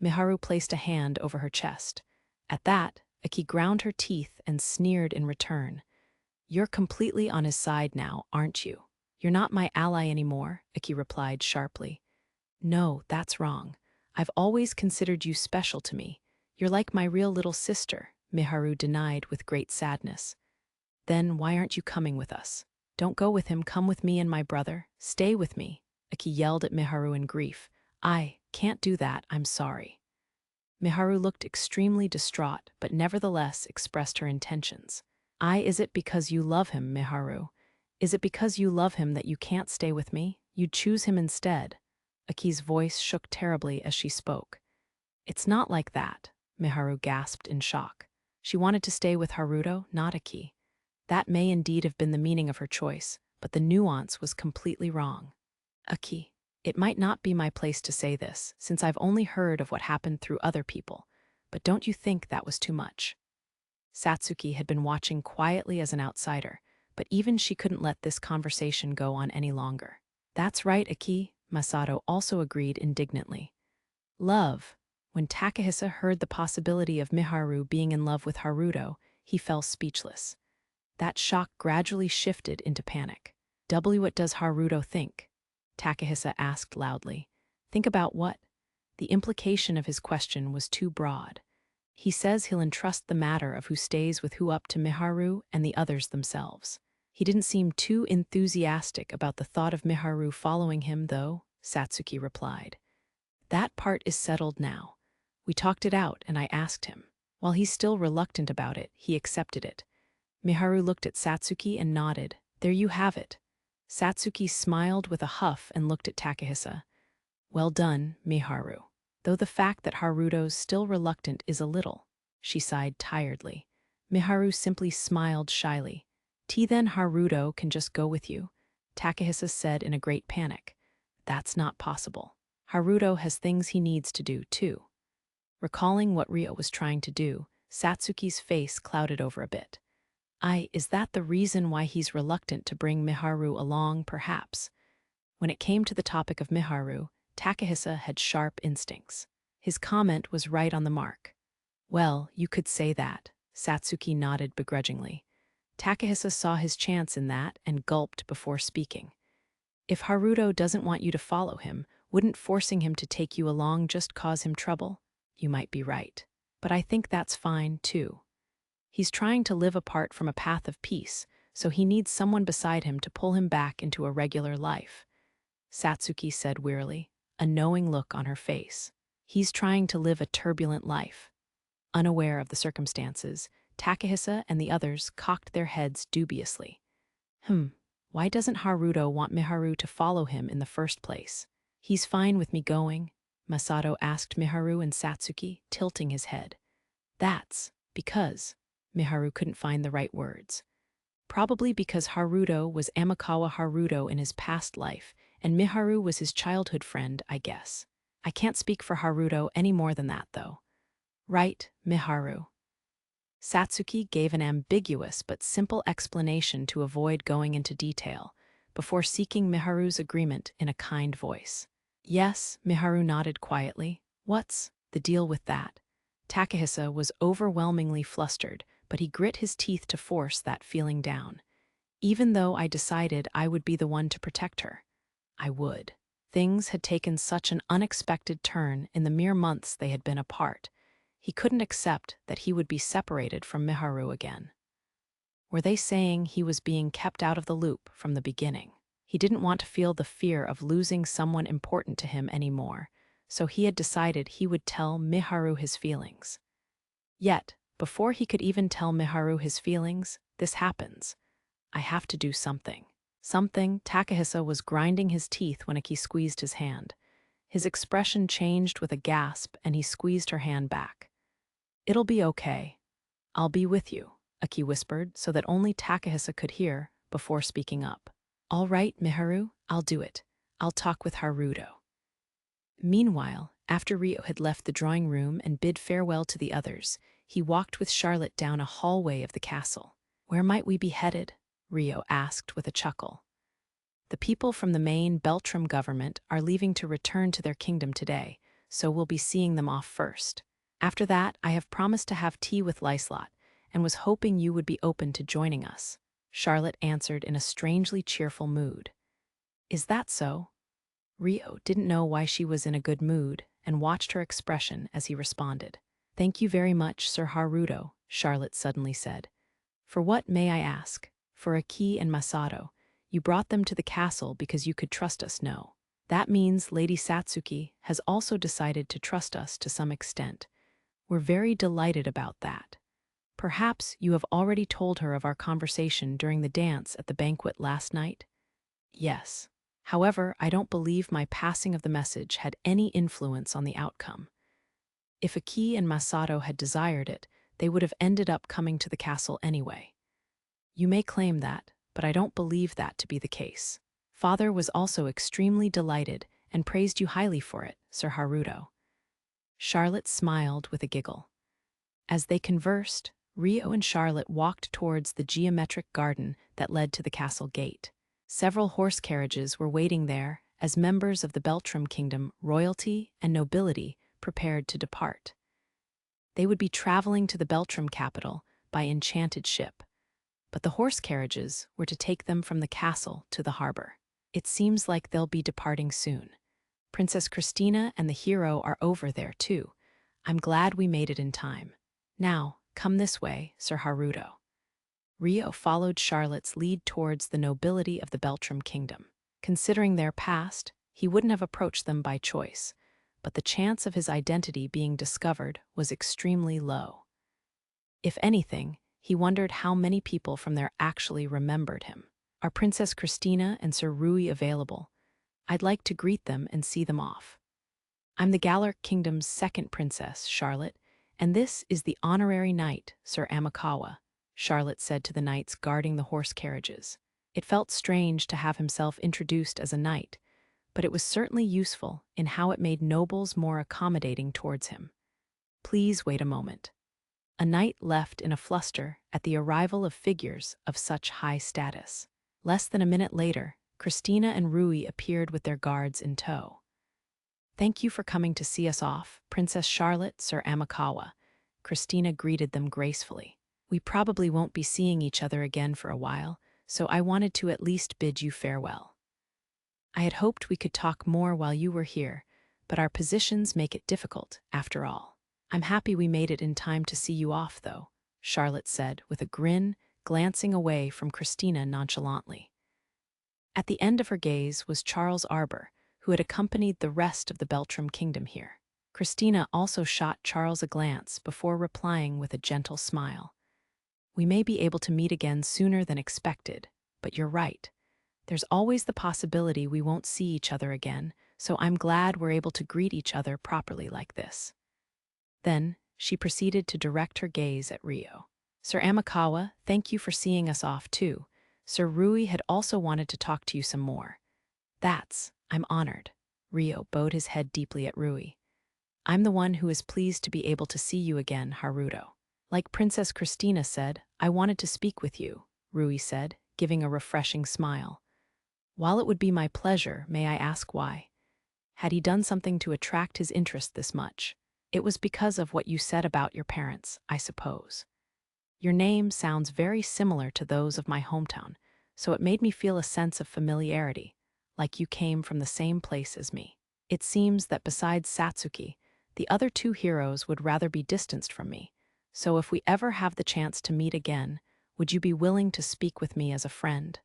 Miharu placed a hand over her chest. At that, Aki ground her teeth and sneered in return. You're completely on his side now, aren't you? You're not my ally anymore, Aki replied sharply. No, that's wrong. I've always considered you special to me. You're like my real little sister, Miharu denied with great sadness. Then why aren't you coming with us? Don't go with him, come with me and my brother. Stay with me, Aki yelled at Miharu in grief. I can't do that, I'm sorry. Miharu looked extremely distraught, but nevertheless expressed her intentions. Is it because you love him, Miharu? Is it because you love him that you can't stay with me? You'd choose him instead. Aki's voice shook terribly as she spoke. It's not like that, Miharu gasped in shock. She wanted to stay with Haruto, not Aki. That may indeed have been the meaning of her choice, but the nuance was completely wrong. Aki, it might not be my place to say this, since I've only heard of what happened through other people, but don't you think that was too much? Satsuki had been watching quietly as an outsider, but even she couldn't let this conversation go on any longer. That's right, Aki, Masato also agreed indignantly. Love. When Takahisa heard the possibility of Miharu being in love with Haruto, he fell speechless. That shock gradually shifted into panic. What does Haruto think? Takahisa asked loudly. Think about what? The implication of his question was too broad. He says he'll entrust the matter of who stays with who up to Miharu and the others themselves. He didn't seem too enthusiastic about the thought of Miharu following him, though, Satsuki replied. That part is settled now. We talked it out and I asked him. While he's still reluctant about it, he accepted it. Miharu looked at Satsuki and nodded. There you have it. Satsuki smiled with a huff and looked at Takahisa. Well done, Miharu. Though the fact that Haruto's still reluctant is a little. She sighed tiredly. Miharu simply smiled shyly. Then Haruto can just go with you, Takahisa said in a great panic. That's not possible. Haruto has things he needs to do, too. Recalling what Ryo was trying to do, Satsuki's face clouded over a bit. Is that the reason why he's reluctant to bring Miharu along, perhaps? When it came to the topic of Miharu, Takahisa had sharp instincts. His comment was right on the mark. Well, you could say that, Satsuki nodded begrudgingly. Takahisa saw his chance in that and gulped before speaking. If Haruto doesn't want you to follow him, wouldn't forcing him to take you along just cause him trouble? You might be right. But I think that's fine, too. He's trying to live apart from a path of peace, so he needs someone beside him to pull him back into a regular life. Satsuki said wearily, a knowing look on her face. He's trying to live a turbulent life. Unaware of the circumstances, Takahisa and the others cocked their heads dubiously. Why doesn't Haruto want Miharu to follow him in the first place? He's fine with me going, Masato asked Miharu and Satsuki, tilting his head. That's because Miharu couldn't find the right words. Probably because Haruto was Amakawa Haruto in his past life, and Miharu was his childhood friend, I guess. I can't speak for Haruto any more than that, though. Right, Miharu. Satsuki gave an ambiguous but simple explanation to avoid going into detail, before seeking Miharu's agreement in a kind voice. Yes, Miharu nodded quietly. What's the deal with that? Takahisa was overwhelmingly flustered, but he grit his teeth to force that feeling down. Even though I decided I would be the one to protect her, I would. Things had taken such an unexpected turn in the mere months they had been apart. He couldn't accept that he would be separated from Miharu again. Were they saying he was being kept out of the loop from the beginning? He didn't want to feel the fear of losing someone important to him anymore, so he had decided he would tell Miharu his feelings. Yet, before he could even tell Miharu his feelings, this happens. I have to do something. Takahisa was grinding his teeth when Aki squeezed his hand. His expression changed with a gasp and he squeezed her hand back. It'll be okay. I'll be with you, Aki whispered so that only Takahisa could hear before speaking up. All right, Miharu, I'll do it. I'll talk with Haruto. Meanwhile, after Ryo had left the drawing room and bid farewell to the others, he walked with Charlotte down a hallway of the castle. Where might we be headed? Ryo asked with a chuckle. The people from the main Beltram government are leaving to return to their kingdom today, so we'll be seeing them off first. After that, I have promised to have tea with Lyslot, and was hoping you would be open to joining us, Charlotte answered in a strangely cheerful mood. Is that so? Ryo didn't know why she was in a good mood and watched her expression as he responded. Thank you very much, Sir Haruto, Charlotte suddenly said. For what, may I ask? For Aki and Masato. You brought them to the castle because you could trust us, no? That means Lady Satsuki has also decided to trust us to some extent. We're very delighted about that. Perhaps you have already told her of our conversation during the dance at the banquet last night? Yes. However, I don't believe my passing of the message had any influence on the outcome. If Aki and Masato had desired it, they would have ended up coming to the castle anyway. You may claim that, but I don't believe that to be the case. Father was also extremely delighted and praised you highly for it, Sir Haruto. Charlotte smiled with a giggle. As they conversed, Rio and Charlotte walked towards the geometric garden that led to the castle gate. Several horse carriages were waiting there as members of the Beltram kingdom, royalty and nobility, prepared to depart. They would be traveling to the Beltram capital by enchanted ship, but the horse carriages were to take them from the castle to the harbor. It seems like they'll be departing soon. Princess Christina and the hero are over there too. I'm glad we made it in time. Now, come this way, Sir Haruto. Rio followed Charlotte's lead towards the nobility of the Beltram kingdom. Considering their past, he wouldn't have approached them by choice, but the chance of his identity being discovered was extremely low. If anything, he wondered how many people from there actually remembered him. Are Princess Christina and Sir Rui available? I'd like to greet them and see them off. I'm the Galar Kingdom's second princess, Charlotte, and this is the honorary knight, Sir Amakawa, Charlotte said to the knights guarding the horse carriages. It felt strange to have himself introduced as a knight, but it was certainly useful in how it made nobles more accommodating towards him. Please wait a moment. A knight left in a fluster at the arrival of figures of such high status. Less than a minute later, Christina and Rui appeared with their guards in tow. Thank you for coming to see us off, Princess Charlotte, Sir Amakawa. Christina greeted them gracefully. We probably won't be seeing each other again for a while, so I wanted to at least bid you farewell. I had hoped we could talk more while you were here, but our positions make it difficult, after all. I'm happy we made it in time to see you off, though, Charlotte said with a grin, glancing away from Christina nonchalantly. At the end of her gaze was Charles Arbor, who had accompanied the rest of the Beltram kingdom here. Christina also shot Charles a glance before replying with a gentle smile. We may be able to meet again sooner than expected, but you're right. There's always the possibility we won't see each other again, so I'm glad we're able to greet each other properly like this. Then, she proceeded to direct her gaze at Rio. Sir Amakawa, thank you for seeing us off too. Sir Rui had also wanted to talk to you some more. I'm honored. Rio bowed his head deeply at Rui. I'm the one who is pleased to be able to see you again, Haruto. Like Princess Christina said, I wanted to speak with you, Rui said, giving a refreshing smile. While it would be my pleasure, may I ask why? Had he done something to attract his interest this much? It was because of what you said about your parents, I suppose. Your name sounds very similar to those of my hometown, so it made me feel a sense of familiarity, like you came from the same place as me. It seems that besides Satsuki, the other two heroes would rather be distanced from me, so if we ever have the chance to meet again, would you be willing to speak with me as a friend?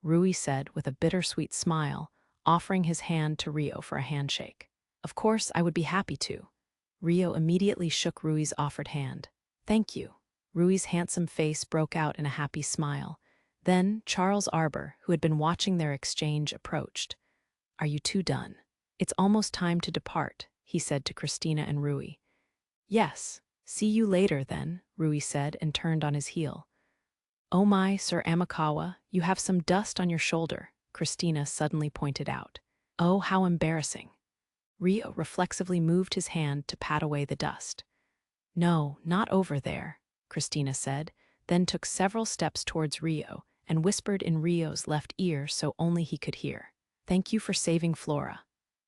Rui said with a bittersweet smile, offering his hand to Rio for a handshake. Of course, I would be happy to. Rio immediately shook Rui's offered hand. Thank you. Rui's handsome face broke out in a happy smile. Then Charles Arbor, who had been watching their exchange, approached. Are you two done? It's almost time to depart, he said to Christina and Rui. Yes, see you later then, Rui said and turned on his heel. Oh my, Sir Amakawa, you have some dust on your shoulder, Christina suddenly pointed out. Oh, how embarrassing. Rio reflexively moved his hand to pat away the dust. No, not over there, Christina said, then took several steps towards Rio and whispered in Rio's left ear so only he could hear. Thank you for saving Flora.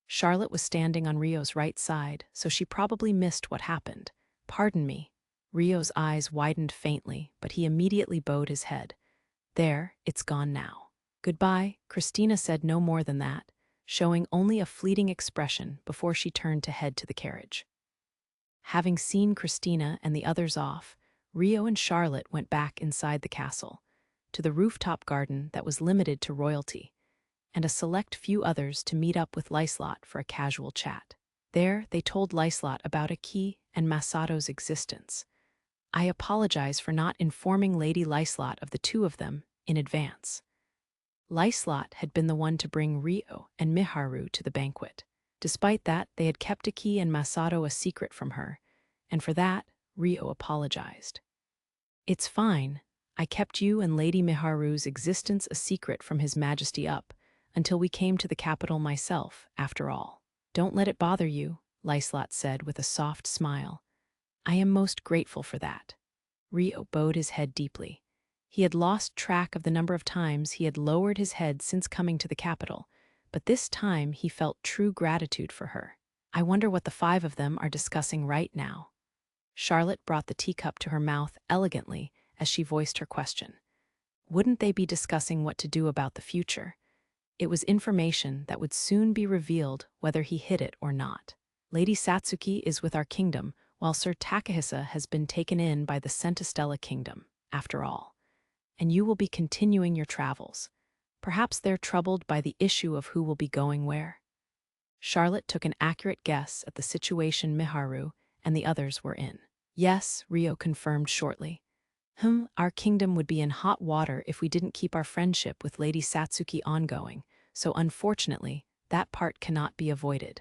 Charlotte was standing on Rio's right side, so she probably missed what happened. Pardon me. Rio's eyes widened faintly, but he immediately bowed his head. There, it's gone now. Goodbye, Christina said no more than that, showing only a fleeting expression before she turned to head to the carriage. Having seen Christina and the others off, Rio and Charlotte went back inside the castle, to the rooftop garden that was limited to royalty, and a select few others to meet up with Lyslot for a casual chat. There, they told Lyslot about Aki and Masato's existence. I apologize for not informing Lady Lyslot of the two of them in advance. Lyslot had been the one to bring Rio and Miharu to the banquet. Despite that, they had kept Aki and Masato a secret from her, and for that, Rio apologized. It's fine. I kept you and Lady Miharu's existence a secret from His Majesty up, until we came to the capital myself, after all. Don't let it bother you, Lyslot said with a soft smile. I am most grateful for that. Rio bowed his head deeply. He had lost track of the number of times he had lowered his head since coming to the capital, but this time he felt true gratitude for her. I wonder what the five of them are discussing right now. Charlotte brought the teacup to her mouth elegantly as she voiced her question. Wouldn't they be discussing what to do about the future? It was information that would soon be revealed whether he hid it or not. Lady Satsuki is with our kingdom, while Sir Takahisa has been taken in by the Centistella kingdom, after all. And you will be continuing your travels. Perhaps they're troubled by the issue of who will be going where. Charlotte took an accurate guess at the situation Miharu and the others were in. Yes, Rio confirmed shortly. Our kingdom would be in hot water if we didn't keep our friendship with Lady Satsuki ongoing, so unfortunately, that part cannot be avoided.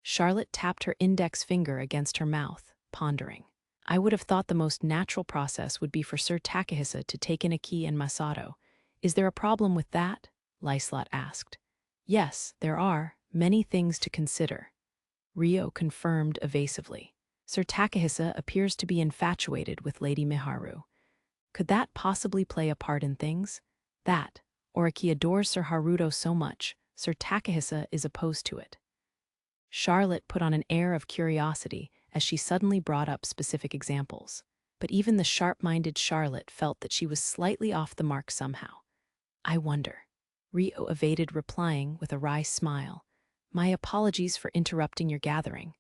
Charlotte tapped her index finger against her mouth, pondering. I would have thought the most natural process would be for Sir Takahisa to take in Aki and Masato. Is there a problem with that? Lyslot asked. Yes, there are many things to consider. Rio confirmed evasively. Sir Takahisa appears to be infatuated with Lady Miharu. Could that possibly play a part in things? That, or Aki adores Sir Haruto so much, Sir Takahisa is opposed to it. Charlotte put on an air of curiosity as she suddenly brought up specific examples. But even the sharp-minded Charlotte felt that she was slightly off the mark somehow. I wonder. Rio evaded replying with a wry smile. My apologies for interrupting your gathering.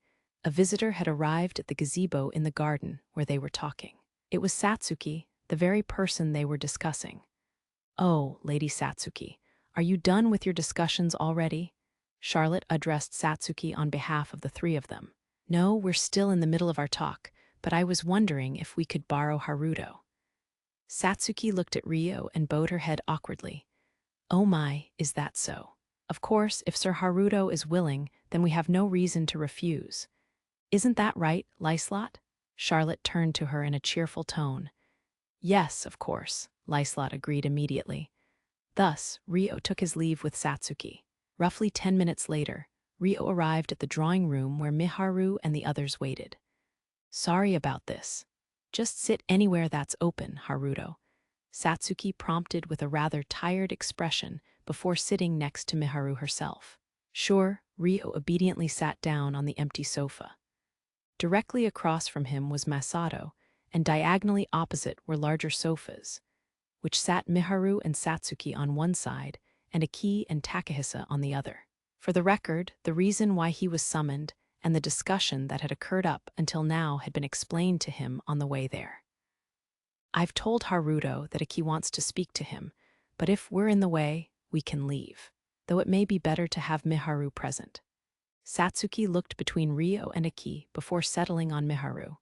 A visitor had arrived at the gazebo in the garden where they were talking. It was Satsuki, the very person they were discussing. Oh, Lady Satsuki, are you done with your discussions already? Charlotte addressed Satsuki on behalf of the three of them. No, we're still in the middle of our talk, but I was wondering if we could borrow Haruto. Satsuki looked at Rio and bowed her head awkwardly. Oh my, is that so? Of course, if Sir Haruto is willing, then we have no reason to refuse. Isn't that right, Lyslot? Charlotte turned to her in a cheerful tone. Yes, of course, Lyslot agreed immediately. Thus, Rio took his leave with Satsuki. Roughly 10 minutes later, Rio arrived at the drawing room where Miharu and the others waited. Sorry about this. Just sit anywhere that's open, Haruto. Satsuki prompted with a rather tired expression before sitting next to Miharu herself. Sure, Rio obediently sat down on the empty sofa. Directly across from him was Masato, and diagonally opposite were larger sofas, which sat Miharu and Satsuki on one side and Aki and Takahisa on the other. For the record, the reason why he was summoned and the discussion that had occurred up until now had been explained to him on the way there. I've told Haruto that Aki wants to speak to him, but if we're in the way, we can leave, though it may be better to have Miharu present. Satsuki looked between Rio and Aki before settling on Miharu.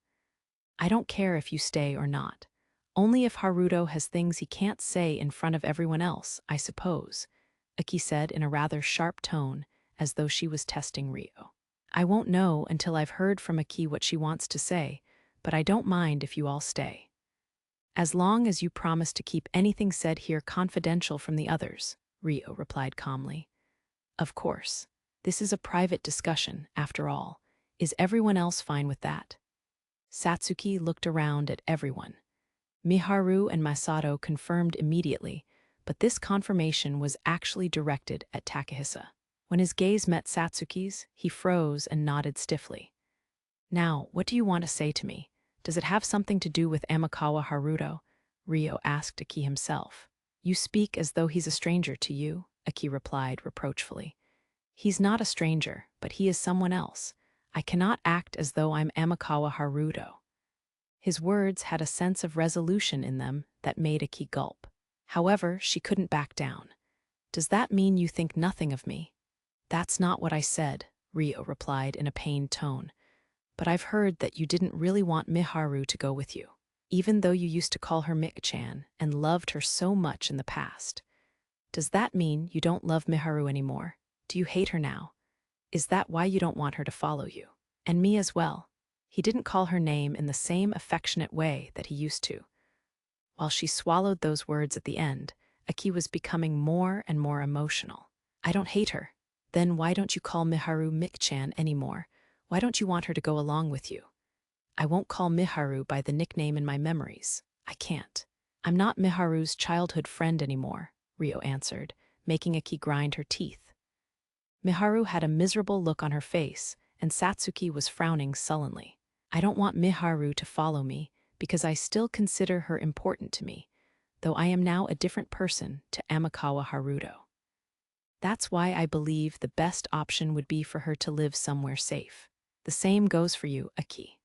I don't care if you stay or not. Only if Haruto has things he can't say in front of everyone else, I suppose, Aki said in a rather sharp tone, as though she was testing Rio. I won't know until I've heard from Aki what she wants to say, but I don't mind if you all stay. As long as you promise to keep anything said here confidential from the others, Rio replied calmly. Of course. This is a private discussion, after all. Is everyone else fine with that? Satsuki looked around at everyone. Miharu and Masato confirmed immediately, but this confirmation was actually directed at Takahisa. When his gaze met Satsuki's, he froze and nodded stiffly. Now, what do you want to say to me? Does it have something to do with Amakawa Haruto? Rio asked Aki himself. You speak as though he's a stranger to you, Aki replied reproachfully. He's not a stranger, but he is someone else. I cannot act as though I'm Amakawa Haruto. His words had a sense of resolution in them that made Aki gulp. However, she couldn't back down. Does that mean you think nothing of me? That's not what I said, Rio replied in a pained tone. But I've heard that you didn't really want Miharu to go with you, even though you used to call her Mika-chan and loved her so much in the past. Does that mean you don't love Miharu anymore? Do you hate her now? Is that why you don't want her to follow you? And me as well. He didn't call her name in the same affectionate way that he used to. While she swallowed those words at the end, Aki was becoming more and more emotional. I don't hate her. Then why don't you call Miharu Mick-chan anymore? Why don't you want her to go along with you? I won't call Miharu by the nickname in my memories. I can't. I'm not Miharu's childhood friend anymore, Rio answered, making Aki grind her teeth. Miharu had a miserable look on her face, and Satsuki was frowning sullenly. I don't want Miharu to follow me because I still consider her important to me, though I am now a different person to Amakawa Haruto. That's why I believe the best option would be for her to live somewhere safe. The same goes for you, Aki.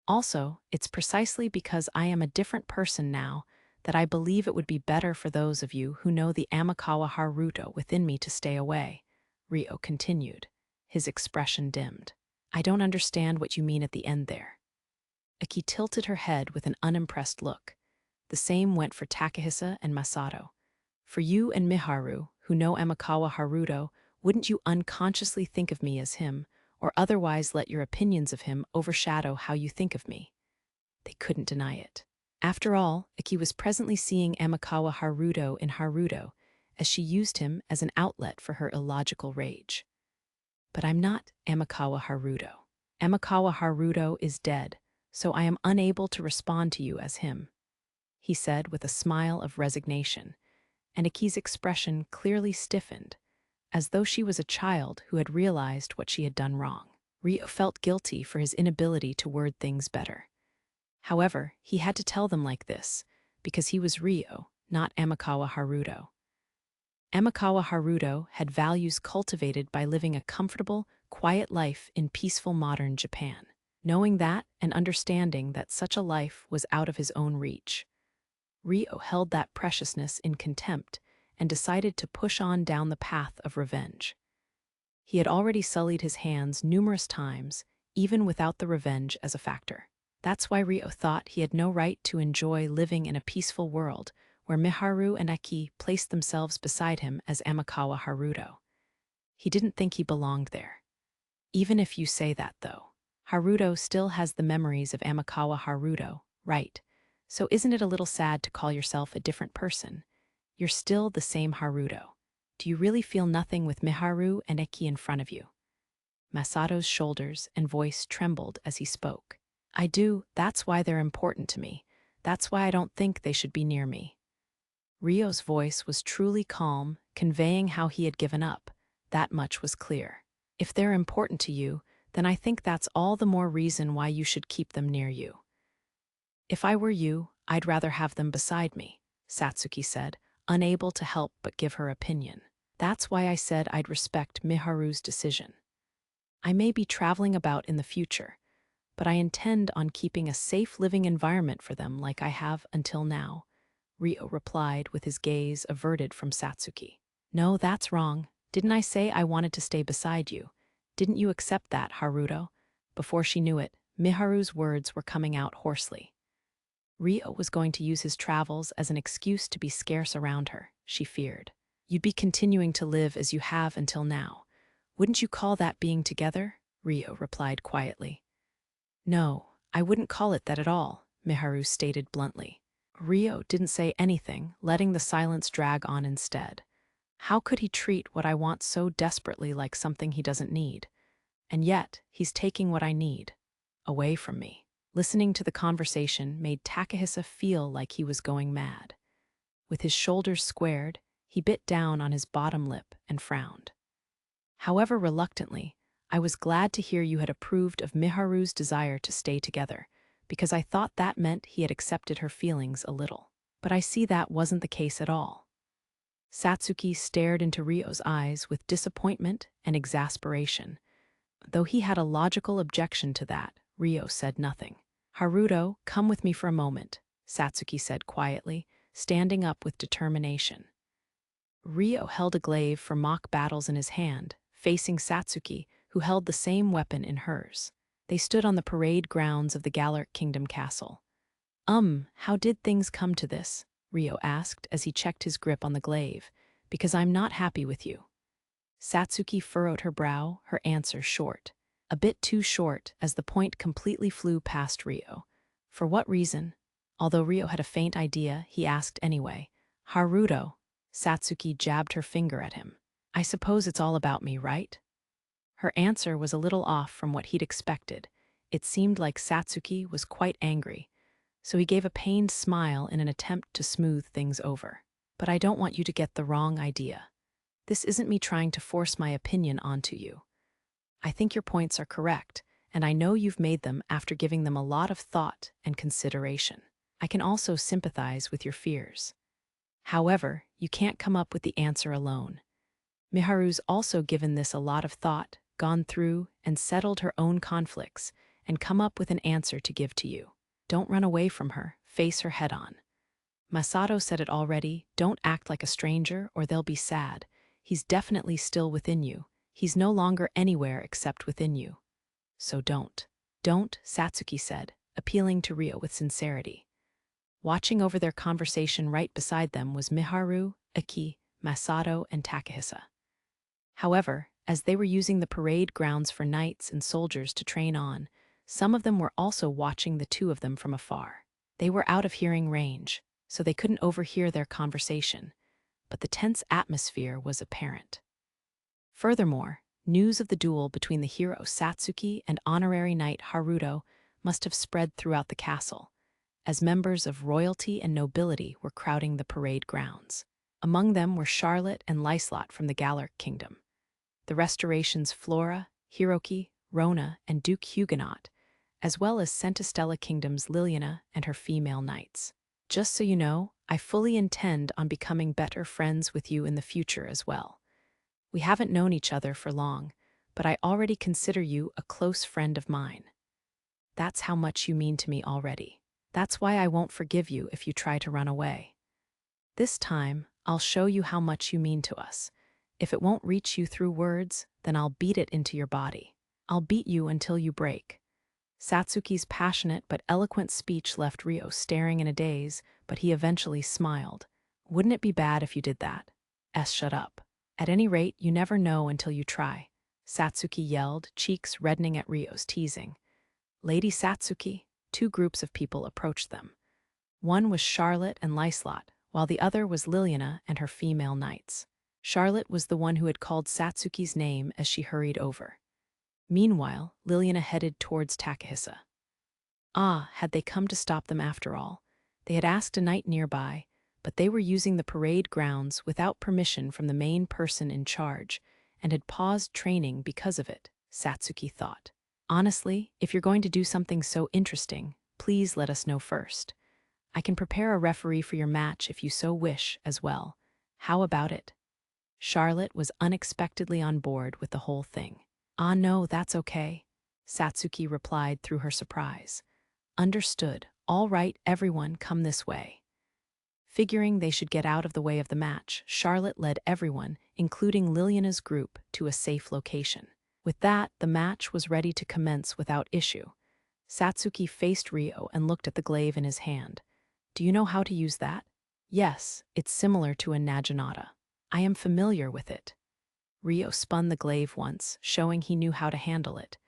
Also, it's precisely because I am a different person now that I believe it would be better for those of you who know the Amakawa Haruto within me to stay away, Rio continued, his expression dimmed. I don't understand what you mean at the end there. Aki tilted her head with an unimpressed look. The same went for Takahisa and Masato. For you and Miharu, who know Amakawa Haruto, wouldn't you unconsciously think of me as him, or otherwise let your opinions of him overshadow how you think of me? They couldn't deny it. After all, Aki was presently seeing Amakawa Haruto in Haruto, as she used him as an outlet for her illogical rage. But I'm not Amakawa Haruto. Amakawa Haruto is dead, so I am unable to respond to you as him, he said with a smile of resignation, and Aki's expression clearly stiffened, as though she was a child who had realized what she had done wrong. Rio felt guilty for his inability to word things better. However, he had to tell them like this, because he was Rio, not Amakawa Haruto. Amakawa Haruto had values cultivated by living a comfortable, quiet life in peaceful modern Japan. Knowing that and understanding that such a life was out of his own reach, Rio held that preciousness in contempt and decided to push on down the path of revenge. He had already sullied his hands numerous times, even without the revenge as a factor. That's why Rio thought he had no right to enjoy living in a peaceful world where Miharu and Aki placed themselves beside him as Amakawa Haruto. He didn't think he belonged there. Even if you say that, though, Haruto still has the memories of Amakawa Haruto, right? So isn't it a little sad to call yourself a different person? You're still the same Haruto. Do you really feel nothing with Miharu and Aki in front of you? Masato's shoulders and voice trembled as he spoke. I do, that's why they're important to me. That's why I don't think they should be near me. Rio's voice was truly calm, conveying how he had given up. That much was clear. If they're important to you, then I think that's all the more reason why you should keep them near you. If I were you, I'd rather have them beside me, Satsuki said, unable to help but give her opinion. That's why I said I'd respect Miharu's decision. I may be traveling about in the future, but I intend on keeping a safe living environment for them like I have until now, Rio replied with his gaze averted from Satsuki. No, that's wrong. Didn't I say I wanted to stay beside you? Didn't you accept that, Haruto? Before she knew it, Miharu's words were coming out hoarsely. Rio was going to use his travels as an excuse to be scarce around her, she feared. You'd be continuing to live as you have until now. Wouldn't you call that being together? Rio replied quietly. No, I wouldn't call it that at all, Miharu stated bluntly. Rio didn't say anything, letting the silence drag on instead. How could he treat what I want so desperately like something he doesn't need? And yet, he's taking what I need away from me. Listening to the conversation made Takahisa feel like he was going mad. With his shoulders squared, he bit down on his bottom lip and frowned. However reluctantly, I was glad to hear you had approved of Miharu's desire to stay together, because I thought that meant he had accepted her feelings a little. But I see that wasn't the case at all. Satsuki stared into Rio's eyes with disappointment and exasperation. Though he had a logical objection to that, Rio said nothing. Haruto, come with me for a moment, Satsuki said quietly, standing up with determination. Rio held a glaive for mock battles in his hand, facing Satsuki, who held the same weapon in hers. They stood on the parade grounds of the Galark Kingdom Castle. How did things come to this? Rio asked as he checked his grip on the glaive. Because I'm not happy with you. Satsuki furrowed her brow, her answer short. A bit too short, as the point completely flew past Rio. For what reason? Although Rio had a faint idea, he asked anyway. Haruto. Satsuki jabbed her finger at him. I suppose it's all about me, right? Her answer was a little off from what he'd expected. It seemed like Satsuki was quite angry, so he gave a pained smile in an attempt to smooth things over. But I don't want you to get the wrong idea. This isn't me trying to force my opinion onto you. I think your points are correct, and I know you've made them after giving them a lot of thought and consideration. I can also sympathize with your fears. However, you can't come up with the answer alone. Miharu's also given this a lot of thought, gone through and settled her own conflicts, and come up with an answer to give to you. Don't run away from her, face her head on. Masato said it already, don't act like a stranger or they'll be sad. He's definitely still within you. He's no longer anywhere except within you. So don't. Don't, Satsuki said, appealing to Ryo with sincerity. Watching over their conversation right beside them was Miharu, Aki, Masato, and Takahisa. However, as they were using the parade grounds for knights and soldiers to train on, some of them were also watching the two of them from afar. They were out of hearing range, so they couldn't overhear their conversation, but the tense atmosphere was apparent. Furthermore, news of the duel between the hero Satsuki and honorary knight Haruto must have spread throughout the castle, as members of royalty and nobility were crowding the parade grounds. Among them were Charlotte and Lyslot from the Galar Kingdom, the Restoration's Flora, Hiroki, Rona, and Duke Huguenot, as well as Centistella Kingdom's Liliana and her female knights. Just so you know, I fully intend on becoming better friends with you in the future as well. We haven't known each other for long, but I already consider you a close friend of mine. That's how much you mean to me already. That's why I won't forgive you if you try to run away. This time, I'll show you how much you mean to us. If it won't reach you through words, then I'll beat it into your body. I'll beat you until you break. Satsuki's passionate but eloquent speech left Ryo staring in a daze, but he eventually smiled. Wouldn't it be bad if you did that? Shut up. At any rate, you never know until you try, Satsuki yelled, cheeks reddening at Ryo's teasing. Lady Satsuki, two groups of people approached them. One was Charlotte and Lyslot, while the other was Liliana and her female knights. Charlotte was the one who had called Satsuki's name as she hurried over. Meanwhile, Liliana headed towards Takahisa. Had they come to stop them after all? They had asked a knight nearby, but they were using the parade grounds without permission from the main person in charge, and had paused training because of it, Satsuki thought. Honestly, if you're going to do something so interesting, please let us know first. I can prepare a referee for your match if you so wish as well. How about it? Charlotte was unexpectedly on board with the whole thing. No, that's okay, Satsuki replied through her surprise. Understood. All right, everyone, come this way. Figuring they should get out of the way of the match, Charlotte led everyone, including Liliana's group, to a safe location. With that, the match was ready to commence without issue. Satsuki faced Ryo and looked at the glaive in his hand. Do you know how to use that? Yes, it's similar to a naginata. I am familiar with it. Ryo spun the glaive once, showing he knew how to handle it.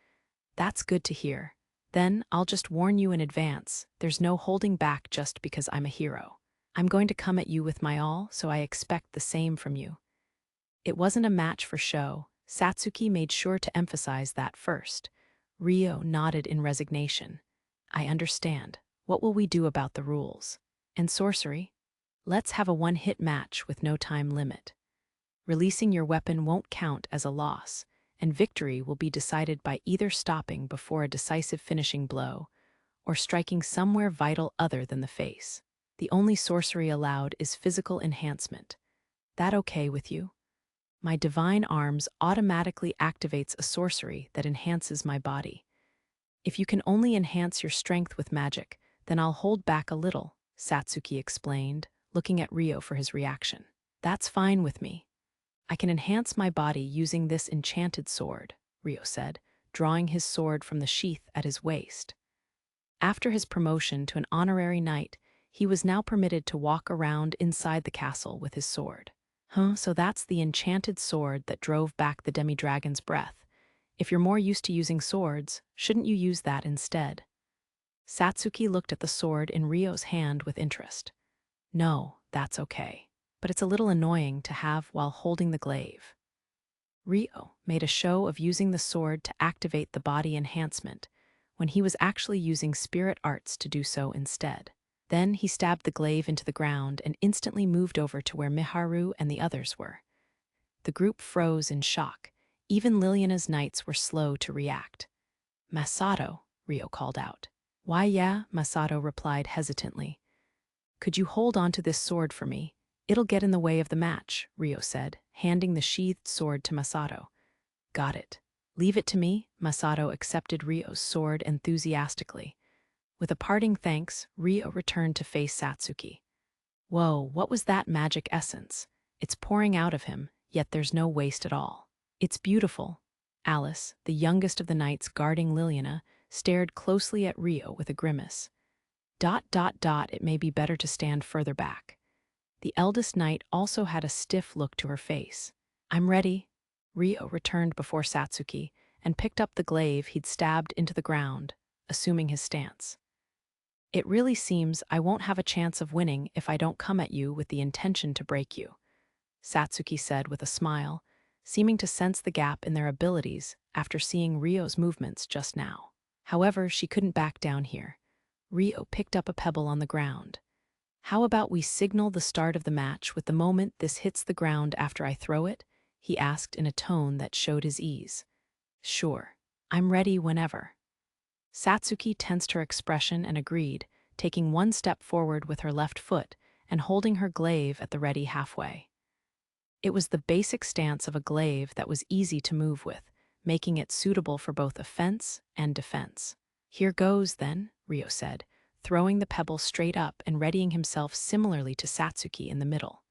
That's good to hear. Then, I'll just warn you in advance, there's no holding back just because I'm a hero. I'm going to come at you with my all, so I expect the same from you. It wasn't a match for show. Satsuki made sure to emphasize that first. Ryo nodded in resignation. I understand. What will we do about the rules? And sorcery? Let's have a one-hit match with no time limit. Releasing your weapon won't count as a loss, and victory will be decided by either stopping before a decisive finishing blow or striking somewhere vital other than the face. The only sorcery allowed is physical enhancement. That okay with you? My divine arms automatically activates a sorcery that enhances my body. If you can only enhance your strength with magic, then I'll hold back a little, Satsuki explained, looking at Ryo for his reaction. That's fine with me. I can enhance my body using this enchanted sword, Ryo said, drawing his sword from the sheath at his waist. After his promotion to an honorary knight, he was now permitted to walk around inside the castle with his sword. So that's the enchanted sword that drove back the demi-dragon's breath. If you're more used to using swords, shouldn't you use that instead? Satsuki looked at the sword in Ryo's hand with interest. No, that's okay. But it's a little annoying to have while holding the glaive. Ryo made a show of using the sword to activate the body enhancement, when he was actually using spirit arts to do so instead. Then he stabbed the glaive into the ground and instantly moved over to where Miharu and the others were. The group froze in shock. Even Liliana's knights were slow to react. "Masato," Ryo called out. "Why, yeah," Masato replied hesitantly. "Could you hold on to this sword for me? It'll get in the way of the match," Ryo said, handing the sheathed sword to Masato. "Got it. Leave it to me." Masato accepted Ryo's sword enthusiastically. With a parting thanks, Ryo returned to face Satsuki. Whoa, what was that magic essence? It's pouring out of him, yet there's no waste at all. It's beautiful. Alice, the youngest of the knights guarding Liliana, stared closely at Ryo with a grimace. ... It may be better to stand further back. The eldest knight also had a stiff look to her face. "I'm ready." Ryo returned before Satsuki and picked up the glaive he'd stabbed into the ground, assuming his stance. "It really seems I won't have a chance of winning if I don't come at you with the intention to break you," Satsuki said with a smile, seeming to sense the gap in their abilities after seeing Ryo's movements just now. However, she couldn't back down here. Ryo picked up a pebble on the ground. "How about we signal the start of the match with the moment this hits the ground after I throw it?" he asked in a tone that showed his ease. "Sure. I'm ready whenever." Satsuki tensed her expression and agreed, taking one step forward with her left foot and holding her glaive at the ready halfway. It was the basic stance of a glaive that was easy to move with, making it suitable for both offense and defense. "Here goes, then," Ryo said, throwing the pebble straight up and readying himself similarly to Satsuki in the middle.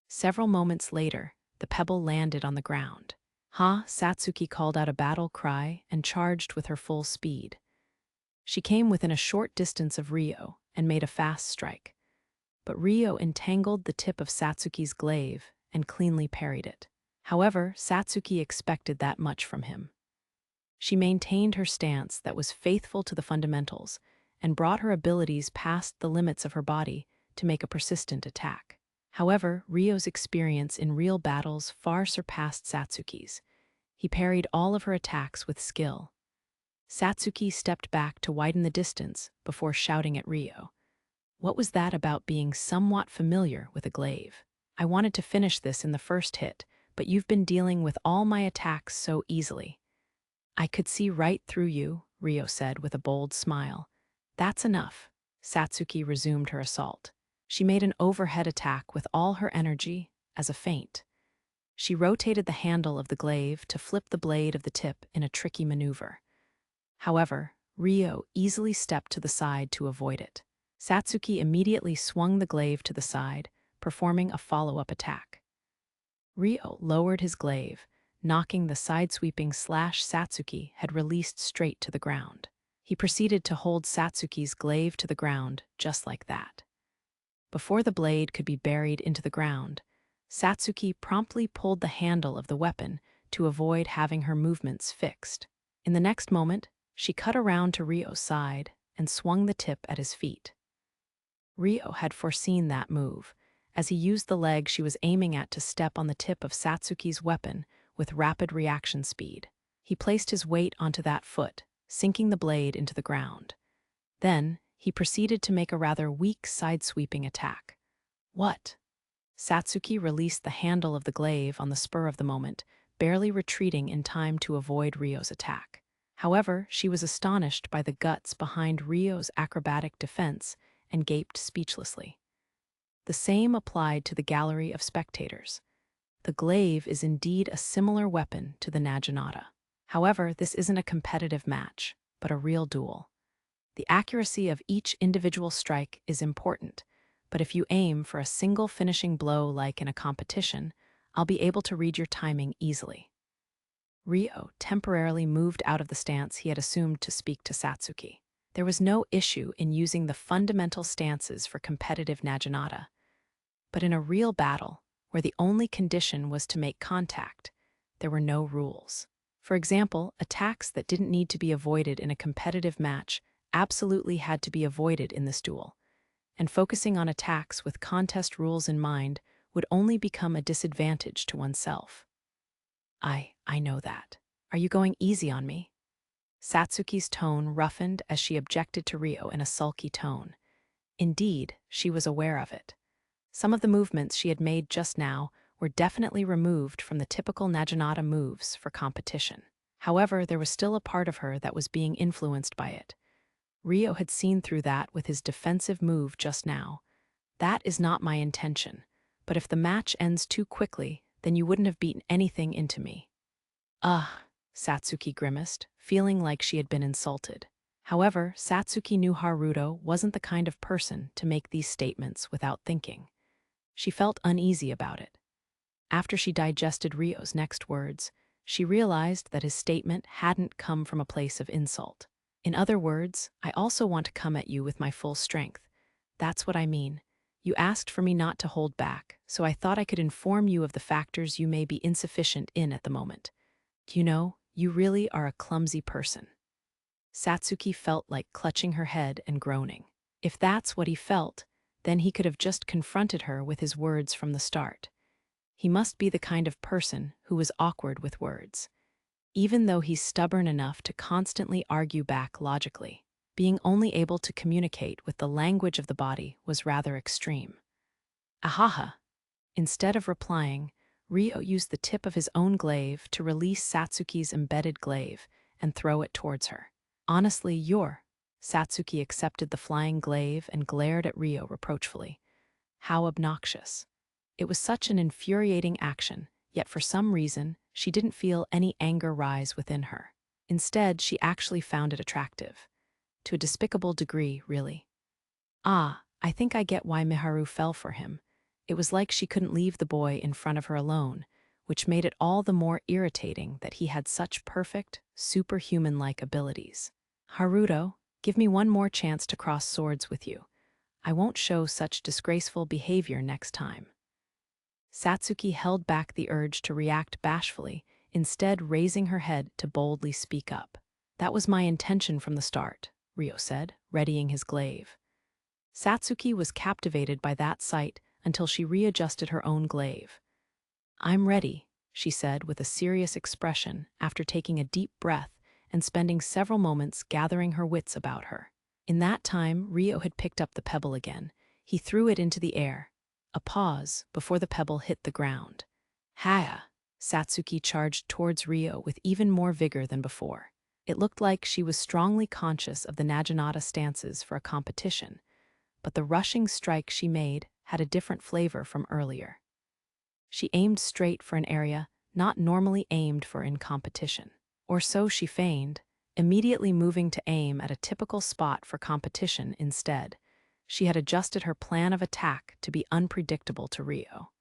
Several moments later, the pebble landed on the ground. "Ha!" Satsuki called out a battle cry and charged with her full speed. She came within a short distance of Ryo and made a fast strike. But Ryo entangled the tip of Satsuki's glaive and cleanly parried it. However, Satsuki expected that much from him. She maintained her stance that was faithful to the fundamentals and brought her abilities past the limits of her body to make a persistent attack. However, Ryo's experience in real battles far surpassed Satsuki's. He parried all of her attacks with skill. Satsuki stepped back to widen the distance before shouting at Ryo. What was that about being somewhat familiar with a glaive? "I wanted to finish this in the first hit, but you've been dealing with all my attacks so easily." "I could see right through you," Ryo said with a bold smile. "That's enough." Satsuki resumed her assault. She made an overhead attack with all her energy, as a feint. She rotated the handle of the glaive to flip the blade of the tip in a tricky maneuver. However, Ryo easily stepped to the side to avoid it. Satsuki immediately swung the glaive to the side, performing a follow-up attack. Ryo lowered his glaive, knocking the side-sweeping slash Satsuki had released straight to the ground. He proceeded to hold Satsuki's glaive to the ground just like that. Before the blade could be buried into the ground, Satsuki promptly pulled the handle of the weapon to avoid having her movements fixed. In the next moment, she cut around to Ryo's side and swung the tip at his feet. Ryo had foreseen that move, as he used the leg she was aiming at to step on the tip of Satsuki's weapon with rapid reaction speed. He placed his weight onto that foot, sinking the blade into the ground. Then, he proceeded to make a rather weak side-sweeping attack. "What?" Satsuki released the handle of the glaive on the spur of the moment, barely retreating in time to avoid Ryo's attack. However, she was astonished by the guts behind Ryo's acrobatic defense and gaped speechlessly. The same applied to the gallery of spectators. The glaive is indeed a similar weapon to the naginata. However, this isn't a competitive match, but a real duel. The accuracy of each individual strike is important, but if you aim for a single finishing blow like in a competition, I'll be able to read your timing easily. Ryo temporarily moved out of the stance he had assumed to speak to Satsuki. There was no issue in using the fundamental stances for competitive naginata, but in a real battle, where the only condition was to make contact, there were no rules. For example, attacks that didn't need to be avoided in a competitive match absolutely had to be avoided in this duel, and focusing on attacks with contest rules in mind would only become a disadvantage to oneself. I know that. Are you going easy on me? Satsuki's tone roughened as she objected to Rio in a sulky tone. Indeed, she was aware of it. Some of the movements she had made just now were definitely removed from the typical Naginata moves for competition. However, there was still a part of her that was being influenced by it. Rio had seen through that with his defensive move just now. That is not my intention, but if the match ends too quickly, then you wouldn't have beaten anything into me. Ugh, Satsuki grimaced, feeling like she had been insulted. However, Satsuki knew Haruto wasn't the kind of person to make these statements without thinking. She felt uneasy about it. After she digested Rio's next words, she realized that his statement hadn't come from a place of insult. In other words, I also want to come at you with my full strength. That's what I mean. You asked for me not to hold back, so I thought I could inform you of the factors you may be insufficient in at the moment. You know, you really are a clumsy person. Satsuki felt like clutching her head and groaning. If that's what he felt, then he could have just confronted her with his words from the start. He must be the kind of person who was awkward with words. Even though he's stubborn enough to constantly argue back logically, being only able to communicate with the language of the body was rather extreme. Ahaha! Instead of replying, Rio used the tip of his own glaive to release Satsuki's embedded glaive and throw it towards her. Honestly, you're... Satsuki accepted the flying glaive and glared at Rio reproachfully. How obnoxious. It was such an infuriating action, yet for some reason, she didn't feel any anger rise within her. Instead, she actually found it attractive. To a despicable degree, really. Ah, I think I get why Miharu fell for him. It was like she couldn't leave the boy in front of her alone, which made it all the more irritating that he had such perfect, superhuman-like abilities. Haruto, give me one more chance to cross swords with you. I won't show such disgraceful behavior next time. Satsuki held back the urge to react bashfully, instead raising her head to boldly speak up. That was my intention from the start, Rio said, readying his glaive. Satsuki was captivated by that sight until she readjusted her own glaive. I'm ready, she said with a serious expression after taking a deep breath and spending several moments gathering her wits about her. In that time, Rio had picked up the pebble again. He threw it into the air. A pause before the pebble hit the ground. Haya! Satsuki charged towards Rio with even more vigor than before. It looked like she was strongly conscious of the Naginata stances for a competition, but the rushing strike she made had a different flavor from earlier. She aimed straight for an area not normally aimed for in competition. Or so she feigned, immediately moving to aim at a typical spot for competition instead. She had adjusted her plan of attack to be unpredictable to Rio.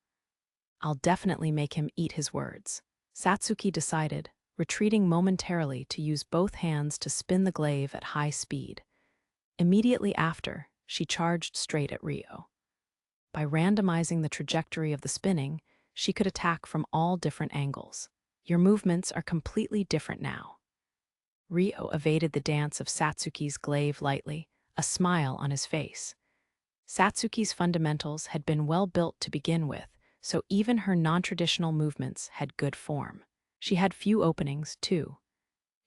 I'll definitely make him eat his words. Satsuki decided, retreating momentarily to use both hands to spin the glaive at high speed. Immediately after, she charged straight at Rio. By randomizing the trajectory of the spinning, she could attack from all different angles. Your movements are completely different now. Rio evaded the dance of Satsuki's glaive lightly, a smile on his face. Satsuki's fundamentals had been well built to begin with, so even her non-traditional movements had good form. She had few openings, too.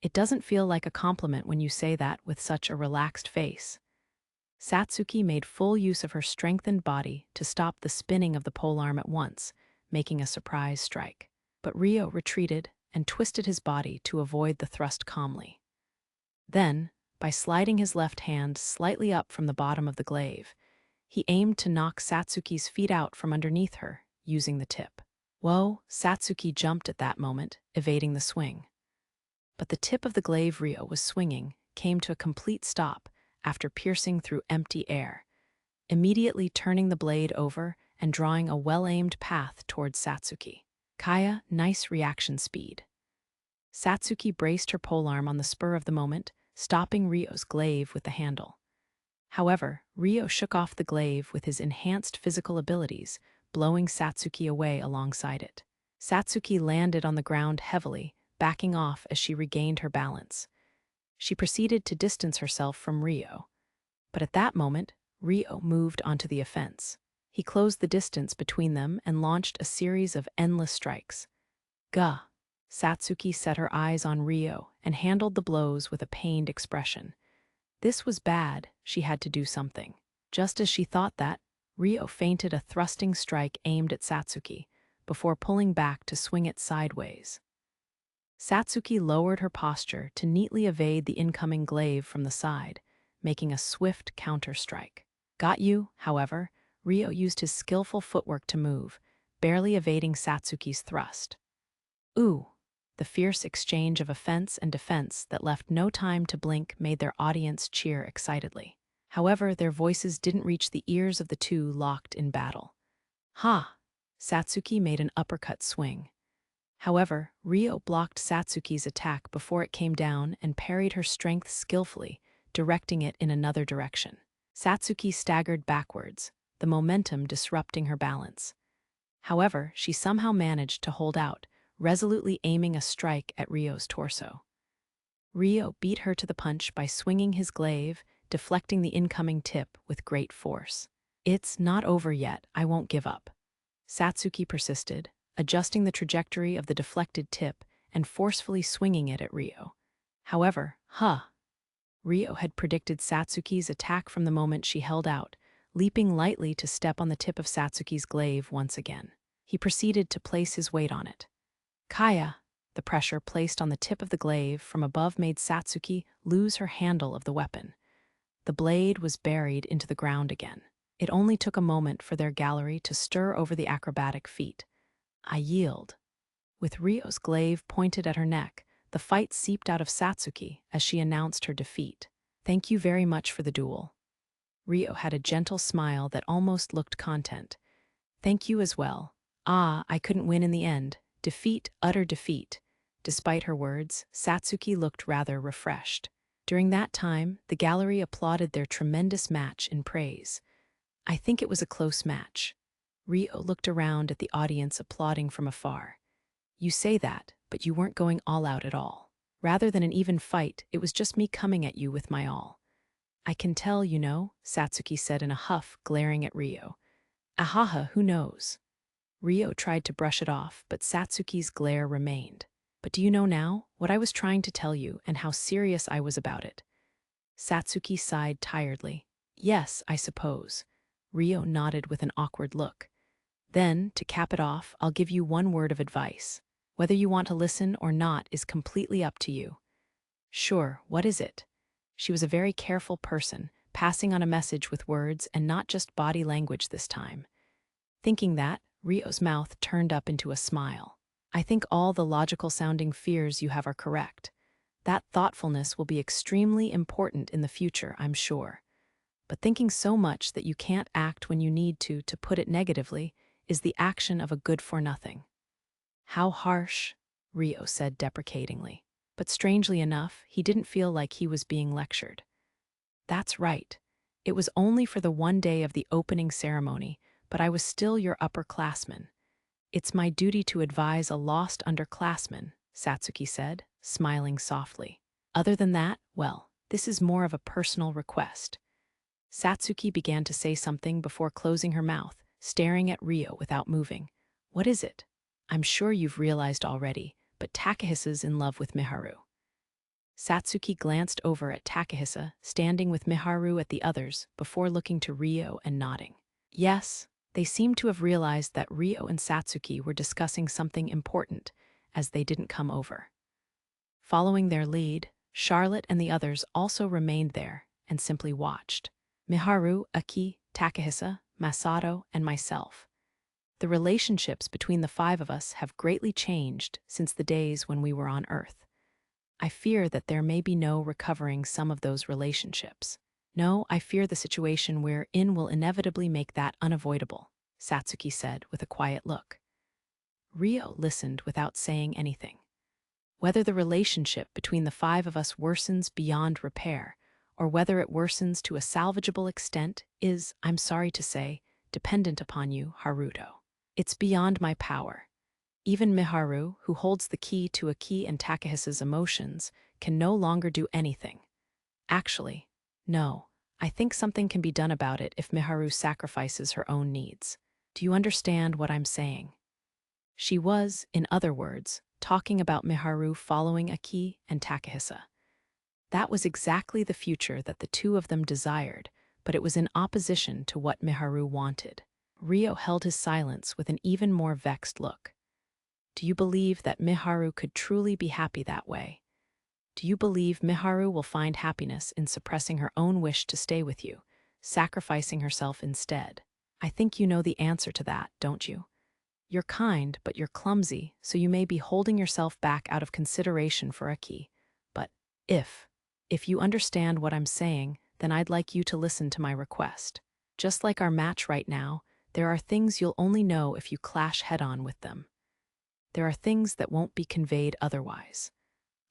It doesn't feel like a compliment when you say that with such a relaxed face. Satsuki made full use of her strengthened body to stop the spinning of the polearm at once, making a surprise strike. But Rio retreated and twisted his body to avoid the thrust calmly. Then, by sliding his left hand slightly up from the bottom of the glaive, he aimed to knock Satsuki's feet out from underneath her, using the tip. Whoa, Satsuki jumped at that moment, evading the swing. But the tip of the glaive Rio was swinging came to a complete stop after piercing through empty air, immediately turning the blade over and drawing a well-aimed path towards Satsuki. Kaya, nice reaction speed. Satsuki braced her polearm on the spur of the moment, stopping Rio's glaive with the handle. However, Rio shook off the glaive with his enhanced physical abilities, blowing Satsuki away alongside it. Satsuki landed on the ground heavily, backing off as she regained her balance. She proceeded to distance herself from Rio. But at that moment, Rio moved onto the offense. He closed the distance between them and launched a series of endless strikes. Gah! Satsuki set her eyes on Rio and handled the blows with a pained expression. This was bad, she had to do something. Just as she thought that, Rio feinted a thrusting strike aimed at Satsuki, before pulling back to swing it sideways. Satsuki lowered her posture to neatly evade the incoming glaive from the side, making a swift counter-strike. Got you, however, Rio used his skillful footwork to move, barely evading Satsuki's thrust. Ooh! The fierce exchange of offense and defense that left no time to blink made their audience cheer excitedly. However, their voices didn't reach the ears of the two locked in battle. Ha! Satsuki made an uppercut swing. However, Rio blocked Satsuki's attack before it came down and parried her strength skillfully, directing it in another direction. Satsuki staggered backwards, the momentum disrupting her balance. However, she somehow managed to hold out, resolutely aiming a strike at Rio's torso. Rio beat her to the punch by swinging his glaive, deflecting the incoming tip with great force. It's not over yet, I won't give up. Satsuki persisted, adjusting the trajectory of the deflected tip and forcefully swinging it at Rio. However, Rio had predicted Satsuki's attack from the moment she held out, leaping lightly to step on the tip of Satsuki's glaive once again. He proceeded to place his weight on it. Kaya! The pressure placed on the tip of the glaive from above made Satsuki lose her handle of the weapon. The blade was buried into the ground again. It only took a moment for their gallery to stir over the acrobatic feat. I yield. With Rio's glaive pointed at her neck, the fight seeped out of Satsuki as she announced her defeat. Thank you very much for the duel. Rio had a gentle smile that almost looked content. Thank you as well. I couldn't win in the end. Defeat, utter defeat. Despite her words, Satsuki looked rather refreshed. During that time, the gallery applauded their tremendous match in praise. I think it was a close match. Rio looked around at the audience applauding from afar. You say that, but you weren't going all out at all. Rather than an even fight, it was just me coming at you with my all. I can tell, you know, Satsuki said in a huff, glaring at Rio. Ahaha, who knows? Rio tried to brush it off, but Satsuki's glare remained. But do you know now what I was trying to tell you and how serious I was about it? Satsuki sighed tiredly. Yes, I suppose. Rio nodded with an awkward look. Then, to cap it off, I'll give you one word of advice. Whether you want to listen or not is completely up to you. Sure, what is it? She was a very careful person, passing on a message with words and not just body language this time. Thinking that, Rio's mouth turned up into a smile. I think all the logical-sounding fears you have are correct. That thoughtfulness will be extremely important in the future, I'm sure. But thinking so much that you can't act when you need to put it negatively, is the action of a good-for-nothing. How harsh, Rio said deprecatingly. But strangely enough, he didn't feel like he was being lectured. That's right. It was only for the one day of the opening ceremony, but I was still your upperclassman. It's my duty to advise a lost underclassman, Satsuki said, smiling softly. Other than that, well, this is more of a personal request. Satsuki began to say something before closing her mouth, staring at Rio without moving. What is it? I'm sure you've realized already, but Takahisa's in love with Miharu. Satsuki glanced over at Takahisa, standing with Miharu at the others, before looking to Rio and nodding. Yes, they seemed to have realized that Rio and Satsuki were discussing something important, as they didn't come over. Following their lead, Charlotte and the others also remained there and simply watched. Miharu, Aki, Takahisa, Masato, and myself. The relationships between the five of us have greatly changed since the days when we were on Earth. I fear that there may be no recovering some of those relationships. No, I fear the situation we're in will inevitably make that unavoidable, Satsuki said with a quiet look. Rio listened without saying anything. Whether the relationship between the five of us worsens beyond repair, or whether it worsens to a salvageable extent is, I'm sorry to say, dependent upon you, Haruto. It's beyond my power. Even Miharu, who holds the key to Aki and Takahisa's emotions, can no longer do anything. Actually, no, I think something can be done about it if Miharu sacrifices her own needs. Do you understand what I'm saying? She was, in other words, talking about Miharu following Aki and Takahisa. That was exactly the future that the two of them desired, but it was in opposition to what Miharu wanted. Ryo held his silence with an even more vexed look. Do you believe that Miharu could truly be happy that way? Do you believe Miharu will find happiness in suppressing her own wish to stay with you, sacrificing herself instead? I think you know the answer to that, don't you? You're kind, but you're clumsy, so you may be holding yourself back out of consideration for Aki. But if you understand what I'm saying, then I'd like you to listen to my request. Just like our match right now, there are things you'll only know if you clash head-on with them. There are things that won't be conveyed otherwise.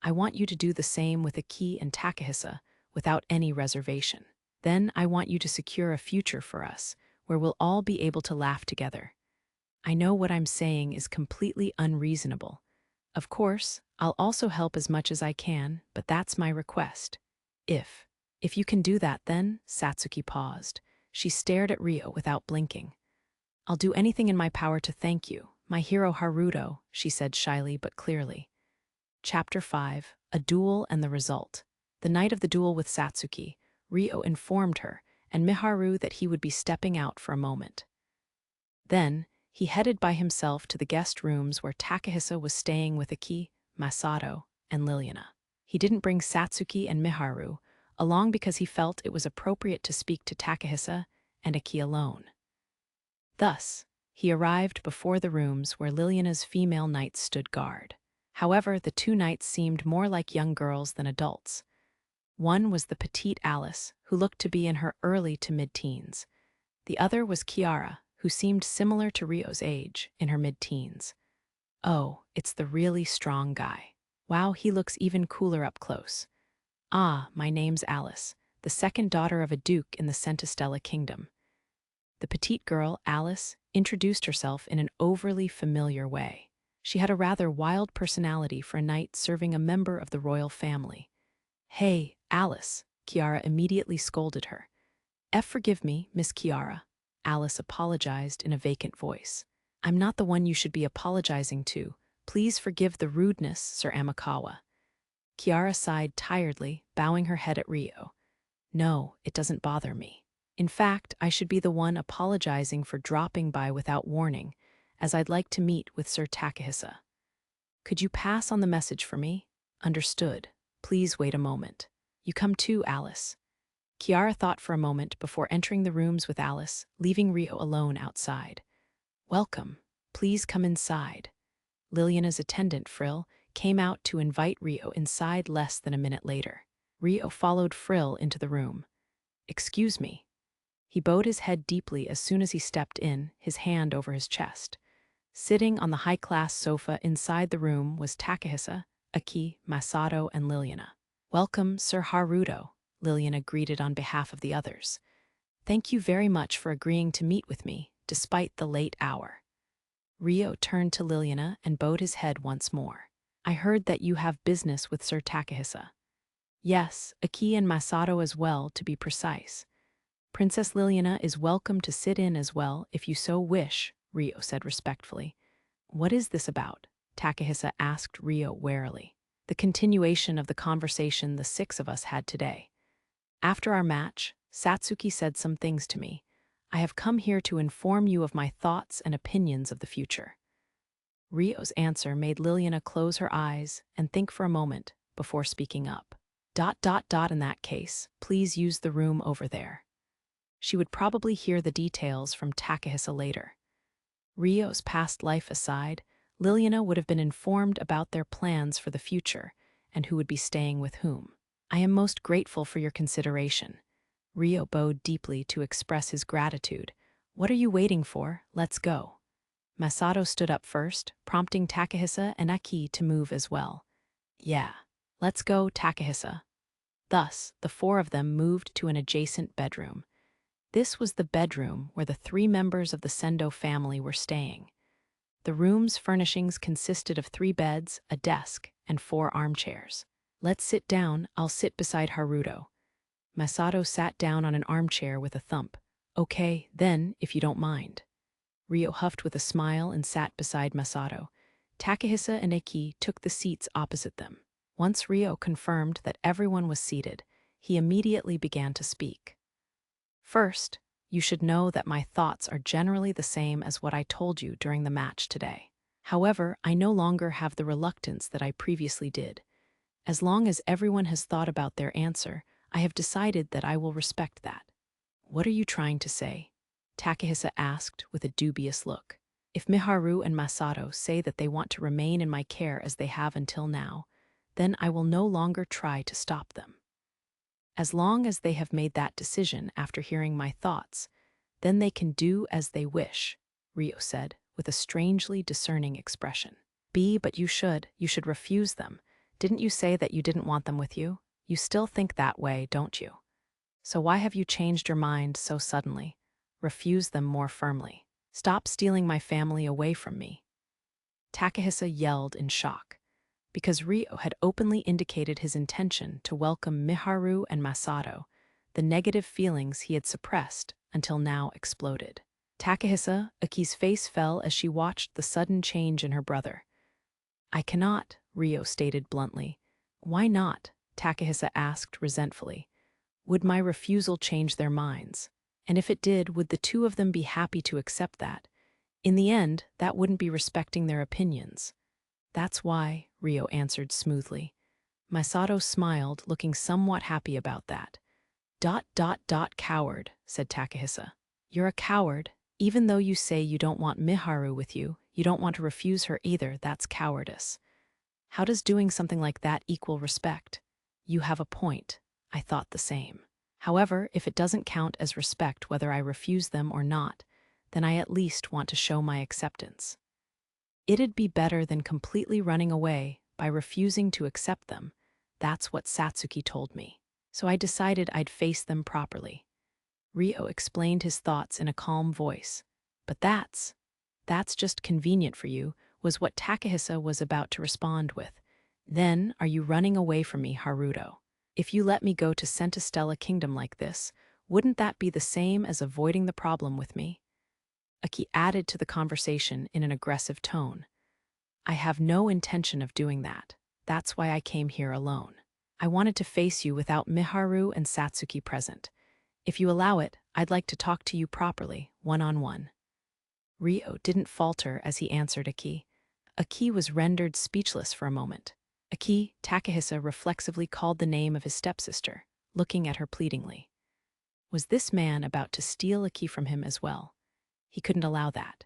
I want you to do the same with Aki and Takahisa without any reservation. Then I want you to secure a future for us, where we'll all be able to laugh together. I know what I'm saying is completely unreasonable. Of course, I'll also help as much as I can, but that's my request. If you can do that, then, Satsuki paused. She stared at Ryo without blinking. I'll do anything in my power to thank you, my hero Haruto, she said shyly but clearly. Chapter 5, A Duel and the Result. The night of the duel with Satsuki, Ryo informed her and Miharu that he would be stepping out for a moment. Then, he headed by himself to the guest rooms where Takahisa was staying with Aki, Masato, and Liliana. He didn't bring Satsuki and Miharu along because he felt it was appropriate to speak to Takahisa and Aki alone. Thus, he arrived before the rooms where Liliana's female knights stood guard. However, the two knights seemed more like young girls than adults. One was the petite Alice, who looked to be in her early to mid-teens. The other was Kiara, who seemed similar to Ryo's age, in her mid-teens. Oh, it's the really strong guy. Wow, he looks even cooler up close. Ah, my name's Alice, the second daughter of a duke in the Centistella kingdom. The petite girl, Alice, introduced herself in an overly familiar way. She had a rather wild personality for a knight serving a member of the royal family. Hey, Alice, Kiara immediately scolded her. Forgive me, Miss Kiara. Alice apologized in a vacant voice. I'm not the one you should be apologizing to. Please forgive the rudeness, Sir Amakawa. Kiara sighed tiredly, bowing her head at Ryo. No, it doesn't bother me. In fact, I should be the one apologizing for dropping by without warning, as I'd like to meet with Sir Takahisa. Could you pass on the message for me? Understood. Please wait a moment. You come too, Alice. Kiara thought for a moment before entering the rooms with Alice, leaving Ryo alone outside. Welcome. Please come inside. Liliana's attendant, Frill, came out to invite Ryo inside less than a minute later. Ryo followed Frill into the room. Excuse me. He bowed his head deeply as soon as he stepped in, his hand over his chest. Sitting on the high-class sofa inside the room was Takahisa, Aki, Masato, and Liliana. Welcome, Sir Haruto, Liliana greeted on behalf of the others. Thank you very much for agreeing to meet with me, despite the late hour. Ryo turned to Liliana and bowed his head once more. I heard that you have business with Sir Takahisa. Yes, Aki and Masato as well, to be precise. Princess Liliana is welcome to sit in as well if you so wish, Ryo said respectfully. What is this about? Takahisa asked Ryo warily. The continuation of the conversation the six of us had today. After our match, Satsuki said some things to me. I have come here to inform you of my thoughts and opinions of the future. Ryo's answer made Liliana close her eyes and think for a moment before speaking up. In that case, please use the room over there. She would probably hear the details from Takahisa later. Ryo's past life aside, Liliana would have been informed about their plans for the future and who would be staying with whom. I am most grateful for your consideration. Ryo bowed deeply to express his gratitude. What are you waiting for? Let's go. Masato stood up first, prompting Takahisa and Aki to move as well. Yeah, let's go, Takahisa. Thus, the four of them moved to an adjacent bedroom. This was the bedroom where the three members of the Sendo family were staying. The room's furnishings consisted of 3 beds, a desk, and 4 armchairs. Let's sit down, I'll sit beside Haruto. Masato sat down on an armchair with a thump. Okay, then, if you don't mind. Ryo huffed with a smile and sat beside Masato. Takahisa and Aki took the seats opposite them. Once Ryo confirmed that everyone was seated, he immediately began to speak. First, you should know that my thoughts are generally the same as what I told you during the match today. However, I no longer have the reluctance that I previously did. As long as everyone has thought about their answer, I have decided that I will respect that. What are you trying to say? Takahisa asked with a dubious look. If Miharu and Masato say that they want to remain in my care as they have until now, then I will no longer try to stop them. As long as they have made that decision after hearing my thoughts, then they can do as they wish, Ryo said, with a strangely discerning expression. But you should refuse them. Didn't you say that you didn't want them with you? You still think that way, don't you? So why have you changed your mind so suddenly? Refuse them more firmly. Stop stealing my family away from me. Takahisa yelled in shock. Because Ryo had openly indicated his intention to welcome Miharu and Masato, the negative feelings he had suppressed until now exploded. Takahisa, Aki's face fell as she watched the sudden change in her brother. I cannot, Ryo stated bluntly. Why not? Takahisa asked resentfully. Would my refusal change their minds? And if it did, would the two of them be happy to accept that? In the end, that wouldn't be respecting their opinions. That's why, Ryo answered smoothly. Masato smiled, looking somewhat happy about that. Coward, said Takahisa. You're a coward. Even though you say you don't want Miharu with you, you don't want to refuse her either. That's cowardice. How does doing something like that equal respect? You have a point. I thought the same. However, if it doesn't count as respect whether I refuse them or not, then I at least want to show my acceptance. It'd be better than completely running away by refusing to accept them. That's what Satsuki told me. So I decided I'd face them properly. Ryo explained his thoughts in a calm voice. But that's just convenient for you, was what Takahisa was about to respond with. Then, are you running away from me, Haruto? If you let me go to Centistella Kingdom like this, wouldn't that be the same as avoiding the problem with me? Aki added to the conversation in an aggressive tone. I have no intention of doing that. That's why I came here alone. I wanted to face you without Miharu and Satsuki present. If you allow it, I'd like to talk to you properly, one-on-one. Ryo didn't falter as he answered Aki. Aki was rendered speechless for a moment. Aki, Takahisa reflexively called the name of his stepsister, looking at her pleadingly. Was this man about to steal Aki from him as well? He couldn't allow that.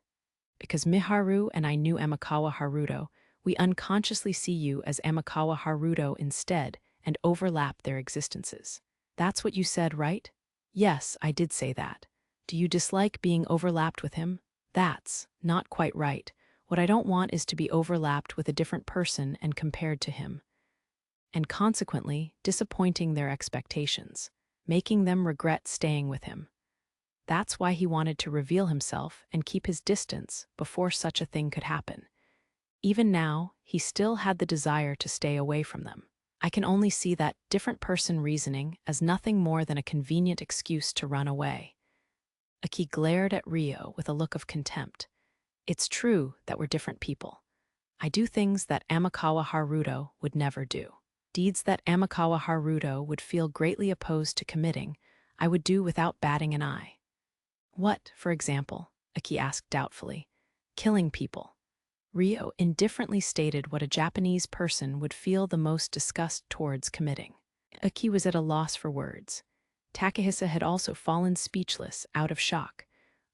Because Miharu and I knew Amakawa Haruto, we unconsciously see you as Amakawa Haruto instead and overlap their existences. That's what you said, right? Yes, I did say that. Do you dislike being overlapped with him? That's not quite right. What I don't want is to be overlapped with a different person and compared to him. And consequently, disappointing their expectations, making them regret staying with him. That's why he wanted to reveal himself and keep his distance before such a thing could happen. Even now, he still had the desire to stay away from them. I can only see that different person reasoning as nothing more than a convenient excuse to run away. Aki glared at Ryo with a look of contempt. It's true that we're different people. I do things that Amakawa Haruto would never do. Deeds that Amakawa Haruto would feel greatly opposed to committing, I would do without batting an eye. What, for example? Aki asked doubtfully. Killing people. Ryo indifferently stated what a Japanese person would feel the most disgust towards committing. Aki was at a loss for words. Takahisa had also fallen speechless, out of shock.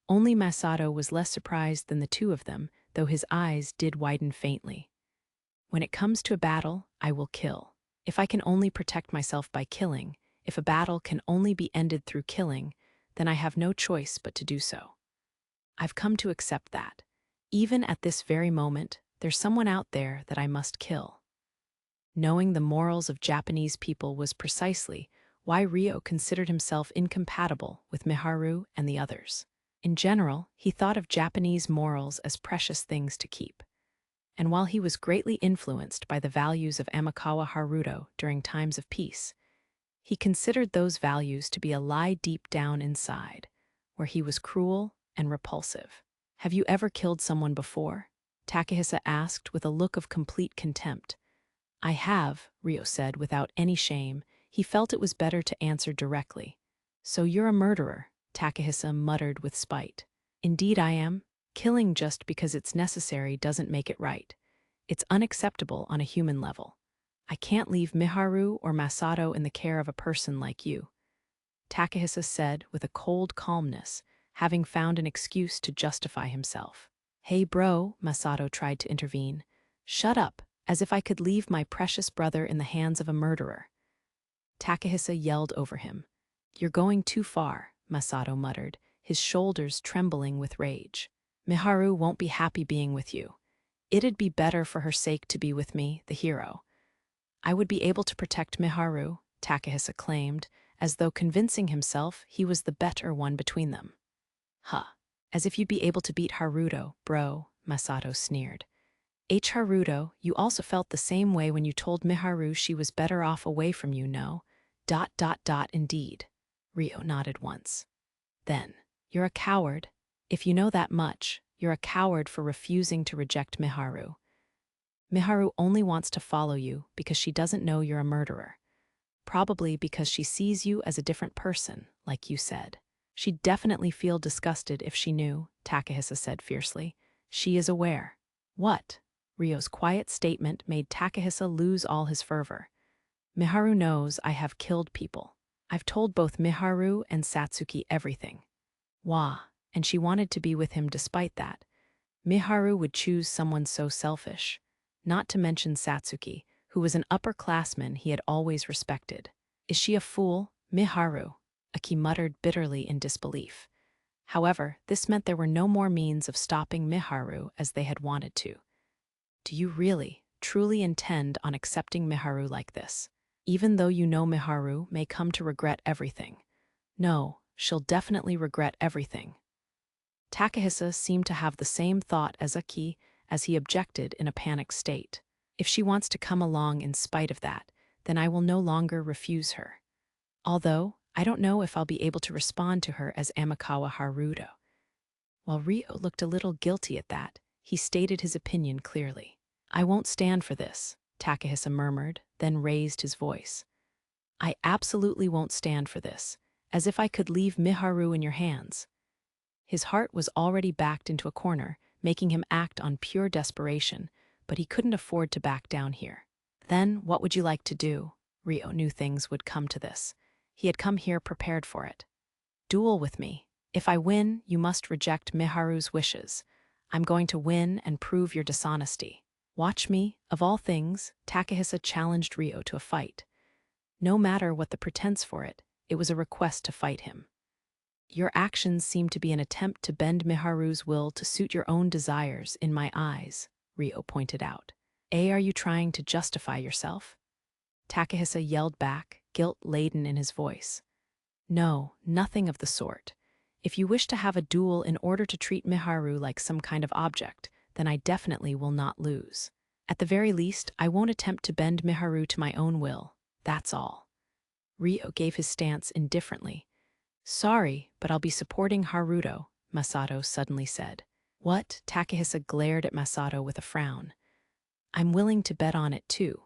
Only Masato was less surprised than the two of them, though his eyes did widen faintly. When it comes to a battle, I will kill. If I can only protect myself by killing, if a battle can only be ended through killing, then I have no choice but to do so. I've come to accept that. Even at this very moment, there's someone out there that I must kill. Knowing the morals of Japanese people was precisely why Ryo considered himself incompatible with Miharu and the others. In general, he thought of Japanese morals as precious things to keep. And while he was greatly influenced by the values of Amakawa Haruto during times of peace, he considered those values to be a lie deep down inside, where he was cruel and repulsive. Have you ever killed someone before? Takahisa asked with a look of complete contempt. I have, Ryo said without any shame. He felt it was better to answer directly. So you're a murderer, Takahisa muttered with spite. Indeed I am. Killing just because it's necessary doesn't make it right. It's unacceptable on a human level. I can't leave Miharu or Masato in the care of a person like you, Takahisa said with a cold calmness, having found an excuse to justify himself. Hey bro, Masato tried to intervene. Shut up, as if I could leave my precious brother in the hands of a murderer. Takahisa yelled over him. You're going too far, Masato muttered, his shoulders trembling with rage. Miharu won't be happy being with you. It'd be better for her sake to be with me, the hero. I would be able to protect Miharu, Takahisa claimed, as though convincing himself he was the better one between them. Huh. As if you'd be able to beat Haruto, bro, Masato sneered. Haruto, you also felt the same way when you told Miharu she was better off away from you, no? ... Indeed. Ryo nodded once. Then, you're a coward. If you know that much, you're a coward for refusing to reject Miharu. Miharu only wants to follow you because she doesn't know you're a murderer. Probably because she sees you as a different person, like you said. She'd definitely feel disgusted if she knew, Takahisa said fiercely. She is aware. What? Ryo's quiet statement made Takahisa lose all his fervor. Miharu knows I have killed people. I've told both Miharu and Satsuki everything. Wah, and she wanted to be with him despite that. Miharu would choose someone so selfish. Not to mention Satsuki, who was an upperclassman he had always respected. Is she a fool, Miharu? Aki muttered bitterly in disbelief. However, this meant there were no more means of stopping Miharu as they had wanted to. Do you really, truly intend on accepting Miharu like this? Even though you know Miharu may come to regret everything. No, she'll definitely regret everything. Takahisa seemed to have the same thought as Aki as he objected in a panicked state. If she wants to come along in spite of that, then I will no longer refuse her. Although, I don't know if I'll be able to respond to her as Amakawa Haruto. While Ryo looked a little guilty at that, he stated his opinion clearly. I won't stand for this, Takahisa murmured, then raised his voice. I absolutely won't stand for this, as if I could leave Miharu in your hands. His heart was already backed into a corner, making him act on pure desperation, but he couldn't afford to back down here. Then, what would you like to do? Ryo knew things would come to this. He had come here prepared for it. Duel with me. If I win, you must reject Miharu's wishes. I'm going to win and prove your dishonesty. Watch me. Of all things, Takahisa challenged Ryo to a fight. No matter what the pretense for it, it was a request to fight him. Your actions seem to be an attempt to bend Miharu's will to suit your own desires in my eyes, Ryo pointed out. Are you trying to justify yourself? Takahisa yelled back, guilt-laden in his voice. No, nothing of the sort. If you wish to have a duel in order to treat Miharu like some kind of object, then I definitely will not lose. At the very least, I won't attempt to bend Miharu to my own will. That's all. Ryo gave his stance indifferently. Sorry, but I'll be supporting Haruto, Masato suddenly said. What? Takahisa glared at Masato with a frown. I'm willing to bet on it too.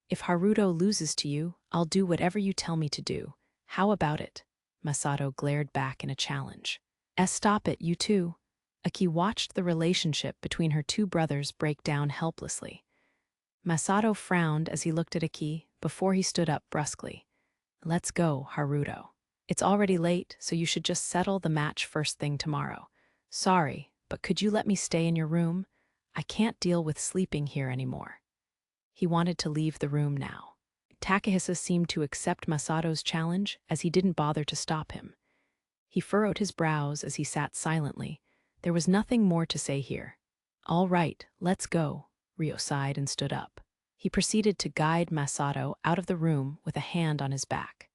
If Haruto loses to you, I'll do whatever you tell me to do. How about it? Masato glared back in a challenge. Stop it, you two. Aki watched the relationship between her two brothers break down helplessly. Masato frowned as he looked at Aki before he stood up brusquely. Let's go, Haruto. It's already late, so you should just settle the match first thing tomorrow. Sorry, but could you let me stay in your room? I can't deal with sleeping here anymore. He wanted to leave the room now. Takahisa seemed to accept Masato's challenge as he didn't bother to stop him. He furrowed his brows as he sat silently. There was nothing more to say here. All right, let's go, Ryo sighed and stood up. He proceeded to guide Masato out of the room with a hand on his back.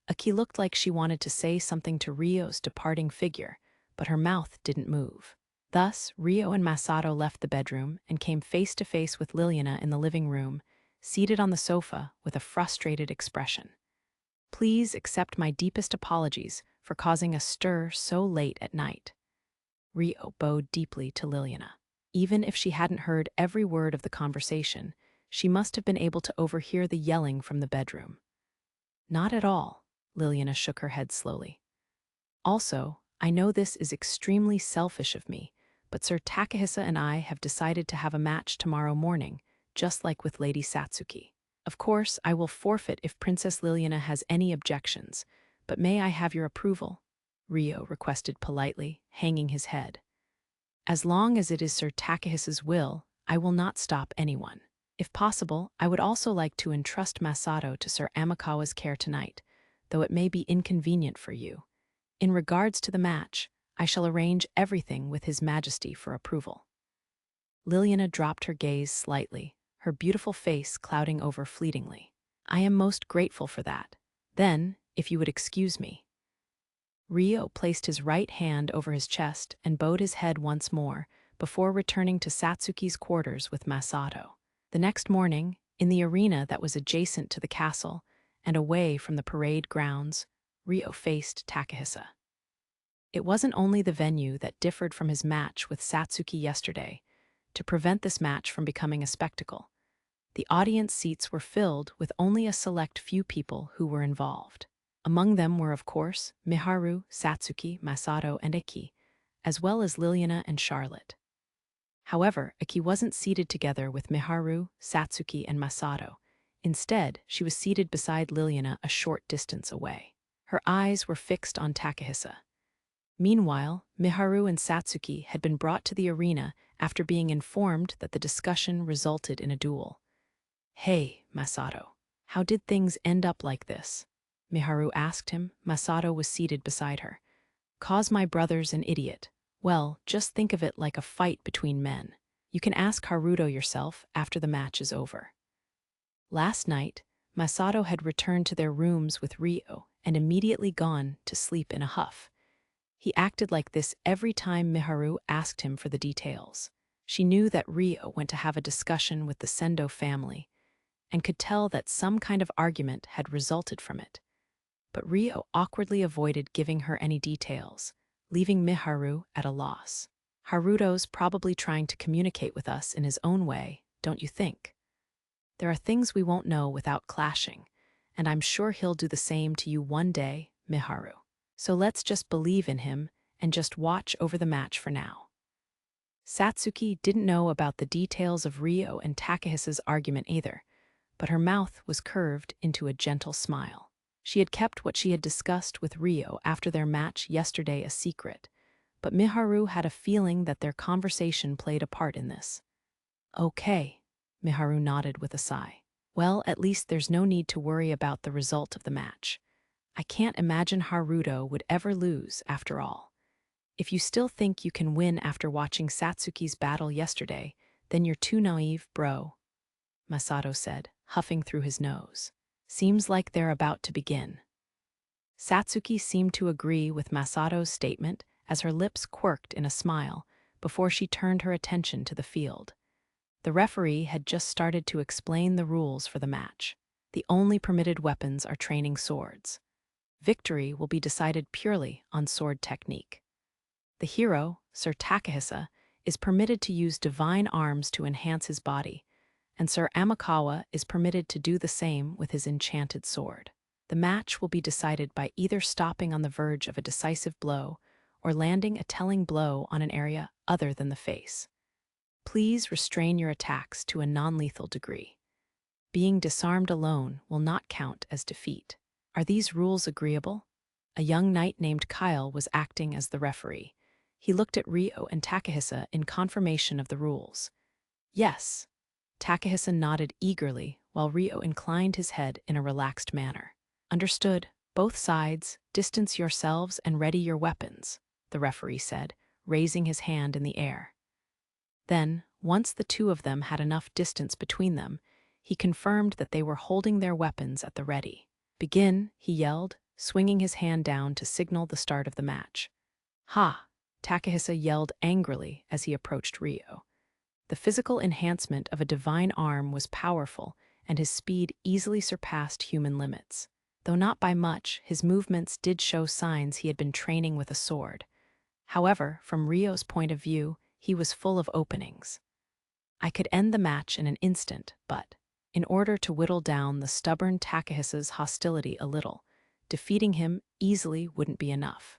Aki looked like she wanted to say something to Ryo's departing figure, but her mouth didn't move. Thus, Ryo and Masato left the bedroom and came face to face with Liliana in the living room, seated on the sofa with a frustrated expression. Please accept my deepest apologies for causing a stir so late at night. Ryo bowed deeply to Liliana. Even if she hadn't heard every word of the conversation, she must have been able to overhear the yelling from the bedroom. Not at all, Liliana shook her head slowly. Also, I know this is extremely selfish of me, but Sir Takahisa and I have decided to have a match tomorrow morning, just like with Lady Satsuki. Of course, I will forfeit if Princess Liliana has any objections, but may I have your approval? Ryo requested politely, hanging his head. As long as it is Sir Takahisa's will, I will not stop anyone. If possible, I would also like to entrust Masato to Sir Amakawa's care tonight, though it may be inconvenient for you. In regards to the match, I shall arrange everything with His Majesty for approval. Liliana dropped her gaze slightly, her beautiful face clouding over fleetingly. I am most grateful for that. Then, if you would excuse me. Ryo placed his right hand over his chest and bowed his head once more before returning to Satsuki's quarters with Masato. The next morning, in the arena that was adjacent to the castle and away from the parade grounds, Ryo faced Takahisa. It wasn't only the venue that differed from his match with Satsuki yesterday. To prevent this match from becoming a spectacle, the audience seats were filled with only a select few people who were involved. Among them were, of course, Miharu, Satsuki, Masato, and Aki, as well as Liliana and Charlotte. However, Aki wasn't seated together with Miharu, Satsuki, and Masato. Instead, she was seated beside Liliana a short distance away. Her eyes were fixed on Takahisa. Meanwhile, Miharu and Satsuki had been brought to the arena after being informed that the discussion resulted in a duel. Hey, Masato, how did things end up like this? Miharu asked him. Masato was seated beside her. Cause my brother's an idiot. Well, just think of it like a fight between men. You can ask Haruto yourself after the match is over. Last night, Masato had returned to their rooms with Ryo and immediately gone to sleep in a huff. He acted like this every time Miharu asked him for the details. She knew that Ryo went to have a discussion with the Sendo family and could tell that some kind of argument had resulted from it. But Ryo awkwardly avoided giving her any details, leaving Miharu at a loss. Haruto's probably trying to communicate with us in his own way, don't you think? There are things we won't know without clashing, and I'm sure he'll do the same to you one day, Miharu. So let's just believe in him and just watch over the match for now. Satsuki didn't know about the details of Ryo and Takahisa's argument either, but her mouth was curved into a gentle smile. She had kept what she had discussed with Ryo after their match yesterday a secret, but Miharu had a feeling that their conversation played a part in this. Okay, Miharu nodded with a sigh. Well, at least there's no need to worry about the result of the match. I can't imagine Haruto would ever lose, after all. If you still think you can win after watching Satsuki's battle yesterday, then you're too naive, bro, Masato said, huffing through his nose. Seems like they're about to begin. Satsuki seemed to agree with Masato's statement as her lips quirked in a smile before she turned her attention to the field. The referee had just started to explain the rules for the match. The only permitted weapons are training swords. Victory will be decided purely on sword technique. The hero, Sir Takahisa, is permitted to use divine arms to enhance his body, and Sir Amakawa is permitted to do the same with his enchanted sword. The match will be decided by either stopping on the verge of a decisive blow or landing a telling blow on an area other than the face. Please restrain your attacks to a non-lethal degree. Being disarmed alone will not count as defeat. Are these rules agreeable? A young knight named Kyle was acting as the referee. He looked at Ryo and Takahisa in confirmation of the rules. Yes. Takahisa nodded eagerly while Ryo inclined his head in a relaxed manner. Understood. Both sides, distance yourselves and ready your weapons, the referee said, raising his hand in the air. Then, once the two of them had enough distance between them, he confirmed that they were holding their weapons at the ready. Begin, he yelled, swinging his hand down to signal the start of the match. Ha! Takahisa yelled angrily as he approached Ryo. The physical enhancement of a divine arm was powerful, and his speed easily surpassed human limits. Though not by much, his movements did show signs he had been training with a sword. However, from Ryo's point of view, He was full of openings. I could end the match in an instant, but in order to whittle down the stubborn Takahisa's hostility a little, defeating him easily wouldn't be enough.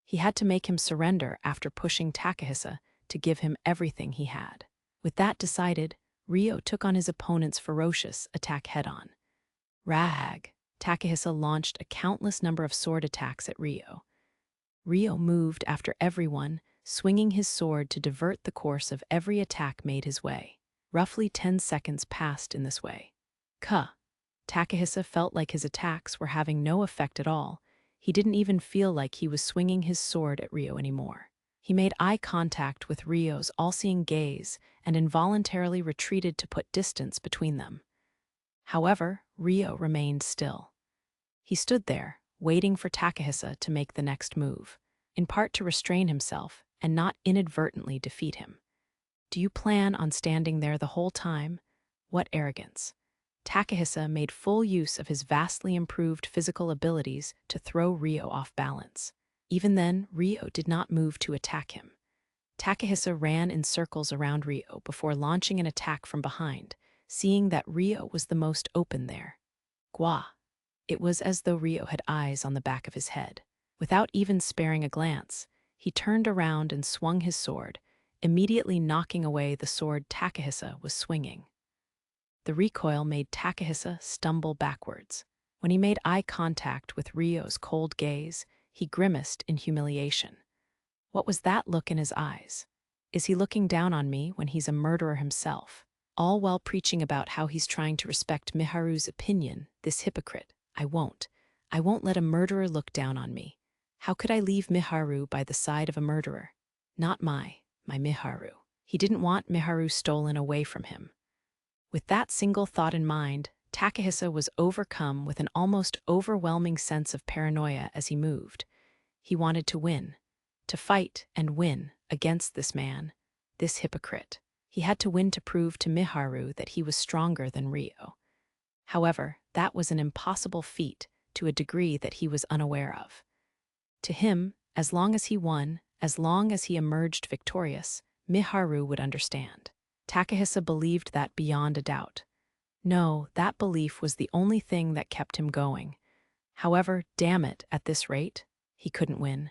He had to make him surrender after pushing Takahisa to give him everything he had. With that decided, Ryo took on his opponent's ferocious attack head-on. Rag! Takahisa launched a countless number of sword attacks at Ryo. Ryo moved after everyone, swinging his sword to divert the course of every attack made his way. Roughly 10 seconds passed in this way. Takahisa felt like his attacks were having no effect at all. He didn't even feel like he was swinging his sword at Ryo anymore. He made eye contact with Ryo's all-seeing gaze and involuntarily retreated to put distance between them. However, Ryo remained still. He stood there, waiting for Takahisa to make the next move, in part to restrain himself and not inadvertently defeat him. Do you plan on standing there the whole time? What arrogance. Takahisa made full use of his vastly improved physical abilities to throw Ryo off balance. Even then, Ryo did not move to attack him. Takahisa ran in circles around Ryo before launching an attack from behind, seeing that Ryo was the most open there. Gwa! It was as though Ryo had eyes on the back of his head. Without even sparing a glance, he turned around and swung his sword, immediately knocking away the sword Takahisa was swinging. The recoil made Takahisa stumble backwards. When he made eye contact with Ryo's cold gaze, he grimaced in humiliation. What was that look in his eyes? Is he looking down on me when he's a murderer himself? All while preaching about how he's trying to respect Miharu's opinion, this hypocrite. I won't let a murderer look down on me. How could I leave Miharu by the side of a murderer? Not my Miharu. He didn't want Miharu stolen away from him. With that single thought in mind, Takahisa was overcome with an almost overwhelming sense of paranoia as he moved. He wanted to win, to fight and win against this man, this hypocrite. He had to win to prove to Miharu that he was stronger than Ryo. However, that was an impossible feat to a degree that he was unaware of. To him, as long as he won, as long as he emerged victorious, Miharu would understand. Takahisa believed that beyond a doubt. No, that belief was the only thing that kept him going. However, damn it, at this rate, he couldn't win.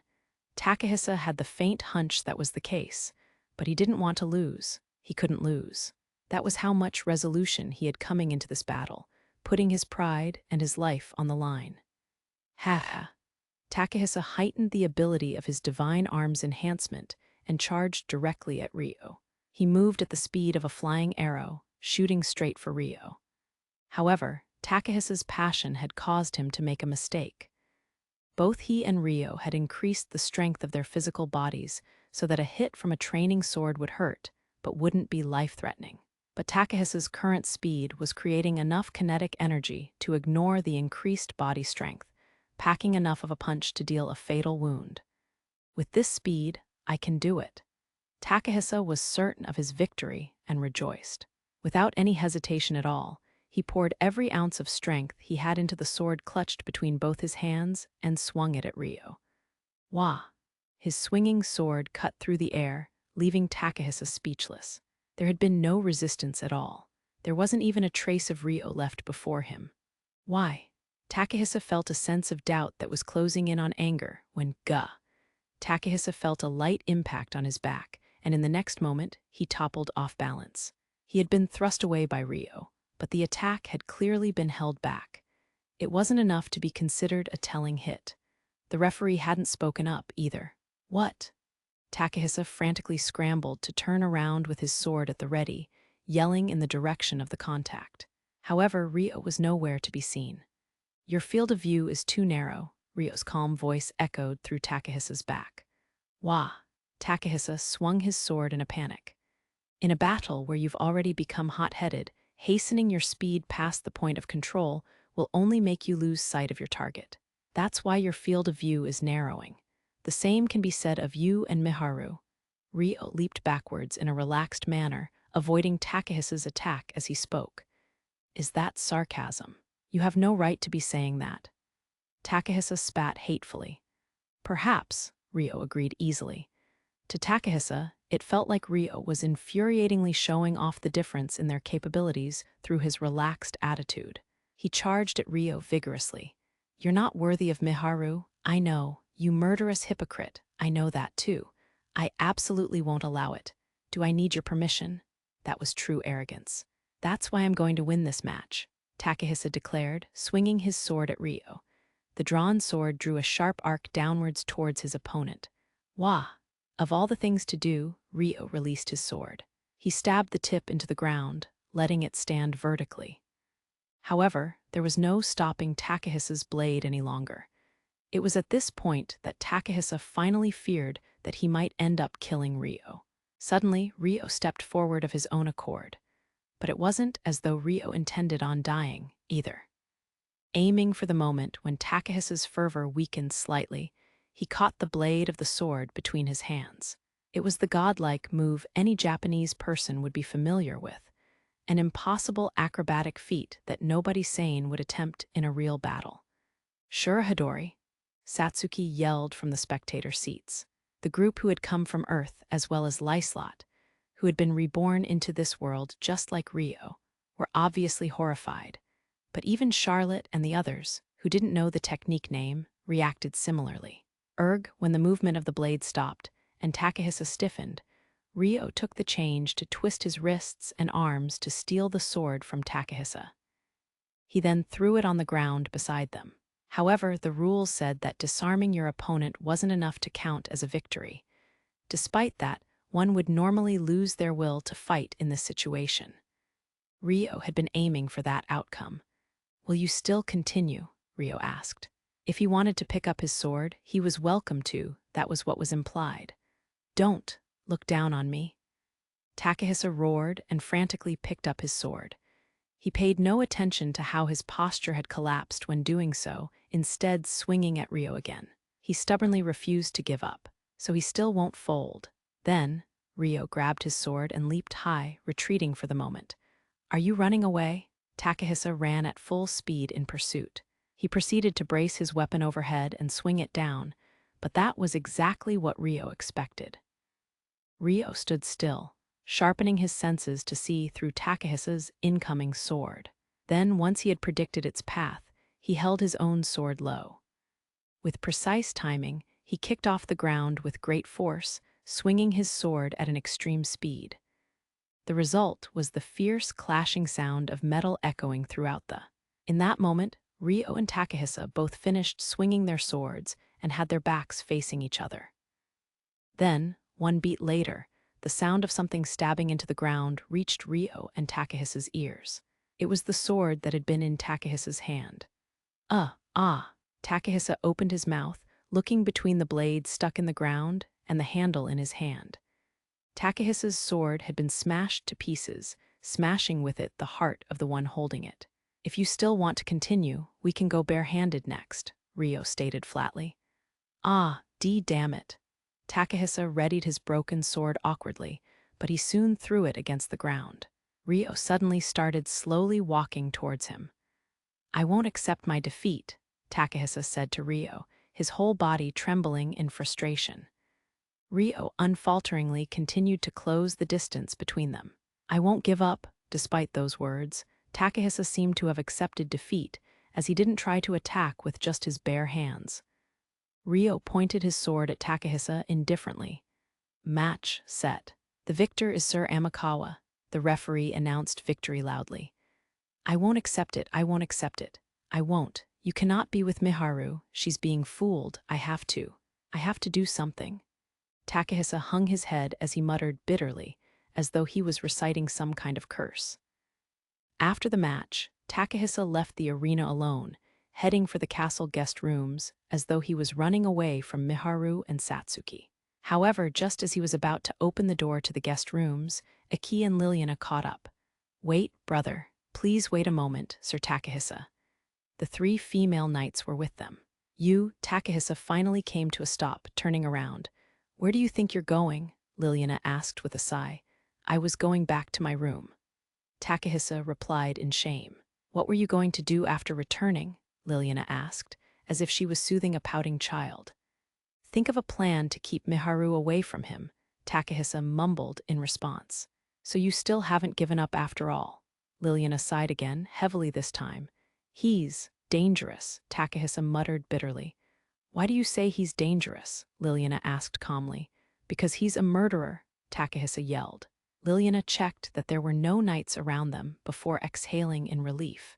Takahisa had the faint hunch that was the case, but he didn't want to lose. He couldn't lose. That was how much resolution he had coming into this battle, putting his pride and his life on the line. Takahisa heightened the ability of his divine arm's enhancement and charged directly at Ryo. He moved at the speed of a flying arrow, shooting straight for Ryo. However, Takahisa's passion had caused him to make a mistake. Both he and Ryo had increased the strength of their physical bodies so that a hit from a training sword would hurt, but wouldn't be life-threatening. But Takahisa's current speed was creating enough kinetic energy to ignore the increased body strength, packing enough of a punch to deal a fatal wound. With this speed, I can do it. Takahisa was certain of his victory and rejoiced. Without any hesitation at all, he poured every ounce of strength he had into the sword clutched between both his hands and swung it at Ryo. Wah! His swinging sword cut through the air, leaving Takahisa speechless. There had been no resistance at all. There wasn't even a trace of Ryo left before him. Why? Takahisa felt a sense of doubt that was closing in on anger when Takahisa felt a light impact on his back, and in the next moment, he toppled off balance. He had been thrust away by Ryo, but the attack had clearly been held back. It wasn't enough to be considered a telling hit. The referee hadn't spoken up either. What? Takahisa frantically scrambled to turn around with his sword at the ready, yelling in the direction of the contact. However, Ryo was nowhere to be seen. Your field of view is too narrow, Ryo's calm voice echoed through Takahisa's back. Wah! Takahisa swung his sword in a panic. In a battle where you've already become hot-headed, hastening your speed past the point of control will only make you lose sight of your target. That's why your field of view is narrowing. The same can be said of you and Miharu. Ryo leaped backwards in a relaxed manner, avoiding Takahisa's attack as he spoke. Is that sarcasm? You have no right to be saying that. Takahisa spat hatefully. Perhaps, Ryo agreed easily. To Takahisa, it felt like Ryo was infuriatingly showing off the difference in their capabilities through his relaxed attitude. He charged at Ryo vigorously. "You're not worthy of Miharu. I know. You murderous hypocrite. I know that too. I absolutely won't allow it. Do I need your permission?" That was true arrogance. "That's why I'm going to win this match," Takahisa declared, swinging his sword at Ryo. The drawn sword drew a sharp arc downwards towards his opponent. Wah! Of all the things to do, Ryo released his sword. He stabbed the tip into the ground, letting it stand vertically. However, there was no stopping Takahisa's blade any longer. It was at this point that Takahisa finally feared that he might end up killing Ryo. Suddenly, Ryo stepped forward of his own accord. But it wasn't as though Ryo intended on dying, either. Aiming for the moment when Takahisa's fervor weakened slightly, he caught the blade of the sword between his hands. It was the godlike move any Japanese person would be familiar with, an impossible acrobatic feat that nobody sane would attempt in a real battle. "Sure, Hidori," Satsuki yelled from the spectator seats. The group who had come from Earth, as well as Lyslot, who had been reborn into this world just like Ryo, were obviously horrified. But even Charlotte and the others, who didn't know the technique name, reacted similarly. When the movement of the blade stopped and Takahisa stiffened, Ryo took the change to twist his wrists and arms to steal the sword from Takahisa. He then threw it on the ground beside them. However, the rules said that disarming your opponent wasn't enough to count as a victory. Despite that, one would normally lose their will to fight in this situation. Ryo had been aiming for that outcome. "Will you still continue?" Ryo asked. If he wanted to pick up his sword, he was welcome to, that was what was implied. "Don't look down on me." Takahisa roared and frantically picked up his sword. He paid no attention to how his posture had collapsed when doing so, instead swinging at Ryo again. He stubbornly refused to give up, so he still won't fold. Then, Ryo grabbed his sword and leaped high, retreating for the moment. "Are you running away?" Takahisa ran at full speed in pursuit. He proceeded to brace his weapon overhead and swing it down, but that was exactly what Ryo expected. Ryo stood still, sharpening his senses to see through Takahisa's incoming sword. Then, once he had predicted its path, he held his own sword low. With precise timing, he kicked off the ground with great force, swinging his sword at an extreme speed. The result was the fierce clashing sound of metal echoing throughout the. In that moment, Ryo and Takahisa both finished swinging their swords and had their backs facing each other. Then, one beat later, the sound of something stabbing into the ground reached Ryo and Takahisa's ears. It was the sword that had been in Takahisa's hand. Takahisa opened his mouth, looking between the blade stuck in the ground and the handle in his hand. Takahisa's sword had been smashed to pieces, smashing with it the heart of the one holding it. "If you still want to continue, we can go barehanded next," Ryo stated flatly. Damn it. Takahisa readied his broken sword awkwardly, but he soon threw it against the ground. Ryo suddenly started slowly walking towards him. "I won't accept my defeat," Takahisa said to Ryo, his whole body trembling in frustration. Ryo unfalteringly continued to close the distance between them. "I won't give up." Despite those words, Takahisa seemed to have accepted defeat, as he didn't try to attack with just his bare hands. Ryo pointed his sword at Takahisa indifferently. "Match set. The victor is Sir Amakawa," the referee announced victory loudly. "I won't accept it. I won't accept it. I won't. You cannot be with Miharu. She's being fooled. I have to do something." Takahisa hung his head as he muttered bitterly, as though he was reciting some kind of curse. After the match, Takahisa left the arena alone, heading for the castle guest rooms, as though he was running away from Miharu and Satsuki. However, just as he was about to open the door to the guest rooms, Aki and Liliana caught up. "Wait, brother. Please wait a moment, Sir Takahisa." The 3 female knights were with them. Takahisa finally came to a stop, turning around. "Where do you think you're going?" Liliana asked with a sigh. "I was going back to my room." Takahisa replied in shame. "What were you going to do after returning?" Liliana asked, as if she was soothing a pouting child. "Think of a plan to keep Miharu away from him," Takahisa mumbled in response. So you still haven't given up after all. Liliana sighed again, heavily this time. He's dangerous, Takahisa muttered bitterly. Why do you say he's dangerous? Liliana asked calmly. Because he's a murderer, Takahisa yelled. Liliana checked that there were no knights around them before exhaling in relief.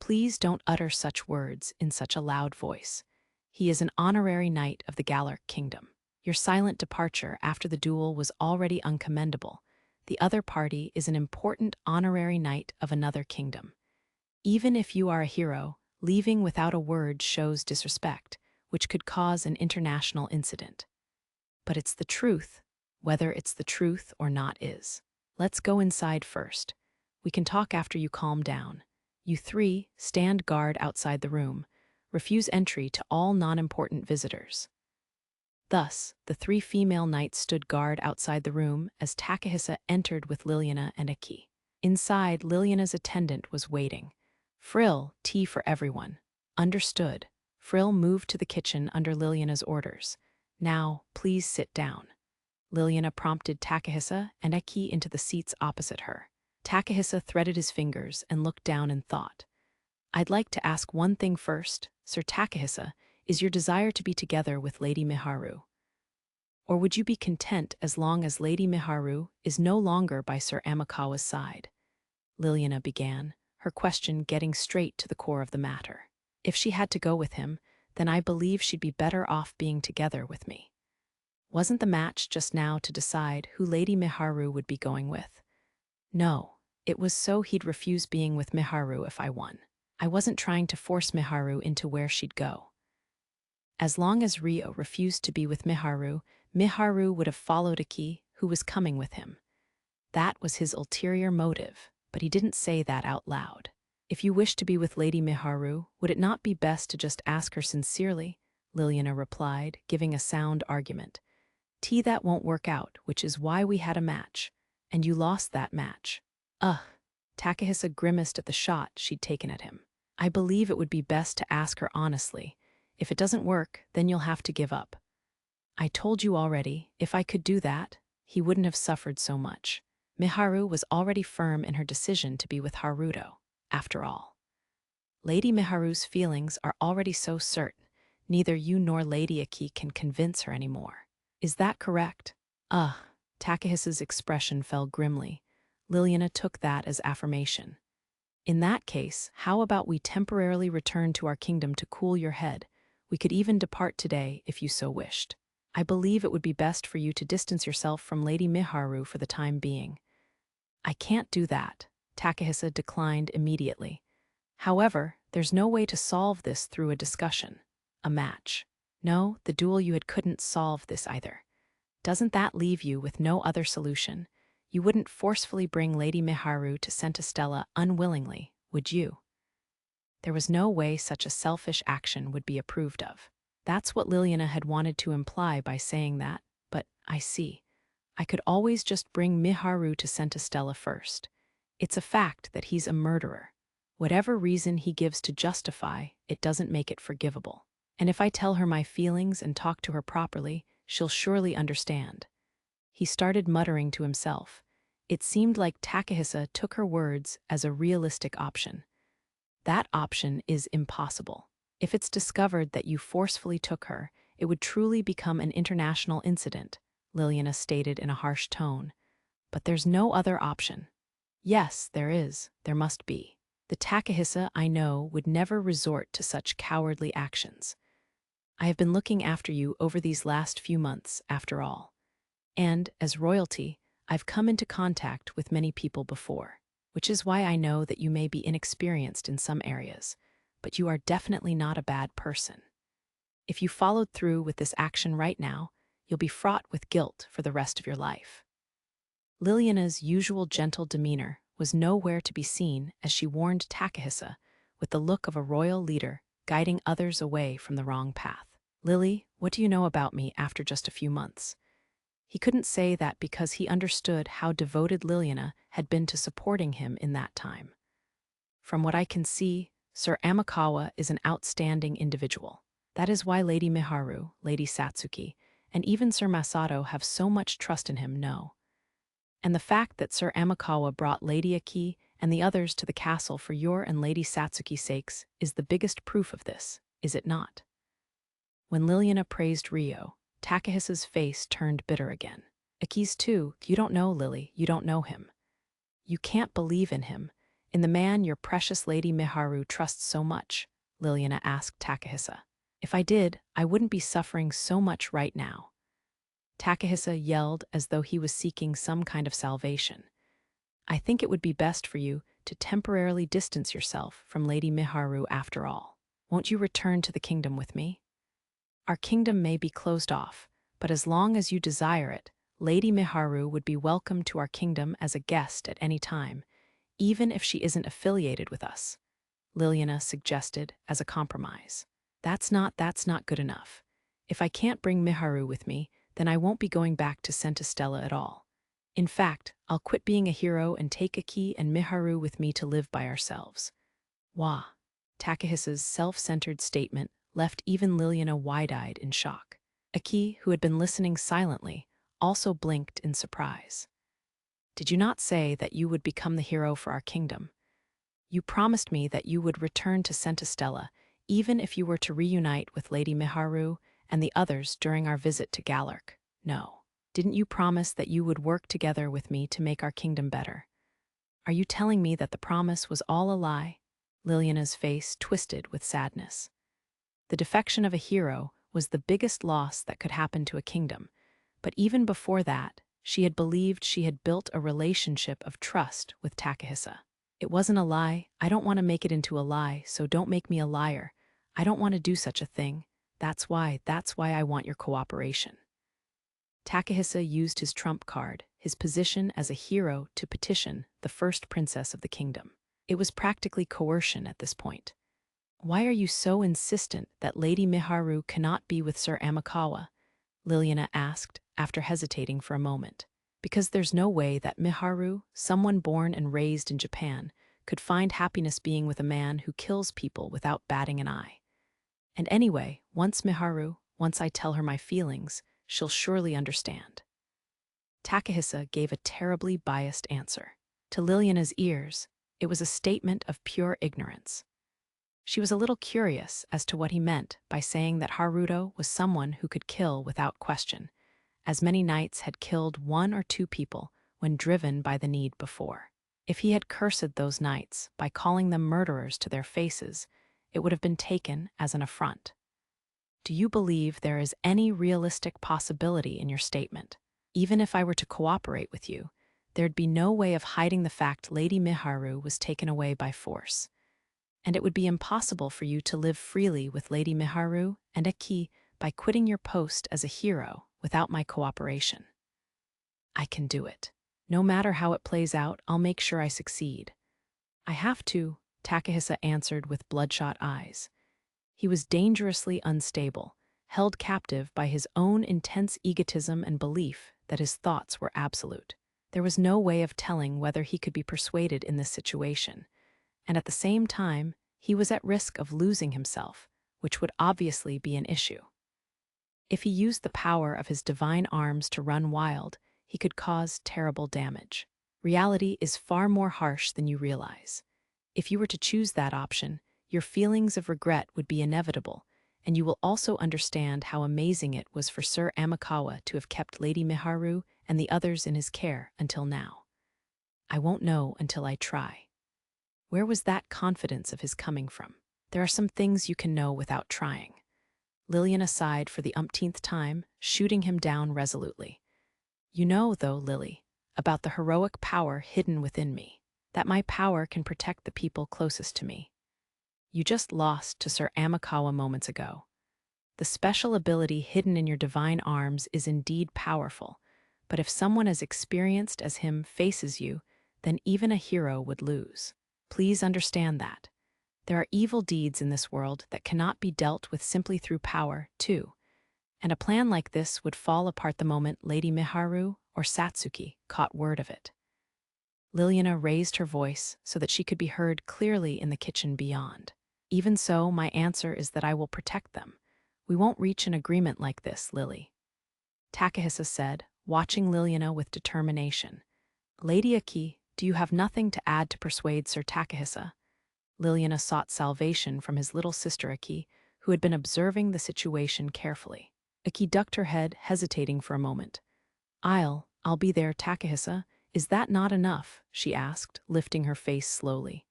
Please don't utter such words in such a loud voice. He is an honorary knight of the Gallic kingdom. Your silent departure after the duel was already uncommendable. The other party is an important honorary knight of another kingdom. Even if you are a hero, leaving without a word shows disrespect, which could cause an international incident. But it's the truth, whether it's the truth or not is. Let's go inside first. We can talk after you calm down. You three stand guard outside the room. Refuse entry to all non-important visitors. Thus, the three female knights stood guard outside the room as Takahisa entered with Liliana and Aki. Inside, Liliana's attendant was waiting. Frill, tea for everyone. Understood. Frill moved to the kitchen under Liliana's orders. Now, please sit down. Liliana prompted Takahisa and Aki into the seats opposite her. Takahisa threaded his fingers and looked down in thought. I'd like to ask one thing first, Sir Takahisa. Is your desire to be together with Lady Miharu? Or would you be content as long as Lady Miharu is no longer by Sir Amakawa's side? Liliana began, her question getting straight to the core of the matter. If she had to go with him, then I believe she'd be better off being together with me. Wasn't the match just now to decide who Lady Miharu would be going with? No, it was so he'd refuse being with Miharu if I won. I wasn't trying to force Miharu into where she'd go. As long as Ryo refused to be with Miharu, Miharu would have followed Aki, who was coming with him. That was his ulterior motive, but he didn't say that out loud. If you wish to be with Lady Miharu, would it not be best to just ask her sincerely? Liliana replied, giving a sound argument. That won't work out, which is why we had a match. And you lost that match. Ugh. Takahisa grimaced at the shot she'd taken at him. I believe it would be best to ask her honestly. If it doesn't work, then you'll have to give up. I told you already, if I could do that, he wouldn't have suffered so much. Miharu was already firm in her decision to be with Haruto, after all. Lady Miharu's feelings are already so certain, neither you nor Lady Aki can convince her anymore. Is that correct? Takahisa's expression fell grimly. Liliana took that as affirmation. In that case, how about we temporarily return to our kingdom to cool your head? We could even depart today if you so wished. I believe it would be best for you to distance yourself from Lady Miharu for the time being. I can't do that, Takahisa declined immediately. However, there's no way to solve this through a discussion. A match. No, the duel you had couldn't solve this either. Doesn't that leave you with no other solution? You wouldn't forcefully bring Lady Miharu to Centistella unwillingly, would you? There was no way such a selfish action would be approved of. That's what Liliana had wanted to imply by saying that, but I see. I could always just bring Miharu to Centistella first. It's a fact that he's a murderer. Whatever reason he gives to justify, it doesn't make it forgivable. And if I tell her my feelings and talk to her properly, she'll surely understand. He started muttering to himself. It seemed like Takahisa took her words as a realistic option. That option is impossible. If it's discovered that you forcefully took her, it would truly become an international incident, Liliana stated in a harsh tone. But there's no other option. Yes, there is. There must be. The Takahisa I know would never resort to such cowardly actions. I have been looking after you over these last few months, after all. And, as royalty, I've come into contact with many people before, which is why I know that you may be inexperienced in some areas, but you are definitely not a bad person. If you followed through with this action right now, you'll be fraught with guilt for the rest of your life. Liliana's usual gentle demeanor was nowhere to be seen as she warned Takahisa with the look of a royal leader guiding others away from the wrong path. Lily, what do you know about me after just a few months? He couldn't say that because he understood how devoted Liliana had been to supporting him in that time. From what I can see, Sir Amakawa is an outstanding individual. That is why Lady Miharu, Lady Satsuki, and even Sir Masato have so much trust in him, no. And the fact that Sir Amakawa brought Lady Aki and the others to the castle for your and Lady Satsuki's sakes is the biggest proof of this, is it not? When Liliana praised Ryo, Takahisa's face turned bitter again. Aki's too. You don't know, Lily, you don't know him. You can't believe in him, in the man your precious Lady Miharu trusts so much, Liliana asked Takahisa. If I did, I wouldn't be suffering so much right now. Takahisa yelled as though he was seeking some kind of salvation. I think it would be best for you to temporarily distance yourself from Lady Miharu after all. Won't you return to the kingdom with me? Our kingdom may be closed off, but as long as you desire it, Lady Miharu would be welcome to our kingdom as a guest at any time, even if she isn't affiliated with us, Liliana suggested as a compromise. That's not good enough. If I can't bring Miharu with me, then I won't be going back to Centistella at all. In fact, I'll quit being a hero and take Aki and Miharu with me to live by ourselves. Wah. Takahisa's self-centered statement left even Liliana wide-eyed in shock. Aki, who had been listening silently, also blinked in surprise. Did you not say that you would become the hero for our kingdom? You promised me that you would return to Centistella, even if you were to reunite with Lady Miharu and the others during our visit to Galark. No. Didn't you promise that you would work together with me to make our kingdom better? Are you telling me that the promise was all a lie? Liliana's face twisted with sadness. The defection of a hero was the biggest loss that could happen to a kingdom, but even before that, she had believed she had built a relationship of trust with Takahisa. It wasn't a lie. I don't want to make it into a lie, so don't make me a liar. I don't want to do such a thing. That's why I want your cooperation. Takahisa used his trump card, his position as a hero, to petition the first princess of the kingdom. It was practically coercion at this point. Why are you so insistent that Lady Miharu cannot be with Sir Amakawa? Liliana asked, after hesitating for a moment. Because there's no way that Miharu, someone born and raised in Japan, could find happiness being with a man who kills people without batting an eye. And anyway, once I tell her my feelings, she'll surely understand. Takahisa gave a terribly biased answer. To Liliana's ears, it was a statement of pure ignorance. She was a little curious as to what he meant by saying that Haruto was someone who could kill without question, as many knights had killed 1 or 2 people when driven by the need before. If he had cursed those knights by calling them murderers to their faces, it would have been taken as an affront. Do you believe there is any realistic possibility in your statement? Even if I were to cooperate with you, there'd be no way of hiding the fact Lady Miharu was taken away by force. And it would be impossible for you to live freely with Lady Miharu and Aki by quitting your post as a hero without my cooperation. I can do it. No matter how it plays out, I'll make sure I succeed. I have to, Takahisa answered with bloodshot eyes. He was dangerously unstable, held captive by his own intense egotism and belief that his thoughts were absolute. There was no way of telling whether he could be persuaded in this situation, and at the same time, he was at risk of losing himself, which would obviously be an issue. If he used the power of his divine arms to run wild, he could cause terrible damage. Reality is far more harsh than you realize. If you were to choose that option, your feelings of regret would be inevitable, and you will also understand how amazing it was for Sir Amakawa to have kept Lady Miharu and the others in his care until now. I won't know until I try. Where was that confidence of his coming from? There are some things you can know without trying. Liliana sighed for the umpteenth time, shooting him down resolutely. You know, though, Lily, about the heroic power hidden within me, that my power can protect the people closest to me. You just lost to Sir Amakawa moments ago. The special ability hidden in your divine arms is indeed powerful, but if someone as experienced as him faces you, then even a hero would lose. Please understand that. There are evil deeds in this world that cannot be dealt with simply through power, too. And a plan like this would fall apart the moment Lady Miharu or Satsuki caught word of it. Liliana raised her voice so that she could be heard clearly in the kitchen beyond. Even so, my answer is that I will protect them. We won't reach an agreement like this, Lily. Takahisa said, watching Liliana with determination. Lady Aki, do you have nothing to add to persuade Sir Takahisa? Liliana sought salvation from his little sister Aki, who had been observing the situation carefully. Aki ducked her head, hesitating for a moment. I'll be there, Takahisa. Is that not enough? She asked, lifting her face slowly.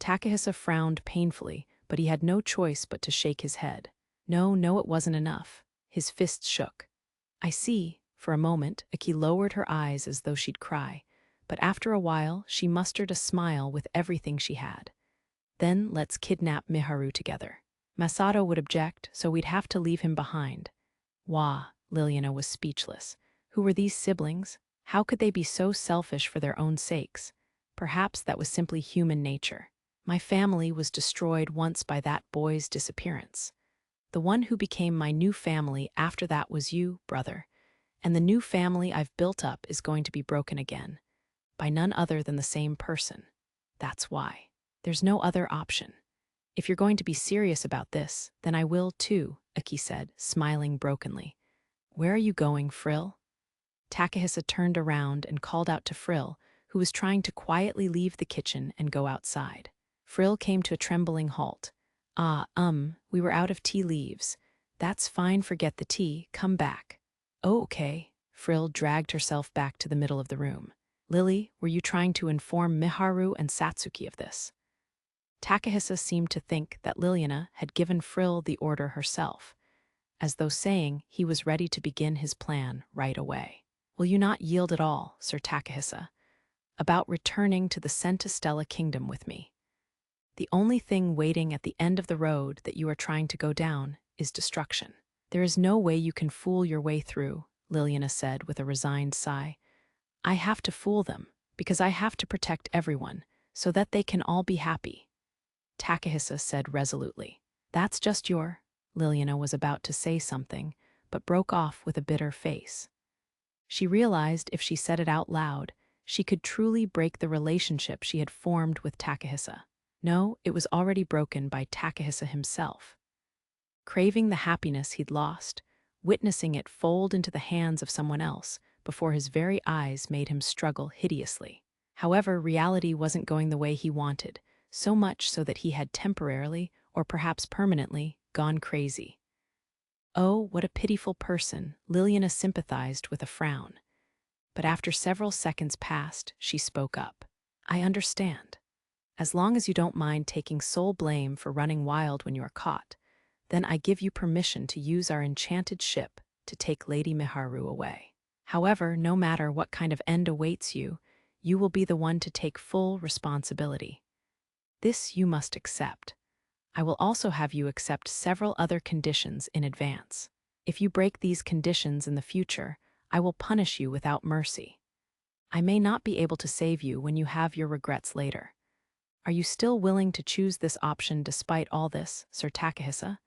Takahisa frowned painfully, but he had no choice but to shake his head. No, it wasn't enough. His fists shook. I see. For a moment, Aki lowered her eyes as though she'd cry, but after a while, she mustered a smile with everything she had. Then let's kidnap Miharu together. Masato would object, so we'd have to leave him behind. Wah, Liliana was speechless. Who were these siblings? How could they be so selfish for their own sakes? Perhaps that was simply human nature. My family was destroyed once by that boy's disappearance. The one who became my new family after that was you, brother. And the new family I've built up is going to be broken again. By none other than the same person. That's why. There's no other option. If you're going to be serious about this, then I will too, Aki said, smiling brokenly. Where are you going, Frill? Takahisa turned around and called out to Frill, who was trying to quietly leave the kitchen and go outside. Frill came to a trembling halt. We were out of tea leaves. That's fine, forget the tea, come back. Oh, okay. Frill dragged herself back to the middle of the room. Lily, were you trying to inform Miharu and Satsuki of this? Takahisa seemed to think that Liliana had given Frill the order herself, as though saying he was ready to begin his plan right away. Will you not yield at all, Sir Takahisa, about returning to the Centistella kingdom with me? The only thing waiting at the end of the road that you are trying to go down is destruction. There is no way you can fool your way through, Liliana said with a resigned sigh. I have to fool them, because I have to protect everyone, so that they can all be happy. Takahisa said resolutely. That's just your... Liliana was about to say something, but broke off with a bitter face. She realized if she said it out loud, she could truly break the relationship she had formed with Takahisa. No, it was already broken by Takahisa himself. Craving the happiness he'd lost, witnessing it fold into the hands of someone else before his very eyes made him struggle hideously. However, reality wasn't going the way he wanted, so much so that he had temporarily, or perhaps permanently, gone crazy. Oh, what a pitiful person, Liliana sympathized with a frown. But after several seconds passed, she spoke up. I understand. As long as you don't mind taking sole blame for running wild when you are caught, then I give you permission to use our enchanted ship to take Lady Miharu away. However, no matter what kind of end awaits you, you will be the one to take full responsibility. This you must accept. I will also have you accept several other conditions in advance. If you break these conditions in the future, I will punish you without mercy. I may not be able to save you when you have your regrets later. Are you still willing to choose this option despite all this, Sir Takahisa?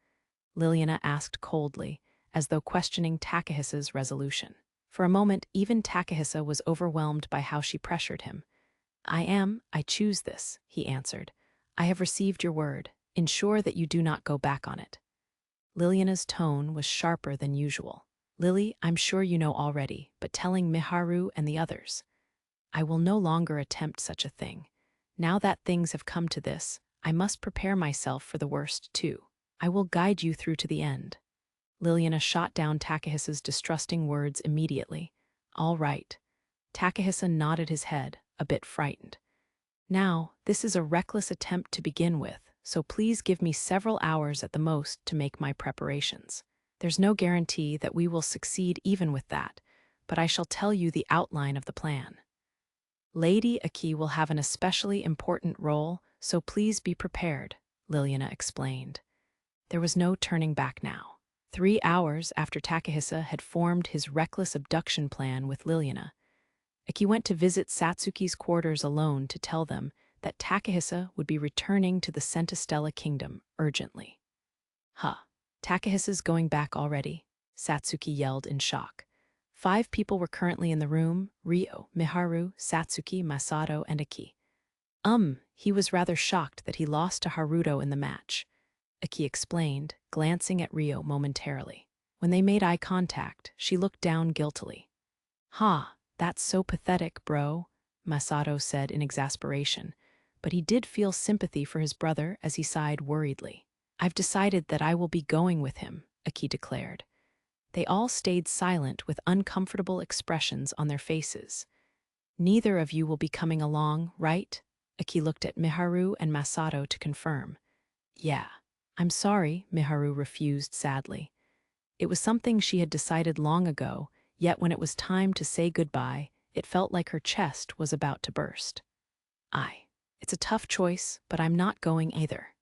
Liliana asked coldly, as though questioning Takahisa's resolution. For a moment, even Takahisa was overwhelmed by how she pressured him. I choose this, he answered. I have received your word. Ensure that you do not go back on it. Liliana's tone was sharper than usual. Lily, I'm sure you know already, but telling Miharu and the others. I will no longer attempt such a thing. Now that things have come to this, I must prepare myself for the worst too. I will guide you through to the end. Liliana shot down Takahisa's distrusting words immediately. All right. Takahisa nodded his head, a bit frightened. Now, this is a reckless attempt to begin with, so please give me several hours at the most to make my preparations. There's no guarantee that we will succeed even with that, but I shall tell you the outline of the plan. Lady Aki will have an especially important role, so please be prepared, Liliana explained. There was no turning back now. 3 hours after Takahisa had formed his reckless abduction plan with Liliana, Aki went to visit Satsuki's quarters alone to tell them that Takahisa would be returning to the Centistella kingdom urgently. Takahisa's going back already, Satsuki yelled in shock. 5 people were currently in the room: Ryo, Miharu, Satsuki, Masato, and Aki. He was rather shocked that he lost to Haruto in the match, Aki explained, glancing at Ryo momentarily. When they made eye contact, she looked down guiltily. "Ha, that's so pathetic, bro," Masato said in exasperation, but he did feel sympathy for his brother as he sighed worriedly. "I've decided that I will be going with him," Aki declared. They all stayed silent with uncomfortable expressions on their faces. "Neither of you will be coming along, right?" Aki looked at Miharu and Masato to confirm. "Yeah." "I'm sorry," Miharu refused sadly. It was something she had decided long ago, yet when it was time to say goodbye, it felt like her chest was about to burst. It's a tough choice, but I'm not going either."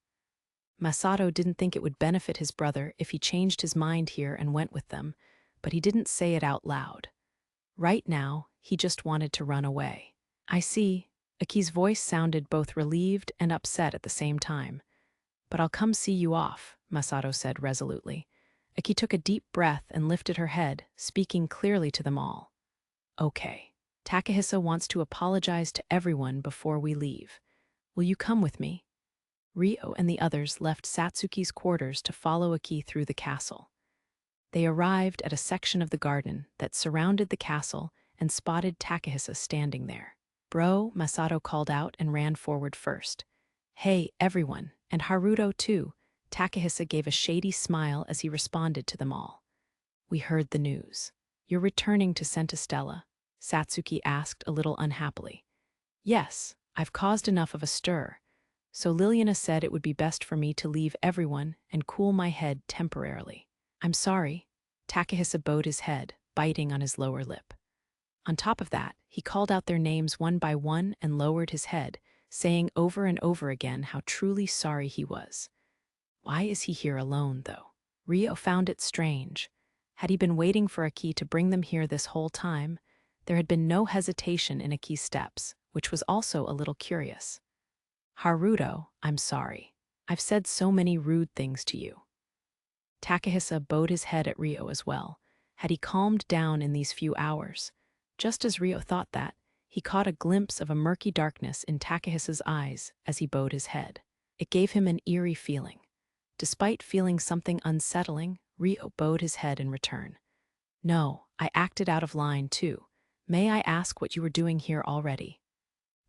Masato didn't think it would benefit his brother if he changed his mind here and went with them, but he didn't say it out loud. Right now, he just wanted to run away. "I see." Aki's voice sounded both relieved and upset at the same time. "But I'll come see you off," Masato said resolutely. Aki took a deep breath and lifted her head, speaking clearly to them all. "Okay. Takahisa wants to apologize to everyone before we leave. Will you come with me?" Ryo and the others left Satsuki's quarters to follow Aki through the castle. They arrived at a section of the garden that surrounded the castle and spotted Takahisa standing there. "Bro," Masato called out and ran forward first. "Hey, everyone, and Haruto too." Takahisa gave a shady smile as he responded to them all. "We heard the news. You're returning to Centistella?" Satsuki asked a little unhappily. "Yes, I've caused enough of a stir. So Liliana said it would be best for me to leave everyone and cool my head temporarily." "I'm sorry." Takahisa bowed his head, biting on his lower lip. On top of that, he called out their names one by one and lowered his head, saying over and over again how truly sorry he was. Why is he here alone, though? Ryo found it strange. Had he been waiting for Aki to bring them here this whole time? There had been no hesitation in Aki's steps, which was also a little curious. "Haruto, I'm sorry. I've said so many rude things to you." Takahisa bowed his head at Ryo as well. Had he calmed down in these few hours? Just as Ryo thought that, he caught a glimpse of a murky darkness in Takahisa's eyes as he bowed his head. It gave him an eerie feeling. Despite feeling something unsettling, Ryo bowed his head in return. "No, I acted out of line too. May I ask what you were doing here already?"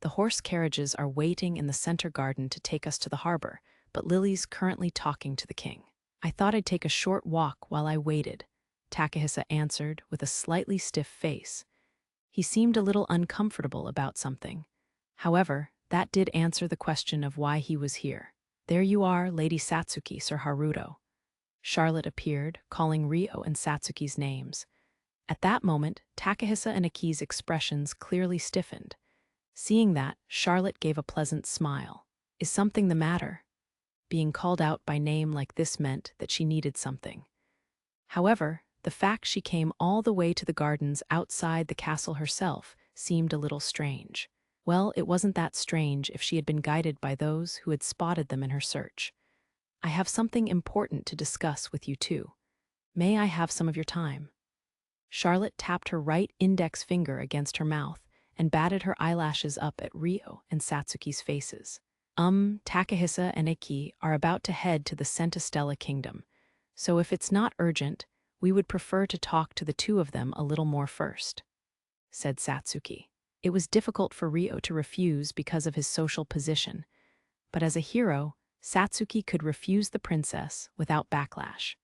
"The horse carriages are waiting in the center garden to take us to the harbor, but Lily's currently talking to the king. I thought I'd take a short walk while I waited," Takahisa answered with a slightly stiff face. He seemed a little uncomfortable about something. However, that did answer the question of why he was here. "There you are, Lady Satsuki, Sir Haruto." Charlotte appeared, calling Ryo and Satsuki's names. At that moment, Takahisa and Aki's expressions clearly stiffened. Seeing that, Charlotte gave a pleasant smile. "Is something the matter?" Being called out by name like this meant that she needed something. However, the fact she came all the way to the gardens outside the castle herself seemed a little strange. Well, it wasn't that strange if she had been guided by those who had spotted them in her search. "I have something important to discuss with you too. May I have some of your time?" Charlotte tapped her right index finger against her mouth and batted her eyelashes up at Ryo and Satsuki's faces. Takahisa and Aki are about to head to the Centistella Kingdom, so if it's not urgent, we would prefer to talk to the two of them a little more first," said Satsuki. It was difficult for Ryo to refuse because of his social position, but as a hero, Satsuki could refuse the princess without backlash.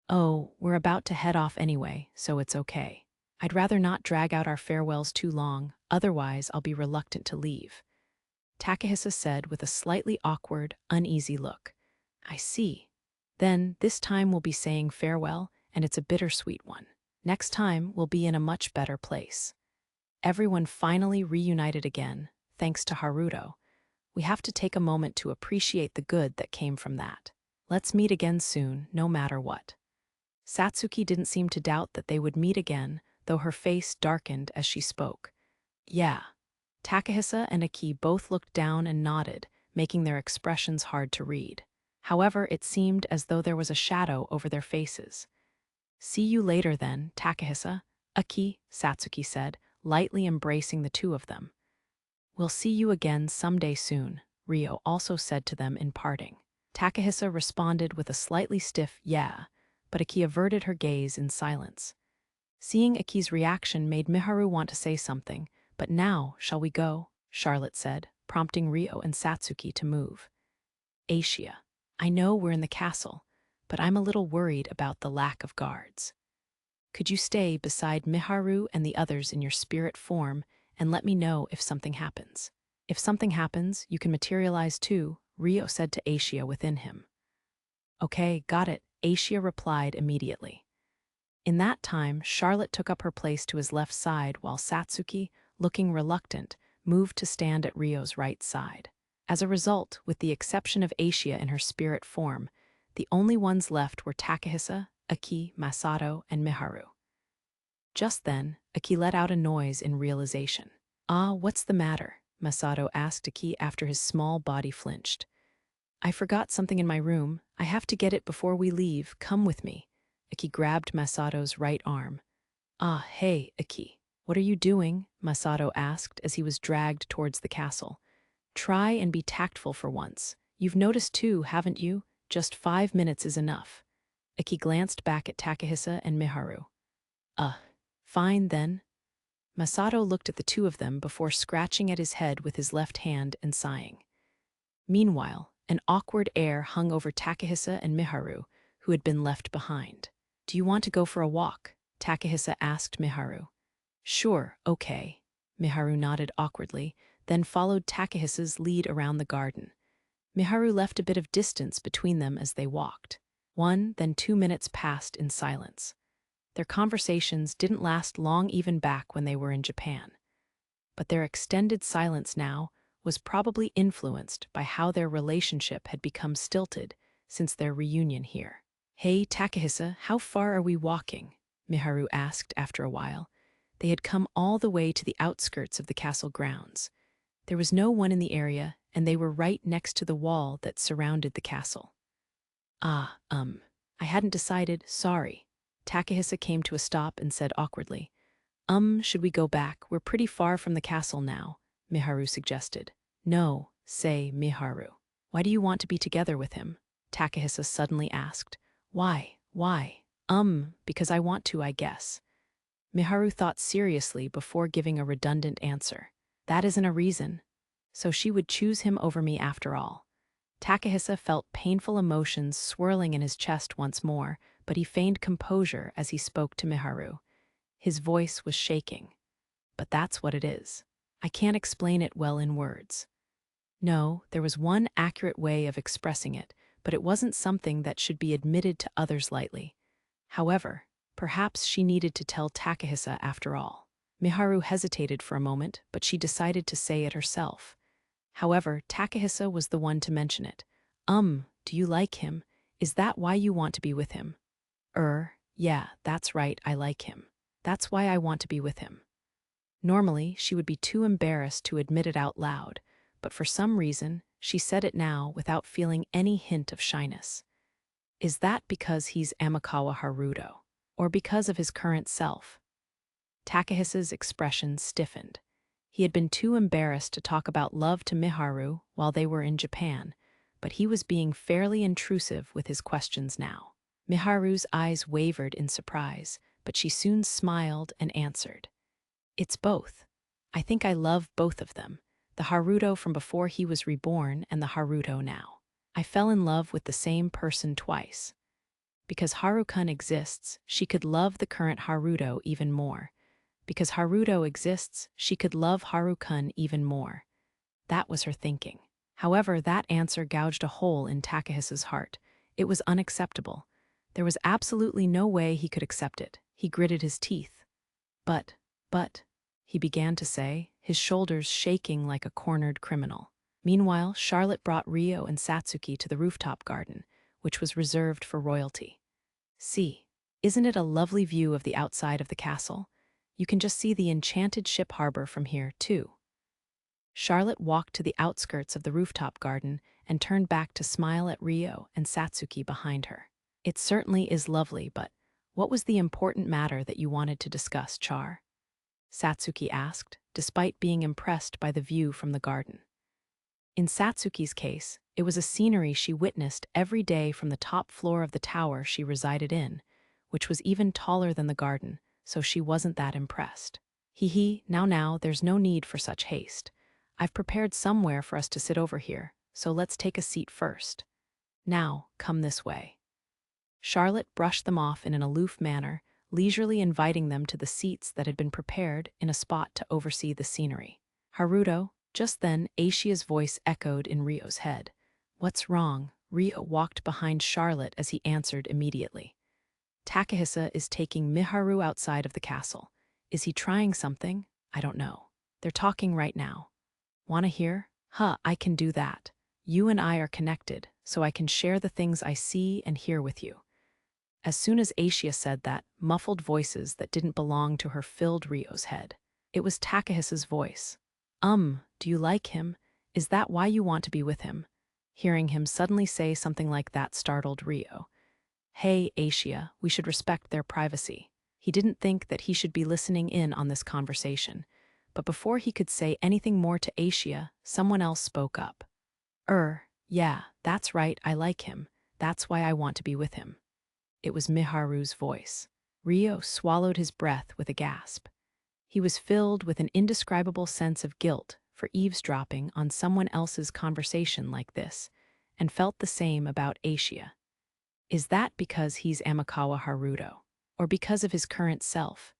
"Oh, we're about to head off anyway, so it's okay. I'd rather not drag out our farewells too long, otherwise I'll be reluctant to leave," Takahisa said with a slightly awkward, uneasy look. "I see. Then, this time we'll be saying farewell, and it's a bittersweet one. Next time, we'll be in a much better place." Everyone finally reunited again, thanks to Haruto. We have to take a moment to appreciate the good that came from that. Let's meet again soon, no matter what. Satsuki didn't seem to doubt that they would meet again, though her face darkened as she spoke. "Yeah." Takahisa and Aki both looked down and nodded, making their expressions hard to read. However, it seemed as though there was a shadow over their faces. "See you later then, Takahisa." "Aki," Satsuki said, lightly embracing the two of them. "We'll see you again someday soon," Ryo also said to them in parting. Takahisa responded with a slightly stiff "yeah," but Aki averted her gaze in silence. Seeing Aki's reaction made Miharu want to say something, but now, shall we go? Charlotte said, prompting Ryo and Satsuki to move. Asia, I know we're in the castle, but I'm a little worried about the lack of guards. Could you stay beside Miharu and the others in your spirit form and let me know if something happens? If something happens, you can materialize too, Ryo said to Asia within him. Okay, got it, Asia replied immediately. In that time, Charlotte took up her place to his left side while Satsuki, looking reluctant, moved to stand at Ryo's right side. As a result, with the exception of Asia in her spirit form, the only ones left were Takahisa, Aki, Masato, and Miharu. Just then, Aki let out a noise in realization. Ah, what's the matter? Masato asked Aki after his small body flinched. I forgot something in my room. I have to get it before we leave. Come with me. Aki grabbed Masato's right arm. Ah, hey, Aki. What are you doing? Masato asked as he was dragged towards the castle. Try and be tactful for once. You've noticed too, haven't you? Just 5 minutes is enough. Aki glanced back at Takahisa and Miharu. Fine then. Masato looked at the two of them before scratching at his head with his left hand and sighing. Meanwhile, an awkward air hung over Takahisa and Miharu, who had been left behind. Do you want to go for a walk? Takahisa asked Miharu. Sure, okay. Miharu nodded awkwardly, then followed Takahisa's lead around the garden. Miharu left a bit of distance between them as they walked. 1, then 2 minutes passed in silence. Their conversations didn't last long even back when they were in Japan. But their extended silence now was probably influenced by how their relationship had become stilted since their reunion here. Hey, Takahisa, how far are we walking? Miharu asked after a while. They had come all the way to the outskirts of the castle grounds. There was no one in the area, and they were right next to the wall that surrounded the castle. I hadn't decided, sorry. Takahisa came to a stop and said awkwardly. Should we go back? We're pretty far from the castle now, Miharu suggested. No, say Miharu. Why do you want to be together with him? Takahisa suddenly asked. Why? Because I want to, I guess. Miharu thought seriously before giving a redundant answer. That isn't a reason. So she would choose him over me after all. Takahisa felt painful emotions swirling in his chest once more, but he feigned composure as he spoke to Miharu. His voice was shaking. But that's what it is. I can't explain it well in words. No, there was one accurate way of expressing it, but it wasn't something that should be admitted to others lightly. However, perhaps she needed to tell Takahisa after all. Miharu hesitated for a moment, but she decided to say it herself. However, Takahisa was the one to mention it. Do you like him? Is that why you want to be with him? Yeah, that's right, I like him. That's why I want to be with him. Normally, she would be too embarrassed to admit it out loud, but for some reason, she said it now without feeling any hint of shyness. Is that because he's Amakawa Haruto, or because of his current self? Takahisa's expression stiffened. He had been too embarrassed to talk about love to Miharu while they were in Japan, but he was being fairly intrusive with his questions now. Miharu's eyes wavered in surprise, but she soon smiled and answered. It's both. I think I love both of them, the Haruto from before he was reborn and the Haruto now. I fell in love with the same person twice. Because Haru-kun exists, she could love the current Haruto even more. Because Haruto exists, she could love Haru-kun even more. That was her thinking. However, that answer gouged a hole in Takahisa's heart. It was unacceptable. There was absolutely no way he could accept it. He gritted his teeth. But, he began to say, his shoulders shaking like a cornered criminal. Meanwhile, Charlotte brought Ryo and Satsuki to the rooftop garden, which was reserved for royalty. See, isn't it a lovely view of the outside of the castle? You can just see the enchanted ship harbor from here, too. Charlotte walked to the outskirts of the rooftop garden and turned back to smile at Ryo and Satsuki behind her. It certainly is lovely, but what was the important matter that you wanted to discuss, Char? Satsuki asked, despite being impressed by the view from the garden. In Satsuki's case, It was a scenery she witnessed every day from the top floor of the tower she resided in, which was even taller than the garden, so she wasn't that impressed. Hee, now, there's no need for such haste. I've prepared somewhere for us to sit over here, so let's take a seat first. Now, come this way. Charlotte brushed them off in an aloof manner, leisurely inviting them to the seats that had been prepared in a spot to oversee the scenery. Haruto, just then Aishia's voice echoed in Ryo's head. What's wrong? Ryo walked behind Charlotte as he answered immediately. Takahisa is taking Miharu outside of the castle. Is he trying something? I don't know. They're talking right now. Wanna hear? I can do that. You and I are connected, so I can share the things I see and hear with you. As soon as Aishia said that, muffled voices that didn't belong to her filled Ryo's head. It was Takahisa's voice. Do you like him? Is that why you want to be with him? Hearing him suddenly say something like that startled Ryo. Hey, Aishia, we should respect their privacy. He didn't think that he should be listening in on this conversation, but before he could say anything more to Aishia, someone else spoke up. Yeah, that's right, I like him. That's why I want to be with him. It was Miharu's voice. Ryo swallowed his breath with a gasp. He was filled with an indescribable sense of guilt for eavesdropping on someone else's conversation like this, and felt the same about Aishia. Is that because he's Amakawa Haruto, or because of his current self?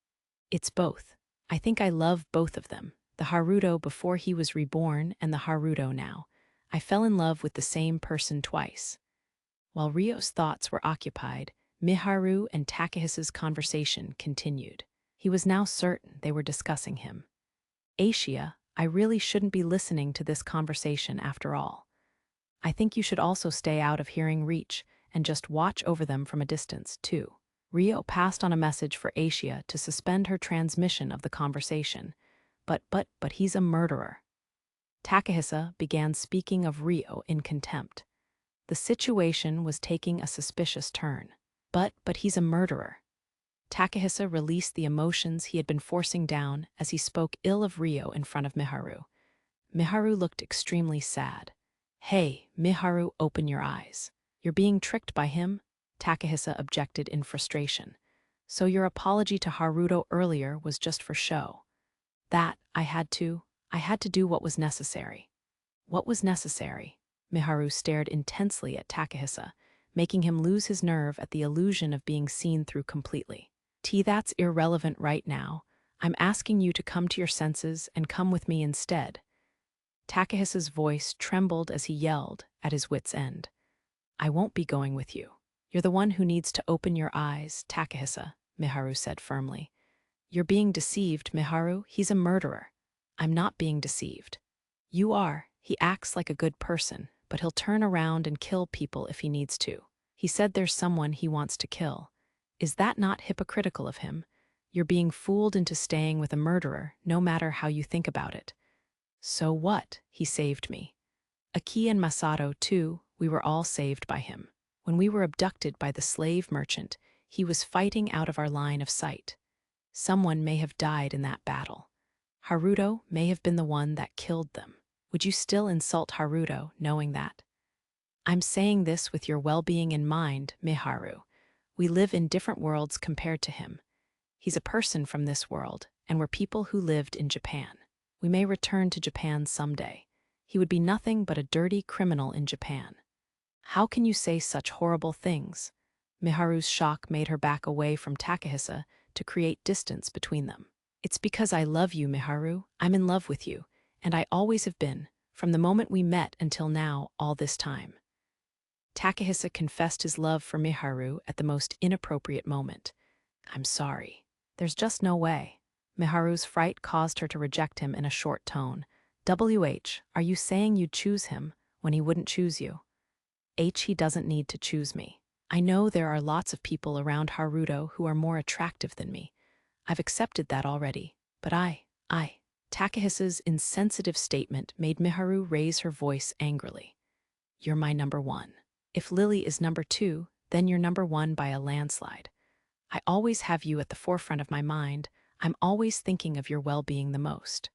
It's both. I think I love both of them, the Haruto before he was reborn and the Haruto now. I fell in love with the same person twice. While Ryo's thoughts were occupied, Miharu and Takahisa's conversation continued. He was now certain they were discussing him. Aishia, I really shouldn't be listening to this conversation after all. I think you should also stay out of hearing reach and just watch over them from a distance, too. Ryo passed on a message for Aishia to suspend her transmission of the conversation. But he's a murderer. Takahisa began speaking of Ryo in contempt. The situation was taking a suspicious turn. But he's a murderer. Takahisa released the emotions he had been forcing down as he spoke ill of Ryo in front of Miharu. Miharu looked extremely sad. Hey, Miharu, open your eyes. You're being tricked by him? Takahisa objected in frustration. So your apology to Haruto earlier was just for show. That, I had to do what was necessary. What was necessary? Miharu stared intensely at Takahisa, making him lose his nerve at the illusion of being seen through completely. That's irrelevant right now. I'm asking you to come to your senses and come with me instead. Takahisa's voice trembled as he yelled, at his wit's end. I won't be going with you. You're the one who needs to open your eyes, Takahisa, Miharu said firmly. You're being deceived, Miharu. He's a murderer. I'm not being deceived. You are. He acts like a good person, but he'll turn around and kill people if he needs to. He said there's someone he wants to kill. Is that not hypocritical of him? You're being fooled into staying with a murderer, no matter how you think about it. So what? He saved me. Aki and Masato, too, we were all saved by him. When we were abducted by the slave merchant, he was fighting out of our line of sight. Someone may have died in that battle. Haruto may have been the one that killed them. Would you still insult Haruto, knowing that? I'm saying this with your well-being in mind, Miharu. We live in different worlds compared to him. He's a person from this world, and we're people who lived in Japan. We may return to Japan someday. He would be nothing but a dirty criminal in Japan. How can you say such horrible things? Miharu's shock made her back away from Takahisa to create distance between them. It's because I love you, Miharu. I'm in love with you, and I always have been, from the moment we met until now, all this time. Takahisa confessed his love for Miharu at the most inappropriate moment. I'm sorry. There's just no way. Miharu's fright caused her to reject him in a short tone. Are you saying you'd choose him when he wouldn't choose you? He doesn't need to choose me. I know there are lots of people around Haruto who are more attractive than me. I've accepted that already. But Takahisa's insensitive statement made Miharu raise her voice angrily. You're my number one. If Lily is number two, then you're number one by a landslide. I always have you at the forefront of my mind. I'm always thinking of your well-being the most.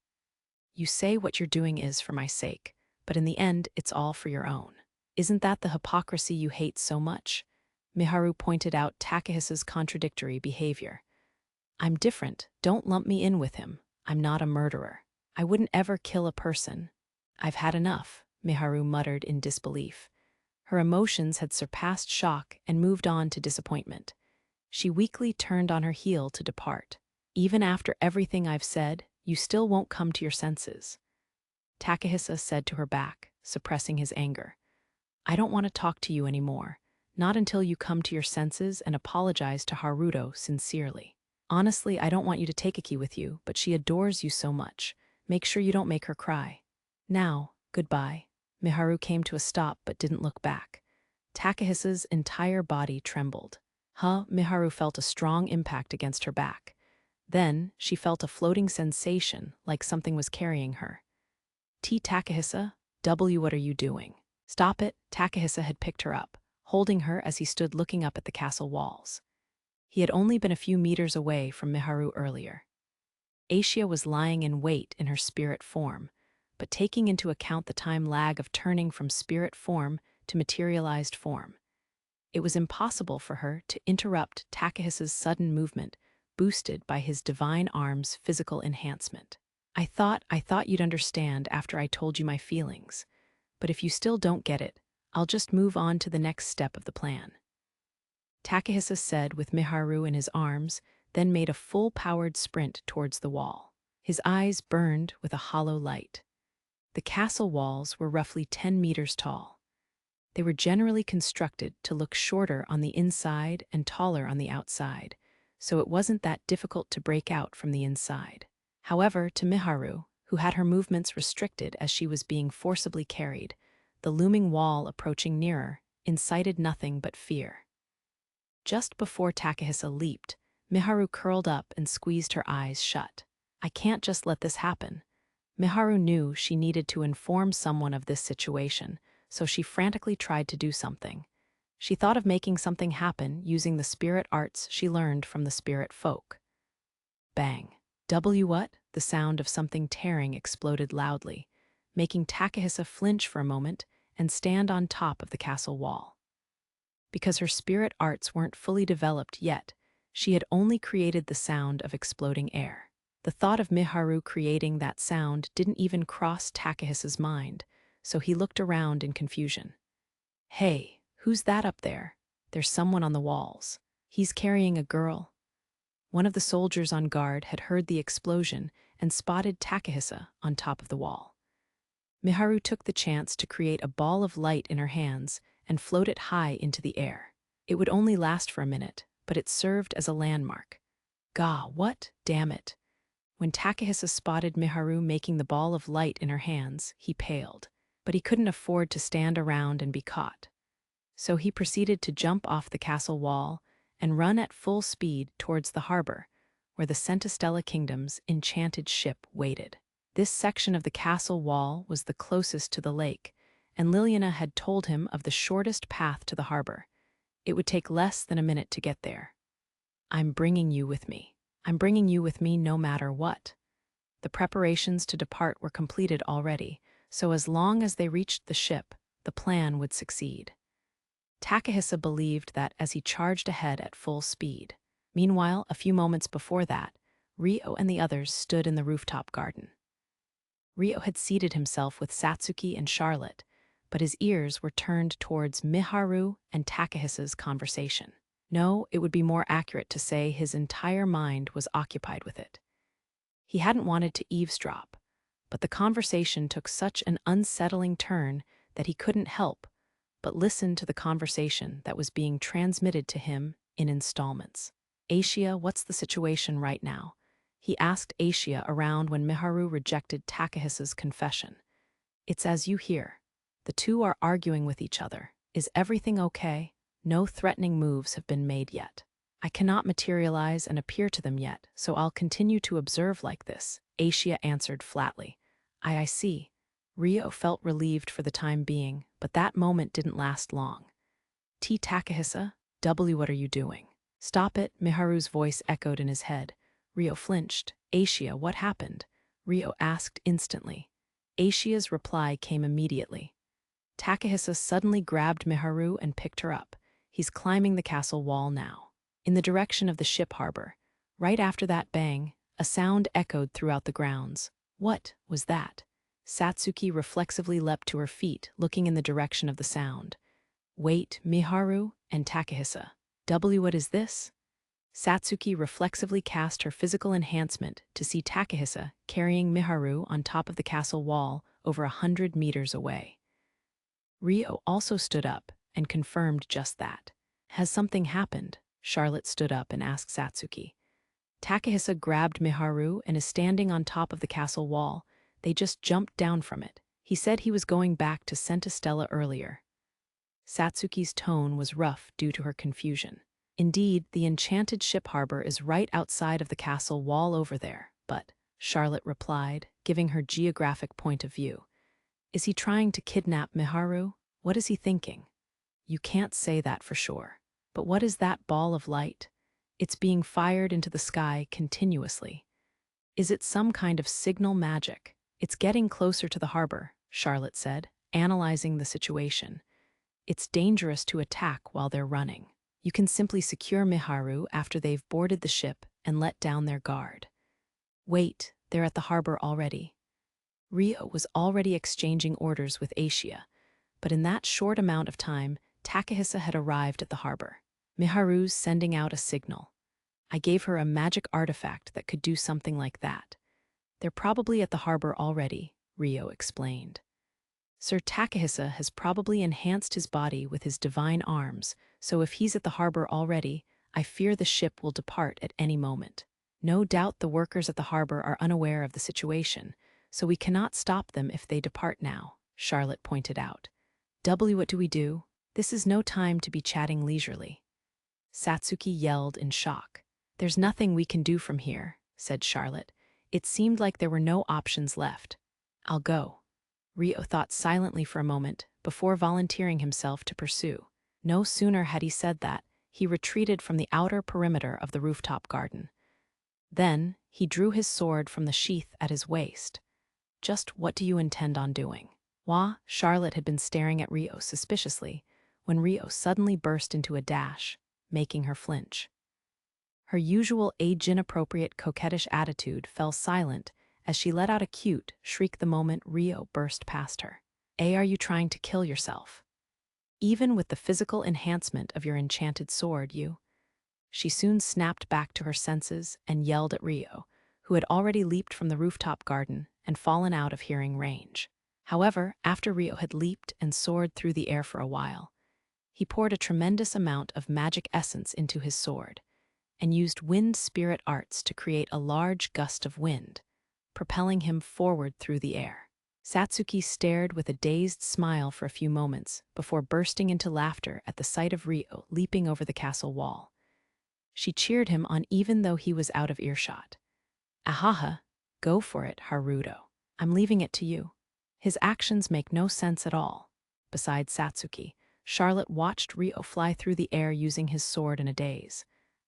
You say what you're doing is for my sake, but in the end, it's all for your own. Isn't that the hypocrisy you hate so much? Miharu pointed out Takahisa's contradictory behavior. I'm different. Don't lump me in with him. I'm not a murderer. I wouldn't ever kill a person. I've had enough, Miharu muttered in disbelief. Her emotions had surpassed shock and moved on to disappointment. She weakly turned on her heel to depart. Even after everything I've said, you still won't come to your senses. Takahisa said to her back, suppressing his anger. I don't want to talk to you anymore, not until you come to your senses and apologize to Haruto sincerely. Honestly, I don't want you to take Aki with you, but she adores you so much. Make sure you don't make her cry. Now, goodbye. Miharu came to a stop but didn't look back. Takahisa's entire body trembled. Miharu felt a strong impact against her back. Then, she felt a floating sensation like something was carrying her. Takahisa, what are you doing? Stop it, Takahisa had picked her up, holding her as he stood looking up at the castle walls. He had only been a few meters away from Miharu earlier. Aisha was lying in wait in her spirit form, but taking into account the time lag of turning from spirit form to materialized form, it was impossible for her to interrupt Takahisa's sudden movement, boosted by his divine arm's physical enhancement. I thought you'd understand after I told you my feelings, but if you still don't get it, I'll just move on to the next step of the plan. Takahisa said with Miharu in his arms, then made a full-powered sprint towards the wall. His eyes burned with a hollow light. The castle walls were roughly 10 meters tall. They were generally constructed to look shorter on the inside and taller on the outside, so it wasn't that difficult to break out from the inside. However, to Miharu, who had her movements restricted as she was being forcibly carried, the looming wall approaching nearer incited nothing but fear. Just before Takahisa leaped, Miharu curled up and squeezed her eyes shut. I can't just let this happen. Miharu knew she needed to inform someone of this situation, so she frantically tried to do something. She thought of making something happen using the spirit arts she learned from the spirit folk. Bang. What? The sound of something tearing exploded loudly, making Takahisa flinch for a moment and stand on top of the castle wall. Because her spirit arts weren't fully developed yet, she had only created the sound of exploding air. The thought of Miharu creating that sound didn't even cross Takahisa's mind, so he looked around in confusion. Hey, who's that up there? There's someone on the walls. He's carrying a girl. One of the soldiers on guard had heard the explosion and spotted Takahisa on top of the wall. Miharu took the chance to create a ball of light in her hands and float it high into the air. It would only last for a minute, but it served as a landmark. What? Damn it. When Takahisa spotted Miharu making the ball of light in her hands, he paled. But he couldn't afford to stand around and be caught. So he proceeded to jump off the castle wall and run at full speed towards the harbor, where the Centistella Kingdom's enchanted ship waited. This section of the castle wall was the closest to the lake, and Liliana had told him of the shortest path to the harbor. It would take less than a minute to get there. I'm bringing you with me. I'm bringing you with me no matter what. The preparations to depart were completed already, so as long as they reached the ship, the plan would succeed. Takahisa believed that as he charged ahead at full speed. Meanwhile, a few moments before that, Ryo and the others stood in the rooftop garden. Ryo had seated himself with Satsuki and Charlotte, but his ears were turned towards Miharu and Takahisa's conversation. No, it would be more accurate to say his entire mind was occupied with it. He hadn't wanted to eavesdrop, but the conversation took such an unsettling turn that he couldn't help but listen to the conversation that was being transmitted to him in installments. Aisha, what's the situation right now? He asked Aisha around when Miharu rejected Takahisa's confession. It's as you hear. The two are arguing with each other. Is everything okay? No threatening moves have been made yet. I cannot materialize and appear to them yet, so I'll continue to observe like this, Aisha answered flatly. I see. Ryo felt relieved for the time being, but that moment didn't last long. Takahisa, what are you doing? Stop it, Miharu's voice echoed in his head. Ryo flinched. Aisha, what happened? Ryo asked instantly. Aisha's reply came immediately. Takahisa suddenly grabbed Miharu and picked her up. He's climbing the castle wall now, in the direction of the ship harbor. Right after that bang, a sound echoed throughout the grounds. What was that? Satsuki reflexively leapt to her feet, looking in the direction of the sound. Wait, Miharu and Takahisa. What is this? Satsuki reflexively cast her physical enhancement to see Takahisa carrying Miharu on top of the castle wall over 100 meters away. Ryo also stood up and confirmed just that. Has something happened? Charlotte stood up and asked Satsuki. Takahisa grabbed Miharu and is standing on top of the castle wall. They just jumped down from it. He said he was going back to Centistella earlier. Satsuki's tone was rough due to her confusion. Indeed, the enchanted ship harbor is right outside of the castle wall over there, but, Charlotte replied, giving her geographic point of view. Is he trying to kidnap Miharu? What is he thinking? You can't say that for sure. But what is that ball of light? It's being fired into the sky continuously. Is it some kind of signal magic? It's getting closer to the harbor, Charlotte said, analyzing the situation. It's dangerous to attack while they're running. You can simply secure Miharu after they've boarded the ship and let down their guard. Wait, they're at the harbor already. Ryo was already exchanging orders with Asia, but in that short amount of time, Takahisa had arrived at the harbor. Miharu's sending out a signal. I gave her a magic artifact that could do something like that. They're probably at the harbor already, Ryo explained. Sir Takahisa has probably enhanced his body with his divine arms, so if he's at the harbor already, I fear the ship will depart at any moment. No doubt the workers at the harbor are unaware of the situation, so we cannot stop them if they depart now, Charlotte pointed out. What do we do? This is no time to be chatting leisurely. Satsuki yelled in shock. There's nothing we can do from here, said Charlotte. It seemed like there were no options left. I'll go. Ryo thought silently for a moment before volunteering himself to pursue. No sooner had he said that, he retreated from the outer perimeter of the rooftop garden. Then, he drew his sword from the sheath at his waist. Just what do you intend on doing? Wah, Charlotte had been staring at Ryo suspiciously, when Ryo suddenly burst into a dash, making her flinch. Her usual age-inappropriate coquettish attitude fell silent as she let out a cute shriek the moment Ryo burst past her. Are you trying to kill yourself? Even with the physical enhancement of your enchanted sword, you... She soon snapped back to her senses and yelled at Ryo, who had already leaped from the rooftop garden and fallen out of hearing range. However, after Ryo had leaped and soared through the air for a while, he poured a tremendous amount of magic essence into his sword and used wind spirit arts to create a large gust of wind, propelling him forward through the air. Satsuki stared with a dazed smile for a few moments before bursting into laughter at the sight of Ryo leaping over the castle wall. She cheered him on even though he was out of earshot. Ahaha, go for it, Haruto. I'm leaving it to you. His actions make no sense at all. Besides Satsuki, Charlotte watched Ryo fly through the air using his sword in a daze.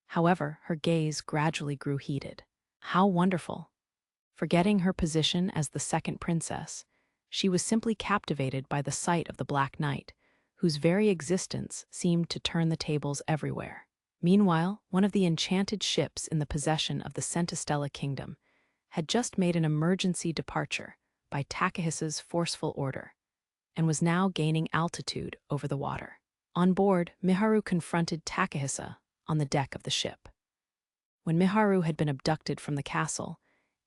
However, her gaze gradually grew heated. How wonderful! Forgetting her position as the second princess, she was simply captivated by the sight of the Black Knight, whose very existence seemed to turn the tables everywhere. Meanwhile, one of the enchanted ships in the possession of the Centistella Kingdom had just made an emergency departure by Takahisa's forceful order, and was now gaining altitude over the water. On board, Miharu confronted Takahisa on the deck of the ship. When Miharu had been abducted from the castle,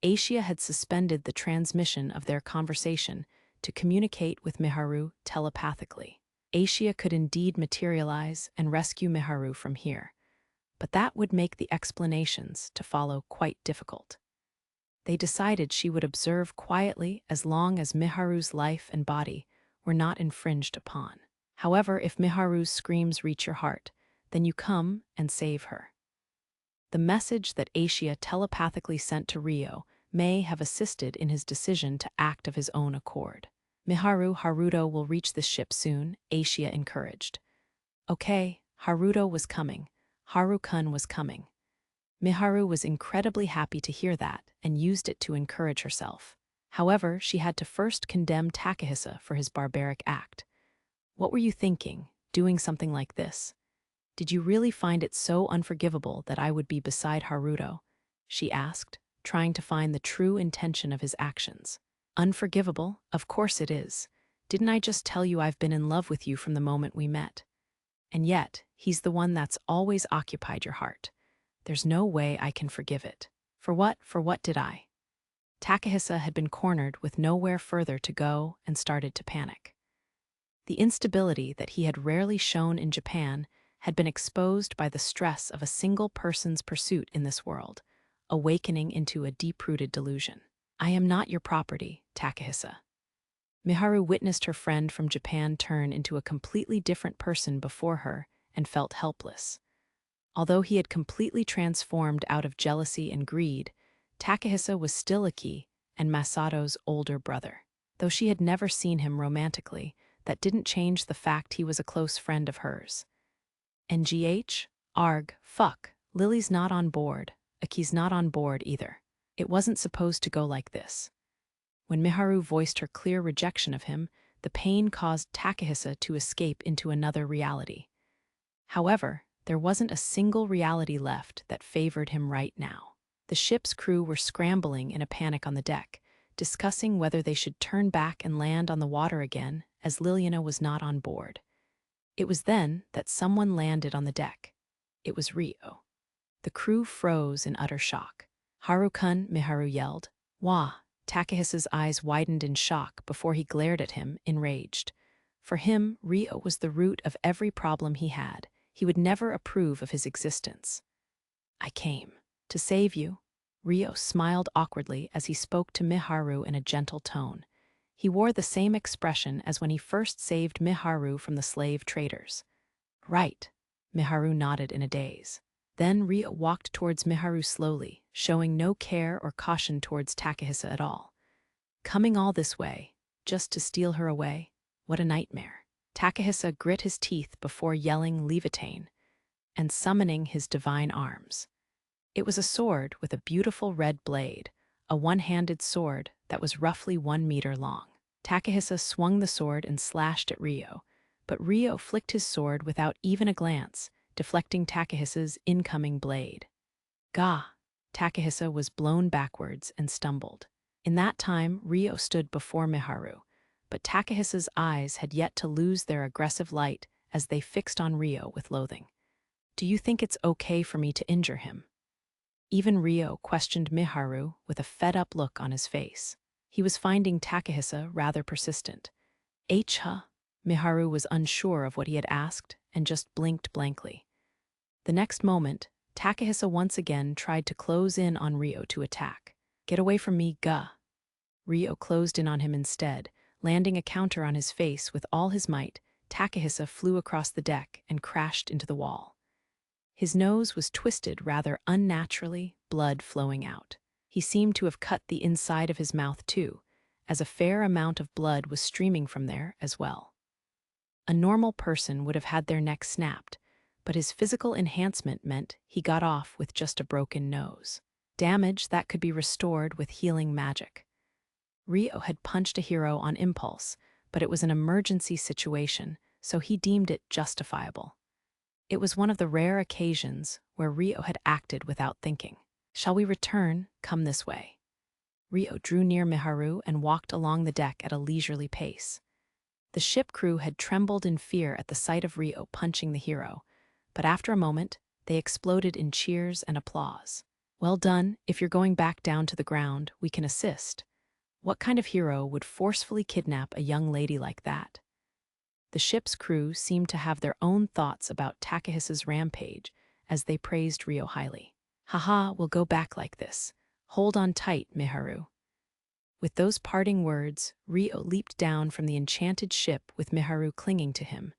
Asia had suspended the transmission of their conversation to communicate with Miharu telepathically. Asia could indeed materialize and rescue Miharu from here, but that would make the explanations to follow quite difficult. They decided she would observe quietly as long as Miharu's life and body were not infringed upon. However, if Miharu's screams reach your heart, then you come and save her. The message that Asia telepathically sent to Ryo may have assisted in his decision to act of his own accord. Miharu, Haruto will reach this ship soon, Asia encouraged. Okay, Haruto was coming. Haru-kun was coming. Miharu was incredibly happy to hear that and used it to encourage herself. However, she had to first condemn Takahisa for his barbaric act. What were you thinking, doing something like this? Did you really find it so unforgivable that I would be beside Haruto? She asked, trying to find the true intention of his actions. Unforgivable? Of course it is. Didn't I just tell you I've been in love with you from the moment we met? And yet, he's the one that's always occupied your heart. There's no way I can forgive it. For what did I? Takahisa had been cornered with nowhere further to go and started to panic. The instability that he had rarely shown in Japan had been exposed by the stress of a single person's pursuit in this world, awakening into a deep-rooted delusion. I am not your property, Takahisa. Miharu witnessed her friend from Japan turn into a completely different person before her and felt helpless. Although he had completely transformed out of jealousy and greed, Takahisa was still Aki and Masato's older brother. Though she had never seen him romantically, that didn't change the fact he was a close friend of hers. NGH? Arg, fuck, Lily's not on board, Aki's not on board either. It wasn't supposed to go like this. When Miharu voiced her clear rejection of him, the pain caused Takahisa to escape into another reality. However, there wasn't a single reality left that favored him right now. The ship's crew were scrambling in a panic on the deck, discussing whether they should turn back and land on the water again, as Liliana was not on board. It was then that someone landed on the deck. It was Rio. The crew froze in utter shock. "Haru-kun," Miharu yelled. "Wah!" Takahisa's eyes widened in shock before he glared at him, enraged. For him, Rio was the root of every problem he had. He would never approve of his existence. "I came to save you." Rio smiled awkwardly as he spoke to Miharu in a gentle tone. He wore the same expression as when he first saved Miharu from the slave traders. "Right." Miharu nodded in a daze. Then Rio walked towards Miharu slowly, showing no care or caution towards Takahisa at all. Coming all this way, just to steal her away? What a nightmare. Takahisa grit his teeth before yelling "Levitain" and summoning his divine arms. It was a sword with a beautiful red blade, a one-handed sword that was roughly 1 meter long. Takahisa swung the sword and slashed at Rio, but Rio flicked his sword without even a glance, deflecting Takahisa's incoming blade. Gah! Takahisa was blown backwards and stumbled. In that time, Rio stood before Miharu, but Takahisa's eyes had yet to lose their aggressive light as they fixed on Rio with loathing. "Do you think it's okay for me to injure him?" Even Rio questioned Miharu with a fed-up look on his face. He was finding Takahisa rather persistent. "Huh?" Miharu was unsure of what he had asked and just blinked blankly. The next moment, Takahisa once again tried to close in on Rio to attack. "Get away from me, gah!" Rio closed in on him instead, landing a counter on his face with all his might. Takahisa flew across the deck and crashed into the wall. His nose was twisted rather unnaturally, blood flowing out. He seemed to have cut the inside of his mouth too, as a fair amount of blood was streaming from there as well. A normal person would have had their neck snapped, but his physical enhancement meant he got off with just a broken nose. Damage that could be restored with healing magic. Rio had punched a hero on impulse, but it was an emergency situation, so he deemed it justifiable. It was one of the rare occasions where Rio had acted without thinking. "Shall we return? Come this way." Rio drew near Miharu and walked along the deck at a leisurely pace. The ship crew had trembled in fear at the sight of Rio punching the hero, but after a moment, they exploded in cheers and applause. "Well done. If you're going back down to the ground, we can assist." What kind of hero would forcefully kidnap a young lady like that? The ship's crew seemed to have their own thoughts about Takahisa's rampage as they praised Rio highly. "Haha, we'll go back like this. Hold on tight, Miharu." With those parting words, Rio leaped down from the enchanted ship with Miharu clinging to him.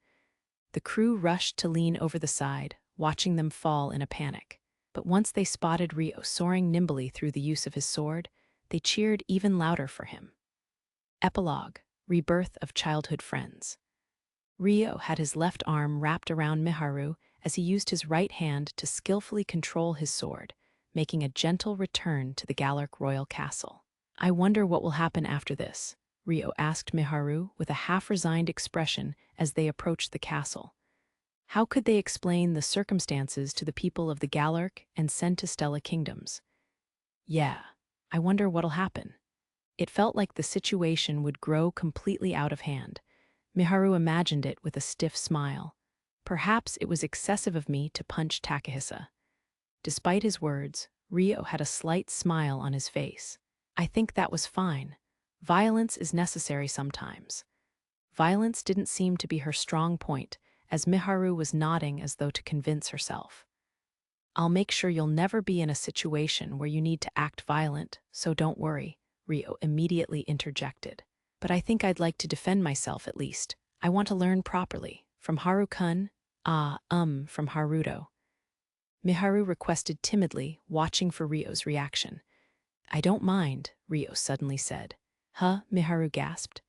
The crew rushed to lean over the side, watching them fall in a panic. But once they spotted Rio soaring nimbly through the use of his sword, they cheered even louder for him. Epilogue: Rebirth of Childhood Friends. Rio had his left arm wrapped around Miharu as he used his right hand to skillfully control his sword, making a gentle return to the Galaric royal castle. "I wonder what will happen after this," Ryo asked Miharu with a half-resigned expression as they approached the castle. How could they explain the circumstances to the people of the Galark and Centistella kingdoms? Yeah, I wonder what'll happen. It felt like the situation would grow completely out of hand. Miharu imagined it with a stiff smile. Perhaps it was excessive of me to punch Takahisa. Despite his words, Ryo had a slight smile on his face. I think that was fine. Violence is necessary sometimes. Violence didn't seem to be her strong point, as Miharu was nodding as though to convince herself. I'll make sure you'll never be in a situation where you need to act violent, so don't worry, Ryo immediately interjected. But I think I'd like to defend myself at least. I want to learn properly. From Haru-kun? From Haruto. Miharu requested timidly, watching for Ryo's reaction. I don't mind, Ryo suddenly said. Huh? Miharu gasped.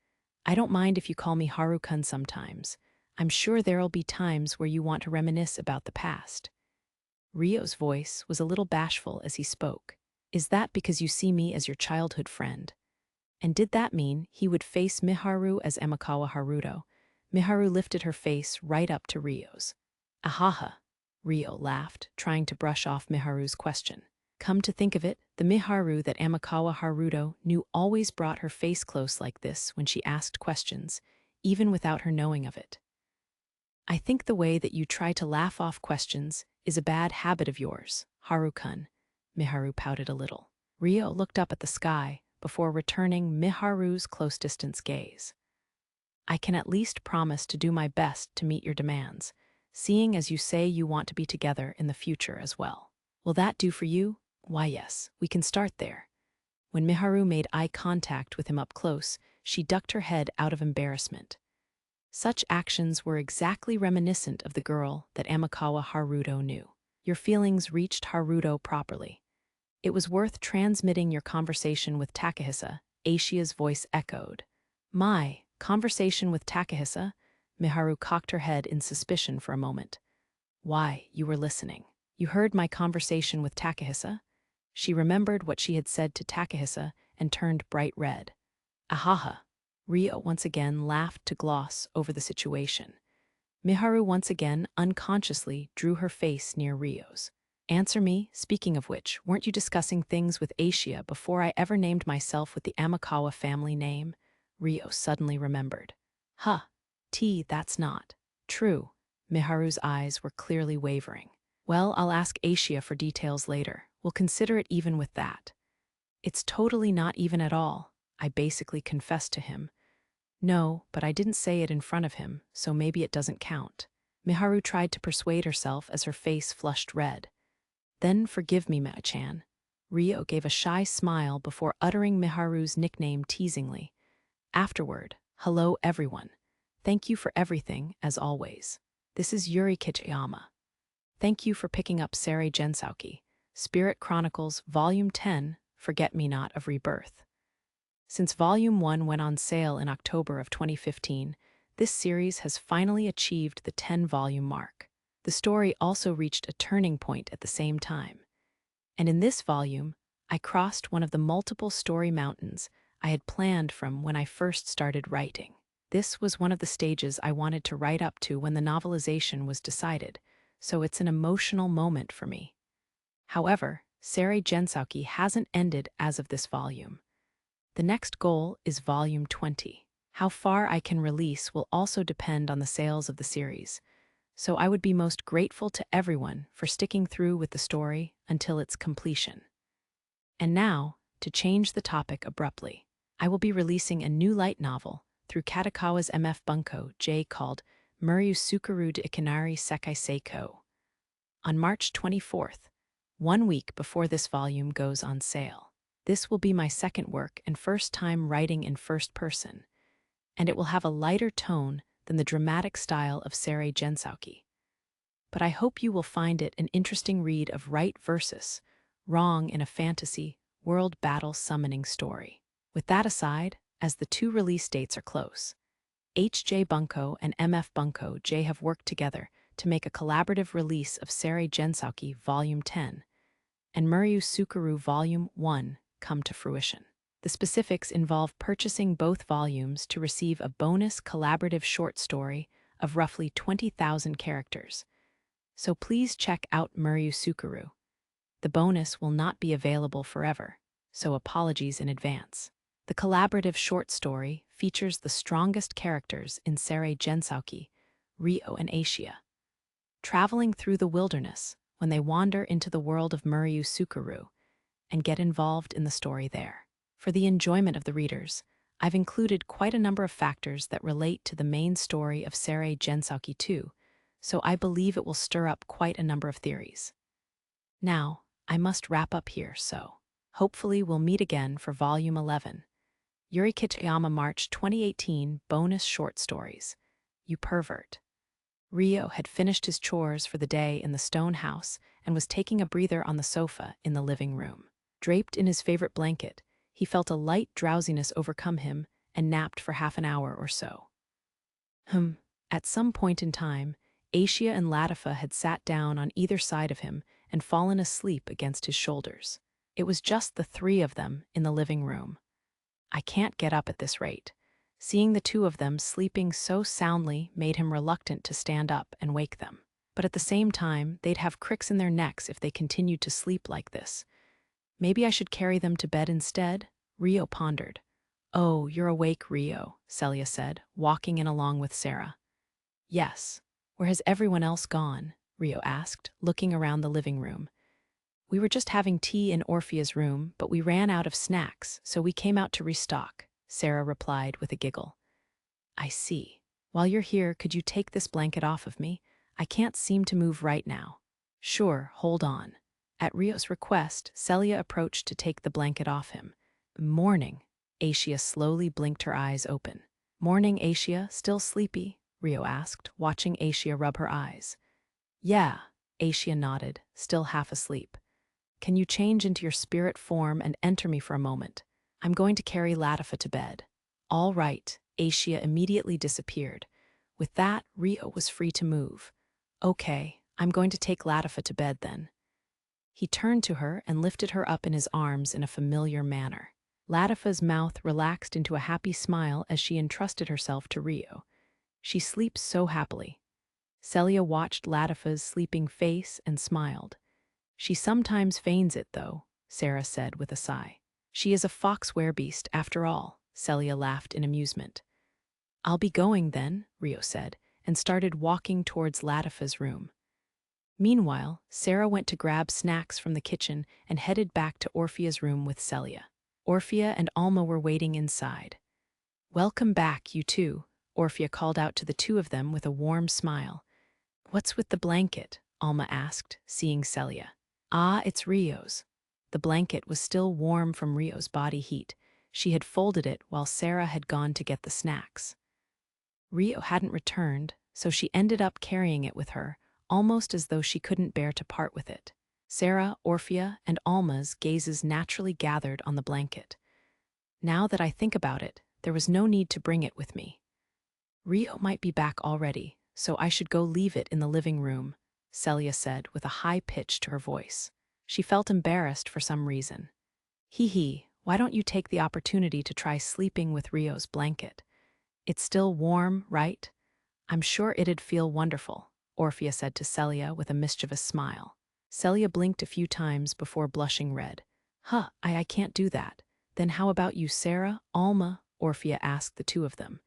I don't mind if you call me Haru-kun sometimes. I'm sure there'll be times where you want to reminisce about the past. Ryo's voice was a little bashful as he spoke. Is that because you see me as your childhood friend? And did that mean he would face Miharu as Amakawa Haruto? Miharu lifted her face right up to Ryo's. Ahaha, Ryo laughed, trying to brush off Miharu's question. Come to think of it, the Miharu that Amakawa Haruto knew always brought her face close like this when she asked questions, even without her knowing of it. I think the way that you try to laugh off questions is a bad habit of yours, Haru-kun. Miharu pouted a little. Ryo looked up at the sky before returning Miharu's close-distance gaze. I can at least promise to do my best to meet your demands, seeing as you say you want to be together in the future as well. Will that do for you? Why, yes, we can start there. When Miharu made eye contact with him up close, she ducked her head out of embarrassment. Such actions were exactly reminiscent of the girl that Amakawa Haruto knew. Your feelings reached Haruto properly. It was worth transmitting your conversation with Takahisa, Aishia's voice echoed. My conversation with Takahisa? Miharu cocked her head in suspicion for a moment. Why, you were listening. You heard my conversation with Takahisa? She remembered what she had said to Takahisa and turned bright red. Ahaha. Ryo once again laughed to gloss over the situation. Miharu once again unconsciously drew her face near Ryo's. Answer me, speaking of which, weren't you discussing things with Aishia before I ever named myself with the Amakawa family name? Ryo suddenly remembered. Huh. That's not true. Miharu's eyes were clearly wavering. Well, I'll ask Aishia for details later. We'll consider it even with that. It's totally not even at all, I basically confessed to him. No, but I didn't say it in front of him, so maybe it doesn't count. Miharu tried to persuade herself as her face flushed red. Then forgive me, Mea-chan. Ryo gave a shy smile before uttering Miharu's nickname teasingly. Afterward, hello everyone. Thank you for everything, as always. This is Yuri Kichiyama. Thank you for picking up Seirei Gensouki, Spirit Chronicles Volume 10, Forget-Me-Not of Rebirth. Since Volume 1 went on sale in October of 2015, this series has finally achieved the 10-volume mark. The story also reached a turning point at the same time. And in this volume, I crossed one of the multiple story mountains I had planned from when I first started writing. This was one of the stages I wanted to write up to when the novelization was decided, so it's an emotional moment for me. However, Seirei Gensouki hasn't ended as of this volume. The next goal is Volume 20. How far I can release will also depend on the sales of the series, so I would be most grateful to everyone for sticking through with the story until its completion. And now, to change the topic abruptly, I will be releasing a new light novel through Kadokawa's MF Bunko J called Muryu Sukaru de Ikinari Sekai Seiko on March 24th, 1 week before this volume goes on sale. This will be my second work and first time writing in first person, and it will have a lighter tone than the dramatic style of Seirei Gensouki. But I hope you will find it an interesting read of right versus wrong in a fantasy, world battle summoning story. With that aside, as the 2 release dates are close, HJ Bunko and MF Bunko J have worked together to make a collaborative release of Seirei Gensouki Volume 10 and Muryu Sukaru Volume 1 come to fruition. The specifics involve purchasing both volumes to receive a bonus collaborative short story of roughly 20,000 characters. So please check out Muryu Sukuru. The bonus will not be available forever, so apologies in advance. The collaborative short story features the strongest characters in Seirei Gensouki, Ryo and Aishia. Traveling through the wilderness when they wander into the world of Muryu Sukuru and get involved in the story there. For the enjoyment of the readers, I've included quite a number of factors that relate to the main story of Seirei Gensouki too, so I believe it will stir up quite a number of theories. Now, I must wrap up here, so hopefully we'll meet again for Volume 11. Yuri Kitayama March 2018 Bonus Short Stories. You Pervert. Ryo had finished his chores for the day in the stone house and was taking a breather on the sofa in the living room. Draped in his favorite blanket, he felt a light drowsiness overcome him and napped for half an hour or so. At some point in time, Aishia and Latifa had sat down on either side of him and fallen asleep against his shoulders. It was just the three of them in the living room. I can't get up at this rate. Seeing the two of them sleeping so soundly made him reluctant to stand up and wake them. But at the same time, they'd have cricks in their necks if they continued to sleep like this. Maybe I should carry them to bed instead? Ryo pondered. Oh, you're awake, Ryo, Celia said, walking in along with Sarah. Yes. Where has everyone else gone? Ryo asked, looking around the living room. We were just having tea in Orphea's room, but we ran out of snacks, so we came out to restock, Sarah replied with a giggle. I see. While you're here, could you take this blanket off of me? I can't seem to move right now. Sure, hold on. At Ryo's request, Celia approached to take the blanket off him. Morning. Aishia slowly blinked her eyes open. Morning, Aishia, still sleepy? Ryo asked, watching Aishia rub her eyes. Yeah, Aishia nodded, still half asleep. Can you change into your spirit form and enter me for a moment? I'm going to carry Latifa to bed. All right, Aishia immediately disappeared. With that, Ryo was free to move. Okay, I'm going to take Latifa to bed then. He turned to her and lifted her up in his arms in a familiar manner. Latifa's mouth relaxed into a happy smile as she entrusted herself to Ryo. She sleeps so happily. Celia watched Latifa's sleeping face and smiled. She sometimes feigns it, though, Sarah said with a sigh. She is a fox werebeast, after all, Celia laughed in amusement. I'll be going then, Ryo said, and started walking towards Latifa's room. Meanwhile, Sarah went to grab snacks from the kitchen and headed back to Orphea's room with Celia. Orphea and Alma were waiting inside. Welcome back, you two, Orphea called out to the two of them with a warm smile. What's with the blanket? Alma asked, seeing Celia. Ah, it's Ryo's. The blanket was still warm from Ryo's body heat. She had folded it while Sarah had gone to get the snacks. Ryo hadn't returned, so she ended up carrying it with her, almost as though she couldn't bear to part with it. Sarah, Orphea, and Alma's gazes naturally gathered on the blanket. Now that I think about it, there was no need to bring it with me. Ryo might be back already, so I should go leave it in the living room, Celia said with a high pitch to her voice. She felt embarrassed for some reason. Hee, why don't you take the opportunity to try sleeping with Ryo's blanket? It's still warm, right? I'm sure it'd feel wonderful, Orphea said to Celia with a mischievous smile. Celia blinked a few times before blushing red. I can't do that. Then how about you, Sarah, Alma? Orphea asked the two of them.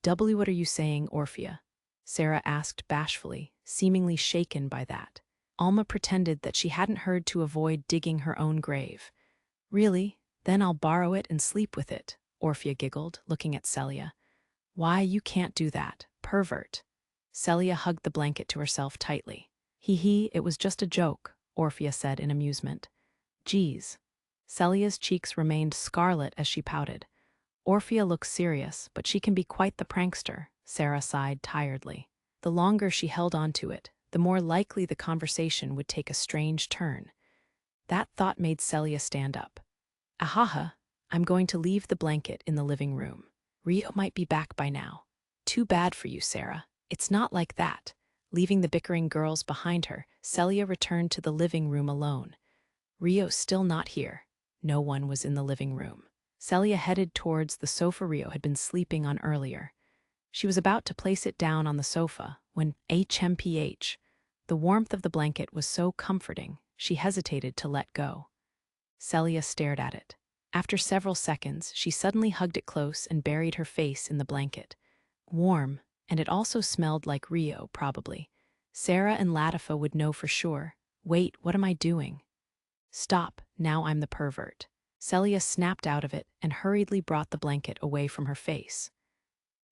What are you saying, Orphea? Sarah asked bashfully, seemingly shaken by that. Alma pretended that she hadn't heard to avoid digging her own grave. Really? Then I'll borrow it and sleep with it, Orphea giggled, looking at Celia. Why, you can't do that, pervert. Celia hugged the blanket to herself tightly. It was just a joke, Orphea said in amusement. Geez. Celia's cheeks remained scarlet as she pouted. Orphea looks serious, but she can be quite the prankster, Sarah sighed tiredly. The longer she held on to it, the more likely the conversation would take a strange turn. That thought made Celia stand up. Ahaha, I'm going to leave the blanket in the living room. Ryo might be back by now. Too bad for you, Sarah. It's not like that. Leaving the bickering girls behind her, Celia returned to the living room alone. Ryo's still not here. No one was in the living room. Celia headed towards the sofa Rio had been sleeping on earlier. She was about to place it down on the sofa when HMPH. The warmth of the blanket was so comforting, she hesitated to let go. Celia stared at it. After several seconds, she suddenly hugged it close and buried her face in the blanket. Warm, and it also smelled like Rio, probably. Sarah and Latifa would know for sure. Wait, what am I doing? Stop, now I'm the pervert. Celia snapped out of it and hurriedly brought the blanket away from her face.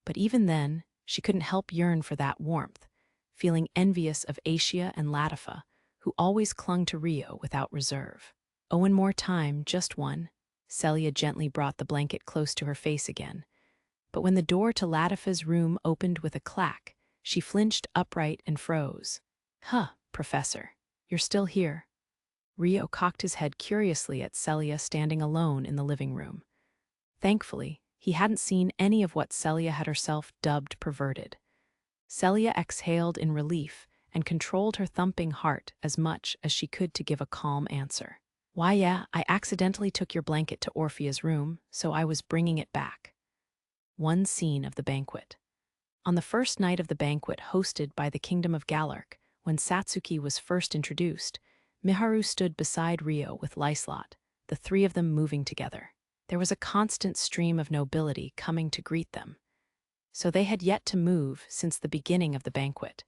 But even then, she couldn't help yearn for that warmth, feeling envious of Asia and Latifa, who always clung to Rio without reserve. Oh, one more time, just one. Celia gently brought the blanket close to her face again. But when the door to Latifa's room opened with a clack, she flinched upright and froze. Huh, Professor, you're still here. Rio cocked his head curiously at Celia standing alone in the living room. Thankfully, he hadn't seen any of what Celia had herself dubbed perverted. Celia exhaled in relief and controlled her thumping heart as much as she could to give a calm answer. Why, yeah, I accidentally took your blanket to Orphea's room, so I was bringing it back. One scene of the banquet. On the first night of the banquet hosted by the Kingdom of Galark, when Satsuki was first introduced, Miharu stood beside Rio with Lyslot, the three of them moving together. There was a constant stream of nobility coming to greet them. So they had yet to move since the beginning of the banquet,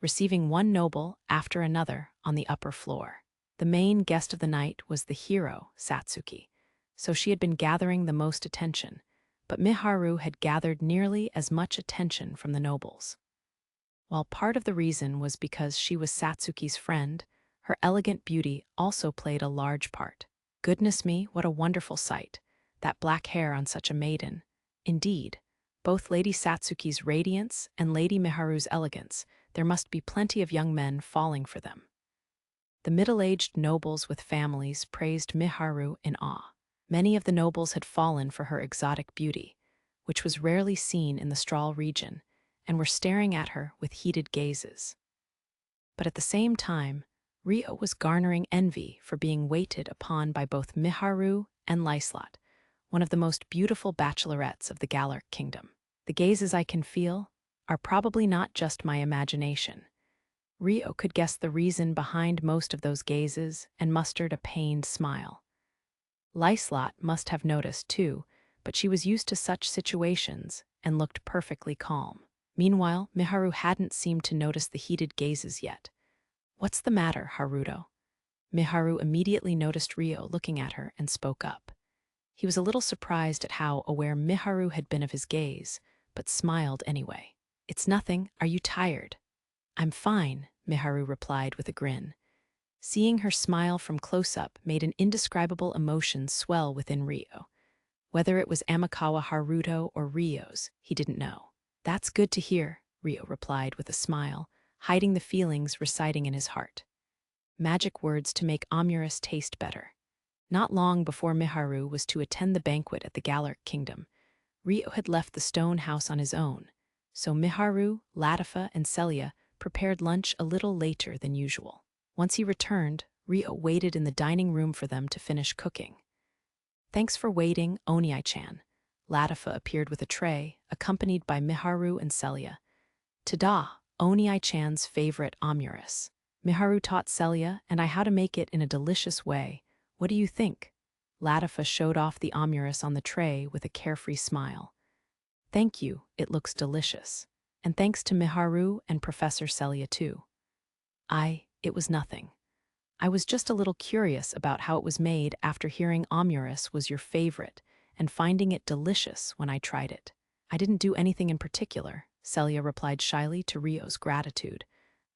receiving one noble after another on the upper floor. The main guest of the night was the hero, Satsuki, so she had been gathering the most attention, but Miharu had gathered nearly as much attention from the nobles. While part of the reason was because she was Satsuki's friend, her elegant beauty also played a large part. Goodness me, what a wonderful sight, that black hair on such a maiden. Indeed, both Lady Satsuki's radiance and Lady Miharu's elegance, there must be plenty of young men falling for them. The middle-aged nobles with families praised Miharu in awe. Many of the nobles had fallen for her exotic beauty, which was rarely seen in the Strahl region, and were staring at her with heated gazes. But at the same time, Rio was garnering envy for being waited upon by both Miharu and Lyslot, one of the most beautiful bachelorettes of the Galark kingdom. The gazes I can feel are probably not just my imagination. Rio could guess the reason behind most of those gazes and mustered a pained smile. Lyslot must have noticed too, but she was used to such situations and looked perfectly calm. Meanwhile, Miharu hadn't seemed to notice the heated gazes yet. What's the matter, Haruto? Miharu immediately noticed Rio looking at her and spoke up. He was a little surprised at how aware Miharu had been of his gaze, but smiled anyway. It's nothing, are you tired? I'm fine, Miharu replied with a grin. Seeing her smile from close-up made an indescribable emotion swell within Rio. Whether it was Amakawa Haruto or Rio's, he didn't know. That's good to hear, Rio replied with a smile, hiding the feelings residing in his heart. Magic words to make Amurus taste better. Not long before Miharu was to attend the banquet at the Galark kingdom, Rio had left the stone house on his own, so Miharu, Latifa, and Celia prepared lunch a little later than usual. Once he returned, Rio waited in the dining room for them to finish cooking. Thanks for waiting, Oniai-chan. Latifa appeared with a tray, accompanied by Miharu and Celia. Tada, Oniai-chan's favorite Amurus. Miharu taught Celia and I how to make it in a delicious way. What do you think? Latifa showed off the Amurus on the tray with a carefree smile. Thank you, it looks delicious. And thanks to Miharu and Professor Celia too. It was nothing. I was just a little curious about how it was made after hearing Amurus was your favorite and finding it delicious when I tried it. I didn't do anything in particular, Celia replied shyly to Rio's gratitude.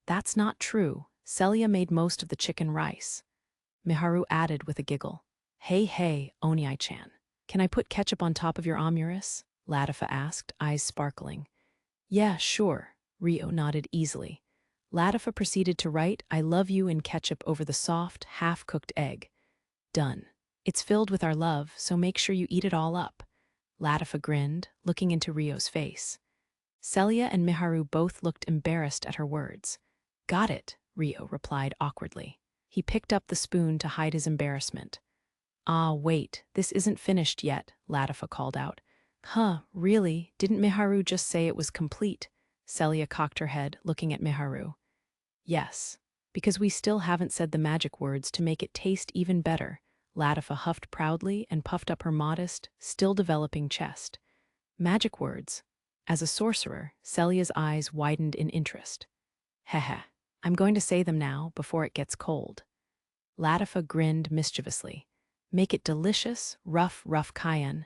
That's not true. Celia made most of the chicken rice. Miharu added with a giggle. Hey, Oniai-chan. Can I put ketchup on top of your Amurus? Latifa asked, eyes sparkling. Yeah, sure, Rio nodded easily. Latifa proceeded to write, I love you in ketchup over the soft, half-cooked egg. Done. It's filled with our love, so make sure you eat it all up. Latifa grinned, looking into Rio's face. Celia and Miharu both looked embarrassed at her words. Got it, Rio replied awkwardly. He picked up the spoon to hide his embarrassment. Ah, wait, this isn't finished yet, Latifa called out. Huh, really? Didn't Miharu just say it was complete? Celia cocked her head, looking at Miharu. Yes, because we still haven't said the magic words to make it taste even better. Latifa huffed proudly and puffed up her modest, still developing chest. Magic words. As a sorcerer, Celia's eyes widened in interest. Heh. I'm going to say them now, before it gets cold. Latifa grinned mischievously. Make it delicious, rough cayenne.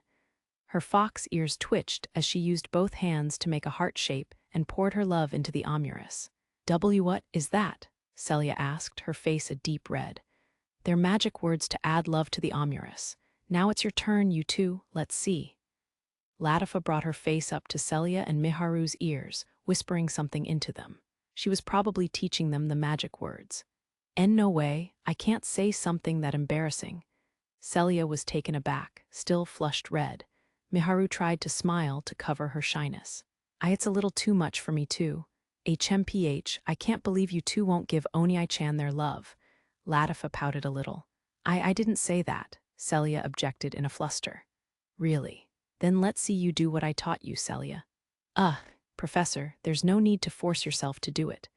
Her fox ears twitched as she used both hands to make a heart shape and poured her love into the amurus. What is that? Celia asked, her face a deep red. They're magic words to add love to the amurus. Now it's your turn, you two. Let's see. Latifa brought her face up to Celia and Miharu's ears, whispering something into them. She was probably teaching them the magic words. No way, I can't say something that embarrassing. Celia was taken aback, still flushed red. Miharu tried to smile to cover her shyness. It's a little too much for me too. HMPH, I can't believe you two won't give Oni-chan their love. Latifa pouted a little. I didn't say that, Celia objected in a fluster. Really? Then let's see you do what I taught you, Celia. Professor, there's no need to force yourself to do it.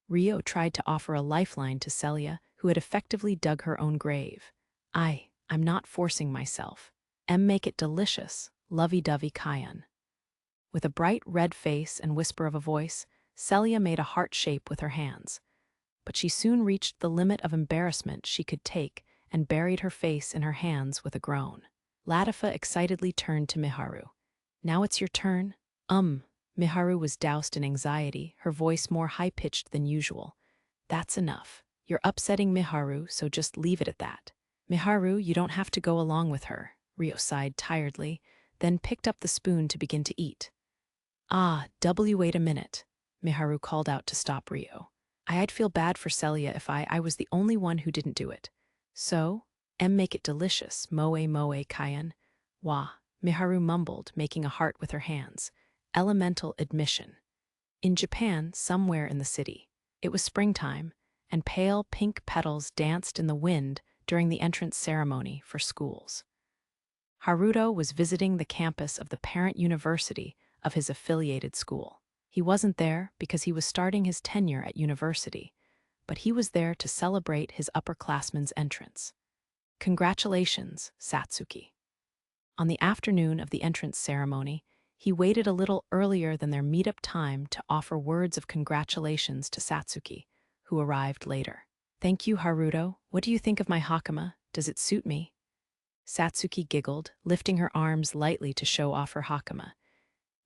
Rio tried to offer a lifeline to Celia, who had effectively dug her own grave. I'm not forcing myself. Make it delicious, lovey-dovey cayenne. With a bright red face and whisper of a voice, Celia made a heart shape with her hands. But she soon reached the limit of embarrassment she could take and buried her face in her hands with a groan. Latifa excitedly turned to Miharu. Now it's your turn? Miharu was doused in anxiety, her voice more high-pitched than usual. That's enough. You're upsetting Miharu, so just leave it at that. Miharu, you don't have to go along with her, Rio sighed tiredly, then picked up the spoon to begin to eat. Wait a minute, Miharu called out to stop Rio. I'd feel bad for Celia if I was the only one who didn't do it. So, make it delicious, moe cayenne. Wah, Miharu mumbled, making a heart with her hands. Elemental admission. In Japan, somewhere in the city, it was springtime, and pale pink petals danced in the wind during the entrance ceremony for schools. Haruto was visiting the campus of the parent university of his affiliated school. He wasn't there because he was starting his tenure at university, but he was there to celebrate his upperclassman's entrance. Congratulations, Satsuki. On the afternoon of the entrance ceremony, he waited a little earlier than their meet-up time to offer words of congratulations to Satsuki, who arrived later. Thank you, Haruto. What do you think of my hakama? Does it suit me? Satsuki giggled, lifting her arms lightly to show off her hakama.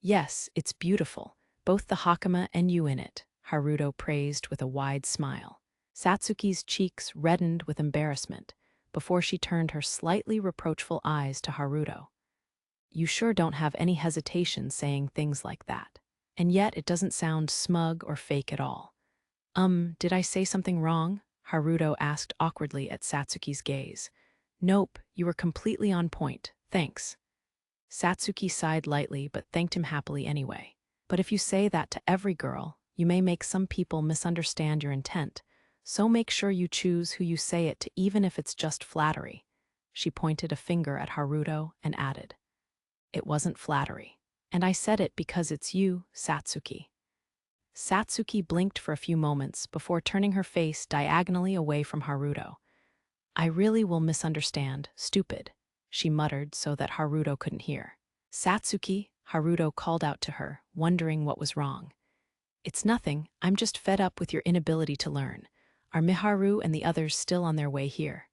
Yes, it's beautiful, both the hakama and you in it, Haruto praised with a wide smile. Satsuki's cheeks reddened with embarrassment before she turned her slightly reproachful eyes to Haruto. You sure don't have any hesitation saying things like that. And yet it doesn't sound smug or fake at all. Did I say something wrong? Haruto asked awkwardly at Satsuki's gaze. Nope, you were completely on point, thanks. Satsuki sighed lightly but thanked him happily anyway. But if you say that to every girl, you may make some people misunderstand your intent, so make sure you choose who you say it to even if it's just flattery. She pointed a finger at Haruto and added, It wasn't flattery. And I said it because it's you, Satsuki. Satsuki blinked for a few moments before turning her face diagonally away from Haruto. I really will misunderstand, stupid, she muttered so that Haruto couldn't hear. Satsuki, Haruto called out to her, wondering what was wrong. It's nothing, I'm just fed up with your inability to learn. Are Miharu and the others still on their way here?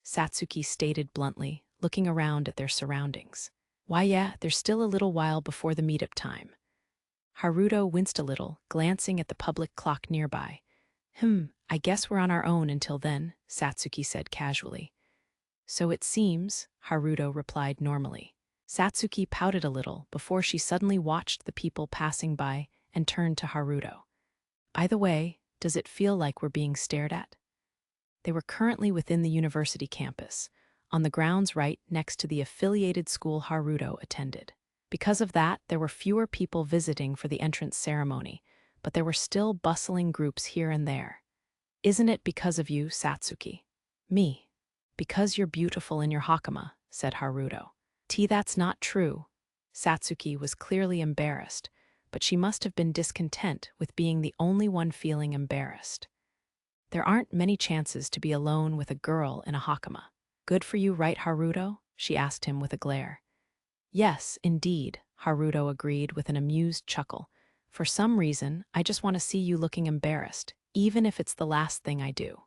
Satsuki stated bluntly, looking around at their surroundings. Why yeah, there's still a little while before the meetup time. Haruto winced a little, glancing at the public clock nearby. I guess we're on our own until then, Satsuki said casually. So it seems, Haruto replied normally. Satsuki pouted a little before she suddenly watched the people passing by and turned to Haruto. By the way, does it feel like we're being stared at? They were currently within the university campus, on the grounds right next to the affiliated school Haruto attended. Because of that, there were fewer people visiting for the entrance ceremony, but there were still bustling groups here and there. Isn't it because of you, Satsuki? Me. Because you're beautiful in your hakama, said Haruto. That's not true. Satsuki was clearly embarrassed, but she must have been discontent with being the only one feeling embarrassed. There aren't many chances to be alone with a girl in a hakama. Good for you, right, Haruto? She asked him with a glare. Yes, indeed, Haruto agreed with an amused chuckle. For some reason, I just want to see you looking embarrassed, even if it's the last thing I do.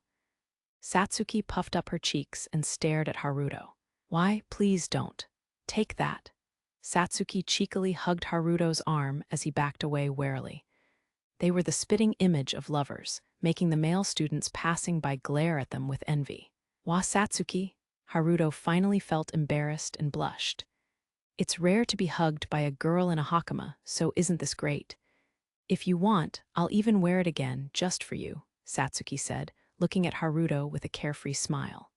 Satsuki puffed up her cheeks and stared at Haruto. Why, please don't. Take that. Satsuki cheekily hugged Haruto's arm as he backed away warily. They were the spitting image of lovers, making the male students passing by glare at them with envy. Wa Satsuki, Haruto finally felt embarrassed and blushed. It's rare to be hugged by a girl in a hakama, so isn't this great? If you want, I'll even wear it again, just for you, Satsuki said, looking at Haruto with a carefree smile.